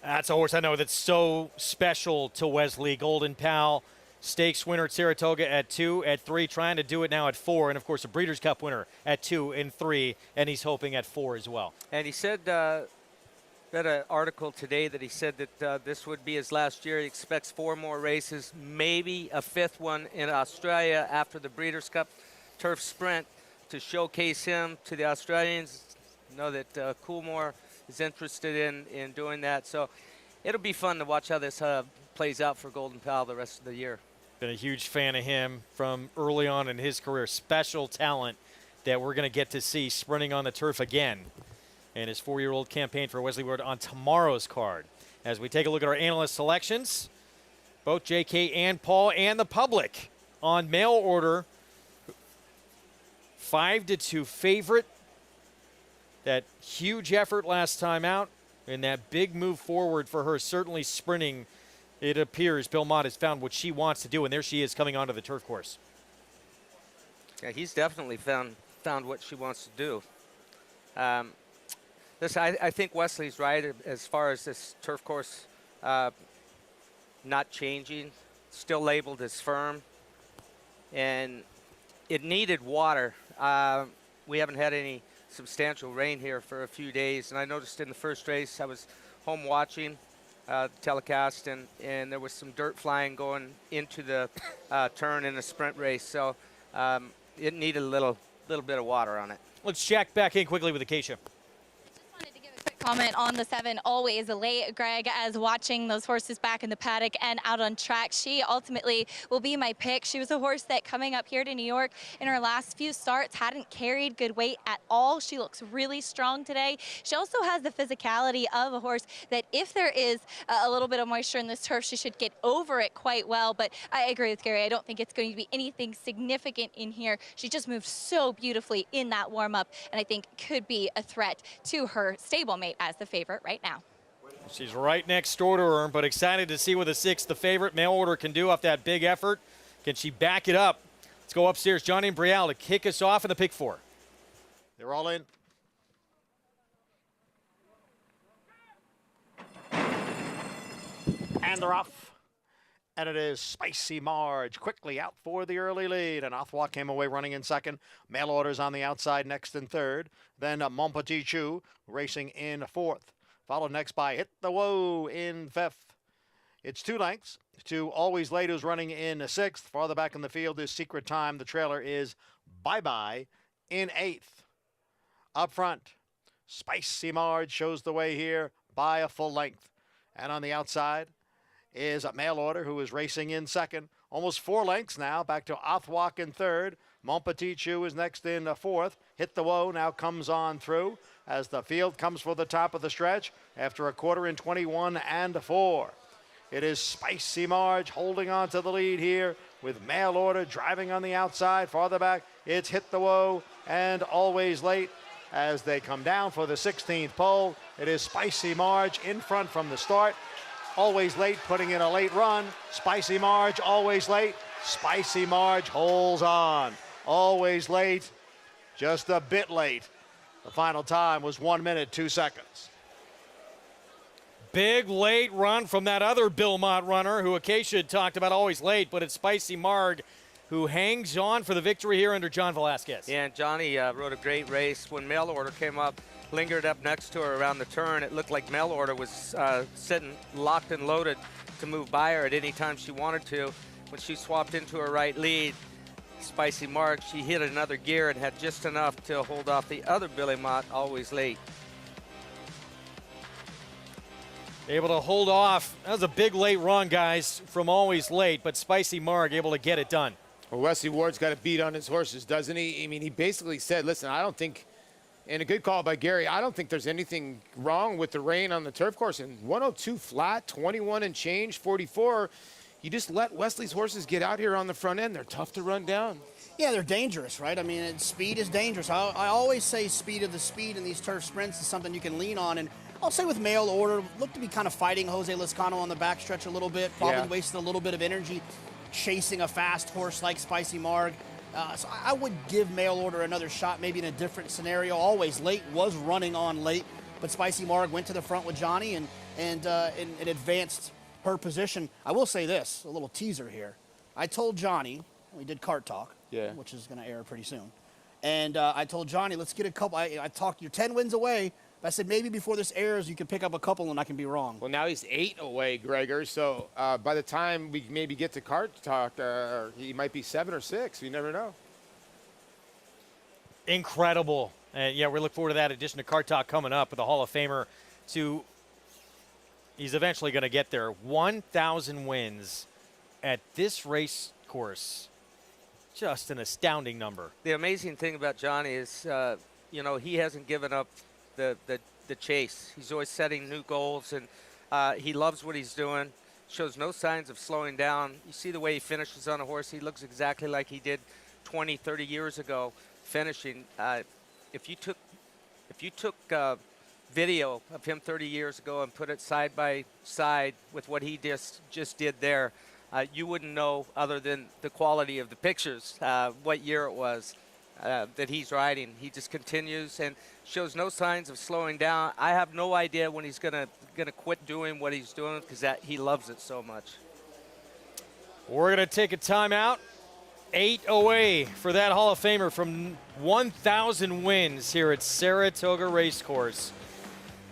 That's a horse I know that's so special to Wesley. Golden Pal, stakes winner at Saratoga at 2, at 3, trying to do it now at 4, and of course a Breeders' Cup winner at 2 and 3, and he's hoping at 4 as well. And he said, read an article today that he said that this would be his last year. He expects 4 more races, maybe a 5th one in Australia after the Breeders' Cup Turf Sprint to showcase him to the Australians. Know that Coolmore is interested in doing that. So it'll be fun to watch how this plays out for Golden Pal the rest of the year. Been a huge fan of him from early on in his career. Special talent that we're going to get to see sprinting on the turf again. And his 4-year-old campaign for Wesley Ward on tomorrow's card. As we take a look at our analyst selections, both JK and Paul and the public on mail order. 5-2 favorite. That huge effort last time out and that big move forward for her, certainly sprinting. It appears Bill Mott has found what she wants to do, and there she is coming onto the turf course. Yeah, he's definitely found what she wants to do. I think Wesley's right as far as this turf course not changing, still labeled as firm, and it needed water. We haven't had any substantial rain here for a few days, and I noticed in the first race I was home watching the telecast, and there was some dirt flying going into the turn in the sprint race, so it needed a little bit of water on it. Let's check back in quickly with Acacia. Comment on the 7, always late, Greg, as watching those horses back in the paddock and out on track. She ultimately will be my pick. She was a horse that coming up here to New York in her last few starts hadn't carried good weight at all. She looks really strong today. She also has the physicality of a horse that if there is a little bit of moisture in this turf, she should get over it quite well. But I agree with Gary. I don't think it's going to be anything significant in here. She just moved so beautifully in that warm-up, and I think could be a threat to her stablemate as the favorite right now. She's right next door to her, but excited to see what the 6, the favorite mail order, can do off that big effort. Can she back it up? Let's go upstairs. Johnny and Brielle to kick us off in the pick 4. They're all in. And they're off. And it is Spicy Marge quickly out for the early lead. And Othwa came away running in second. Mail orders on the outside next and third. Then Mon Petit Chou racing in fourth. Followed next by Hit the Woe in fifth. It's 2 lengths to Always Late, who's running in sixth. Farther back in the field is Secret Time. The trailer is Bye Bye in eighth. Up front, Spicy Marge shows the way here by a full length. And on the outside is a Mail Order, who is racing in second. Almost 4 lengths now, back to Othwalk in third. Mon Petit Chou is next in fourth. Hit the Woe now comes on through as the field comes for the top of the stretch after a quarter in 21 and 4. It is Spicy Marge holding on to the lead here with Mail Order driving on the outside. Farther back, it's Hit the Woe and Always Late as they come down for the 16th pole. It is Spicy Marge in front from the start. Always Late putting in a late run. Spicy Marge, Always Late. Spicy Marge holds on. Always Late, just a bit late. The final time was 1 minute, 2 seconds. Big late run from that other Bill Mott runner who Acacia had talked about, Always Late, but it's Spicy Marg who hangs on for the victory here under John Velasquez. Yeah, and Johnny rode a great race. When mail order came up, lingered up next to her around the turn, it looked like mail order was sitting locked and loaded to move by her at any time she wanted to. When she swapped into her right lead, Spicy Marg, she hit another gear and had just enough to hold off the other Billy Mott, Always Late. Able to hold off. That was a big late run, guys, from Always Late, but Spicy Marg able to get it done. Well, Wesley Ward's got a beat on his horses, doesn't he? I mean, he basically said, listen, I don't think, and a good call by Gary, I don't think there's anything wrong with the rain on the turf course. And 102 flat, 21 and change, 44. You just let Wesley's horses get out here on the front end. They're tough to run down. Yeah, they're dangerous, right? I mean, speed is dangerous. I always say speed of the speed in these turf sprints is something you can lean on. And I'll say with mail order, looked to be kind of fighting Jose Lezcano on the backstretch a little bit. Probably wasted a little bit of energy chasing a fast horse like Spicy Marg. So I would give mail order another shot, maybe in a different scenario. Always Late was running on late, but Spicy Marg went to the front with Johnny and advanced her position. I will say this, a little teaser here. I told Johnny, we did Cart Talk, which is going to air pretty soon. And I told Johnny, let's get a couple. I talked, you're 10 wins away. I said, maybe before this airs, you can pick up a couple and I can be wrong. Well, now he's 8 away, Gregor. So by the time we maybe get to Cart Talk, he might be 7 or 6. You never know. Incredible. Yeah, we look forward to that addition to Cart Talk coming up with the Hall of Famer he's eventually going to get there. 1,000 wins at this race course. Just an astounding number. The amazing thing about Johnny is, you know, he hasn't given up the chase. He's always setting new goals, and he loves what he's doing. Shows no signs of slowing down. You see the way he finishes on a horse. He looks exactly like he did 20, 30 years ago finishing. If you took video of him 30 years ago and put it side by side with what he just did there, you wouldn't know, other than the quality of the pictures, what year it was that he's riding. He just continues and shows no signs of slowing down. I have no idea when he's gonna quit doing what he's doing, because he loves it so much. We're gonna take a timeout. 8 away for that Hall of Famer from 1,000 wins here at Saratoga Racecourse.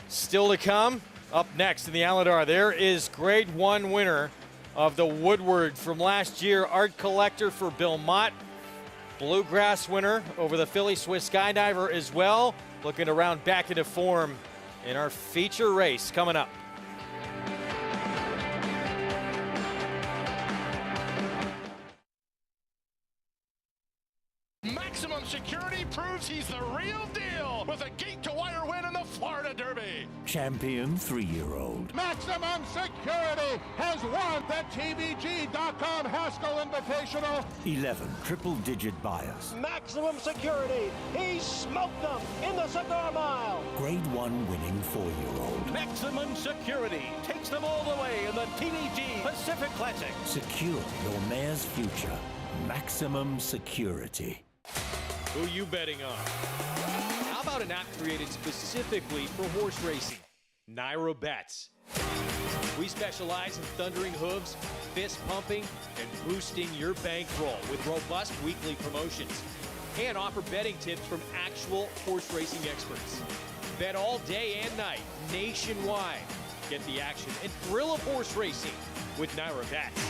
Still to come, up next in the Alydar, there is Grade 1 winner of the Woodward from last year, art collector for Bill Mott. Bluegrass winner over the Philly Swiss Skydiver as well. Looking to round back into form in our feature race coming up. Maximum Security proves he's the real deal with a gate-to-wire win in the Florida Derby. Champion 3-year-old. Maximum Security has won the TVG.com Haskell Invitational. 11 triple-digit bias. Maximum Security, he smoked them in the Cigar Mile. Grade 1 winning 4-year-old. Maximum Security takes them all the way in the TVG Pacific Classic. Secure your mare's future. Maximum Security. Who you betting on? How about an app created specifically for horse racing? Naira Bets. We specialize in thundering hooves, fist pumping, and boosting your bankroll with robust weekly promotions. And offer betting tips from actual horse racing experts. Bet all day and night, nationwide. Get the action and thrill of horse racing with Naira Bets.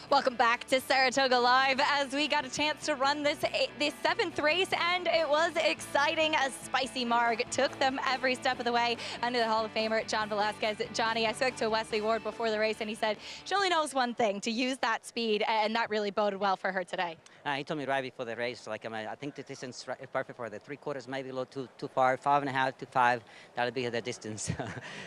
Welcome back to Saratoga Live as we got a chance to run this 7th race, and it was exciting as Spicy Marg took them every step of the way under the Hall of Famer John Velasquez. Johnny, I spoke to Wesley Ward before the race, and he said she only knows one thing, to use that speed, and that really boded well for her today. He told me right before the race, like, I think the distance is perfect for the 3/4, maybe a little too far, 5.5 to 5, that'll be the distance.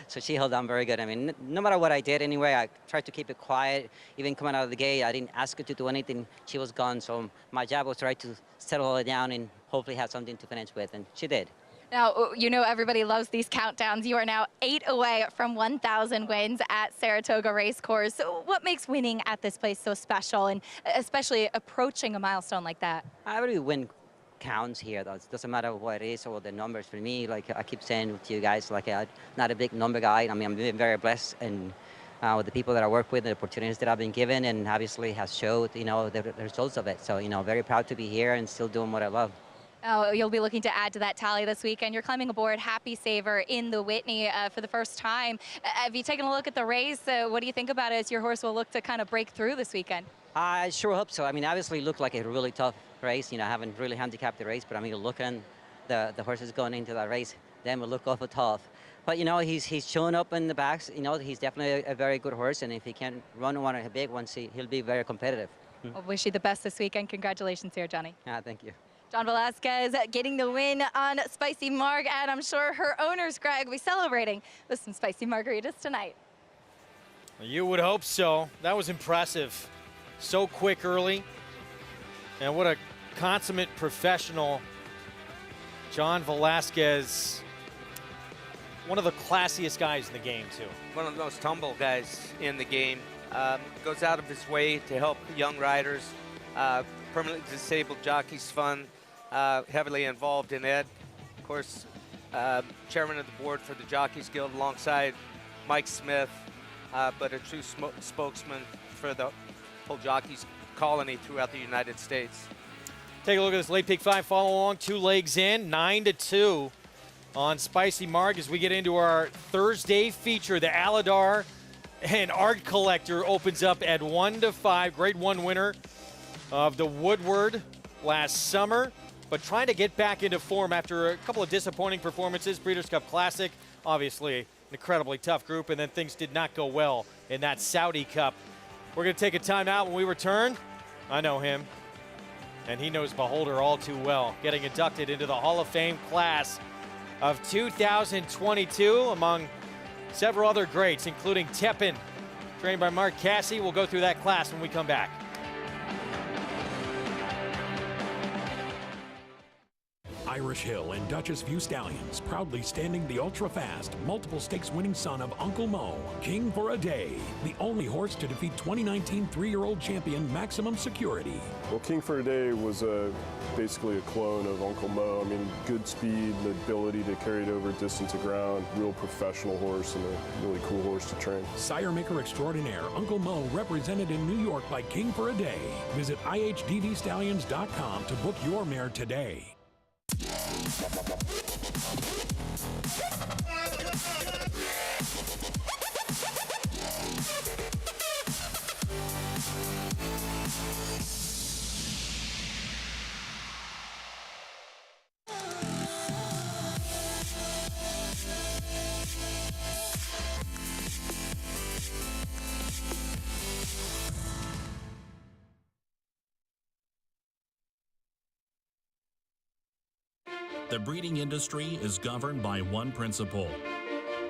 So she held on very good. I mean, no matter what I did anyway, I tried to keep it quiet, even coming out of the gate. I didn't ask her to do anything. She was gone, so my job was try to settle her down and hopefully have something to finish with, and she did. Now, you know everybody loves these countdowns. You are now 8 away from 1,000 wins at Saratoga Racecourse. So what makes winning at this place so special, and especially approaching a milestone like that? Every win counts here. It doesn't matter what it is or the numbers. For me, like I keep saying to you guys, like I'm not a big number guy. I mean, I'm being very blessed, and with the people that I work with, the opportunities that I've been given, and obviously has showed, you know, the results of it. So, you know, very proud to be here and still doing what I love. Oh, you'll be looking to add to that tally this weekend. You're climbing aboard Happy Saver in the Whitney for the first time. Have you taken a look at the race? What do you think about it as your horse will look to kind of break through this weekend? I sure hope so. I mean, obviously it looked like a really tough race. You know, I haven't really handicapped the race, but I mean, looking the horses going into that race, them will look awful tough. But, you know, he's showing up in the backs. You know, he's definitely a very good horse, and if he can run one of the big ones, he'll be very competitive. I wish you the best this weekend. Congratulations here, Johnny. Thank you. John Velasquez getting the win on Spicy Marg, and I'm sure her owners, Greg, will be celebrating with some spicy margaritas tonight. You would hope so. That was impressive. So quick early. And what a consummate professional. John Velasquez, one of the classiest guys in the game, too. One of the most humble guys in the game. Goes out of his way to help young riders, permanently disabled jockeys fund, heavily involved in it. Of course, chairman of the board for the Jockeys Guild alongside Mike Smith, but a true spokesman for the whole jockeys colony throughout the United States. Take a look at this late pick 5 follow along, 2 legs in, 9-2 on Spicy Marg as we get into our Thursday feature. The Alydar and Art Collector opens up at 1-5. Grade 1 winner of the Woodward last summer, but trying to get back into form after a couple of disappointing performances. Breeders' Cup Classic, obviously an incredibly tough group, and then things did not go well in that Saudi Cup. We're going to take a timeout. When we return, I know him, and he knows Beholder all too well, getting inducted into the Hall of Fame class of 2022 among several other greats, including Tepin, trained by Mark Casse. We'll go through that class when we come back. Irish Hill and Duchess View Stallions, proudly standing the ultra-fast, multiple stakes winning son of Uncle Mo, King for a Day, the only horse to defeat 2019 3-year-old champion Maximum Security. Well, King for a Day was basically a clone of Uncle Mo. I mean, good speed, the ability to carry it over distance of ground, real professional horse and a really cool horse to train. Sire maker extraordinaire Uncle Mo, represented in New York by King for a Day. Visit ihdvstallions.com to book your mare today. The breeding industry is governed by one principle: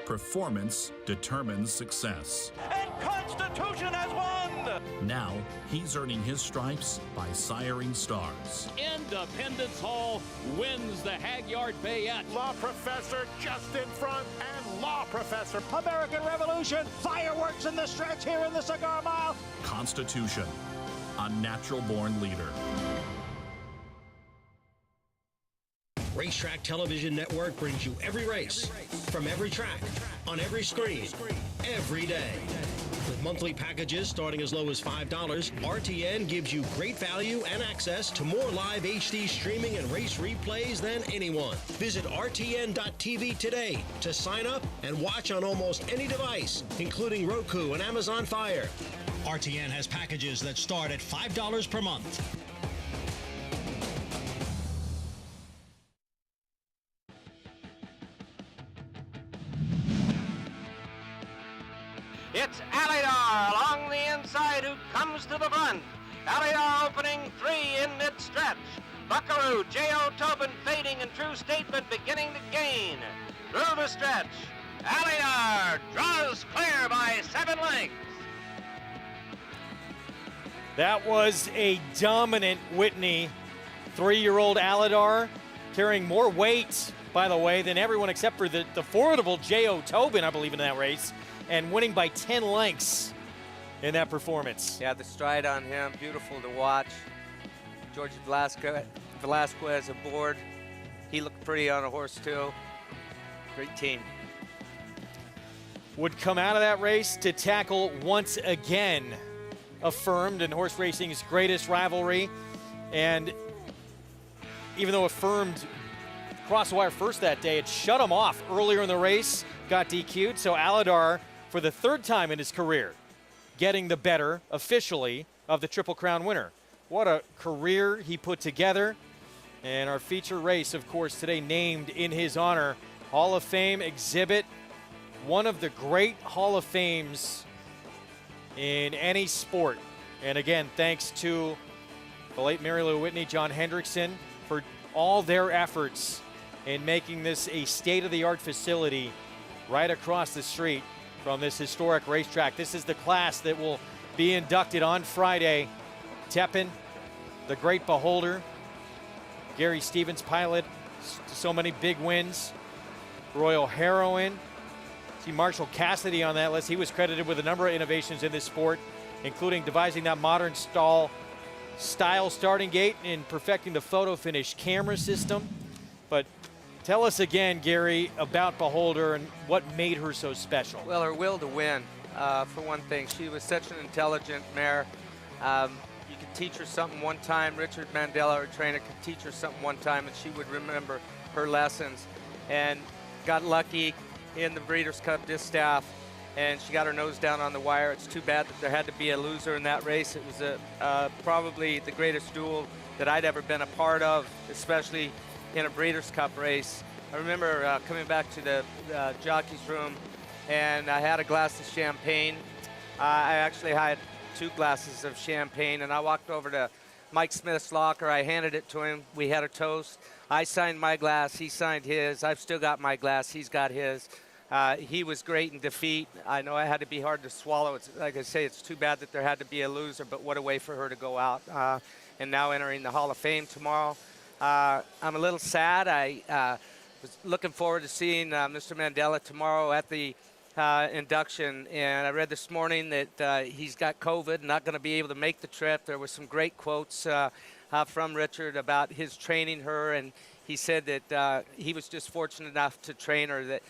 performance determines success. And Constitution has won! Now, he's earning his stripes by siring stars. Independence Hall wins the Hagyard Bayette. Law Professor just in front, and Law Professor. American Revolution, fireworks in the stretch here in the Cigar Mile. Constitution, a natural-born leader. Racetrack Television Network brings you every race, from every track, on every screen, every day. With monthly packages starting as low as $5, RTN gives you great value and access to more live HD streaming and race replays than anyone. Visit RTN.tv today to sign up and watch on almost any device, including Roku and Amazon Fire. RTN has packages that start at $5 per month. It's Alydar along the inside who comes to the front. Alydar opening 3 in mid-stretch. Buckaroo, J.O. Tobin fading and True Statement beginning to gain. Through the stretch, Alydar draws clear by 7 lengths. That was a dominant Whitney. 3-year-old Alydar carrying more weight, by the way, than everyone except for the formidable J.O. Tobin, I believe, in that race, and winning by 10 lengths in that performance. Yeah, the stride on him, beautiful to watch. George Velasquez aboard. He looked pretty on a horse, too. Great team. Would come out of that race to tackle once again, Affirmed in horse racing's greatest rivalry. And even though Affirmed crossed the wire first that day, it shut him off earlier in the race, got DQ'd. So Alydar, for the 3rd time in his career, getting the better officially of the Triple Crown winner. What a career he put together. And our feature race, of course, today named in his honor, Hall of Fame exhibit, one of the great Hall of Fames in any sport. And again, thanks to the late Mary Lou Whitney, John Hendrickson, for all their efforts in making this a state-of-the-art facility right across the street from this historic racetrack. This is the class that will be inducted on Friday. Tepin, the great Beholder, Gary Stevens, pilot, so many big wins. Royal Heroine. See Marshall Cassidy on that list. He was credited with a number of innovations in this sport, including devising that modern style starting gate and perfecting the photo finish camera system. But tell us again, Gary, about Beholder and what made her so special. Well, her will to win, for one thing. She was such an intelligent mare. You could teach her something one time. Richard Mandela, her trainer, could teach her something one time, and she would remember her lessons. And got lucky in the Breeders' Cup Distaff, and she got her nose down on the wire. It's too bad that there had to be a loser in that race. It was probably the greatest duel that I'd ever been a part of, especially in a Breeders' Cup race. I remember coming back to the jockey's room, and I had a glass of champagne. I actually had 2 glasses of champagne, and I walked over to Mike Smith's locker. I handed it to him. We had a toast. I signed my glass. He signed his. I've still got my glass. He's got his. He was great in defeat. I know it had to be hard to swallow. It's, like I say, it's too bad that there had to be a loser, but what a way for her to go out. And now entering the Hall of Fame tomorrow. I'm a little sad. I was looking forward to seeing Mr. Mandela tomorrow at the induction, and I read this morning that he's got COVID, not going to be able to make the trip. There were some great quotes from Richard about his training her, and he said that he was just fortunate enough to train her, that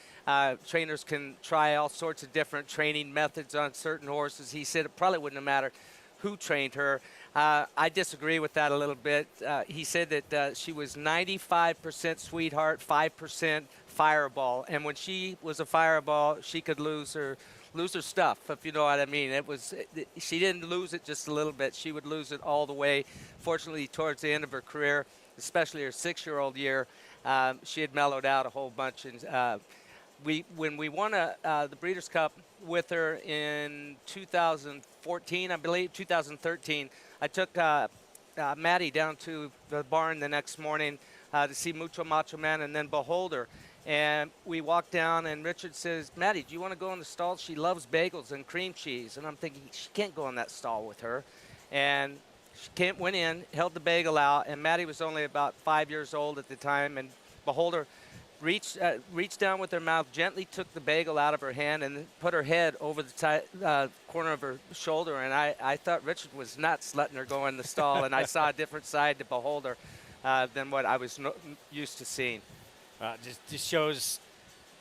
trainers can try all sorts of different training methods on certain horses. He said it probably wouldn't have mattered who trained her. I disagree with that a little bit. He said that she was 95% sweetheart, 5% fireball, and when she was a fireball, she could lose her stuff, if you know what I mean. She didn't lose it just a little bit. She would lose it all the way. Fortunately, towards the end of her career, especially her 6-year-old year, she had mellowed out a whole bunch. And when we won the Breeders' Cup with her in 2014, I believe, 2013, I took Maddie down to the barn the next morning to see Mucho Macho Man and then Beholder. And we walked down, and Richard says, Maddie, do you want to go in the stall? She loves bagels and cream cheese. And I'm thinking, she can't go in that stall with her. And she went in, held the bagel out, and Maddie was only about 5 years old at the time. And Beholder reached down with her mouth, gently took the bagel out of her hand, and put her head over the corner of her shoulder. And I thought Richard was nuts letting her go in the stall. And I saw a different side to Beholder than what I was used to seeing. Just shows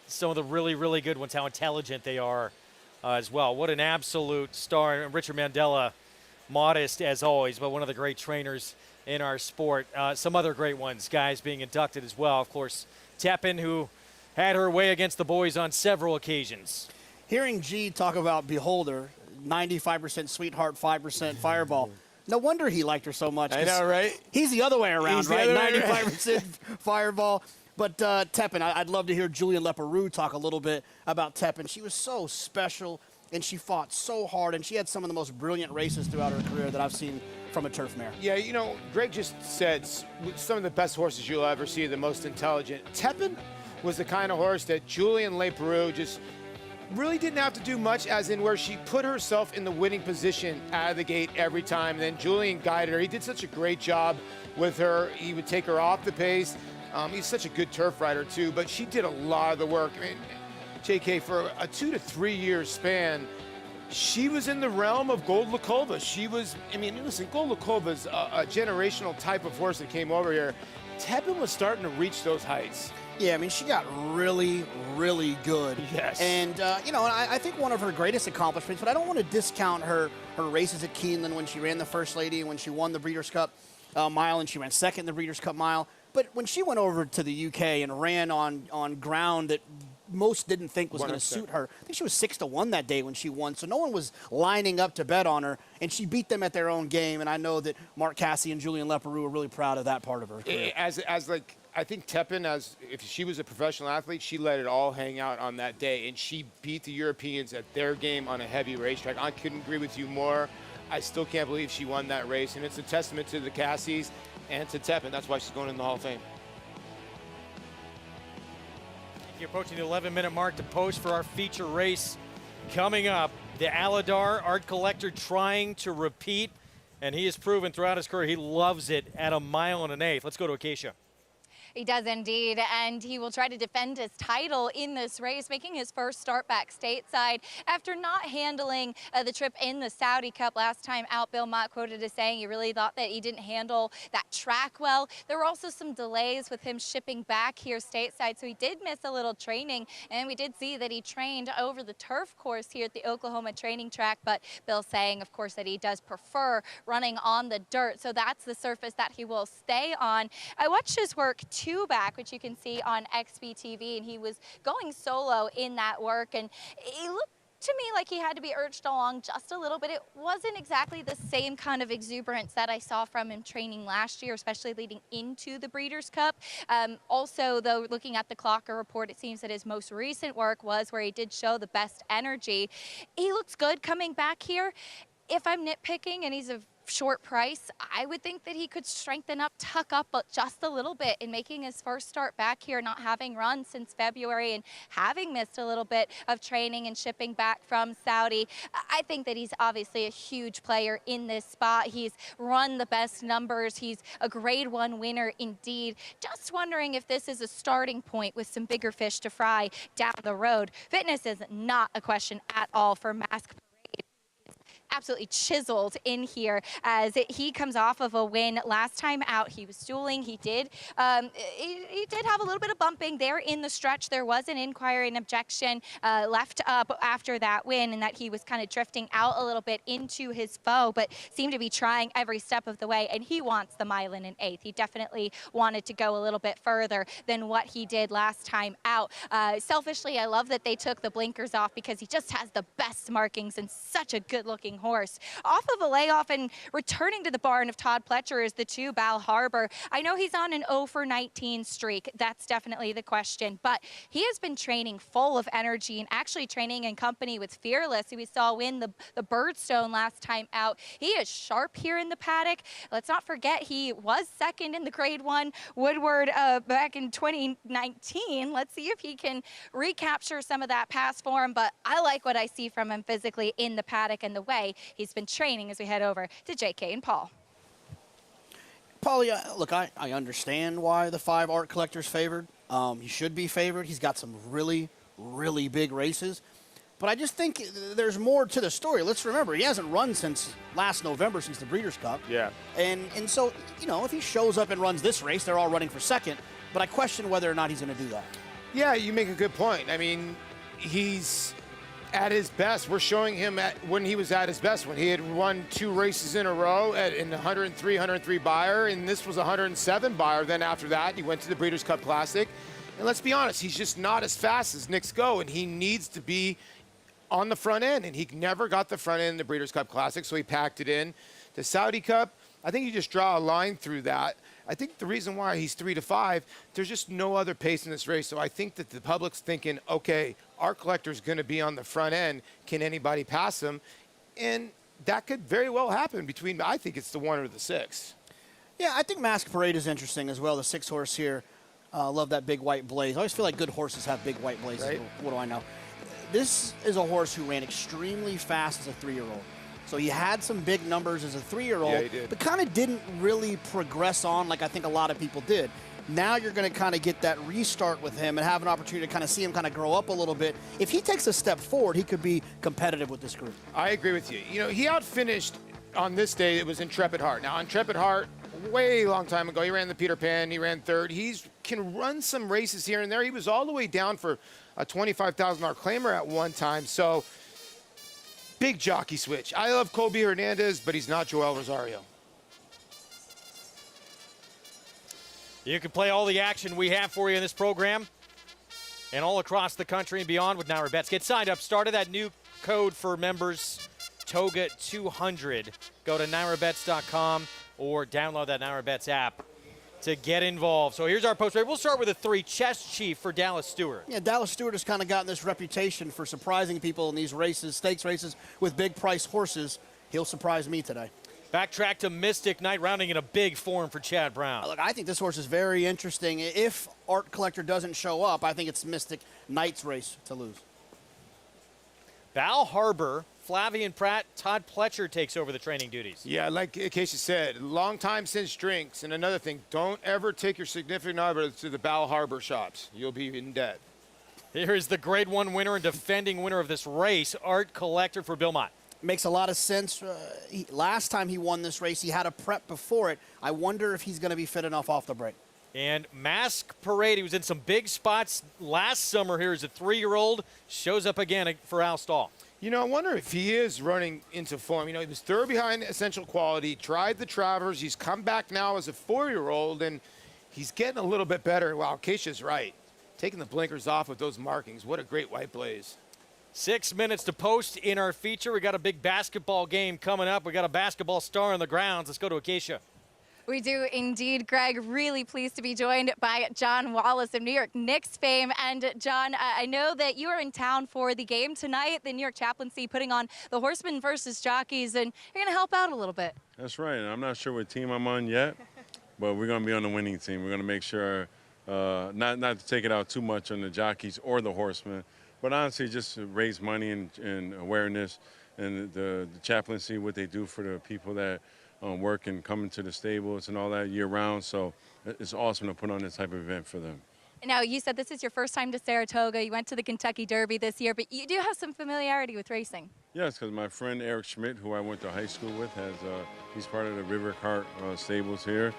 some of the really, really good ones, how intelligent they are as well. What an absolute star. And Richard Mandela, modest as always, but one of the great trainers in our sport. Some other great ones, guys, being inducted as well. Of course, Tepin, who had her way against the boys on several occasions. Hearing G talk about Beholder, 95% sweetheart, 5% fireball. No wonder he liked her so much. I know, right? He's the other way around, He's the right? other way 95% fireball. But Tepin, I'd love to hear Julian Leparoux talk a little bit about Tepin. She was so special, and she fought so hard, and she had some of the most brilliant races throughout her career that I've seen from a turf mare. Yeah, you know, Greg just said some of the best horses you'll ever see, the most intelligent. Tepin was the kind of horse that Julian Leparoux just really didn't have to do much, as in where she put herself in the winning position out of the gate every time. And then Julian guided her. He did such a great job with her. He would take her off the pace. He's such a good turf rider, too, but she did a lot of the work. I mean, JK, for a 2 to 3 year span, she was in the realm of Gold Lakova. She was, I mean, listen, Gold Lakova's a generational type of horse that came over here. Tepin was starting to reach those heights. Yeah, I mean, she got really, really good. Yes. And, you know, I think one of her greatest accomplishments, but I don't want to discount her races at Keeneland when she ran the First Lady and when she won the Breeders' Cup Mile and she ran second in the Breeders' Cup Mile. But when she went over to the UK and ran on ground that most didn't think was going to suit her, I think she was 6-1 that day when she won. So no one was lining up to bet on her, and she beat them at their own game. And I know that Mark Cassey and Julian Leparoux are really proud of that part of her career. I think Tepin, if she was a professional athlete, she let it all hang out on that day, and she beat the Europeans at their game on a heavy racetrack. I couldn't agree with you more. I still can't believe she won that race, and it's a testament to the Casseys and to Tepin. That's why she's going in the Hall of Fame. You're approaching the 11-minute mark to post for our feature race coming up. The Alydar art collector trying to repeat, and he has proven throughout his career he loves it at 1 1/8. Let's go to Acacia. He does indeed, and he will try to defend his title in this race, making his first start back stateside after not handling the trip in the Saudi Cup last time out. Bill Mott quoted as saying he really thought that he didn't handle that track well. There were also some delays with him shipping back here stateside, so he did miss a little training, and we did see that he trained over the turf course here at the Oklahoma training track, but Bill saying, of course, that he does prefer running on the dirt, so that's the surface that he will stay on. I watched his work back, which you can see on XBTV, and he was going solo in that work, and he looked to me like he had to be urged along just a little bit. It wasn't exactly the same kind of exuberance that I saw from him training last year, especially leading into the Breeders' Cup. Also, though, looking at the Clocker report, it seems that his most recent work was where he did show the best energy. He looks good coming back here. If I'm nitpicking and he's a short price, I would think that he could strengthen up, tuck up just a little bit in making his first start back here, not having run since February and having missed a little bit of training and shipping back from Saudi. I think that he's obviously a huge player in this spot. He's run the best numbers. He's a grade 1 winner indeed. Just wondering if this is a starting point with some bigger fish to fry down the road. Fitness is not a question at all for Mask. Absolutely chiseled in here as he comes off of a win last time out. He was dueling. He did have a little bit of bumping there in the stretch. There was an inquiry and objection left up after that win, and that he was kind of drifting out a little bit into his foe, but seemed to be trying every step of the way, and he wants the mile in an eighth. He definitely wanted to go a little bit further than what he did last time out. Selfishly, I love that they took the blinkers off because he just has the best markings and such a good-looking horse. Off of a layoff and returning to the barn of Todd Pletcher is the 2 Bal Harbor. I know he's on an 0 for 19 streak. That's definitely the question, but he has been training full of energy and actually training in company with Fearless, who we saw win the Birdstone last time out. He is sharp here in the paddock. Let's not forget he was second in the grade 1 Woodward back in 2019. Let's see if he can recapture some of that past form, but I like what I see from him physically in the paddock and the way he's been training as we head over to JK and Paul. Paul, yeah, look, I understand why the 5 art collector's favored. He should be favored. He's got some really, really big races. But I just think there's more to the story. Let's remember, he hasn't run since last November, since the Breeders' Cup. Yeah. And so, you know, if he shows up and runs this race, they're all running for second. But I question whether or not he's going to do that. Yeah, you make a good point. I mean, he's at his best. We're showing him when he was at his best, when he had won 2 races in a row in 103 Beyer, and this was 107 Beyer. Then after that, he went to the Breeders' Cup Classic. And let's be honest, he's just not as fast as Nick's Go, and he needs to be on the front end, and he never got the front end in the Breeders' Cup Classic, so he packed it in. The Saudi Cup, I think you just draw a line through that. I think the reason why he's 3-5, there's just no other pace in this race. So I think that the public's thinking, okay, our collector's going to be on the front end. Can anybody pass him? And that could very well happen between, I think it's the 1 or the 6. Yeah, I think Mask Parade is interesting as well, the 6 horse here. Love that big white blaze. I always feel like good horses have big white blazes. Right. What do I know? This is a horse who ran extremely fast as a 3-year-old. So he had some big numbers as a 3-year-old, Yeah, he did. but kind of didn't really progress on like I think a lot of people did. Now you're going to kind of get that restart with him and have an opportunity to kind of see him kind of grow up a little bit. If he takes a step forward, he could be competitive with this group. I agree with you. You know, he outfinished on this day, it was Intrepid Heart. Now, Intrepid Heart, way long time ago, he ran the Peter Pan, he ran 3rd. He can run some races here and there. He was all the way down for a $25,000 claimer at one time. So, big jockey switch. I love Colby Hernandez, but he's not Joel Rosario. You can play all the action we have for you in this program and all across the country and beyond with Naira Bets. Get signed up. Started that new code for members, TOGA200. Go to NairaBets.com or download that Naira Bets app to get involved. So here's our post race. We'll start with a 3, Chess Chief for Dallas Stewart. Yeah, Dallas Stewart has kind of gotten this reputation for surprising people in these races, stakes races with big price horses. He'll surprise me today. Backtrack to Mystic Knight, rounding in a big form for Chad Brown. Look, I think this horse is very interesting. If Art Collector doesn't show up, I think it's Mystic Knight's race to lose. Val Harbor, Flavian Pratt, Todd Pletcher takes over the training duties. Yeah, like Casey said, long time since drinks. And another thing, don't ever take your significant other to the Bal Harbor shops. You'll be in debt. Here is the Grade 1 winner and defending winner of this race, Art Collector for Bill Mott. Makes a lot of sense. Last time he won this race, he had a prep before it. I wonder if he's going to be fit enough off the break. And Mask Parade, he was in some big spots last summer here as a 3-year-old. Shows up again for Al Stahl. You know, I wonder if he is running into form. You know, he was 3rd behind Essential Quality, tried the Travers. He's come back now as a 4-year-old, and he's getting a little bit better. Wow, Keisha's right. Taking the blinkers off with those markings. What a great white blaze. 6 minutes to post in our feature. We got a big basketball game coming up. We got a basketball star on the grounds. Let's go to Acacia. We do indeed, Greg. Really pleased to be joined by John Wallace of New York Knicks fame. And John, I know that you are in town for the game tonight, the New York Chaplaincy putting on the Horsemen versus Jockeys, and you're going to help out a little bit. That's right. I'm not sure what team I'm on yet, but we're going to be on the winning team. We're going to make sure not to take it out too much on the jockeys or the horsemen, but honestly just to raise money and awareness and the chaplaincy, what they do for the people that work and come into the stables and all that year round. So it's awesome to put on this type of event for them. Now, you said this is your first time to Saratoga. You went to the Kentucky Derby this year, but you do have some familiarity with racing. Yes, because my friend Eric Schmidt, who I went to high school with, he's part of the River Cart stables here.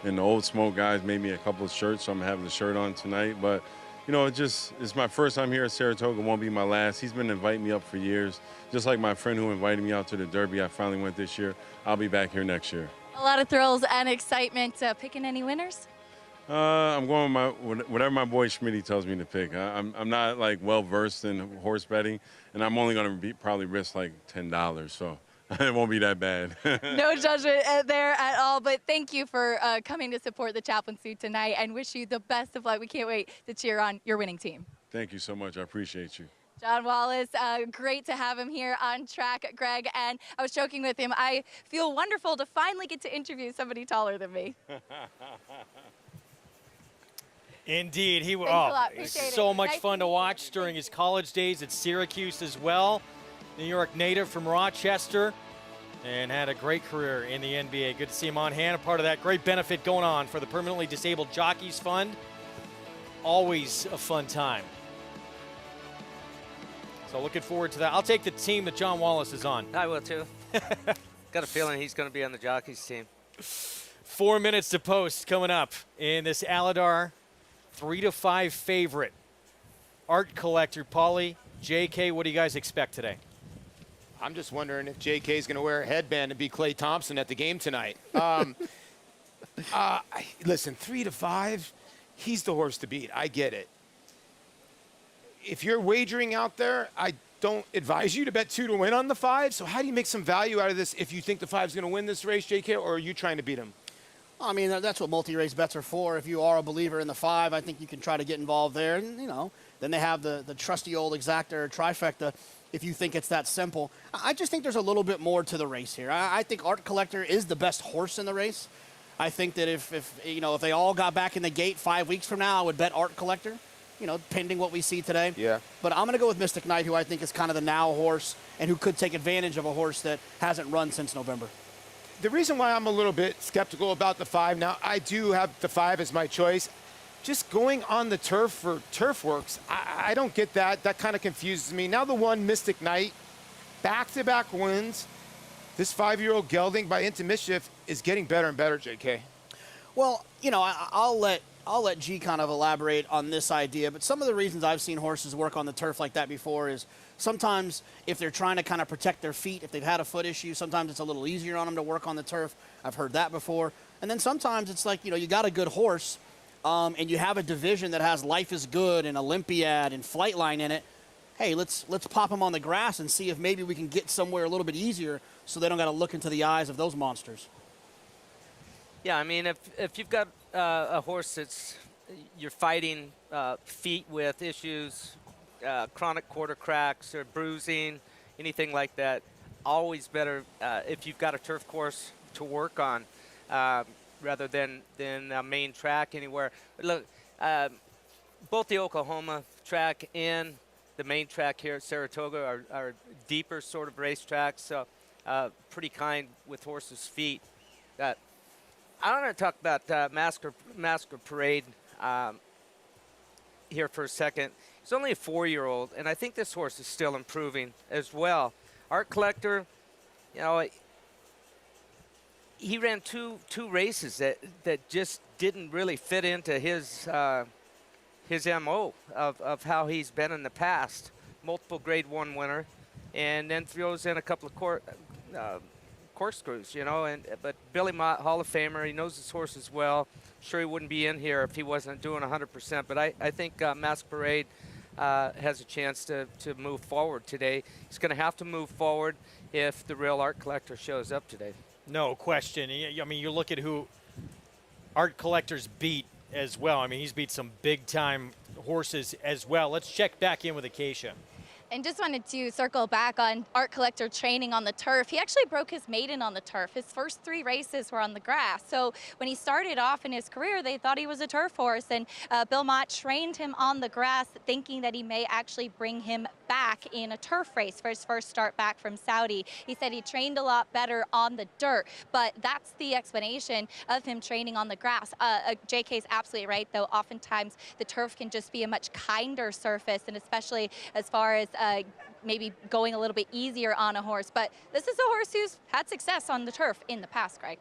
And the Old Smoke guys made me a couple of shirts, so I'm having the shirt on tonight. But, you know, it's my first time here at Saratoga. It won't be my last. He's been inviting me up for years. Just like my friend who invited me out to the Derby, I finally went this year. I'll be back here next year. A lot of thrills and excitement. Picking any winners? I'm going with whatever my boy Schmitty tells me to pick. I'm not like well versed in horse betting, and I'm only going to probably risk like $10, so it won't be that bad. No judgment there at all, but thank you for coming to support the chaplaincy tonight, and wish you the best of luck. We can't wait to cheer on your winning team. Thank you so much. I appreciate you. John Wallace, great to have him here on track, Greg. And I was joking with him. I feel wonderful to finally get to interview somebody taller than me. Indeed, he was Appreciate so it. much Nice fun to to watch during his college days at Syracuse as well. New York native from Rochester, and had a great career in the NBA. Good to see him on hand, a part of that great benefit going on for the Permanently Disabled Jockeys Fund. Always a fun time. So looking forward to that. I'll take the team that John Wallace is on. I will too. Got a feeling he's going to be on the jockeys team. 4 minutes to post coming up in this Alydar 3-5 favorite. Art Collector, Paulie, JK, what do you guys expect today? I'm just wondering if JK is going to wear a headband and be Klay Thompson at the game tonight. Listen, 3 to 5, he's the horse to beat. I get it. If you're wagering out there, I don't advise you to bet 2 to win on the 5. So how do you make some value out of this if you think the 5 is going to win this race, JK, or are you trying to beat him? I mean, that's what multi-race bets are for. If you are a believer in the 5, I think you can try to get involved there. And, you know, then they have the trusty old exacta or trifecta if you think it's that simple. I just think there's a little bit more to the race here. I think Art Collector is the best horse in the race. I think that if they all got back in the gate 5 weeks from now, I would bet Art Collector, you know, pending what we see today. Yeah. But I'm going to go with Mystic Knight, who I think is kind of the now horse and who could take advantage of a horse that hasn't run since November. The reason why I'm a little bit skeptical about the 5, now I do have the 5 as my choice. Just going on the turf for turf works, I don't get that. That kind of confuses me. Now the 1, Mystic Knight, back-to-back wins. This 5-year-old gelding by Into Mischief is getting better and better, JK. Well, you know, I'll let G kind of elaborate on this idea, but some of the reasons I've seen horses work on the turf like that before is sometimes if they're trying to kind of protect their feet, if they've had a foot issue, sometimes it's a little easier on them to work on the turf. I've heard that before. And then sometimes it's like, you know, you got a good horse and you have a division that has Life is Good and Olympiad and Flightline in it. Hey, let's pop them on the grass and see if maybe we can get somewhere a little bit easier so they don't got to look into the eyes of those monsters. Yeah, I mean, if you've got a horse that's you're fighting feet with issues, chronic quarter cracks or bruising, anything like that, always better if you've got a turf course to work on rather than a main track anywhere. Look, both the Oklahoma track and the main track here at Saratoga are deeper sort of racetracks, so pretty kind with horses' feet. I want to talk about Masker Parade here for a second. He's only a 4-year-old, and I think this horse is still improving as well. Art Collector, you know, he ran two races that just didn't really fit into his MO of how he's been in the past. Multiple Grade 1 winner, and then throws in a couple of corkscrews, you know. But Billy Mott, Hall of Famer, he knows his horses well. Sure, he wouldn't be in here if he wasn't doing 100%. But I think Mask Parade has a chance to move forward today. He's going to have to move forward if the real Art Collector shows up today. No question. I mean, you look at who Art Collector's beat as well. I mean, he's beat some big-time horses as well. Let's check back in with Acacia. And just wanted to circle back on Art Collector training on the turf. He actually broke his maiden on the turf. His first 3 races were on the grass. So when he started off in his career, they thought he was a turf horse. And Bill Mott trained him on the grass, thinking that he may actually bring him back in a turf race for his first start back from Saudi. He said he trained a lot better on the dirt, but that's the explanation of him training on the grass. JK's absolutely right, though. Oftentimes the turf can just be a much kinder surface, and especially as far as maybe going a little bit easier on a horse. But this is a horse who's had success on the turf in the past, Greg.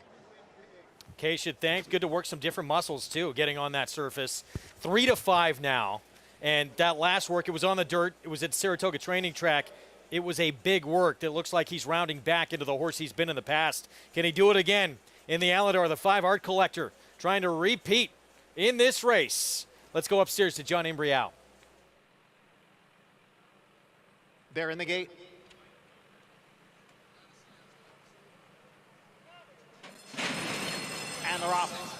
Acacia, thanks. Good to work some different muscles, too, getting on that surface. 3 to 5 now. And that last work, it was on the dirt. It was at Saratoga Training Track. It was a big work. It looks like he's rounding back into the horse he's been in the past. Can he do it again in the Alydar, the 5 Art Collector, trying to repeat in this race? Let's go upstairs to John Imbrial. They're in the gate. And they're off.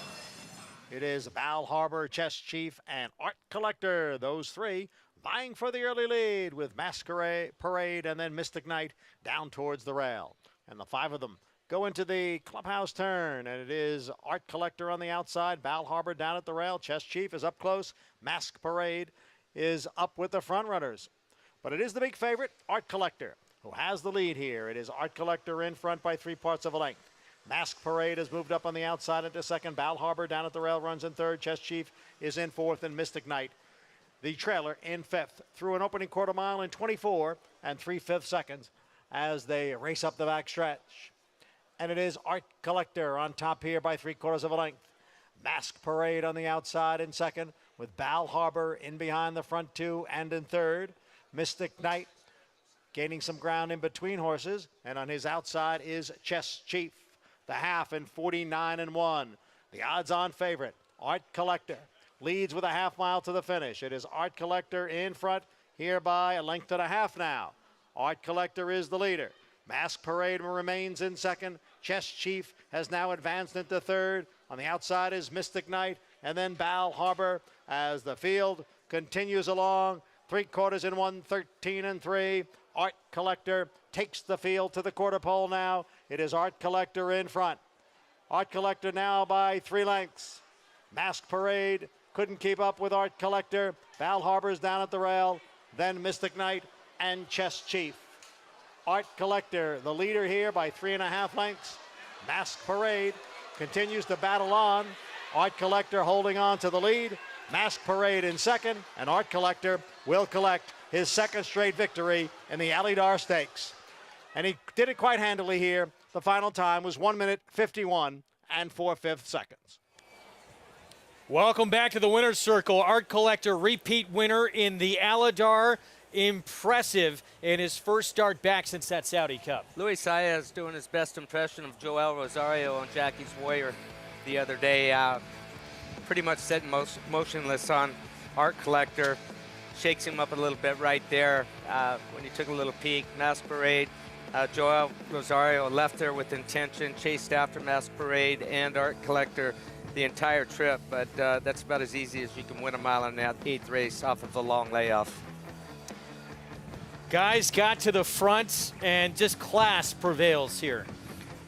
It is Bal Harbor, Chess Chief, and Art Collector. Those 3 vying for the early lead with Masquerade Parade and then Mystic Knight down towards the rail. And the 5 of them go into the clubhouse turn, and it is Art Collector on the outside, Bal Harbor down at the rail, Chess Chief is up close, Mask Parade is up with the front runners. But it is the big favorite, Art Collector, who has the lead here. It is Art Collector in front by 3/4 of a length. Mask Parade has moved up on the outside into second. Bal Harbor down at the rail runs in third. Chess Chief is in fourth, and Mystic Knight, the trailer, in fifth. Through an opening quarter mile in 24 3/5 seconds as they race up the back stretch. And it is Art Collector on top here by 3/4 of a length. Mask Parade on the outside in second, with Bal Harbor in behind the front 2 and in third. Mystic Knight gaining some ground in between horses, and on his outside is Chess Chief, the half in 49-1. The odds-on favorite, Art Collector, leads with a half mile to the finish. It is Art Collector in front here by a length and a half now. Art Collector is the leader. Mask Parade remains in second. Chess Chief has now advanced into third. On the outside is Mystic Knight, and then Bal Harbor as the field continues along. 3/4 in 1:13-3. Art Collector takes the field to the quarter pole now. It is Art Collector in front. Art Collector now by 3 lengths. Mask Parade couldn't keep up with Art Collector. Bal Harbor's down at the rail. Then Mystic Knight and Chess Chief. Art Collector, the leader here by 3.5 lengths. Mask Parade continues to battle on. Art Collector holding on to the lead. Mask Parade in second, and Art Collector will collect his second straight victory in the Alydar Stakes. And he did it quite handily here. The final time was 1 minute 51 and 4/5 seconds. Welcome back to the winner's circle. Art Collector, repeat winner in the Alydar. Impressive in his first start back since that Saudi Cup. Luis Saez doing his best impression of Joel Rosario on Jackie's Warrior the other day. Pretty much sitting motionless on Art Collector. Shakes him up a little bit right there when he took a little peek. Mask Parade, Joel Rosario left there with intention, chased after Mask Parade and Art Collector the entire trip, but that's about as easy as you can win a mile in that 8th race off of a long layoff. Guys got to the front, and just class prevails here.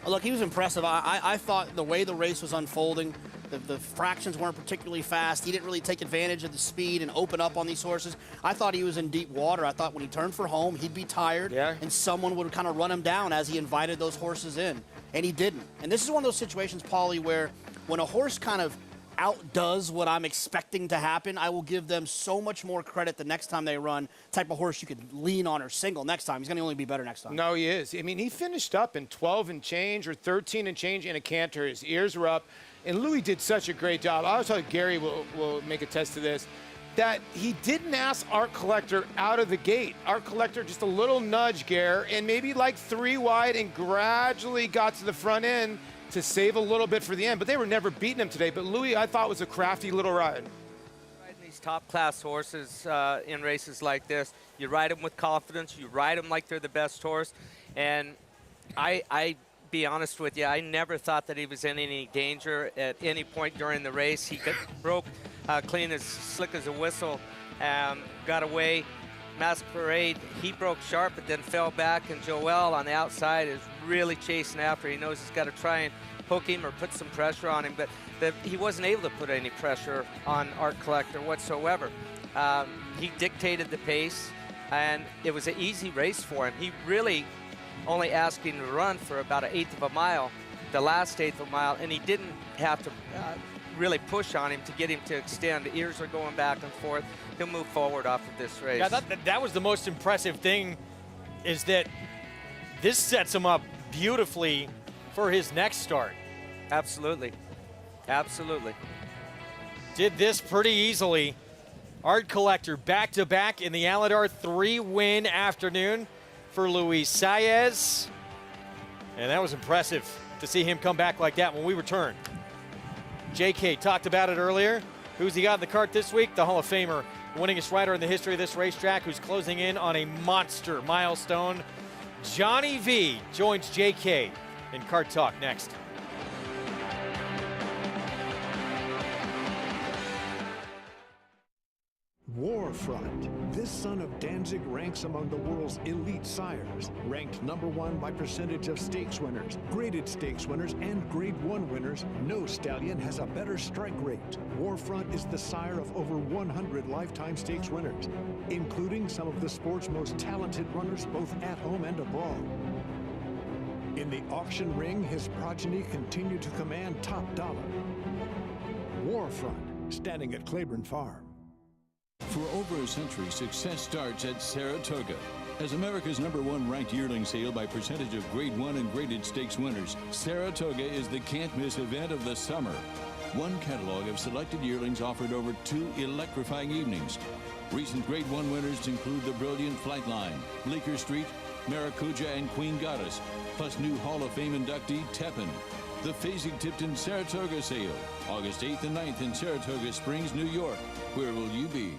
Look, he was impressive. I thought the way the race was unfolding, the fractions weren't particularly fast. He didn't really take advantage of the speed and open up on these horses. I thought he was in deep water. I thought when he turned for home, he'd be tired, and someone would kind of run him down as he invited those horses in, and he didn't. And this is one of those situations, Paulie, where when a horse kind of outdoes what I'm expecting to happen, I will give them so much more credit the next time they run. Type of horse you could lean on or single next time. He's going to only be better next time. No, he is. I mean, he finished up in 12 and change or 13 and change in a canter. His ears were up, and Louis did such a great job. I was telling Gary will make a test of this, that he didn't ask Art Collector out of the gate. Art Collector just a little nudge, Gare, and maybe like 3 wide and gradually got to the front end to save a little bit for the end, but they were never beating him today. But Louis, I thought, was a crafty little ride. Riding these top-class horses in races like this, you ride them with confidence, you ride them like they're the best horse, and I be honest with you, I never thought that he was in any danger at any point during the race. He broke clean as slick as a whistle, got away. Mask Parade, he broke sharp but then fell back, and Joel on the outside is really chasing after. He knows he's got to try and hook him or put some pressure on him, but he wasn't able to put any pressure on Art Collector whatsoever. He dictated the pace, and it was an easy race for him. He really only asked him to run for about 1/8 of a mile, the last 1/8 of a mile, and he didn't have to really push on him to get him to extend. The ears are going back and forth. He'll move forward off of this race. Yeah, that was the most impressive thing, is that this sets him up beautifully for his next start. Absolutely. Absolutely. Did this pretty easily. Art Collector back-to-back in the Alydar, 3-win afternoon for Luis Saez. And that was impressive to see him come back like that when we return. JK talked about it earlier. Who's he got in the cart this week? The Hall of Famer, winningest rider in the history of this racetrack, who's closing in on a monster milestone. Johnny V joins JK in Cart Talk next. Warfront. This son of Danzig ranks among the world's elite sires, ranked #1 by percentage of stakes winners, graded stakes winners, and Grade 1 winners. No stallion has a better strike rate. Warfront is the sire of over 100 lifetime stakes winners, including some of the sport's most talented runners both at home and abroad. In the auction ring, his progeny continue to command top dollar. Warfront, standing at Claiborne Farm. For over a century, success starts at Saratoga. As America's #1 ranked yearling sale by percentage of Grade 1 and graded stakes winners, Saratoga is the can't-miss event of the summer. One catalog of selected yearlings offered over 2 electrifying evenings. Recent Grade 1 winners include the Brilliant Flightline, Bleecker Street, Maracuja, and Queen Goddess, plus new Hall of Fame inductee Tepin. The Fasig-Tipton Saratoga Sale, August 8th and 9th in Saratoga Springs, New York. Where will you be?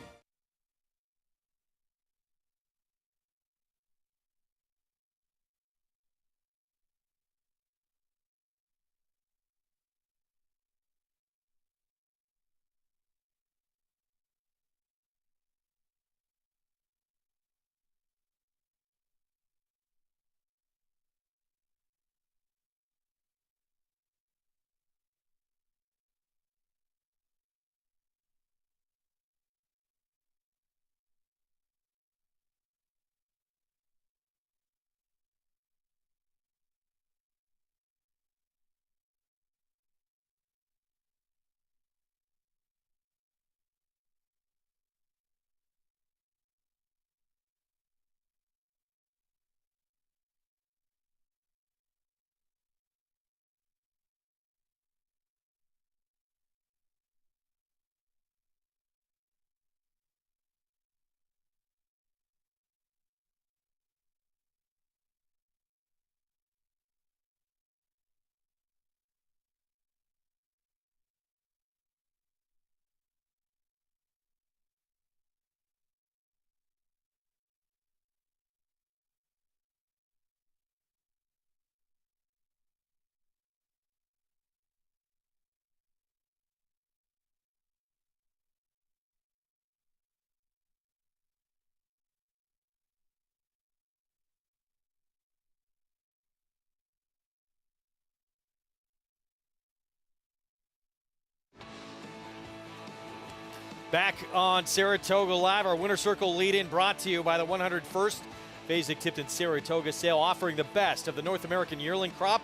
Back on Saratoga Live, our Winter Circle lead-in brought to you by the 101st Fasig-Tipton Saratoga Sale, offering the best of the North American yearling crop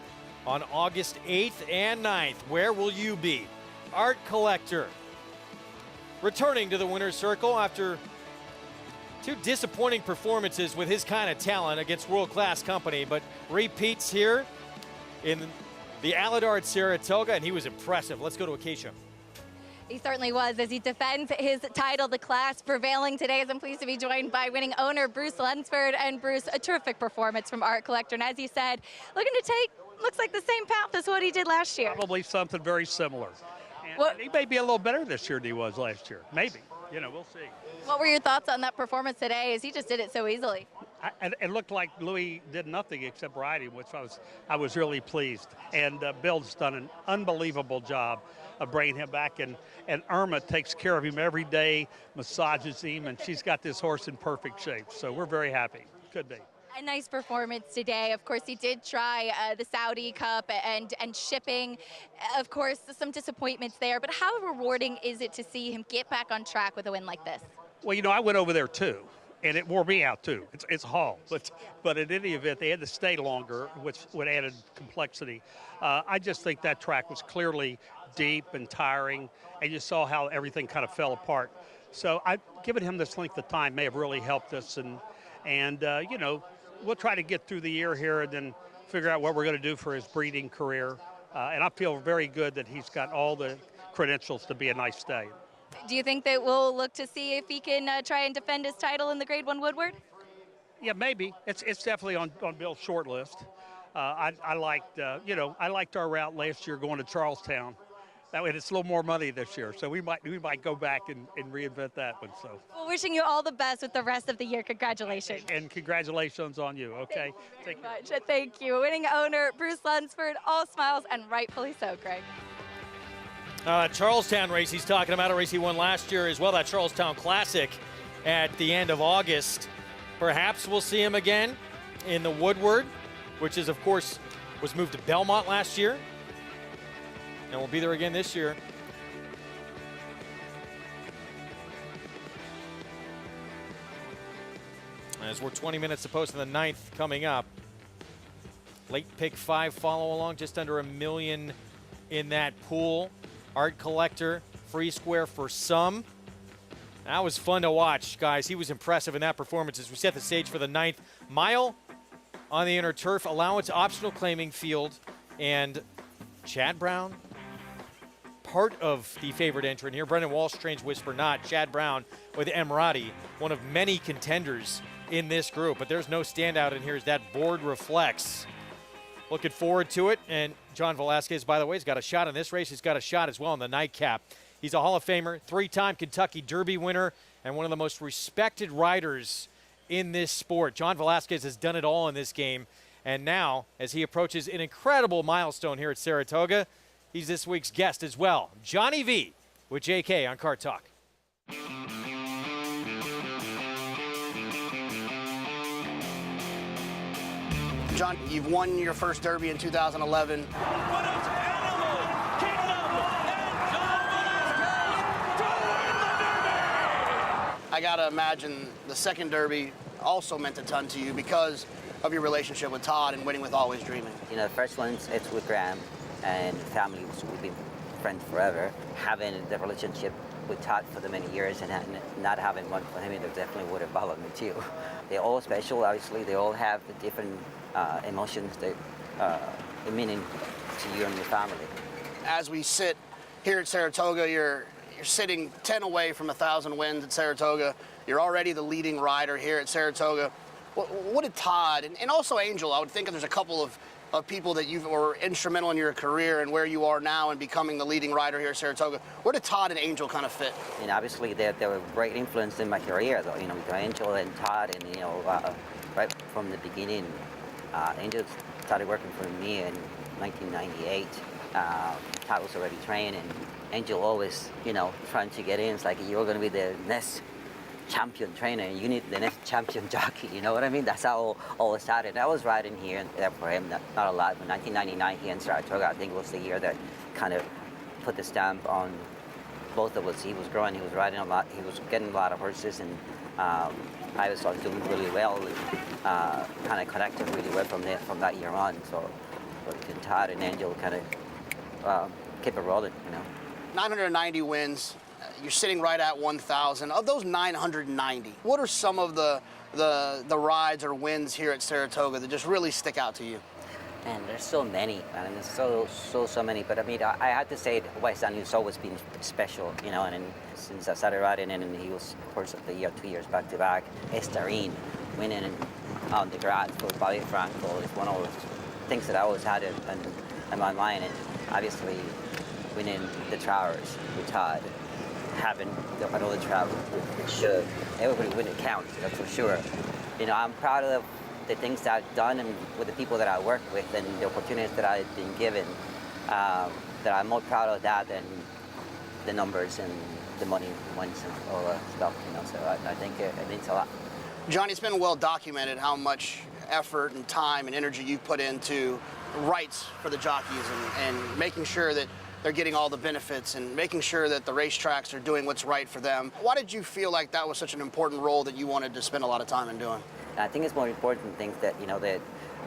on August 8th and 9th. Where will you be? Art Collector returning to the Winter Circle after two disappointing performances with his kind of talent against world-class company, but repeats here in the Alydar at Saratoga, and he was impressive. Let's go to Acacia. He certainly was as he defends his title. The class prevailing today, as I'm pleased to be joined by winning owner Bruce Lunsford. And Bruce, a terrific performance from Art Collector. And as you said, looking to take, looks like the same path as what he did last year. Probably something very similar. And he may be a little better this year than he was last year. Maybe. You know, we'll see. What were your thoughts on that performance today, as he just did it so easily? It looked like Louis did nothing except riding, which I was really pleased. And Bill's done an unbelievable job of bringing him back. And Irma takes care of him every day, massages him, and she's got this horse in perfect shape. So we're very happy. Could be. A nice performance today. Of course, he did try the Saudi Cup and shipping. Of course, some disappointments there. But how rewarding is it to see him get back on track with a win like this? Well, you know, I went over there too, and it wore me out too. It's a haul, but in any event, they had to stay longer, which would added complexity. I just think that track was clearly deep and tiring, and you saw how everything kind of fell apart. So giving him this length of time may have really helped us, and you know, we'll try to get through the year here and then figure out what we're going to do for his breeding career. And I feel very good that he's got all the credentials to be a nice stallion. Do you think that we'll look to see if he can try and defend his title in the Grade 1 Woodward? Yeah, maybe. It's definitely on Bill's short list. I liked, you know, I liked our route last year going to Charlestown. That way, it's a little more money this year, so we might go back and reinvent that one. So. Well, wishing you all the best with the rest of the year. Congratulations. And congratulations on you. Okay. Thank you very much. Thank you. Winning owner Bruce Lunsford, all smiles, and rightfully so, Greg. Charlestown race he's talking about, a race he won last year as well, that Charlestown Classic at the end of August. Perhaps we'll see him again in the Woodward, which is, of course, was moved to Belmont last year. And we'll be there again this year. As we're 20 minutes opposed to the 9th coming up. Late pick 5 follow along, just under $1 million in that pool. Art Collector, free square for some. That was fun to watch, guys. He was impressive in that performance as we set the stage for the 9th mile on the inner turf, allowance optional claiming field, and Chad Brown, part of the favorite entrant here. Brendan Walsh trains Whisper Not. Chad Brown with Emirati, one of many contenders in this group. But there's no standout in here as that board reflects. Looking forward to it. And John Velasquez, by the way, has got a shot in this race. He's got a shot as well in the nightcap. He's a Hall of Famer, 3-time Kentucky Derby winner, and one of the most respected riders in this sport. John Velasquez has done it all in this game. And now, as he approaches an incredible milestone here at Saratoga, he's this week's guest as well. Johnny V with JK on Car Talk. John, you've won your first Derby in 2011. I gotta imagine the second Derby also meant a ton to you because of your relationship with Todd and winning with Always Dreaming. You know, the first one, it's with Graham and family. We've been friends forever. Having the relationship with Todd for the many years and not having one for him, it definitely would have bothered me too. They're all special, obviously. They all have the different emotions that meaning to you and your family. As we sit here at Saratoga, you're sitting 10 away from 1,000 wins at Saratoga. You're already the leading rider here at Saratoga. What did Todd, and also Angel, I would think there's a couple of people that were instrumental in your career and where you are now and becoming the leading rider here at Saratoga. Where did Todd and Angel kind of fit? You know, obviously they were a great influence in my career, though. You know, with Angel and Todd, and you know, right from the beginning, Angel started working for me in 1998. Todd was already trained, and Angel always, you know, trying to get in. It's like, you're going to be the next champion trainer, and you need the next champion jockey, you know what I mean? That's how all started. I was riding here and there for him, not a lot, but 1999 here in Saratoga, I think, was the year that kind of put the stamp on both of us. He was growing, he was riding a lot, he was getting a lot of horses, and I was doing really well, kind of connected really well from that year on. So Todd and Angel kind of kept it rolling, you know. 990 wins. You're sitting right at 1,000. Of those 990, what are some of the rides or wins here at Saratoga that just really stick out to you? Man, there's so many. I mean, there's so many. But I mean, I had to say West End has always been special, you know. And since I started riding, and he was Horse of the Year 2 years back to back. Estarine winning on the grass for Bobby Franco is one of those things that I always had in my mind. And obviously, winning the Towers with Todd. Having another travel with Shug. Everybody wouldn't count, that's for sure. You know, I'm proud of the things that I've done and with the people that I work with and the opportunities that I've been given. That I'm more proud of that than the numbers and the money wins and all that stuff, you know, so I think it means a lot. Johnny, it's been well documented how much effort and time and energy you've put into rights for the jockeys and making sure that they're getting all the benefits and making sure that the racetracks are doing what's right for them. Why did you feel like that was such an important role that you wanted to spend a lot of time in doing? I think it's more important things that, you know, that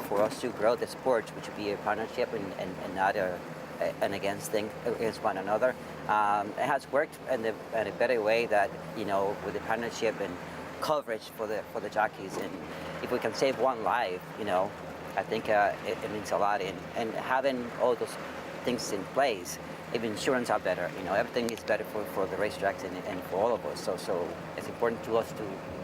for us to grow the sport, which would be a partnership and not an against thing against one another. It has worked in a better way that, you know, with the partnership and coverage for the jockeys. And if we can save one life, you know, I think it means a lot. And having all those things in place, if insurance are better, you know, everything is better for the racetracks and for all of us. So it's important to us to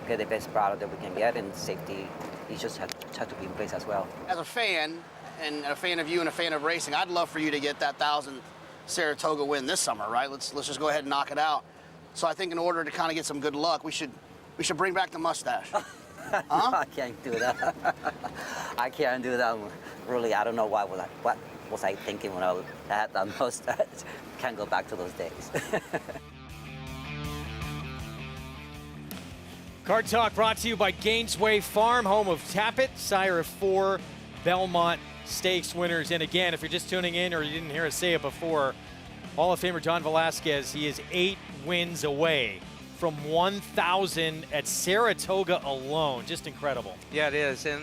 get the best product that we can get, and safety issues have to be in place as well. As a fan, and a fan of you and a fan of racing, I'd love for you to get that 1,000th Saratoga win this summer, right? Let's just go ahead and knock it out. So I think in order to kind of get some good luck, we should bring back the mustache. Huh? No, I can't do that. I can't do that. Really, I don't know what was I thinking when I had that mustache. Can't go back to those days. Car Talk brought to you by Gainesway Farm, home of Tappet, sire of 4 Belmont Stakes winners. And again, if you're just tuning in or you didn't hear us say it before, Hall of Famer John Velasquez, he is 8 wins away from 1,000 at Saratoga alone. Just incredible. Yeah, it is. And,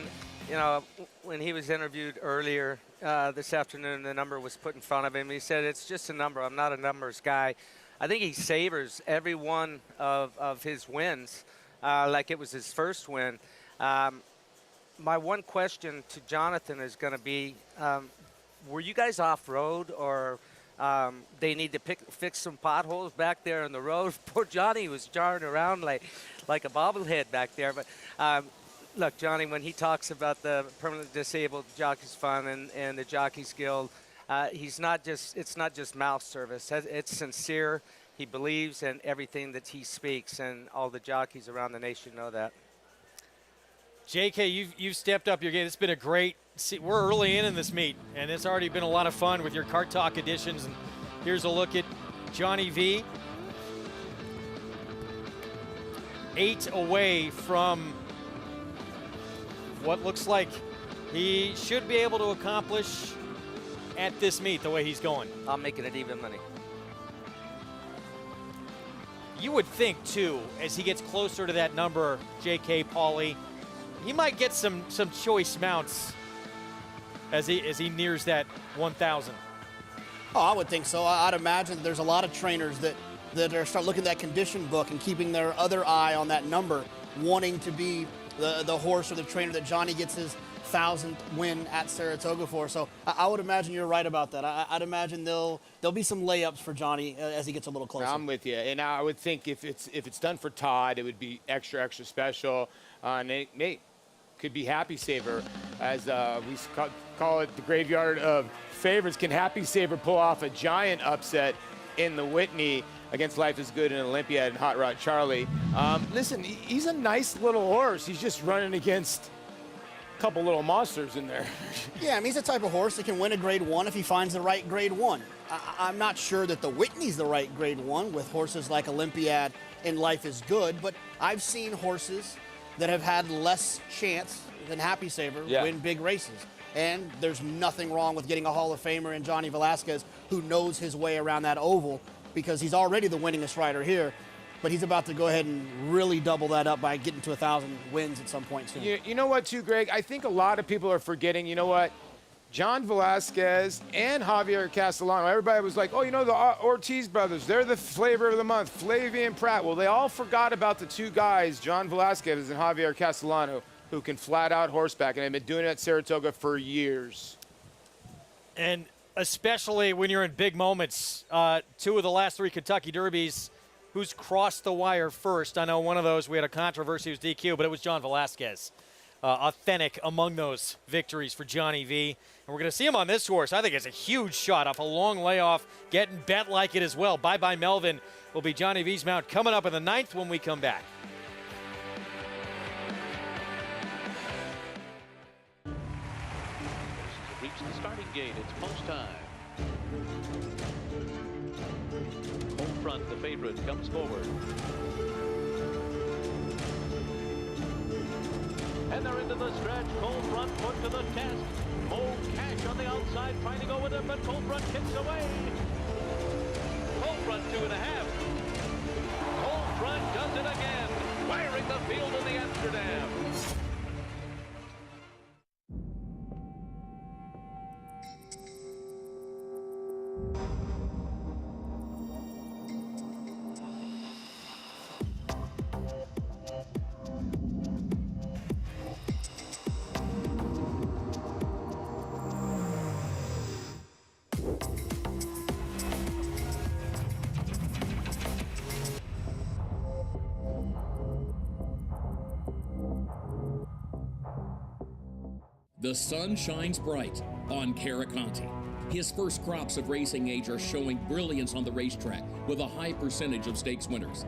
you know, when he was interviewed earlier this afternoon, the number was put in front of him. He said, it's just a number. I'm not a numbers guy. I think he savors every one of his wins like it was his first win. My one question to Jonathan is going to be, were you guys off-road, or They need to fix some potholes back there on the road. Poor Johnny was jarring around like a bobblehead back there. But look, Johnny, when he talks about the permanently disabled jockeys fund and the Jockeys Guild, it's not just mouth service. It's sincere. He believes in everything that he speaks, and all the jockeys around the nation know that. JK, you've stepped up your game. It's been a great. We're early in this meet, and it's already been a lot of fun with your Kart Talk editions. And here's a look at Johnny V. 8 away from what looks like he should be able to accomplish at this meet the way he's going. I'm making it even money. You would think, too, as he gets closer to that number, J.K. Pauly, he might get some choice mounts as he nears that 1,000. Oh, I would think so. I'd imagine there's a lot of trainers that are start looking at that condition book and keeping their other eye on that number, wanting to be the horse or the trainer that Johnny gets his 1,000th win at Saratoga for. So I would imagine you're right about that. I'd imagine there'll be some layups for Johnny as he gets a little closer. I'm with you, and I would think if it's done for Todd, it would be extra special. And it could be Happy Saver, as we call it the graveyard of favorites. Can Happy Saver pull off a giant upset in the Whitney against Life is Good and Olympiad and Hot Rod Charlie? Listen, he's a nice little horse. He's just running against couple little monsters in there. Yeah, I mean, he's the type of horse that can win a grade 1 if he finds the right grade 1. I'm not sure that the Whitney's the right grade 1 with horses like Olympiad and Life is Good, but I've seen horses that have had less chance than Happy Saver win big races. And there's nothing wrong with getting a Hall of Famer in Johnny Velasquez who knows his way around that oval, because he's already the winningest rider here. But he's about to go ahead and really double that up by getting to 1,000 wins at some point soon. You know what, too, Greg? I think a lot of people are forgetting, you know what? John Velasquez and Javier Castellano, everybody was like, oh, you know, the Ortiz brothers, they're the flavor of the month, Flavien Prat. Well, they all forgot about the two guys, John Velasquez and Javier Castellano, who can flat out horseback, and they've been doing it at Saratoga for years. And especially when you're in big moments, 2 of the last 3 Kentucky Derbies, who's crossed the wire first? I know one of those we had a controversy, was DQ, but it was John Velasquez. Authentic among those victories for Johnny V. And we're going to see him on this horse. I think it's a huge shot off a long layoff, getting bet like it as well. Bye-bye Melvin will be Johnny V's mount coming up in the 9th when we come back. Reach the starting gate. It's post time. Home front, the favorite comes forward. And they're into the stretch. Cold front put to the test. Old Cash on the outside trying to go with it, but Cold front kicks away. Cold front 2.5. Cold front does it again, wiring the field in the Amsterdam. The sun shines bright on Caraconte. His first crops of racing age are showing brilliance on the racetrack with a high percentage of stakes winners.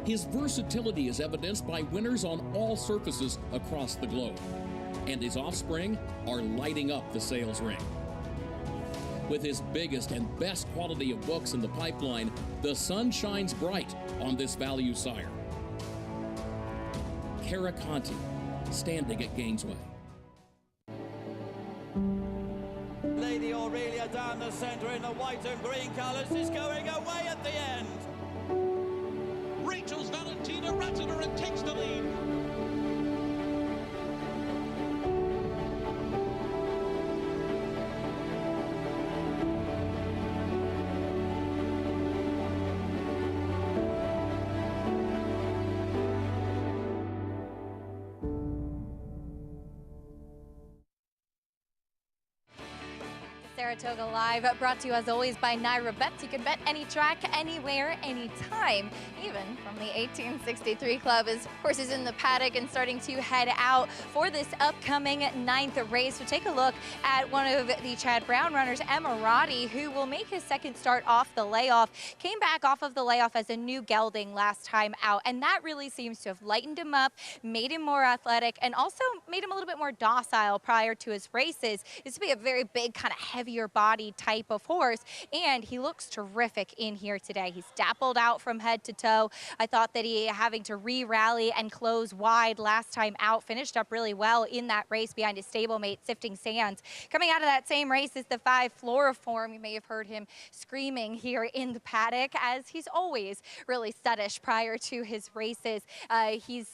His versatility is evidenced by winners on all surfaces across the globe. And his offspring are lighting up the sales ring. With his biggest and best quality of books in the pipeline, the sun shines bright on this value sire. Caraconte, standing at Gainesway. Lady Aurelia down the centre in the white and green colours is going away at the end. Rachel's Valentina Ratzeter and takes the lead. Saratoga Live, brought to you as always by Naira Bets. You can bet any track, anywhere, anytime, even from the 1863 Club as horses in the paddock and starting to head out for this upcoming 9th race. So take a look at one of the Chad Brown runners, Emirati, who will make his second start off the layoff. Came back off of the layoff as a new gelding last time out, and that really seems to have lightened him up, made him more athletic, and also made him a little bit more docile prior to his races. Used to be a very big, kind of heavier body type of horse, and he looks terrific in here today. He's dappled out from head to toe. I thought that he, having to re-rally and close wide last time out, finished up really well in that race behind his stablemate, Sifting Sands. Coming out of that same race is the 5 Floriform. You may have heard him screaming here in the paddock, as he's always really studdish prior to his races. He's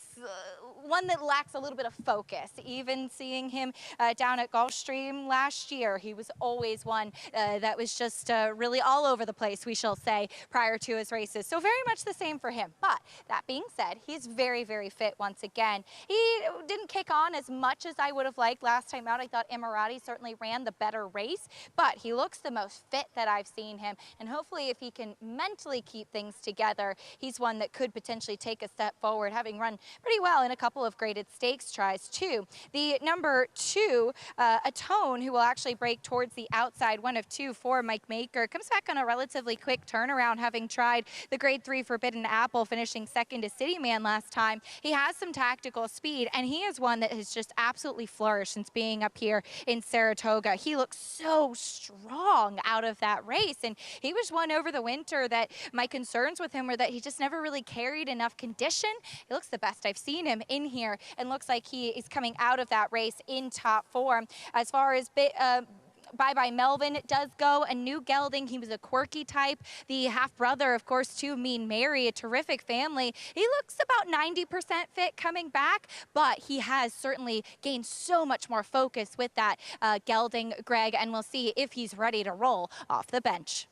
one that lacks a little bit of focus. Even seeing him down at Gulfstream last year, he was always one that was just really all over the place, we shall say, prior to his races. So very much the same for him. But that being said, he's very, very fit once again. He didn't kick on as much as I would have liked last time out. I thought Emirati certainly ran the better race, but he looks the most fit that I've seen him. And hopefully if he can mentally keep things together, he's one that could potentially take a step forward, having run pretty well in a couple of graded stakes tries too. The number 2, Atone, who will actually break towards the outside, 1 of 2 for Mike Maker, comes back on a relatively quick turnaround, having tried the grade 3 Forbidden Apple, finishing second to City Man last time. He has some tactical speed, and he is one that has just absolutely flourished since being up here in Saratoga. He looks so strong out of that race, and he was one over the winter that my concerns with him were that he just never really carried enough condition. He looks the best I've seen him in here, and looks like he is coming out of that race in top form. As far as Bye Bye Melvin does go, a new gelding. He was a quirky type, the half-brother, of course, to Mean Mary, a terrific family. He looks about 90% fit coming back, but he has certainly gained so much more focus with that gelding, Greg, and we'll see if he's ready to roll off the bench.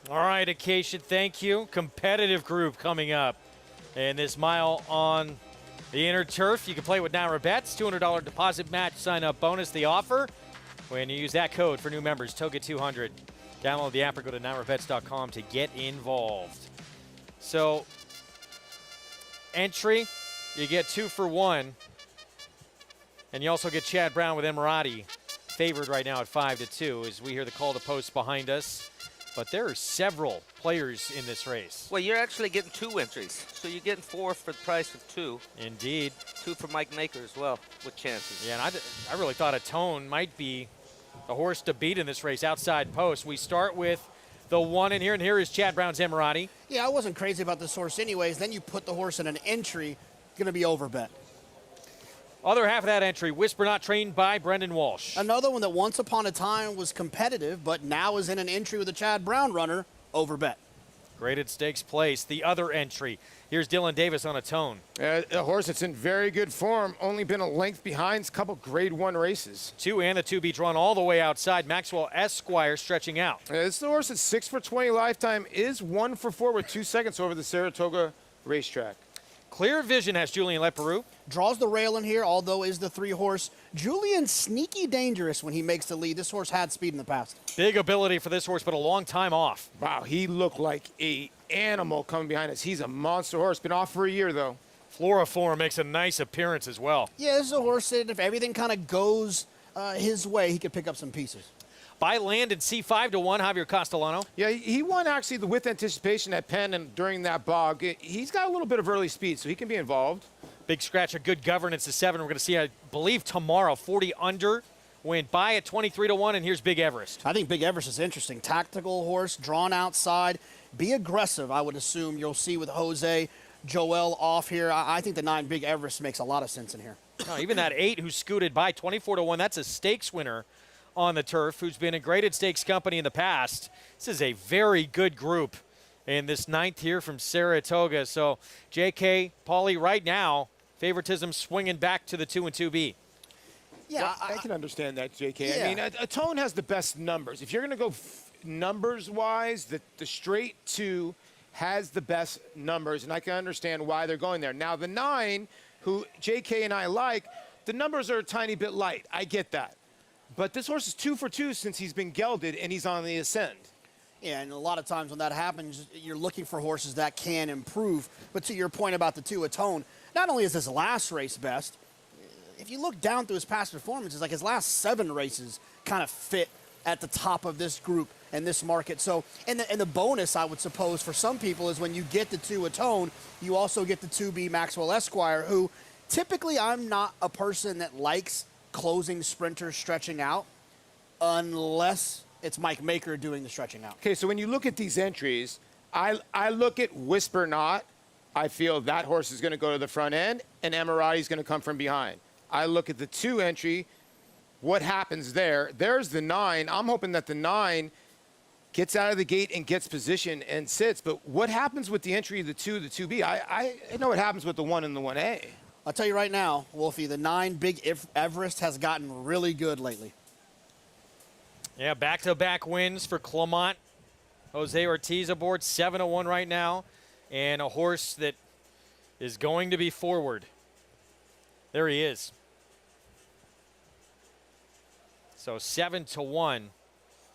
All right, Acacia, thank you. Competitive group coming up. And this mile on the inner turf, you can play with Naira Bets. $200 deposit match sign-up bonus, the offer, when you use that code for new members, TOGA200. Download the app or go to nairabets.com to get involved. So, entry, you get 2 for 1. And you also get Chad Brown with Emirati, favored right now at 5-2, as we hear the call to post behind us. But there are several players in this race. Well, you're actually getting 2 entries. So you're getting 4 for the price of 2. Indeed. 2 for Mike Maker as well, with chances. Yeah, and I really thought Atone might be the horse to beat in this race, outside post. We start with the 1 in here, and here is Chad Brown's Emirati. Yeah, I wasn't crazy about this horse anyways. Then you put the horse in an entry, going to be overbet. Other half of that entry, Whisper Not, trained by Brendan Walsh. Another one that once upon a time was competitive, but now is in an entry with a Chad Brown runner, overbet. Graded stakes place, the other entry. Here's Dylan Davis on Atone. A horse that's in very good form, only been a length behind, a couple grade 1 races. 2 and the 2 beat run all the way outside. Maxwell Esquire stretching out. This is the horse that's 6 for 20 lifetime, is 1 for 4 with 2 seconds over the Saratoga Racetrack. Clear Vision has Julian Leperoux. Draws the rail in here, although is the 3 horse. Julian sneaky dangerous when he makes the lead. This horse had speed in the past. Big ability for this horse, but a long time off. Wow, he looked like an animal coming behind us. He's a monster horse. Been off for a year, though. Floriform makes a nice appearance as well. Yeah, this is a horse that if everything kind of goes his way, he could pick up some pieces. By land and C5 to 1, Javier Castellano. Yeah, he won actually the with anticipation at Penn and during that bog. He's got a little bit of early speed, so he can be involved. Big scratch, a good governance to 7. We're going to see, I believe, tomorrow, 40 under. Went by at 23 to 1, and here's Big Everest. I think Big Everest is interesting. Tactical horse, drawn outside. Be aggressive, I would assume you'll see with Jose Joel off here. I think the 9 Big Everest makes a lot of sense in here. Oh, even that 8 who scooted by 24 to 1, that's a stakes winner on the turf, who's been a graded stakes company in the past. This is a very good group in this 9th here from Saratoga. So JK, Paulie, right now, favoritism swinging back to the 2 and 2B. Yeah, I can understand that, JK. Yeah. I mean, Atone has the best numbers. If you're going to go numbers-wise, the straight 2 has the best numbers, and I can understand why they're going there. Now, the 9, who JK and I like, the numbers are a tiny bit light. I get that. But this horse is 2 for 2 since he's been gelded, and he's on the ascend. Yeah, and a lot of times when that happens, you're looking for horses that can improve. But to your point about the two-a-tone, not only is his last race best, if you look down through his past performances, like his last 7 races kind of fit at the top of this group and this market. So, and the bonus, I would suppose, for some people is when you get the two-a-tone, you also get the 2B Maxwell Esquire, who typically I'm not a person that likes closing sprinters stretching out unless it's Mike Maker doing the stretching out. Okay, so when you look at these entries, I look at Whisper Not. I feel that horse is going to go to the front end, and Emirati is going to come from behind. I look at the 2 entry. What happens there? There's the 9. I'm hoping that the 9 gets out of the gate and gets position and sits. But what happens with the entry of the 2, the 2B? I know what happens with the 1 and the 1A. I'll tell you right now, Wolfie, the 9 Big Everest has gotten really good lately. Yeah, back-to-back wins for Clement. Jose Ortiz aboard, 7-1 right now. And a horse that is going to be forward. There he is. So 7-1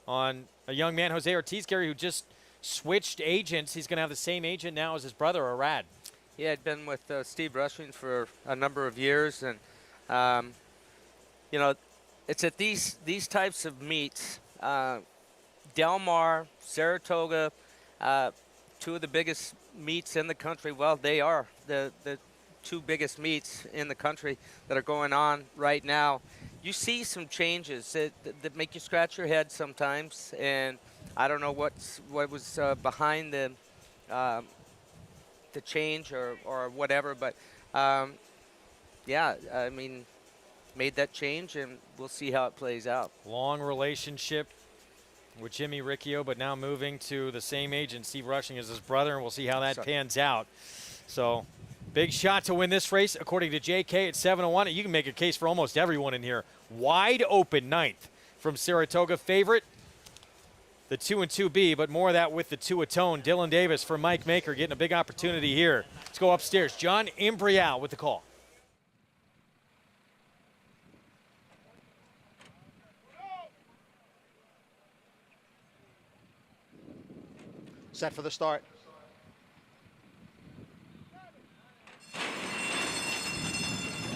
on a young man, Jose Ortiz, Gary, who just switched agents. He's going to have the same agent now as his brother, Arad. He had been with Steve Rushing for a number of years, and you know, it's at these types of meets, Del Mar, Saratoga, 2 of the biggest meets in the country. Well, they are the 2 biggest meets in the country that are going on right now. You see some changes that make you scratch your head sometimes, and I don't know what was behind the change or whatever, but yeah, I mean, made that change, and we'll see how it plays out. Long relationship with Jimmy Riccio, but now moving to the same agent, Steve Rushing, as his brother, and we'll see how that pans out. So, big shot to win this race, according to JK at 7-1. You can make a case for almost everyone in here. Wide open 9th from Saratoga. Favorite, the 2 and 2B, but more of that with the 2-a-tone. Dylan Davis for Mike Maker getting a big opportunity here. Let's go upstairs. John Imbrial with the call. Set for the start.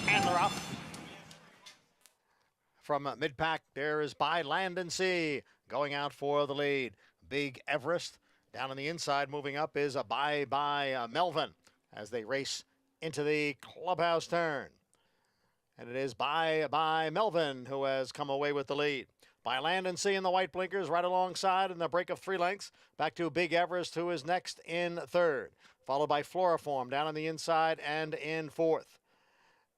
And they're off. From mid-pack, there is By Land and Sea going out for the lead. Big Everest down on the inside. Moving up is a By Melvin as they race into the clubhouse turn. And it is By Melvin who has come away with the lead. By Land and Sea in the white blinkers right alongside in the break of 3 lengths. Back to Big Everest, who is next in 3rd. Followed by Floriform down on the inside and in 4th.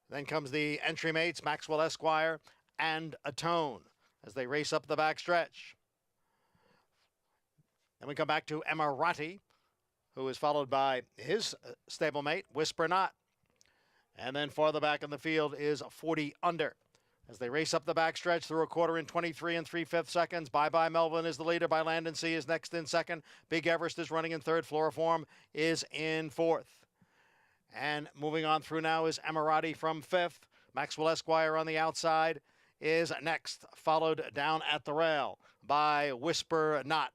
Then comes the entry mates, Maxwell Esquire and Atone, as they race up the back stretch. Then we come back to Emirati, who is followed by his stablemate, Whisper Not. And then farther back in the field is 40 Under. As they race up the backstretch through a quarter in 23 3/5 seconds. By Melvin is the leader. By Land and Sea is next in 2nd. Big Everest is running in 3rd. Floriform is in 4th. And moving on through now is Emirati from 5th. Maxwell Esquire on the outside is next, followed down at the rail by Whisper Not.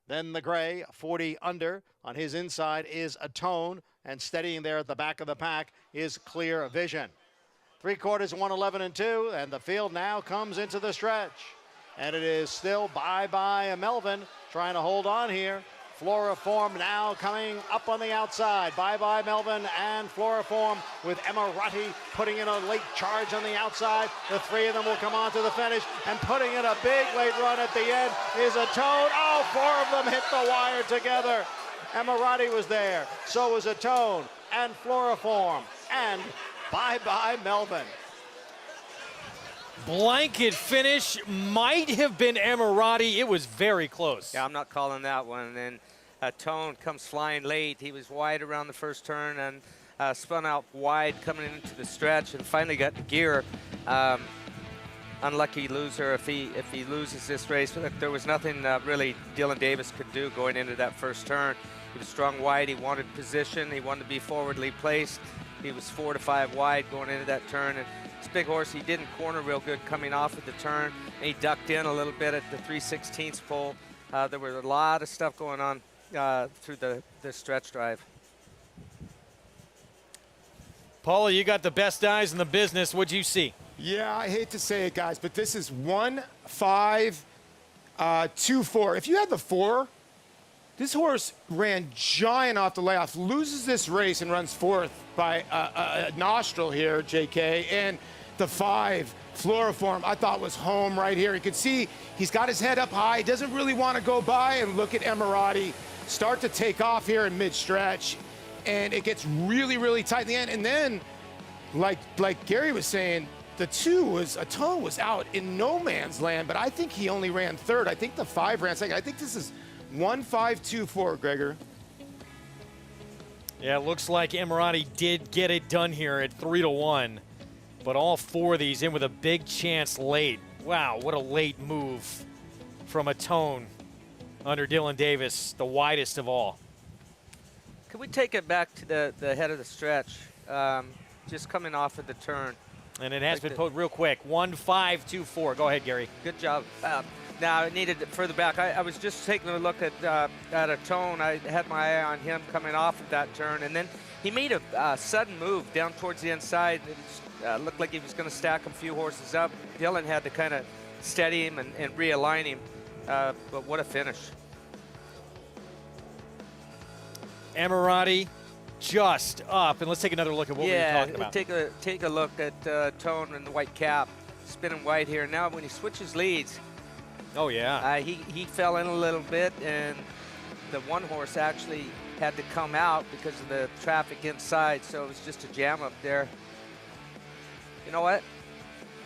Then the gray, 40 Under. On his inside is Atone, and steadying there at the back of the pack is Clear Vision. 3/4, 111 and 2, and the field now comes into the stretch. And it is still By Melvin trying to hold on here. Floriform now coming up on the outside. By Melvin and Floriform with Emirati putting in a late charge on the outside. The 3 of them will come on to the finish, and putting in a big late run at the end is Atone. Oh, 4 of them hit the wire together. Emirati was there, so was Atone and Floriform and By Melvin. Blanket finish, might have been Emirati. It was very close. Yeah, I'm not calling that one. And Atone comes flying late. He was wide around the first turn and spun out wide coming into the stretch and finally got gear. Unlucky loser if he loses this race. But there was nothing really Dylan Davis could do going into that first turn. He was strung wide. He wanted position. He wanted to be forwardly placed. He was 4 to 5 wide going into that turn and It's a big horse. He didn't corner real good coming off at the turn. And he ducked in a little bit at the 3/16 pole. There was a lot of stuff going on through the stretch drive. Paula, you got the best eyes in the business. What'd you see? Yeah, I hate to say it, guys, but this is 1, 5, 2, 4. If you had the 4, this horse ran giant off the layoff, loses this race and runs 4th by a nostril here, JK. And the 5, Floriform, I thought was home right here. You can see he's got his head up high. He doesn't really want to go by, and look at Emirati start to take off here in mid-stretch. And it gets really, really tight in the end. And then, like Gary was saying, the 2 was, Atone was out in no man's land, but I think he only ran 3rd. I think the 5 ran 2nd. I think this is 1, 5, 2, 4, Gregor. Yeah, it looks like Emirati did get it done here at 3-1, but all 4 of these in with a big chance late. Wow, what a late move from Atone under Dylan Davis, the widest of all. Could we take it back to the head of the stretch, just coming off of the turn? And it has been put real quick. 1, 5, 2, 4. Go ahead, Gary. Good job. Now I needed it further back. I was just taking a look at Atone. I had my eye on him coming off of that turn, and then he made a sudden move down towards the inside. It looked like he was going to stack a few horses up. Dylan had to kind of steady him and realign him, but what a finish. Emirati just up, and let's take another look at what we were talking about. Take a look at Tone in the white cap, spinning white here. Now when he switches leads, oh yeah, he fell in a little bit, and the one horse actually had to come out because of the traffic inside, so it was just a jam up there. You know what?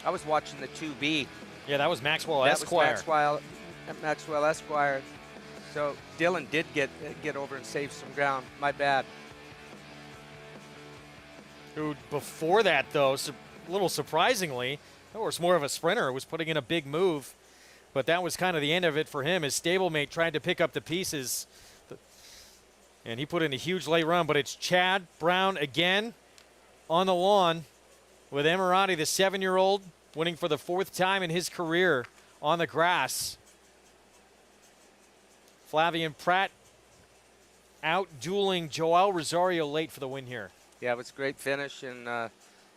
I was watching the 2B. Yeah, that was Maxwell Esquire. That was Maxwell Esquire. So Dylan did get over and save some ground. My bad. Who before that, though, a little surprisingly, that horse more of a sprinter, was putting in a big move, but that was kind of the end of it for him. His stablemate tried to pick up the pieces, and he put in a huge late run. But it's Chad Brown again on the lawn with Emirati, the 7-year-old, winning for the 4th time in his career on the grass. Flavien Prat out dueling Joel Rosario late for the win here. Yeah, it was a great finish, and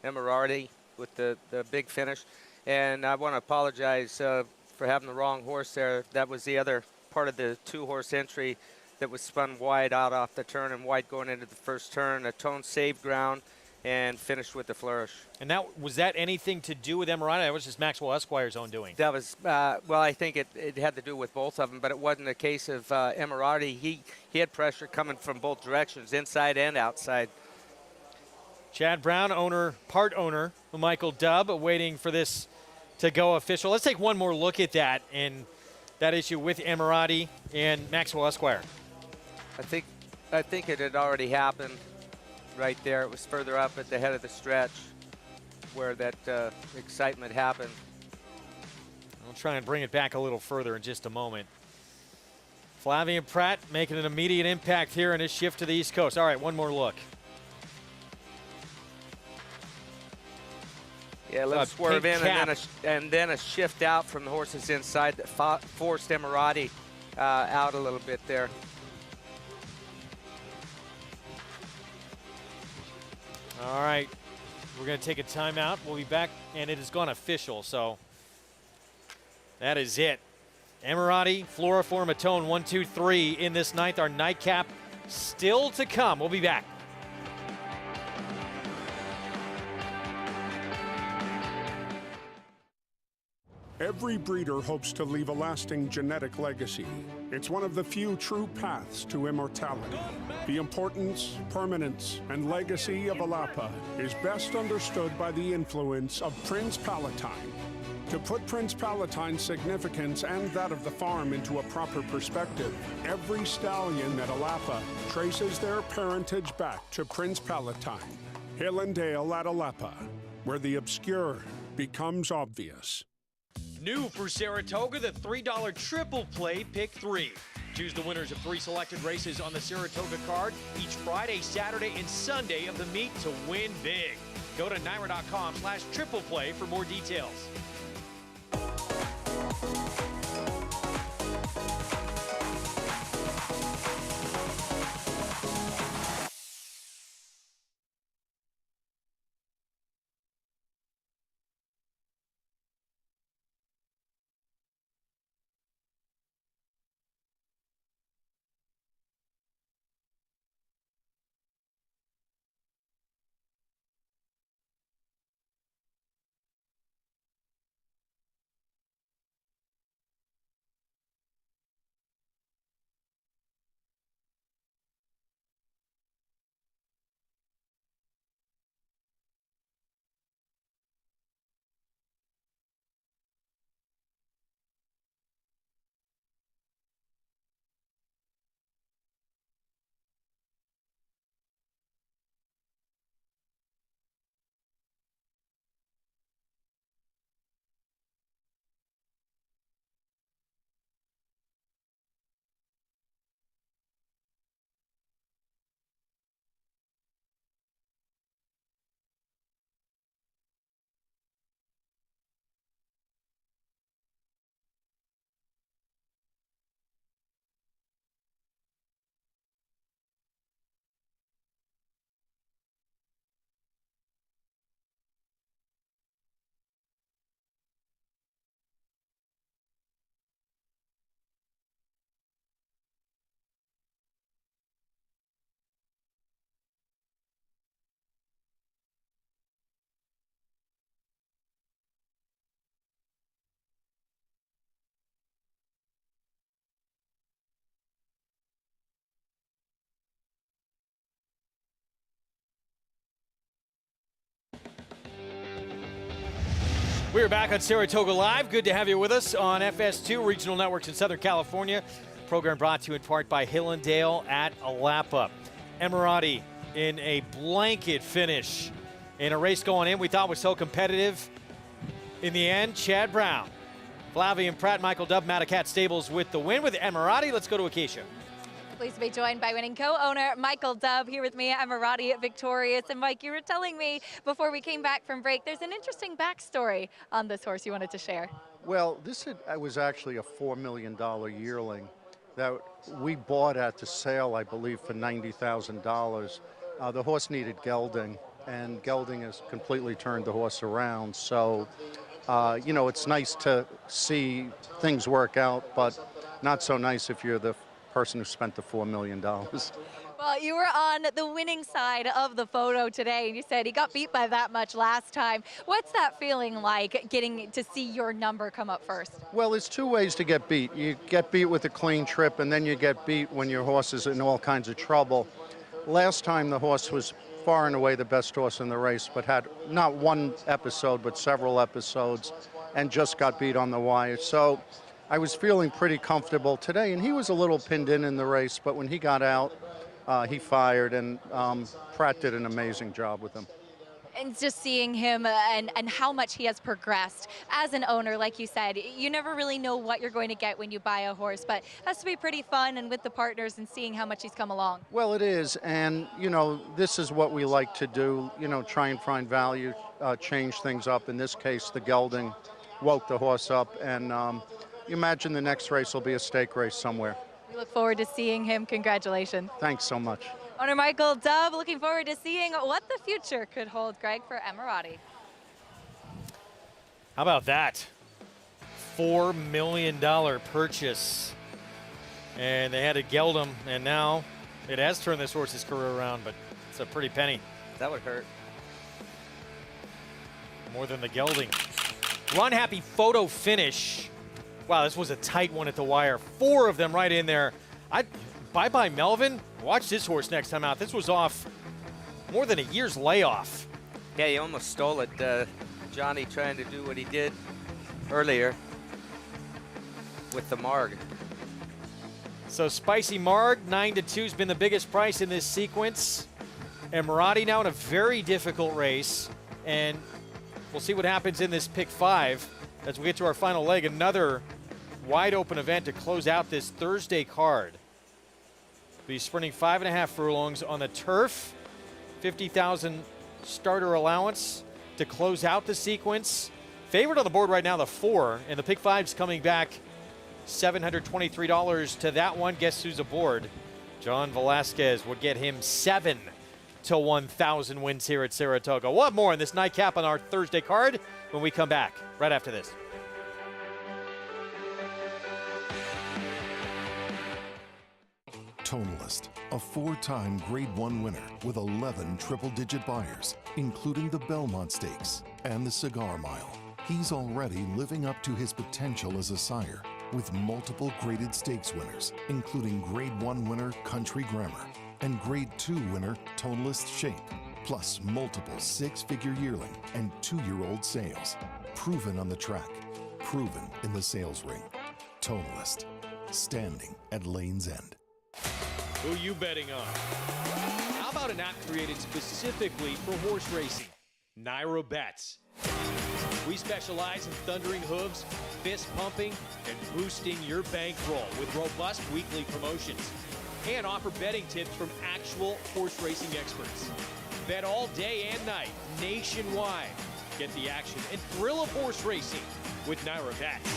Emirati with the big finish. And I want to apologize for having the wrong horse there. That was the other part of the 2-horse entry that was spun wide out off the turn and wide going into the first turn. Atone saved ground and finished with the flourish. And was that anything to do with Emirati? That was just Maxwell Esquire's own doing. That was, well, I think it had to do with both of them, but it wasn't a case of Emirati. He had pressure coming from both directions, inside and outside. Chad Brown, part owner of Michael Dubb, waiting for this to go official. Let's take one more look at that and that issue with Emirati and Maxwell Esquire. I think it had already happened right there. It was further up at the head of the stretch where that excitement happened. I'll try and bring it back a little further in just a moment. Flavien Prat making an immediate impact here in his shift to the East Coast. All right, one more look. Yeah, let's swerve in and then a shift out from the horses inside that forced Emirati out a little bit there. All right, we're going to take a timeout. We'll be back, and it has gone official, so that is it. Emirati, Floriform, Atone, 1, 2, 3 in this ninth. Our nightcap still to come. We'll be back. Every breeder hopes to leave a lasting genetic legacy. It's one of the few true paths to immortality. The importance, permanence, and legacy of Alapa is best understood by the influence of Prince Palatine. To put Prince Palatine's significance and that of the farm into a proper perspective, every stallion at Alapa traces their parentage back to Prince Palatine. Hill and Dale at Alapa, where the obscure becomes obvious. New for Saratoga, the $3 triple play pick 3. Choose the winners of 3 selected races on the Saratoga card each Friday, Saturday, and Sunday of the meet to win big. Go to NYRA.com/tripleplay for more details. We're back on Saratoga Live. Good to have you with us on FS2 Regional Networks in Southern California. Program brought to you in part by Hillendale at Alapa. Emirati in a blanket finish in a race going in we thought was so competitive. In the end, Chad Brown, Flavian Pratt, Michael Dubb, Matacat Stables with the win with Emirati. Let's go to Acacia. Pleased to be joined by winning co-owner Michael Dubb here with me. Emirati victorious. And Mike, you were telling me before we came back from break, there's an interesting backstory on this horse you wanted to share. Well, this was actually a $4 million yearling that we bought at the sale, I believe, for $90,000. The horse needed gelding, and gelding has completely turned the horse around. So, you know, it's nice to see things work out, but not so nice if you're the person who spent the $4 million. Well, you were on the winning side of the photo today, and you said he got beat by that much last time. What's that feeling like, getting to see your number come up first? Well, there's two ways to get beat. You get beat with a clean trip, and then you get beat when your horse is in all kinds of trouble. Last time the horse was far and away the best horse in the race, but had not one episode, but several episodes, and just got beat on the wire. So I was feeling pretty comfortable today, and he was a little pinned in the race, but when he got out, he fired, and Pratt did an amazing job with him. And just seeing him and how much he has progressed as an owner, like you said, you never really know what you're going to get when you buy a horse, but it has to be pretty fun and with the partners and seeing how much he's come along. Well, it is, and you know, this is what we like to do, you know, try and find value, change things up. In this case, the gelding woke the horse up, and you imagine the next race will be a stake race somewhere. We look forward to seeing him. Congratulations. Thanks so much. Owner Michael Dubb, looking forward to seeing what the future could hold, Greg, for Emirati. How about that? $4 million purchase. And they had to geld him, and now it has turned this horse's career around, but it's a pretty penny. That would hurt. More than the gelding. Run happy photo finish. Wow, this was a tight one at the wire. 4 of them right in there. Bye-bye Melvin. Watch this horse next time out. This was off more than a year's layoff. Yeah, he almost stole it. Johnny trying to do what he did earlier with the Marg. So Spicy Marg, 9-2 has been the biggest price in this sequence. Emirati now in a very difficult race, and we'll see what happens in this pick 5 as we get to our final leg. Another wide open event to close out this Thursday card. Be sprinting 5.5 furlongs on the turf, 50,000 starter allowance to close out the sequence. Favorite on the board right now, the 4, and the pick 5's coming back $723 to that one. Guess who's aboard? John Velasquez would get him 7 to 1,000 wins here at Saratoga. We'll have more on this nightcap on our Thursday card when we come back right after this. Tonalist, a 4-time Grade 1 winner with 11 triple-digit buyers, including the Belmont Stakes and the Cigar Mile. He's already living up to his potential as a sire with multiple graded stakes winners, including Grade 1 winner Country Grammar and Grade 2 winner Tonalist Shape, plus multiple 6-figure yearling and 2-year-old sales. Proven on the track, proven in the sales ring. Tonalist, standing at Lane's End. Who you betting on? How about an app created specifically for horse racing? Naira Bets. We specialize in thundering hooves, fist pumping, and boosting your bankroll with robust weekly promotions. And offer betting tips from actual horse racing experts. Bet all day and night, nationwide. Get the action and thrill of horse racing with Naira Bets.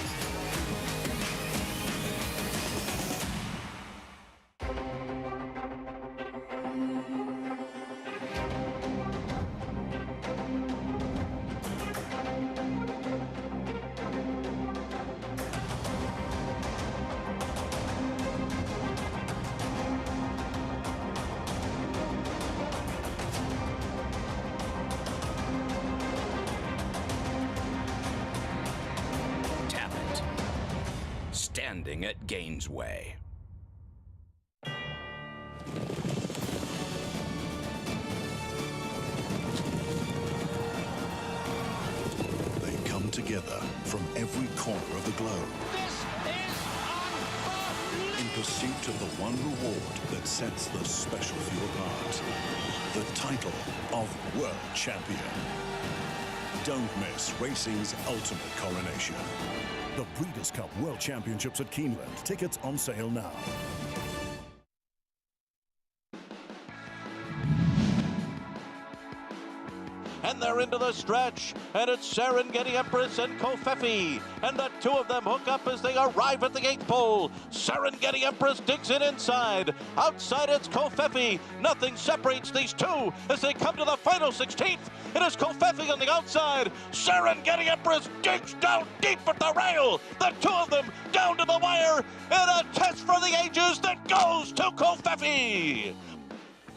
Standing at Gainesway. They come together from every corner of the globe in pursuit of the one reward that sets the special few apart. The title of World Champion. Don't miss racing's ultimate coronation. The Breeders' Cup World Championships at Keeneland. Tickets on sale now. And they're into the stretch, and it's Serengeti Empress and Kofefi, and the two of them hook up as they arrive at the 8th pole. Serengeti Empress digs in inside. Outside it's Kofefi. Nothing separates these two as they come to the final 16th. It is Kofefi on the outside. Serengeti Empress digs down deep at the rail. The two of them down to the wire in a test for the ages that goes to Kofefi.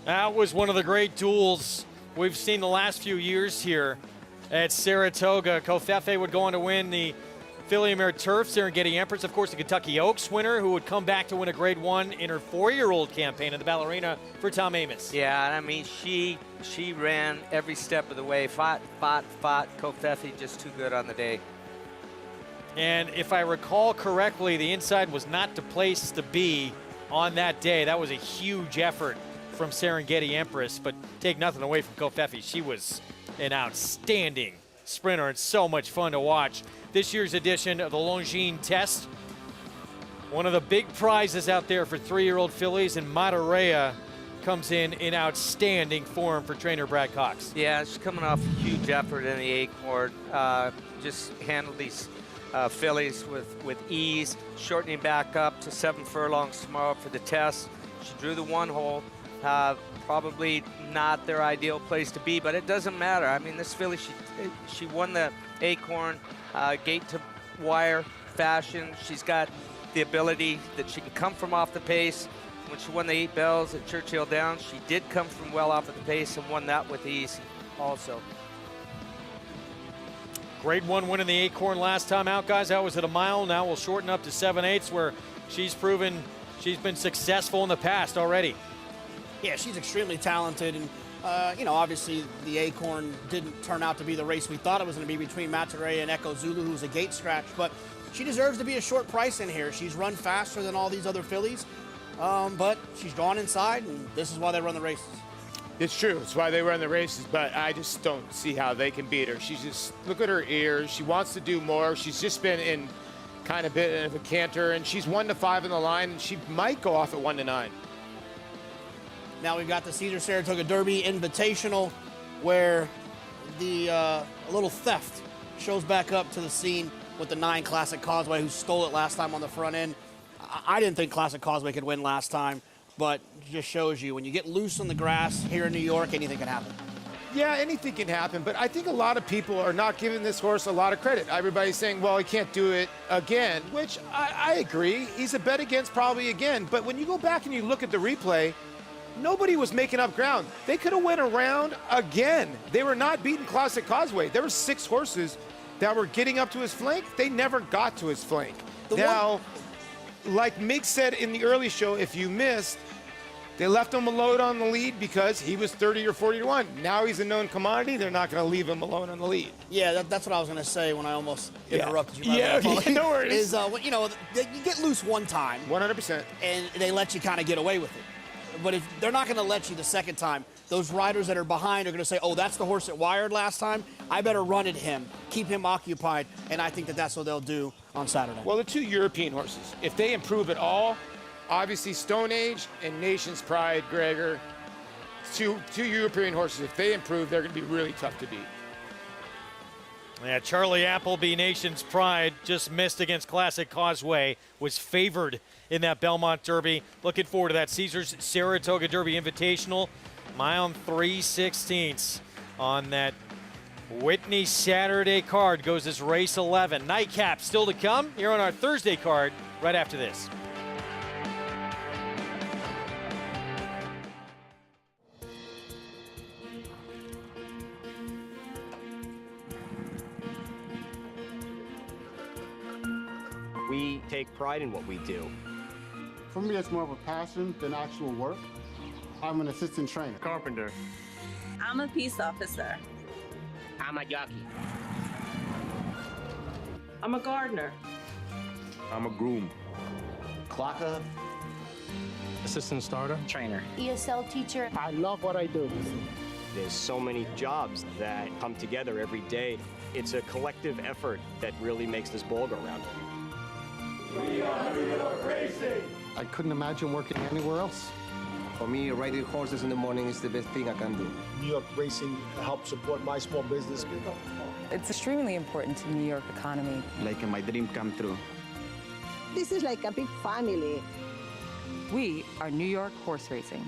That was one of the great duels we've seen the last few years here at Saratoga. Kofefi would go on to win the Filly Mare Turf. Serengeti Empress, of course, the Kentucky Oaks winner, who would come back to win a Grade 1 in her 4-year-old campaign in the Ballerina for Tom Amoss. Yeah, I mean, she ran every step of the way, fought. Kofefi just too good on the day. And if I recall correctly, the inside was not the place to be on that day. That was a huge effort from Serengeti Empress, but take nothing away from Kofefi. She was an outstanding sprinter and so much fun to watch. This year's edition of the Longines Test, one of the big prizes out there for 3-year-old fillies, and Matarea comes in outstanding form for trainer Brad Cox. Yeah, she's coming off a huge effort in the Acorn. Just handled these fillies with ease, shortening back up to 7 furlongs tomorrow for the test. She drew the 1 hole. Probably not their ideal place to be, but it doesn't matter. I mean, this filly, she won the Acorn gate to wire fashion. She's got the ability that she can come from off the pace. When she won the 8 Bells at Churchill Downs, she did come from well off of the pace and won that with ease also. Grade 1 win in the Acorn last time out, guys. That was at a mile. Now we'll shorten up to 7/8, where she's proven she's been successful in the past already. Yeah, she's extremely talented, and you know, obviously the Acorn didn't turn out to be the race we thought it was going to be between Matarea and Echo Zulu, who's a gate scratch, but she deserves to be a short price in here. She's run faster than all these other fillies, but she's gone inside, and this is why they run the races. It's true. It's why they run the races, but I just don't see how they can beat her. She's just, look at her ears. She wants to do more. She's just been in kind of bit of a canter, and she's 1 to 5 in the line, and she might go off at 1 to 9. Now we've got the Cedar Saratoga Derby Invitational. where the little theft shows back up to the scene with the 9 Classic Causeway, who stole it last time on the front end. I didn't think Classic Causeway could win last time, but it just shows you when you get loose on the grass here in New York, anything can happen. Yeah, anything can happen, but I think a lot of people are not giving this horse a lot of credit. Everybody's saying, well, he can't do it again, which I agree. He's a bet against probably again, but when you go back and you look at the replay, nobody was making up ground. They could have went around again. They were not beating Classic Causeway. There were 6 horses that were getting up to his flank. They never got to his flank. Now, like Mick said in the early show, if you missed, they left him alone on the lead because he was 30 or 40 to 1. Now he's a known commodity. They're not going to leave him alone on the lead. Yeah, that's what I was going to say when I almost interrupted you. Yeah, no worries. Is, you know, you get loose one time. 100%. And they let you kind of get away with it. But if they're not going to let you the second time, those riders that are behind are going to say, oh, that's the horse that wired last time. I better run at him, keep him occupied, and I think that that's what they'll do on Saturday. Well, the 2 European horses, if they improve at all, obviously Stone Age and Nation's Pride, Gregor, two European horses, if they improve, they're going to be really tough to beat. Yeah, Charlie Appleby, Nation's Pride, just missed against Classic Causeway, was favored in that Belmont Derby. Looking forward to that Caesars Saratoga Derby Invitational. Mile 3/16 on that Whitney Saturday card goes as race 11. Nightcap still to come here on our Thursday card right after this. We take pride in what we do. For me, it's more of a passion than actual work. I'm an assistant trainer. Carpenter. I'm a peace officer. I'm a jockey. I'm a gardener. I'm a groom. Clocker. Assistant starter. Trainer. ESL teacher. I love what I do. There's so many jobs that come together every day. It's a collective effort that really makes this ball go round. We are New York Racing! I couldn't imagine working anywhere else. For me, riding horses in the morning is the best thing I can do. New York Racing helps support my small business. It's extremely important to New York economy. Like my dream come true. This is like a big family. We are New York Horse Racing.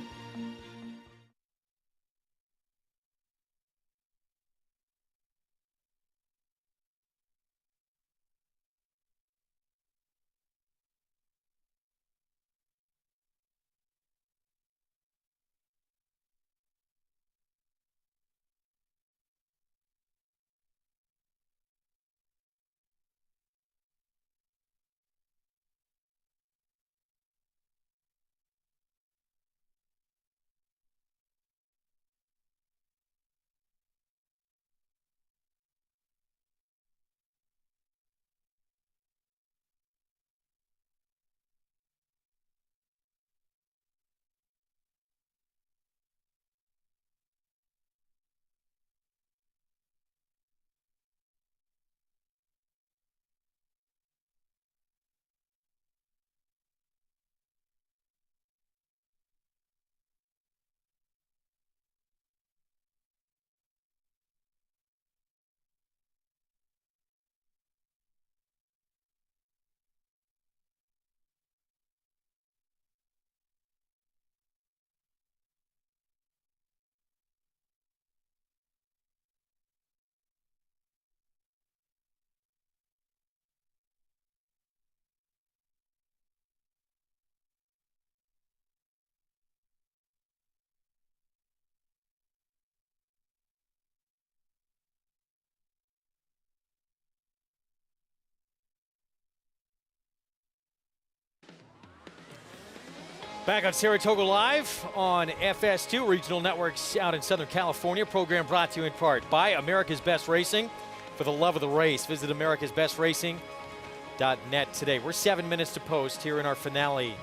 Back on Saratoga Live on FS2, regional networks out in Southern California. Program brought to you in part by America's Best Racing. For the love of the race, visit americasbestracing.net today. We're 7 minutes to post here in our finale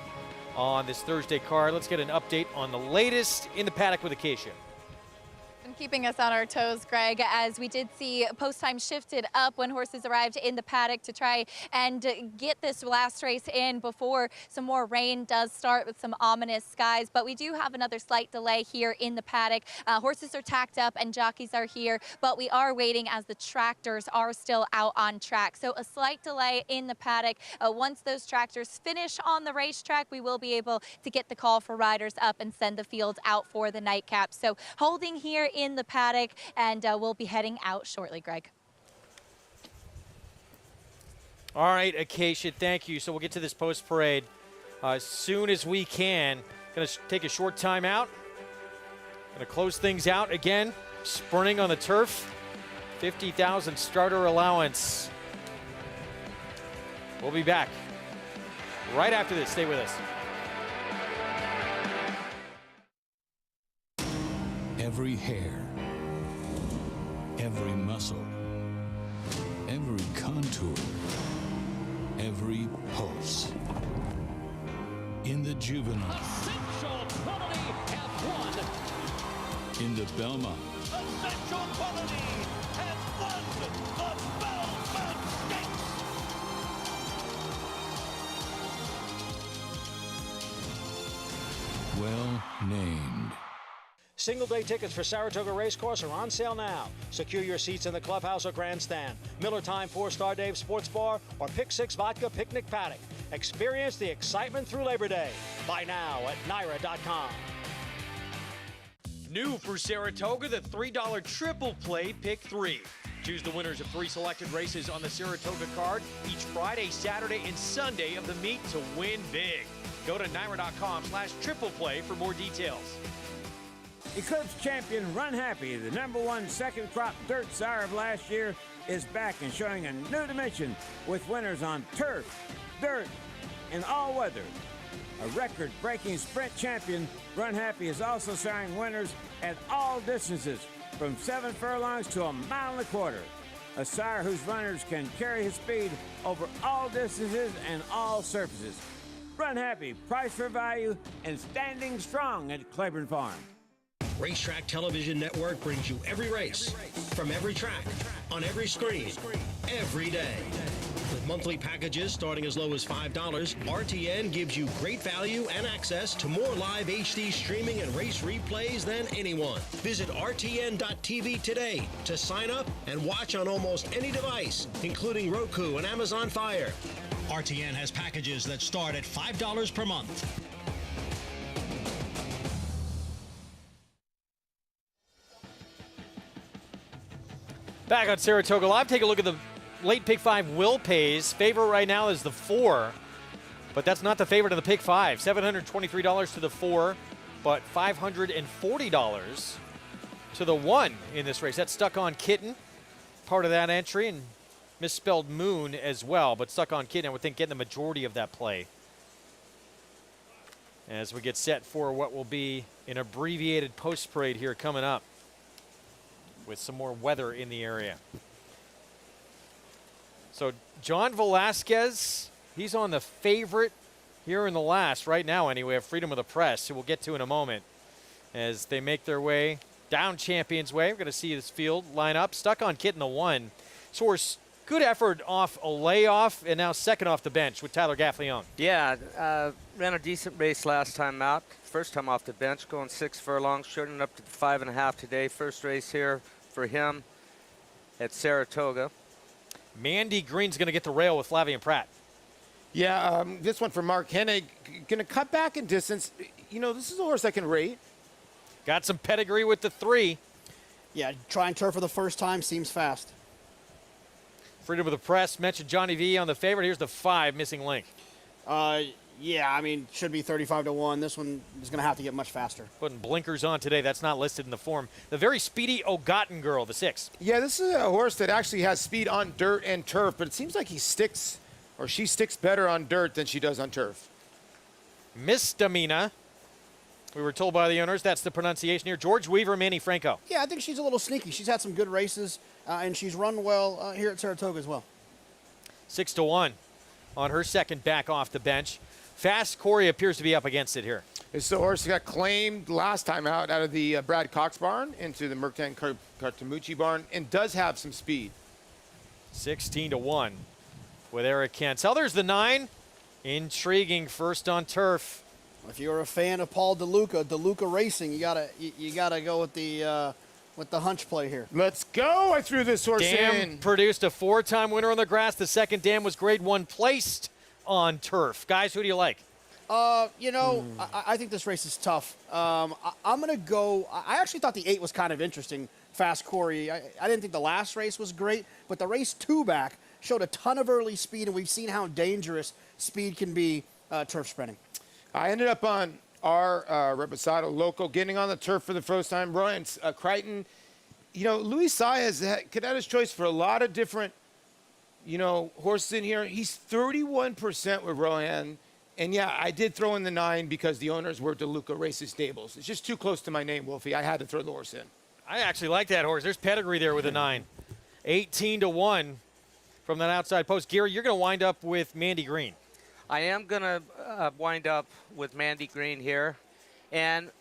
on this Thursday card. Let's get an update on the latest in the paddock with Acacia. Keeping us on our toes, Greg, as we did see post time shifted up when horses arrived in the paddock to try and get this last race in before some more rain does start with some ominous skies. But we do have another slight delay here in the paddock. Horses are tacked up and jockeys are here, but we are waiting as the tractors are still out on track. So a slight delay in the paddock. Once those tractors finish on the racetrack, we will be able to get the call for riders up and send the fields out for the nightcap. So holding here in the paddock, and we'll be heading out shortly, Greg. All right, Acacia, thank you. So we'll get to this post parade as soon as we can. Going to take a short time out. Going to close things out again. Sprinting on the turf. 50,000 starter allowance. We'll be back right after this. Stay with us. Every hair, every muscle, every contour, every pulse. In the juvenile, Essential quality has won. in the Belmont, Essential quality has won the Belmont Stakes. well named. Single-day tickets for Saratoga Racecourse are on sale now. Secure your seats in the clubhouse or grandstand, Miller Time 4-Star Dave Sports Bar, or Pick 6 Vodka Picnic Paddock. Experience the excitement through Labor Day. Buy now at NYRA.com. New for Saratoga, the $3 triple play pick 3. Choose the winners of 3 selected races on the Saratoga card each Friday, Saturday, and Sunday of the meet to win big. Go to NYRA.com/triple play for more details. Eclipse champion Run Happy, the #1 second crop dirt sire of last year, is back and showing a new dimension with winners on turf, dirt, and all weather. A record-breaking sprint champion, Run Happy is also siring winners at all distances, from 7 furlongs to 1.25 miles. A sire whose runners can carry his speed over all distances and all surfaces. Run Happy, price for value, and standing strong at Claiborne Farm. Racetrack Television Network brings you every race, from every track, on every screen, every day. With monthly packages starting as low as $5, RTN gives you great value and access to more live HD streaming and race replays than anyone. Visit RTN.tv today to sign up and watch on almost any device, including Roku and Amazon Fire. RTN has packages that start at $5 per month. Back on Saratoga Live, take a look at the late pick 5 Will Pays. Favorite right now is the 4, but that's not the favorite of the pick 5. $723 to the 4, but $540 to the 1 in this race. That's Stuck on Kitten, part of that entry, and misspelled Moon as well, but Stuck on Kitten, I would think, getting the majority of that play. As we get set for what will be an abbreviated post parade here coming up, with some more weather in the area. So John Velasquez, he's on the favorite here in the last right now anyway of Freedom of the Press, who we'll get to in a moment as they make their way down Champions Way. We're going to see this field line up. Stuck on Kitten, the 1. Source, good effort off a layoff and now second off the bench with Tyler Gaffleon. Yeah, ran a decent race last time out. First time off the bench, going 6 furlongs, shortening up to 5.5 today. First race here for him at Saratoga. Mandy Green's going to get the rail with Flavian Pratt. Yeah, this one for Mark Hennig. Going to cut back in distance. You know, this is a horse that can rate. Got some pedigree with the 3. Yeah, trying turf for the first time seems fast. Freedom of the Press mentioned Johnny V on the favorite. Here's the 5, Missing Link. Yeah, I mean, should be 35 to 1. This one is going to have to get much faster. Putting blinkers on today. That's not listed in the form. The very speedy Ogotten Girl, the 6. Yeah, this is a horse that actually has speed on dirt and turf, but it seems like he sticks, or she sticks better on dirt than she does on turf. Misdemeanor. We were told by the owners that's the pronunciation here. George Weaver, Manny Franco. Yeah, I think she's a little sneaky. She's had some good races, and she's run well here at Saratoga as well. 6 to 1 on her second back off the bench. Fast Corey appears to be up against it here. It's the horse that got claimed last time out of the Brad Cox barn into the Mercan Cartamucci barn and does have some speed. 16-1 with Eric Cancel. There's the 9. Intriguing first on turf. If you're a fan of Paul DeLuca Racing, you gotta go with the hunch play here. Let's go. I threw this horse in. Produced a 4-time winner on the grass. The second dam was grade 1 placed on turf. Guys, who do you like? I think this race is tough. I'm going to go. I actually thought the 8 was kind of interesting, Fast Corey. I didn't think the last race was great, but the race 2 back showed a ton of early speed, and we've seen how dangerous speed can be turf sprinting. I ended up on our Reposado Loco, getting on the turf for the first time. Brian Crichton, Luis Saez could have his choice for a lot of different, horses in here. He's 31% with Rohan. And yeah, I did throw in the 9 because the owners were DeLuca Races Stables. It's just too close to my name, Wolfie. I had to throw the horse in. I actually like that horse. There's pedigree there with the 9. 18-1 from that outside post. Gary, you're going to wind up with Mandy Green. I am going to wind up with Mandy Green here. And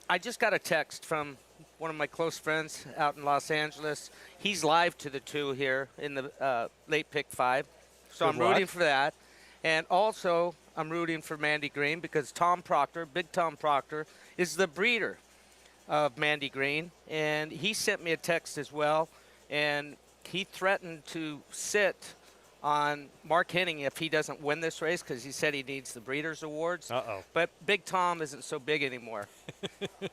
I just got a text from one of my close friends out in Los Angeles. He's live to the 2 here in the late pick 5. So I'm rooting for that. And also, I'm rooting for Mandy Green because Tom Proctor, Big Tom Proctor, is the breeder of Mandy Green. And he sent me a text as well. And he threatened to sit on Mark Henning if he doesn't win this race because he said he needs the Breeders' Awards. Uh-oh. But Big Tom isn't so big anymore.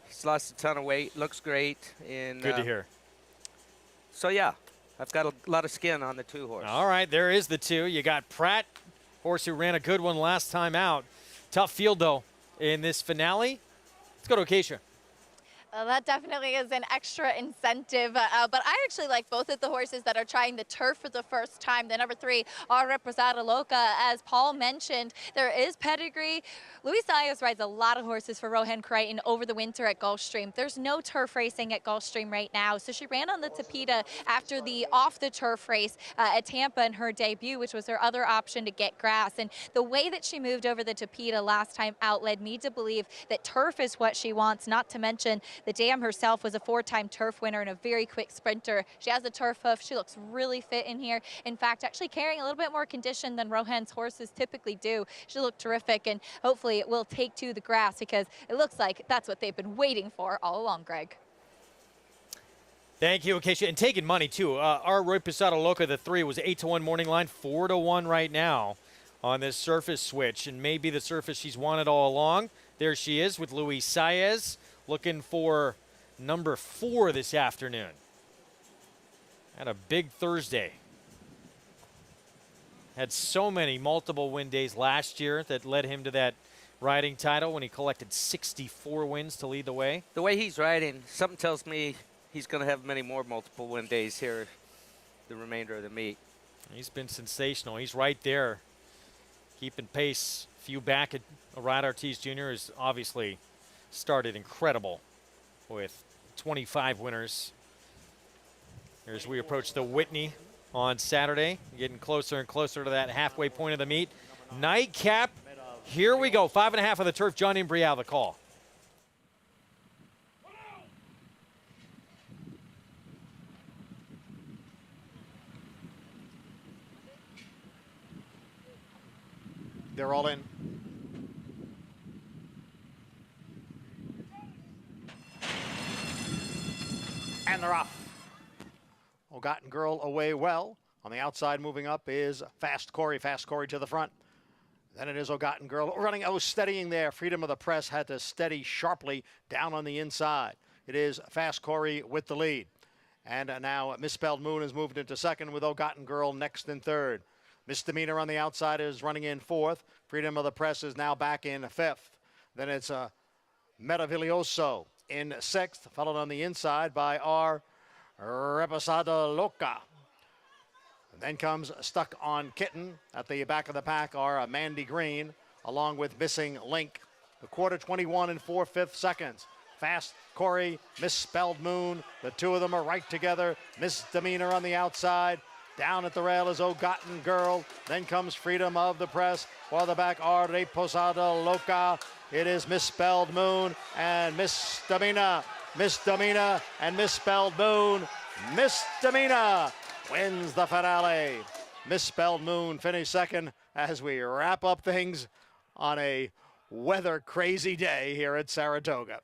He's lost a ton of weight, looks great. And, good to hear. So, yeah, I've got a lot of skin on the 2 horse. All right, there is the 2. You got Pratt, horse who ran a good one last time out. Tough field, though, in this finale. Let's go to Acacia. That definitely is an extra incentive, but I actually like both of the horses that are trying the turf for the first time. The number 3, our Reposado Loca, as Paul mentioned, there is pedigree. Luis Saez rides a lot of horses for Rohan Crichton over the winter at Gulfstream. There's no turf racing at Gulfstream right now, so she ran on the Tapeta after the off-the-turf race at Tampa in her debut, which was her other option to get grass. And the way that she moved over the Tapeta last time out led me to believe that turf is what she wants, not to mention the dam herself was a 4-time turf winner and a very quick sprinter. She has a turf hoof. She looks really fit in here. In fact, actually carrying a little bit more condition than Rohan's horses typically do. She looked terrific, and hopefully it will take to the grass because it looks like that's what they've been waiting for all along, Greg. Thank you, Acacia. And taking money, too. Our Reposado Loca, the 3, was 8-1 morning line, 4-1 right now on this surface switch. And maybe the surface she's wanted all along. There she is with Luis Saez, looking for number 4 this afternoon. Had a big Thursday. Had so many multiple win days last year that led him to that riding title when he collected 64 wins to lead the way. The way he's riding, something tells me he's going to have many more multiple win days here the remainder of the meet. He's been sensational. He's right there, keeping pace. Few back at Rod Ortiz Jr. has obviously started incredible with 25 winners. As we approach the Whitney on Saturday, getting closer and closer to that halfway point of the meet. Nightcap, here we go. 5.5 of the turf. Johnny and Brielle, the call. They're all in. And they're off. Ogotten Girl away well. On the outside moving up is Fast Corey. Fast Corey to the front. Then it is Ogotten Girl running, steadying there. Freedom of the Press had to steady sharply down on the inside. It is Fast Corey with the lead. And now Misspelled Moon has moved into second with Ogotten Girl next in third. Misdemeanor on the outside is running in fourth. Freedom of the Press is now back in fifth. Then it's Meraviglioso in sixth, followed on the inside by our Reposado Loca. And then comes Stuck on Kitten at the back of the pack are Mandy Green along with Missing Link. The quarter 21 and 4/5 seconds. Fast Corey, Misspelled Moon. The two of them are right together. Misdemeanor on the outside. Down at the rail is O'Gotten Girl. Then comes Freedom of the Press. For the back are Reposada Loca. It is Misspelled Moon and Misdemeanor. Misdemeanor and Misspelled Moon. Misdemeanor wins the finale. Misspelled Moon finished second as we wrap up things on a weather crazy day here at Saratoga.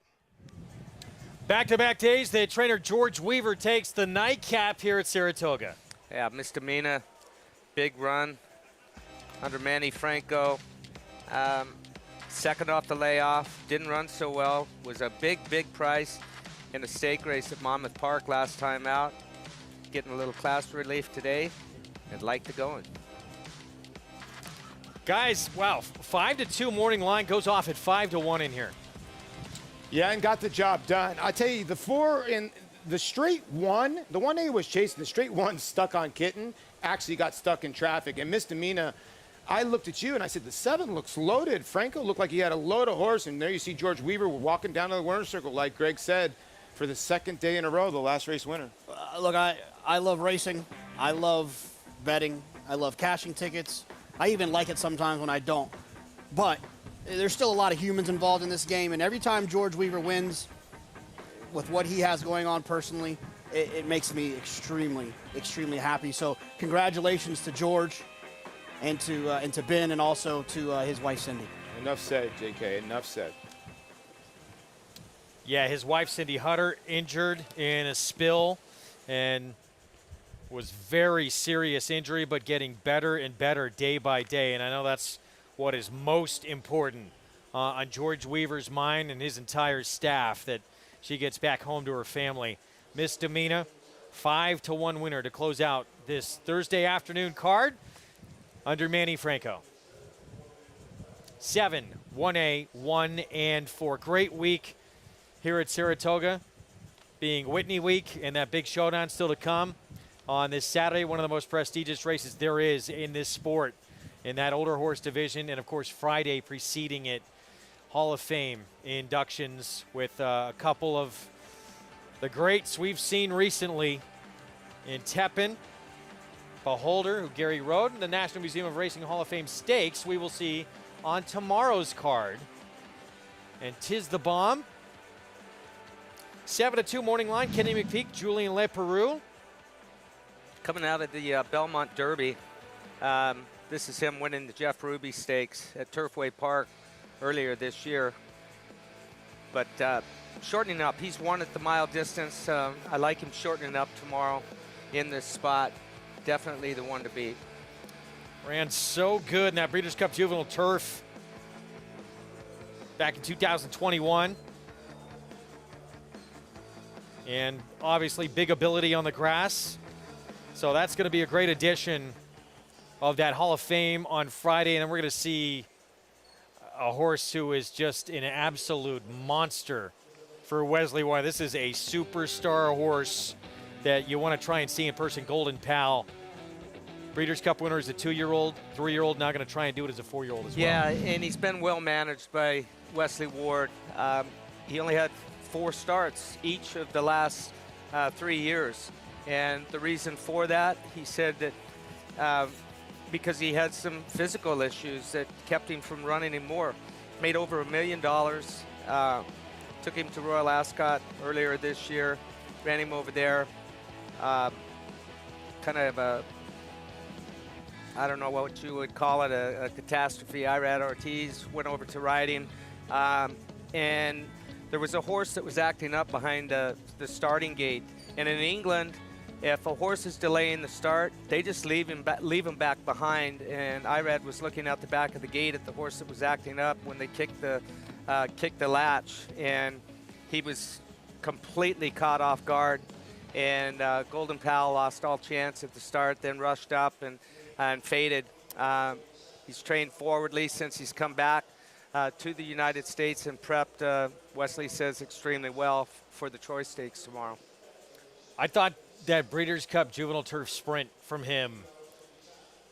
Back-to-back days, the trainer George Weaver takes the nightcap here at Saratoga. Yeah, Misdemeanor, big run under Manny Franco. Second off the layoff, didn't run so well. Was a big price in a stake race at Monmouth Park last time out. Getting a little class relief today and like the going. Guys, wow, 5-2 morning line goes off at 5-1 in here. Yeah, and got the job done. I tell you, the 4 in the straight 1, the 1A was chasing, the straight 1 stuck on Kitten, actually got stuck in traffic. And Misdemeanor, I looked at you and I said, the 7 looks loaded. Franco looked like he had a load of horse, and there you see George Weaver walking down to the winner's circle, like Greg said, for the second day in a row, the last race winner. Look, I love racing. I love betting. I love cashing tickets. I even like it sometimes when I don't. But there's still a lot of humans involved in this game, and every time George Weaver wins, with what he has going on personally, it makes me extremely happy. So congratulations to George and to Ben, and also to his wife Cindy. Enough said, JK, enough said. Yeah, his wife Cindy Hutter injured in a spill and was very serious injury, but getting better and better day by day. And I know that's what is most important on George Weaver's mind and his entire staff, that she gets back home to her family. Misdemeanor, 5-1 winner to close out this Thursday afternoon card under Manny Franco. 7, 1A, 1 and 4. Great week here at Saratoga, being Whitney week, and that big showdown still to come on this Saturday, one of the most prestigious races there is in this sport, in that older horse division. And of course Friday preceding it, Hall of Fame inductions with a couple of the greats we've seen recently in Tepin, Beholder, who Gary rode, and the National Museum of Racing Hall of Fame Stakes we will see on tomorrow's card. And 'tis the bomb. 7-2 morning line, Kenny McPeak, Julien Leperoux. Coming out of the Belmont Derby, this is him winning the Jeff Ruby Stakes at Turfway Park earlier this year. But shortening up, he's won at the mile distance. I like him shortening up tomorrow in this spot. Definitely the one to beat. Ran so good in that Breeders' Cup Juvenile Turf back in 2021. And obviously big ability on the grass. So that's going to be a great addition of that Hall of Fame on Friday. And then we're going to see a horse who is just an absolute monster for Wesley Wine. This is a superstar horse that you want to try and see in person. Golden Pal. Breeders' Cup winner is a 2-year-old, 3-year-old, now going to try and do it as a 4-year-old as well. Yeah, and he's been well managed by Wesley Ward. He only had 4 starts each of the last 3 years. And the reason for that, he said that because he had some physical issues that kept him from running him more. Made over $1 million. Took him to Royal Ascot earlier this year. Ran him over there. Kind of a, I don't know what you would call it, a catastrophe. Irad Ortiz went over to ride him. And there was a horse that was acting up behind the starting gate. And in England, if a horse is delaying the start, they just leave him back behind. And Irad was looking out the back of the gate at the horse that was acting up when they kicked the latch, and he was completely caught off guard. And Golden Pal lost all chance at the start, then rushed up and faded. He's trained forwardly since he's come back to the United States and prepped, Wesley says, extremely well for the Troy Stakes tomorrow. I thought that Breeders' Cup Juvenile Turf Sprint from him,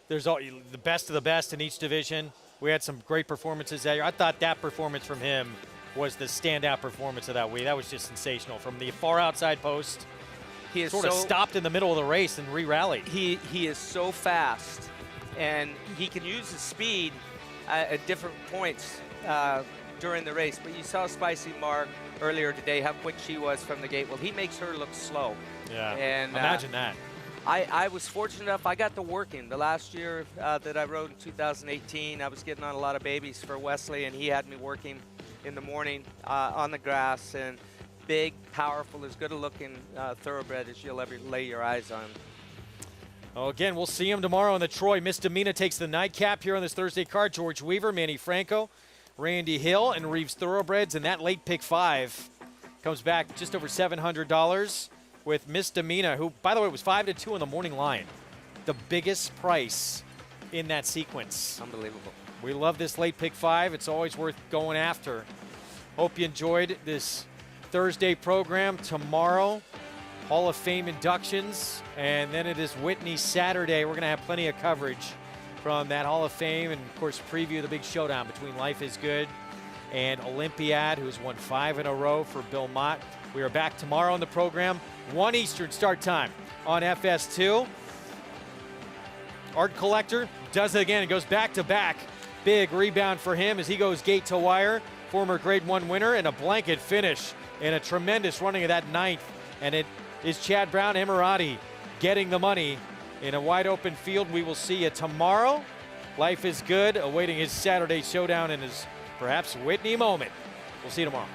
there's all the best of the best in each division. We had some great performances that year. I thought that performance from him was the standout performance of that week. That was just sensational. From the far outside post He is sort of stopped in the middle of the race and re-rallied. He is so fast, and he can use his speed at different points during the race. But you saw Spicy Mark earlier today, how quick she was from the gate. Well, he makes her look slow. Yeah, and imagine that. I was fortunate enough, I got to working. The last year that I rode in 2018, I was getting on a lot of babies for Wesley, and he had me working in the morning on the grass. And big, powerful, as good a looking thoroughbred as you'll ever lay your eyes on. Oh, again, we'll see him tomorrow in the Troy. Misdemeanor takes the nightcap here on this Thursday card. George Weaver, Manny Franco, Randy Hill, and Reeves Thoroughbreds. And that late pick 5 comes back just over $700 with Misdemeanor, who, by the way, was 5-2 in the morning line. The biggest price in that sequence. Unbelievable. We love this late pick 5. It's always worth going after. Hope you enjoyed this Thursday program. Tomorrow, Hall of Fame inductions, and then it is Whitney Saturday. We're going to have plenty of coverage from that Hall of Fame, and of course preview the big showdown between Life is Good and Olympiad, who's won 5 in a row for Bill Mott. We are back tomorrow on the program, 1 Eastern start time on FS2. Art Collector does it again. It goes back to back. Big rebound for him as he goes gate to wire. Former Grade 1 winner and a blanket finish in a tremendous running of that 9th. And it is Chad Brown Emirati getting the money in a wide open field. We will see you tomorrow. Life is Good awaiting his Saturday showdown and his perhaps Whitney moment. We'll see you tomorrow.